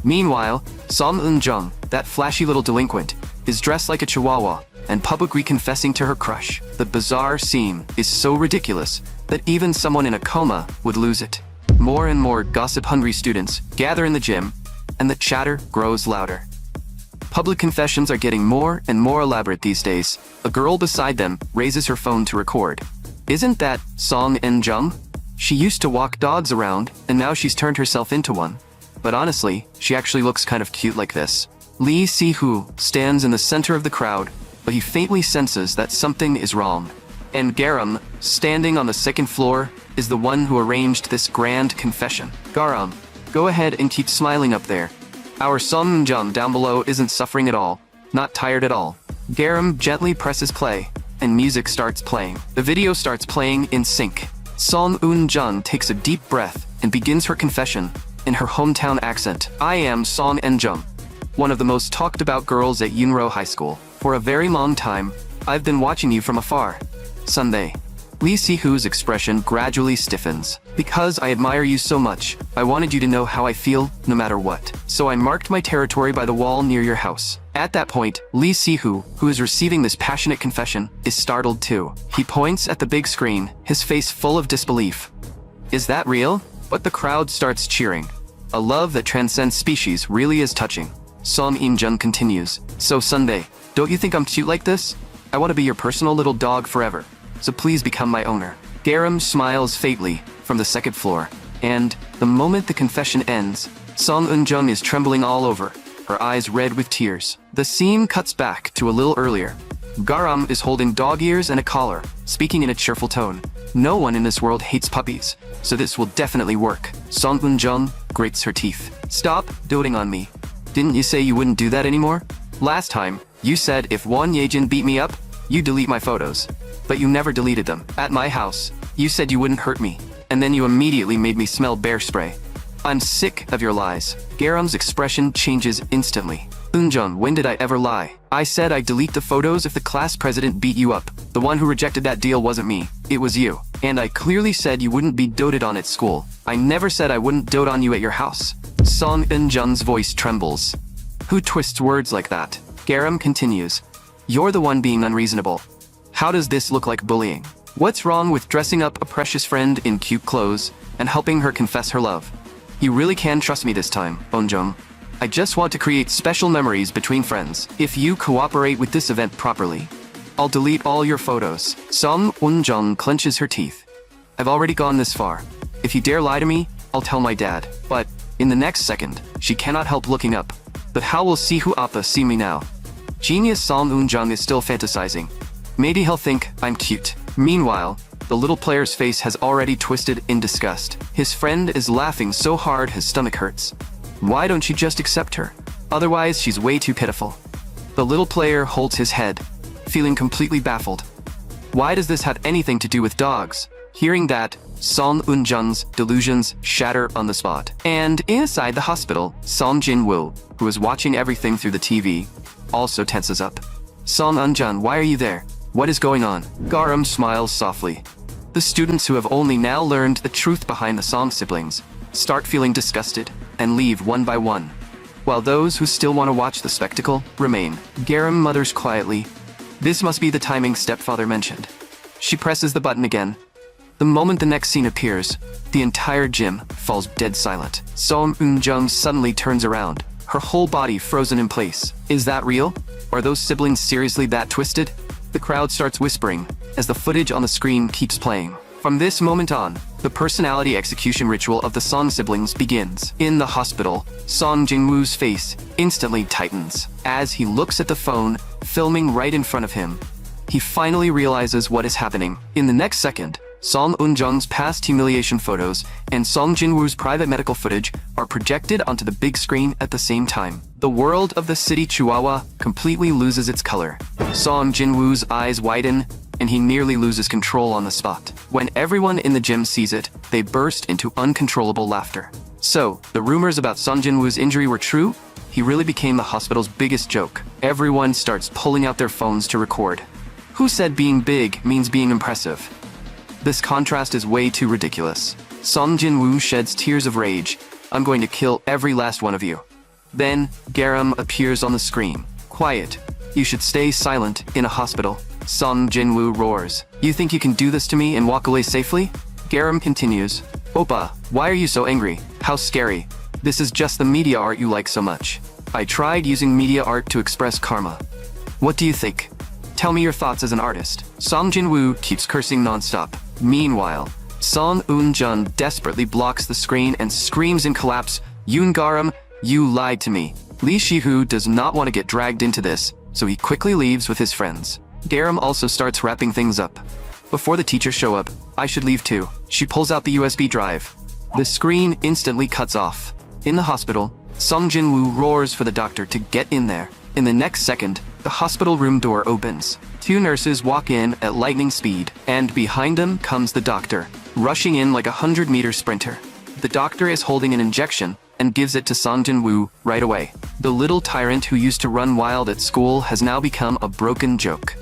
Meanwhile, Song Eun-jung, that flashy little delinquent, is dressed like a chihuahua and publicly confessing to her crush. The bizarre scene is so ridiculous that even someone in a coma would lose it. More and more gossip-hungry students gather in the gym, and the chatter grows louder. Public confessions are getting more and more elaborate these days. A girl beside them raises her phone to record. Isn't that Song Eun-jung? She used to walk dogs around, and now she's turned herself into one. But honestly, she actually looks kind of cute like this. Lee Si-hoo stands in the center of the crowd, but he faintly senses that something is wrong. And Garam, standing on the second floor, is the one who arranged this grand confession. Garam, go ahead and keep smiling up there. Our Song Eun-jung down below isn't suffering at all, not tired at all. Garam gently presses play, and music starts playing. The video starts playing in sync. Song Eun-jung takes a deep breath and begins her confession in her hometown accent. I am Song Eun-jung, one of the most talked about girls at Enro High School. For a very long time, I've been watching you from afar. Sunday. Lee Si-hoo's expression gradually stiffens. Because I admire you so much, I wanted you to know how I feel, no matter what. So I marked my territory by the wall near your house. At that point, Lee Si-hoo, who is receiving this passionate confession, is startled too. He points at the big screen, his face full of disbelief. Is that real? But the crowd starts cheering. A love that transcends species really is touching. Song Eun-jung continues. So Sunday, don't you think I'm cute like this? I want to be your personal little dog forever. So please become my owner. Garam smiles faintly from the second floor, and the moment the confession ends, Song Eun-jung is trembling all over, her eyes red with tears. The scene cuts back to a little earlier. Garam is holding dog ears and a collar, speaking in a cheerful tone. No one in this world hates puppies, so this will definitely work. Song Eun-jung grates her teeth. Stop doting on me. Didn't you say you wouldn't do that anymore? Last time, you said if Won Yejin beat me up, you delete my photos. But you never deleted them. At my house, you said you wouldn't hurt me, and then you immediately made me smell bear spray. I'm sick of your lies. Garam's expression changes instantly. Eun-jung, when did I ever lie? I said I'd delete the photos if the class president beat you up. The one who rejected that deal wasn't me. It was you. And I clearly said you wouldn't be doted on at school. I never said I wouldn't dote on you at your house. Song Eun-jung's voice trembles. Who twists words like that? Garam continues. You're the one being unreasonable. How does this look like bullying? What's wrong with dressing up a precious friend in cute clothes and helping her confess her love? You really can trust me this time, Eun-jung. I just want to create special memories between friends. If you cooperate with this event properly, I'll delete all your photos. Song Eun-jung clenches her teeth. I've already gone this far. If you dare lie to me, I'll tell my dad. But in the next second, she cannot help looking up. But how will Sihu Appa see me now? Genius Song Eun-jung is still fantasizing. Maybe he'll think I'm cute. Meanwhile, the little player's face has already twisted in disgust. His friend is laughing so hard his stomach hurts. Why don't you just accept her? Otherwise, she's way too pitiful. The little player holds his head, feeling completely baffled. Why does this have anything to do with dogs? Hearing that, Song Eun-jung's delusions shatter on the spot. And inside the hospital, Song Jin-woo, who is watching everything through the TV, also tenses up. Song Eun-jung, why are you there? What is going on? Garam smiles softly. The students who have only now learned the truth behind the Song siblings start feeling disgusted and leave one by one, while those who still want to watch the spectacle remain. Garam mutters quietly, "This must be the timing stepfather mentioned." She presses the button again. The moment the next scene appears, the entire gym falls dead silent. Song Eun-jung suddenly turns around, her whole body frozen in place. Is that real? Are those siblings seriously that twisted? The crowd starts whispering as the footage on the screen keeps playing. From this moment on, the personality execution ritual of the Song siblings begins. In the hospital, Song Jin-woo's face instantly tightens. As he looks at the phone, filming right in front of him, he finally realizes what is happening. In the next second, Song Eun-jung's past humiliation photos and Song Jin-woo's private medical footage are projected onto the big screen at the same time. The world of the city Chihuahua completely loses its color. Song Jin-woo's eyes widen, and he nearly loses control on the spot. When everyone in the gym sees it, they burst into uncontrollable laughter. So, the rumors about Song Jin-woo's injury were true? He really became the hospital's biggest joke. Everyone starts pulling out their phones to record. Who said being big means being impressive? This contrast is way too ridiculous. Song Jin-woo sheds tears of rage. I'm going to kill every last one of you. Then, Garam appears on the screen. Quiet. You should stay silent in a hospital. Song Jin-woo roars. You think you can do this to me and walk away safely? Garam continues. Oppa, why are you so angry? How scary. This is just the media art you like so much. I tried using media art to express karma. What do you think? Tell me your thoughts as an artist. Song Jin-woo keeps cursing non-stop. Meanwhile, Song Eun-jung desperately blocks the screen and screams in collapse, Yoon Garam, you lied to me. Lee Shi-hoo does not want to get dragged into this, so he quickly leaves with his friends. Garam also starts wrapping things up. Before the teachers show up, I should leave too. She pulls out the USB drive. The screen instantly cuts off. In the hospital, Song Jin-woo roars for the doctor to get in there. In the next second, the hospital room door opens. Two nurses walk in at lightning speed, and behind them comes the doctor, rushing in like a 100-meter sprinter. The doctor is holding an injection and gives it to Song Jin-woo right away. The little tyrant who used to run wild at school has now become a broken joke.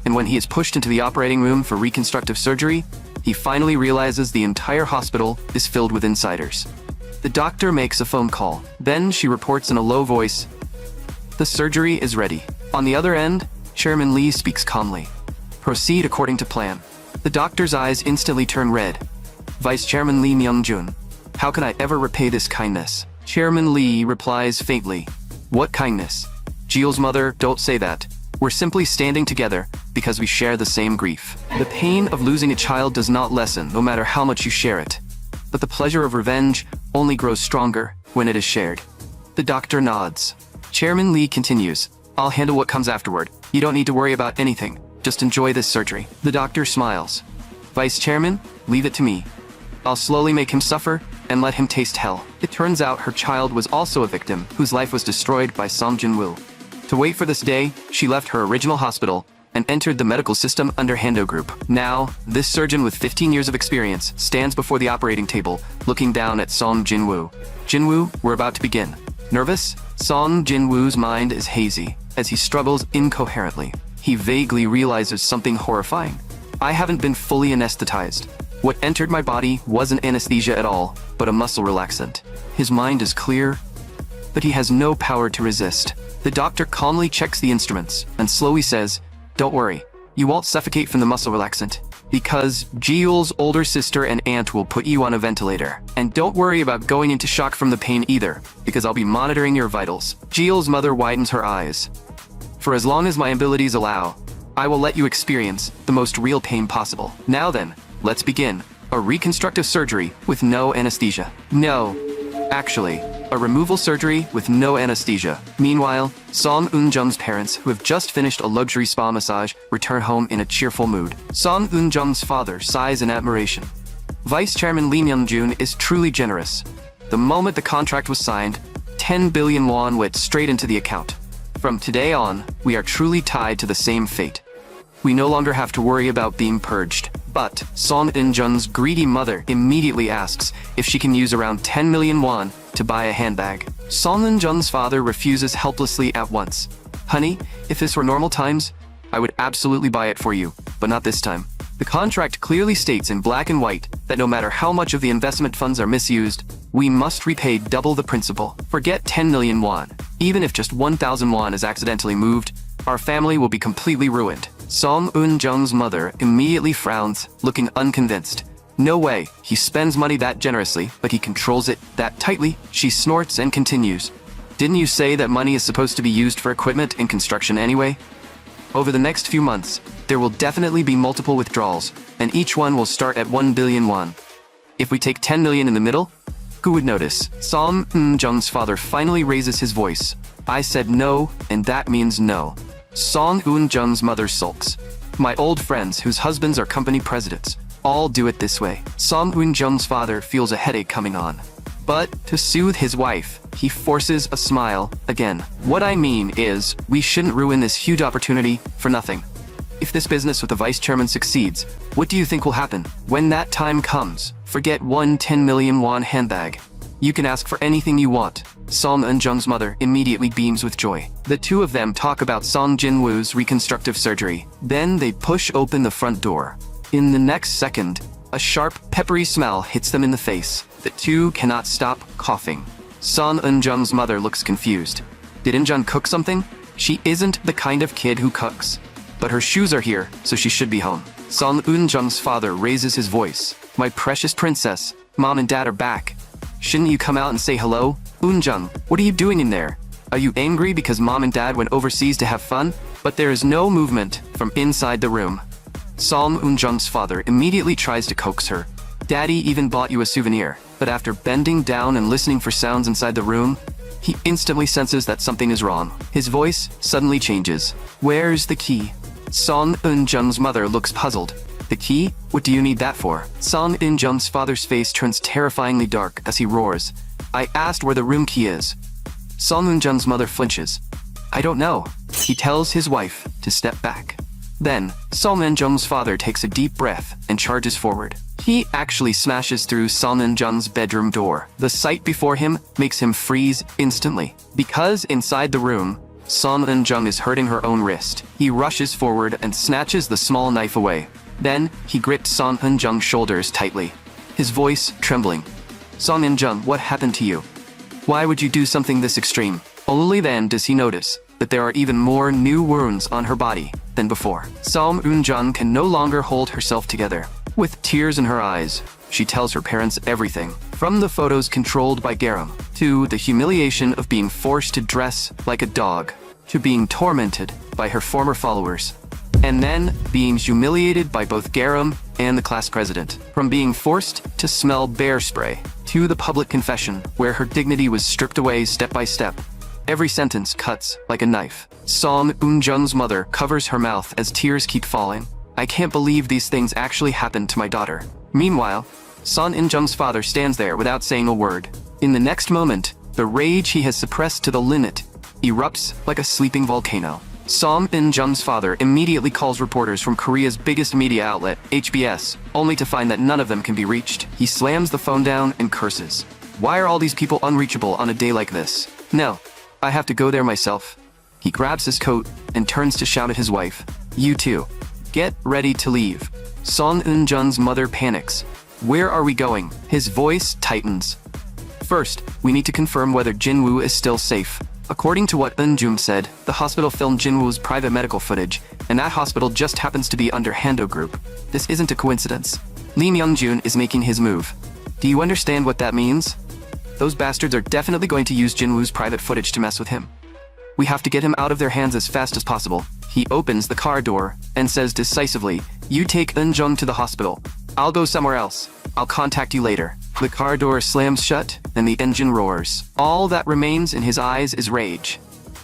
And when he is pushed into the operating room for reconstructive surgery, he finally realizes the entire hospital is filled with insiders. The doctor makes a phone call. Then she reports in a low voice, "The surgery is ready." On the other end, Chairman Lee speaks calmly. "Proceed according to plan." The doctor's eyes instantly turn red. Vice Chairman Lee Myung-jun, how can I ever repay this kindness? Chairman Lee replies faintly, "What kindness? Jill's mother, don't say that. We're simply standing together because we share the same grief. The pain of losing a child does not lessen no matter how much you share it. But the pleasure of revenge only grows stronger when it is shared." The doctor nods. Chairman Lee continues, "I'll handle what comes afterward. You don't need to worry about anything. Just enjoy this surgery." The doctor smiles. "Vice Chairman, leave it to me. I'll slowly make him suffer and let him taste hell." It turns out her child was also a victim whose life was destroyed by Song Jin-woo. To wait for this day, she left her original hospital and entered the medical system under Hando Group. Now, this surgeon with 15 years of experience stands before the operating table, looking down at Song Jin-woo. "Jin-woo, we're about to begin." Nervous? Song Jin-woo's mind is hazy as he struggles incoherently. He vaguely realizes something horrifying. I haven't been fully anesthetized. What entered my body wasn't anesthesia at all, but a muscle relaxant. His mind is clear, but he has no power to resist. The doctor calmly checks the instruments and slowly says, "Don't worry, you won't suffocate from the muscle relaxant, because Jill's older sister and aunt will put you on a ventilator. And don't worry about going into shock from the pain either, because I'll be monitoring your vitals." Jill's mother widens her eyes. "For as long as my abilities allow, I will let you experience the most real pain possible. Now then, let's begin. A reconstructive surgery with no anesthesia." No, actually, a removal surgery with no anesthesia. Meanwhile, Song Eun-jung's parents, who have just finished a luxury spa massage, return home in a cheerful mood. Song Eun-jung's father sighs in admiration. Vice Chairman Lee Myung-jun is truly generous. The moment the contract was signed, 10 billion won went straight into the account. From today on, we are truly tied to the same fate. We no longer have to worry about being purged. But Song In-jun's greedy mother immediately asks if she can use around 10 million won to buy a handbag. Song In-jun's father refuses helplessly at once. Honey, if this were normal times, I would absolutely buy it for you, but not this time. The contract clearly states in black and white that no matter how much of the investment funds are misused, we must repay double the principal. Forget 10 million won. Even if just 1,000 won is accidentally moved, our family will be completely ruined. Song In-jun's mother immediately frowns, looking unconvinced. No way, he spends money that generously, but he controls it that tightly. She snorts and continues. Didn't you say that money is supposed to be used for equipment and construction anyway? Over the next few months, there will definitely be multiple withdrawals, and each one will start at 1 billion won. If we take 10 million in the middle, who would notice? Song In-jun's father finally raises his voice. I said no, and that means no. Song In-jun's mother sulks. My old friends whose husbands are company presidents all do it this way. Song In-jun's father feels a headache coming on. But to soothe his wife, he forces a smile again. What I mean is, we shouldn't ruin this huge opportunity for nothing. If this business with the vice chairman succeeds, what do you think will happen? When that time comes, forget 10 million won handbag. You can ask for anything you want. Song In-jun's mother immediately beams with joy. The two of them talk about Song Jin-woo's reconstructive surgery. Then they push open the front door. In the next second, a sharp, peppery smell hits them in the face. The two cannot stop coughing. Song In-jun's mother looks confused. Did In-jun cook something? She isn't the kind of kid who cooks. But her shoes are here, so she should be home. Song In-jun's father raises his voice. My precious princess, Mom and Dad are back. Shouldn't you come out and say hello? In-jun, what are you doing in there? Are you angry because Mom and Dad went overseas to have fun? But there is no movement from inside the room. Song In-jun's father immediately tries to coax her. Daddy even bought you a souvenir. But after bending down and listening for sounds inside the room, he instantly senses that something is wrong. His voice suddenly changes. Where's the key? Song In-jun's mother looks puzzled. The key? What do you need that for? Song In-jun's father's face turns terrifyingly dark as he roars. I asked where the room key is. Song In-jun's mother flinches. I don't know. He tells his wife to step back. Then, Song In-jun's father takes a deep breath and charges forward. He actually smashes through Song In-jun's bedroom door. The sight before him makes him freeze instantly. Because inside the room, Song In-jun is hurting her own wrist. He rushes forward and snatches the small knife away. Then, he gripped Song In-jun's shoulders tightly, his voice trembling. Song In-jun, what happened to you? Why would you do something this extreme? Only then does he notice that there are even more new wounds on her body than before. Song In-jun can no longer hold herself together. With tears in her eyes, she tells her parents everything, from the photos controlled by Garam, to the humiliation of being forced to dress like a dog, to being tormented by her former followers, and then being humiliated by both Garam and the class president. From being forced to smell bear spray, to the public confession where her dignity was stripped away step by step. Every sentence cuts like a knife. Song In-jun's mother covers her mouth as tears keep falling. I can't believe these things actually happened to my daughter. Meanwhile, Song In-jun's father stands there without saying a word. In the next moment, the rage he has suppressed to the limit erupts like a sleeping volcano. Song In-jun's father immediately calls reporters from Korea's biggest media outlet, HBS, only to find that none of them can be reached. He slams the phone down and curses. Why are all these people unreachable on a day like this? No, I have to go there myself. He grabs his coat and turns to shout at his wife. You too. Get ready to leave. Song In-jun's mother panics. Where are we going? His voice tightens. First, we need to confirm whether Jin-woo is still safe. According to what In-jun said, the hospital filmed Jin-woo's private medical footage, and that hospital just happens to be under Hando Group. This isn't a coincidence. Lee Myung-jun is making his move. Do you understand what that means? Those bastards are definitely going to use Jin-woo's private footage to mess with him. We have to get him out of their hands as fast as possible. He opens the car door and says decisively, you take In-jun to the hospital. I'll go somewhere else. I'll contact you later. The car door slams shut and the engine roars. All that remains in his eyes is rage.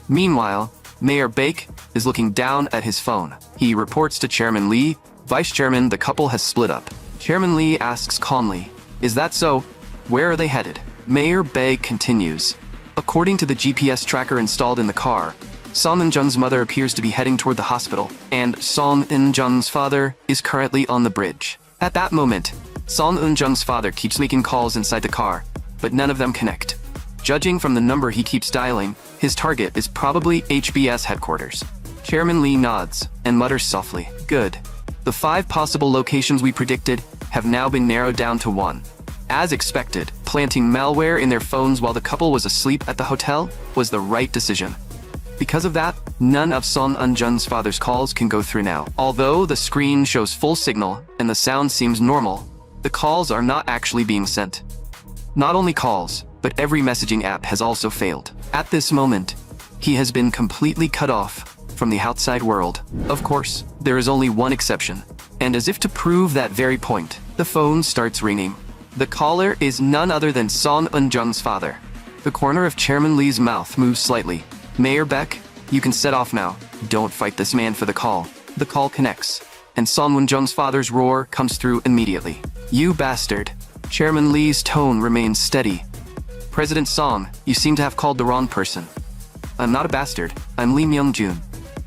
Meanwhile, Mayor Baek is looking down at his phone. He reports to Chairman Lee. Vice Chairman, the couple has split up. Chairman Lee asks calmly, is that so? Where are they headed? Mayor Baek continues. According to the GPS tracker installed in the car, Song Eun-jung's mother appears to be heading toward the hospital, and Song Eun-jung's father is currently on the bridge. At that moment, Song Eun-jung's father keeps making calls inside the car, but none of them connect. Judging from the number he keeps dialing, his target is probably HBS headquarters. Chairman Lee nods and mutters softly, "Good. The 5 possible locations we predicted have now been narrowed down to 1. As expected, planting malware in their phones while the couple was asleep at the hotel was the right decision. Because of that, none of Song Eun-jung's father's calls can go through now. Although the screen shows full signal and the sound seems normal, the calls are not actually being sent. Not only calls, but every messaging app has also failed. At this moment, he has been completely cut off from the outside world. Of course, there is only one exception, and as if to prove that very point, the phone starts ringing. The caller is none other than Song Eun-jung's father. The corner of Chairman Lee's mouth moves slightly. "Mayor Beck, you can set off now. Don't fight this man for the call." The call connects, and Song Eun-jung's father's roar comes through immediately. "You bastard." Chairman Lee's tone remains steady. "President Song, you seem to have called the wrong person. I'm not a bastard. I'm Lee Myung-jun.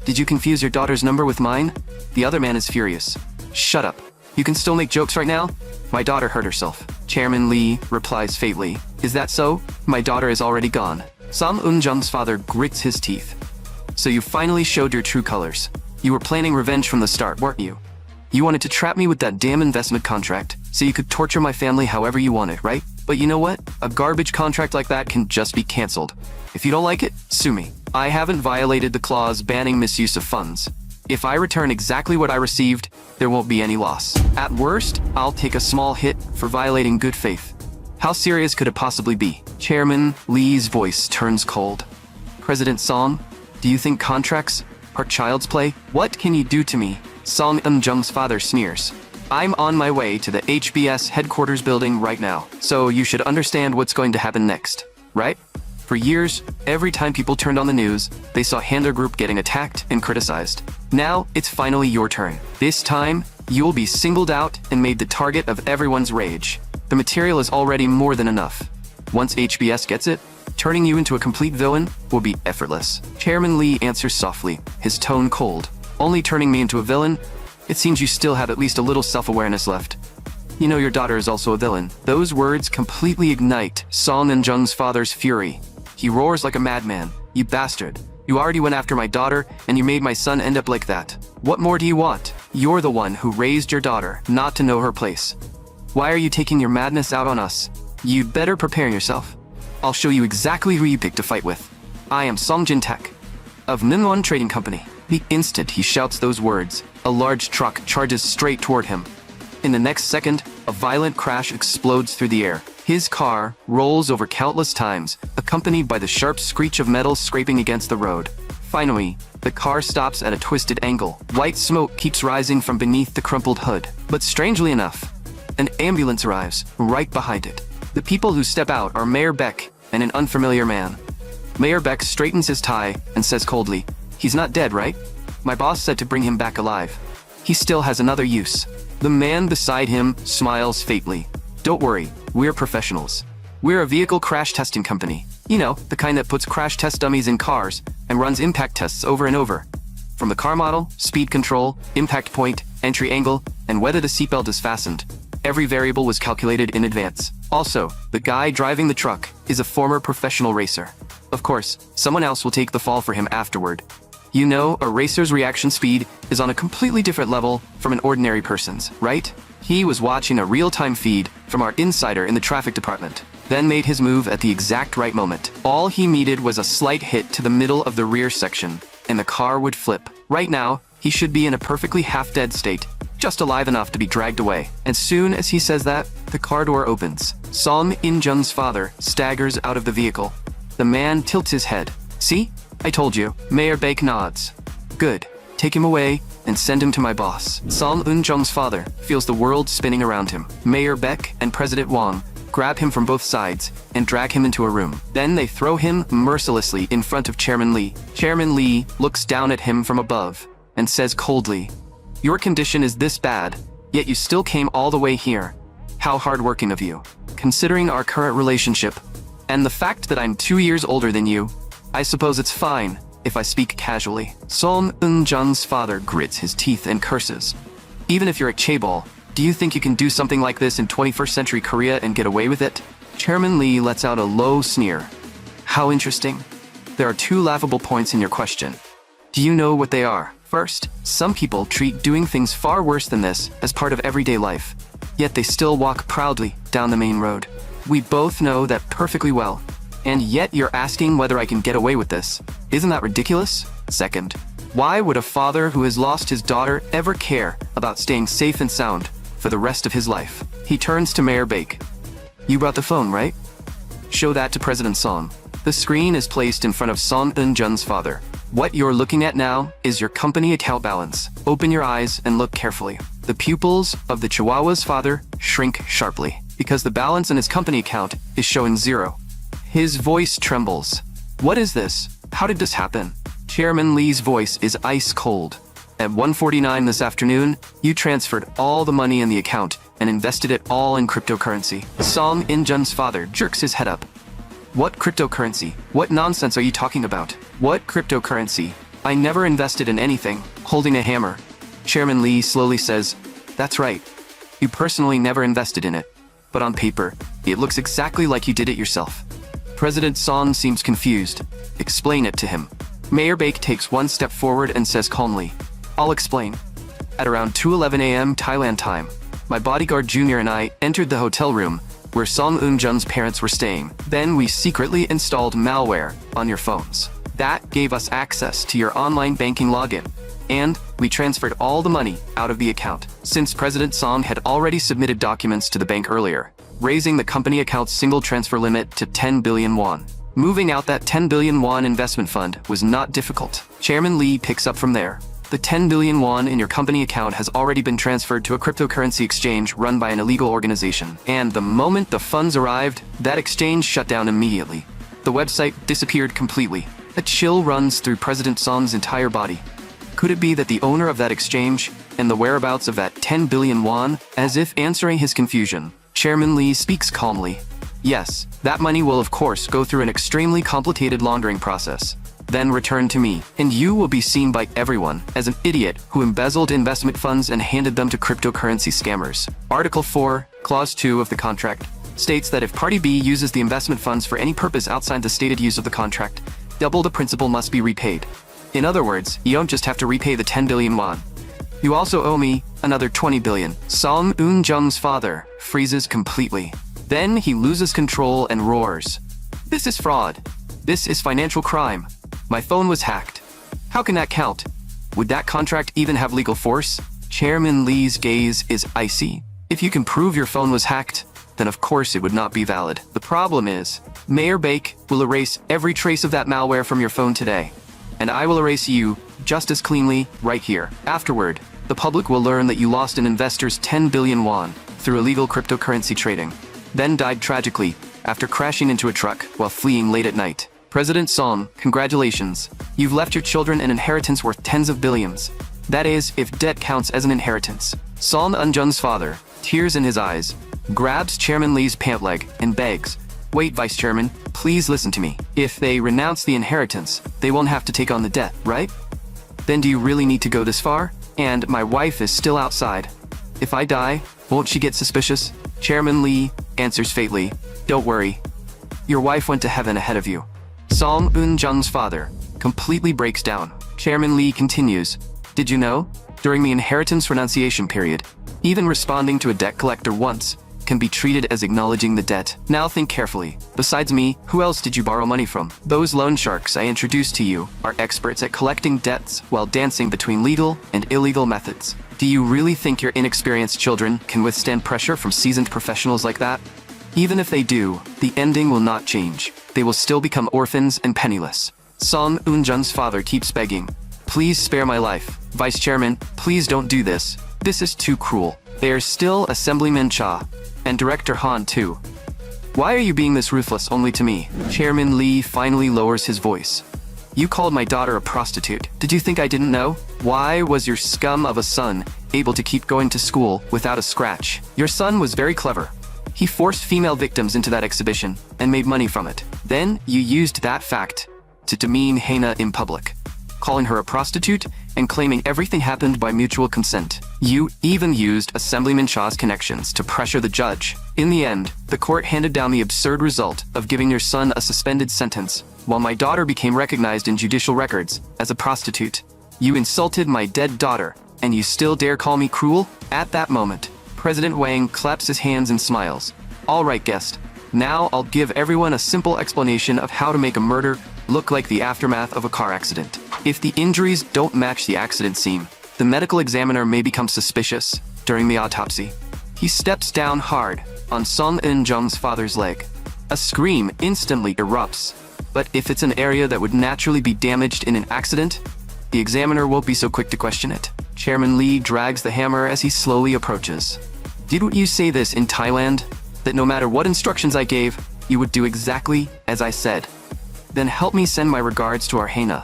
Did you confuse your daughter's number with mine?" The other man is furious. "Shut up. You can still make jokes right now? My daughter hurt herself." Chairman Lee replies faintly, "Is that so? My daughter is already gone." Song Eun-jung's father grits his teeth. "So you finally showed your true colors. You were planning revenge from the start, weren't you? You wanted to trap me with that damn investment contract, so you could torture my family however you wanted, right? But you know what? A garbage contract like that can just be cancelled. If you don't like it, sue me. I haven't violated the clause banning misuse of funds. If I return exactly what I received, there won't be any loss. At worst, I'll take a small hit for violating good faith. How serious could it possibly be?" Chairman Lee's voice turns cold. "President Song, do you think contracts are child's play? What can you do to me?" Song Eun-jung's father sneers. "I'm on my way to the HBS headquarters building right now, so you should understand what's going to happen next, right? For years, every time people turned on the news, they saw Handler Group getting attacked and criticized. Now, it's finally your turn. This time, you'll be singled out and made the target of everyone's rage. The material is already more than enough. Once HBS gets it, turning you into a complete villain will be effortless." Chairman Lee answers softly, his tone cold. "Only turning me into a villain? It seems you still have at least a little self-awareness left. You know your daughter is also a villain." Those words completely ignite Song Eun-jung's father's fury. He roars like a madman. "You bastard. You already went after my daughter, and you made my son end up like that. What more do you want? You're the one who raised your daughter not to know her place. Why are you taking your madness out on us? You'd better prepare yourself. I'll show you exactly who you pick to fight with. I am Song Jin-tak of Minwon Trading Company." The instant he shouts those words, a large truck charges straight toward him. In the next second, a violent crash explodes through the air. His car rolls over countless times, accompanied by the sharp screech of metal scraping against the road. Finally, the car stops at a twisted angle. White smoke keeps rising from beneath the crumpled hood. But strangely enough, an ambulance arrives right behind it. The people who step out are Mayor Beck and an unfamiliar man. Mayor Beck straightens his tie and says coldly, "He's not dead, right? My boss said to bring him back alive. He still has another use." The man beside him smiles faintly. "Don't worry, we're professionals. We're a vehicle crash testing company. You know, the kind that puts crash test dummies in cars and runs impact tests over and over. From the car model, speed control, impact point, entry angle, and whether the seatbelt is fastened. Every variable was calculated in advance. Also, the guy driving the truck is a former professional racer. Of course, someone else will take the fall for him afterward. You know, a racer's reaction speed is on a completely different level from an ordinary person's, right? He was watching a real-time feed from our insider in the traffic department, then made his move at the exact right moment. All he needed was a slight hit to the middle of the rear section, and the car would flip. Right now, he should be in a perfectly half-dead state, just alive enough to be dragged away. As soon as he says that, the car door opens. Song Eun-jung's father staggers out of the vehicle. The man tilts his head. "See? I told you." Mayor Beck nods. "Good. Take him away and send him to my boss." Song Eun-jung's father feels the world spinning around him. Mayor Beck and President Wang grab him from both sides and drag him into a room. Then they throw him mercilessly in front of Chairman Lee. Chairman Lee looks down at him from above and says coldly, "Your condition is this bad, yet you still came all the way here. How hardworking of you. Considering our current relationship, and the fact that I'm 2 years older than you, I suppose it's fine if I speak casually. Son Eun-jun's father grits his teeth and curses. Even if you're a chaebol, do you think you can do something like this in 21st century Korea and get away with it? Chairman Lee lets out a low sneer. How interesting. There are two laughable points in your question. Do you know what they are? First, some people treat doing things far worse than this as part of everyday life, yet they still walk proudly down the main road. We both know that perfectly well, and yet you're asking whether I can get away with this. Isn't that ridiculous? Second, why would a father who has lost his daughter ever care about staying safe and sound for the rest of his life? He turns to Mayor Baek. You brought the phone, right? Show that to President Song. The screen is placed in front of Son Eun-jun's father. What you're looking at now is your company account balance. Open your eyes and look carefully. The pupils of the Chihuahua's father shrink sharply because the balance in his company account is showing 0. His voice trembles. What is this? How did this happen? Chairman Lee's voice is ice cold. At 1:49 this afternoon, you transferred all the money in the account and invested it all in cryptocurrency. Song In-jun's father jerks his head up. What cryptocurrency? What nonsense are you talking about? What cryptocurrency? I never invested in anything. Holding a hammer, Chairman Lee slowly says, that's right. You personally never invested in it. But on paper, it looks exactly like you did it yourself. President Song seems confused. Explain it to him. Mayor Baek takes one step forward and says calmly, I'll explain. At around 2:11 a.m. Thailand time, my bodyguard Junior and I entered the hotel room where Song Eun-jun's parents were staying. Then we secretly installed malware on your phones. That gave us access to your online banking login. And we transferred all the money out of the account, since President Song had already submitted documents to the bank earlier, raising the company account's single transfer limit to 10 billion won. Moving out that 10 billion won investment fund was not difficult. Chairman Lee picks up from there. The 10 billion won in your company account has already been transferred to a cryptocurrency exchange run by an illegal organization. And the moment the funds arrived, that exchange shut down immediately. The website disappeared completely. A chill runs through President Song's entire body. Could it be that the owner of that exchange and the whereabouts of that 10 billion won? As if answering his confusion, Chairman Lee speaks calmly. Yes, that money will of course go through an extremely complicated laundering process. Then return to me, and you will be seen by everyone as an idiot who embezzled investment funds and handed them to cryptocurrency scammers. Article 4, Clause 2 of the contract states that if Party B uses the investment funds for any purpose outside the stated use of the contract, double the principal must be repaid. In other words, you don't just have to repay the 10 billion won. You also owe me another 20 billion. Song Eun-jun's father freezes completely. Then he loses control and roars. This is fraud. This is financial crime. My phone was hacked. How can that count? Would that contract even have legal force? Chairman Lee's gaze is icy. If you can prove your phone was hacked, then of course it would not be valid. The problem is, Mayor Baek will erase every trace of that malware from your phone today. And I will erase you just as cleanly right here. Afterward, the public will learn that you lost an investor's 10 billion won through illegal cryptocurrency trading, then died tragically after crashing into a truck while fleeing late at night. President Song, congratulations. You've left your children an inheritance worth tens of billions. That is, if debt counts as an inheritance. Song Eun-jun's father, tears in his eyes, grabs Chairman Lee's pant leg and begs, wait, Vice Chairman, please listen to me. If they renounce the inheritance, they won't have to take on the debt, right? Then do you really need to go this far? And my wife is still outside. If I die, won't she get suspicious? Chairman Lee answers faintly, don't worry. Your wife went to heaven ahead of you. Song Eun-jun's father completely breaks down. Chairman Lee continues, did you know? During the inheritance renunciation period, even responding to a debt collector once can be treated as acknowledging the debt. Now think carefully. Besides me, who else did you borrow money from? Those loan sharks I introduced to you are experts at collecting debts while dancing between legal and illegal methods. Do you really think your inexperienced children can withstand pressure from seasoned professionals like that? Even if they do, the ending will not change. They will still become orphans and penniless. Song Eun-jun's father keeps begging, please spare my life. Vice Chairman, please don't do this. This is too cruel. There's still Assemblyman Cha. And Director Han too. Why are you being this ruthless only to me? Chairman Lee finally lowers his voice. You called my daughter a prostitute. Did you think I didn't know? Why was your scum of a son able to keep going to school without a scratch? Your son was very clever. He forced female victims into that exhibition and made money from it. Then you used that fact to demean Hana in public. calling her a prostitute, and claiming everything happened by mutual consent. You even used Assemblyman Cha's connections to pressure the judge. In the end, the court handed down the absurd result of giving your son a suspended sentence, while my daughter became recognized in judicial records as a prostitute. You insulted my dead daughter, and you still dare call me cruel? At that moment, President Wang claps his hands and smiles. All right, guest. Now I'll give everyone a simple explanation of how to make a murder look like the aftermath of a car accident. If the injuries don't match the accident scene, the medical examiner may become suspicious during the autopsy. He steps down hard on Song In-jung's father's leg. A scream instantly erupts, but if it's an area that would naturally be damaged in an accident, the examiner won't be so quick to question it. Chairman Lee drags the hammer as he slowly approaches. Didn't you say this in Thailand? That no matter what instructions I gave, you would do exactly as I said? Then help me send my regards to our Hana.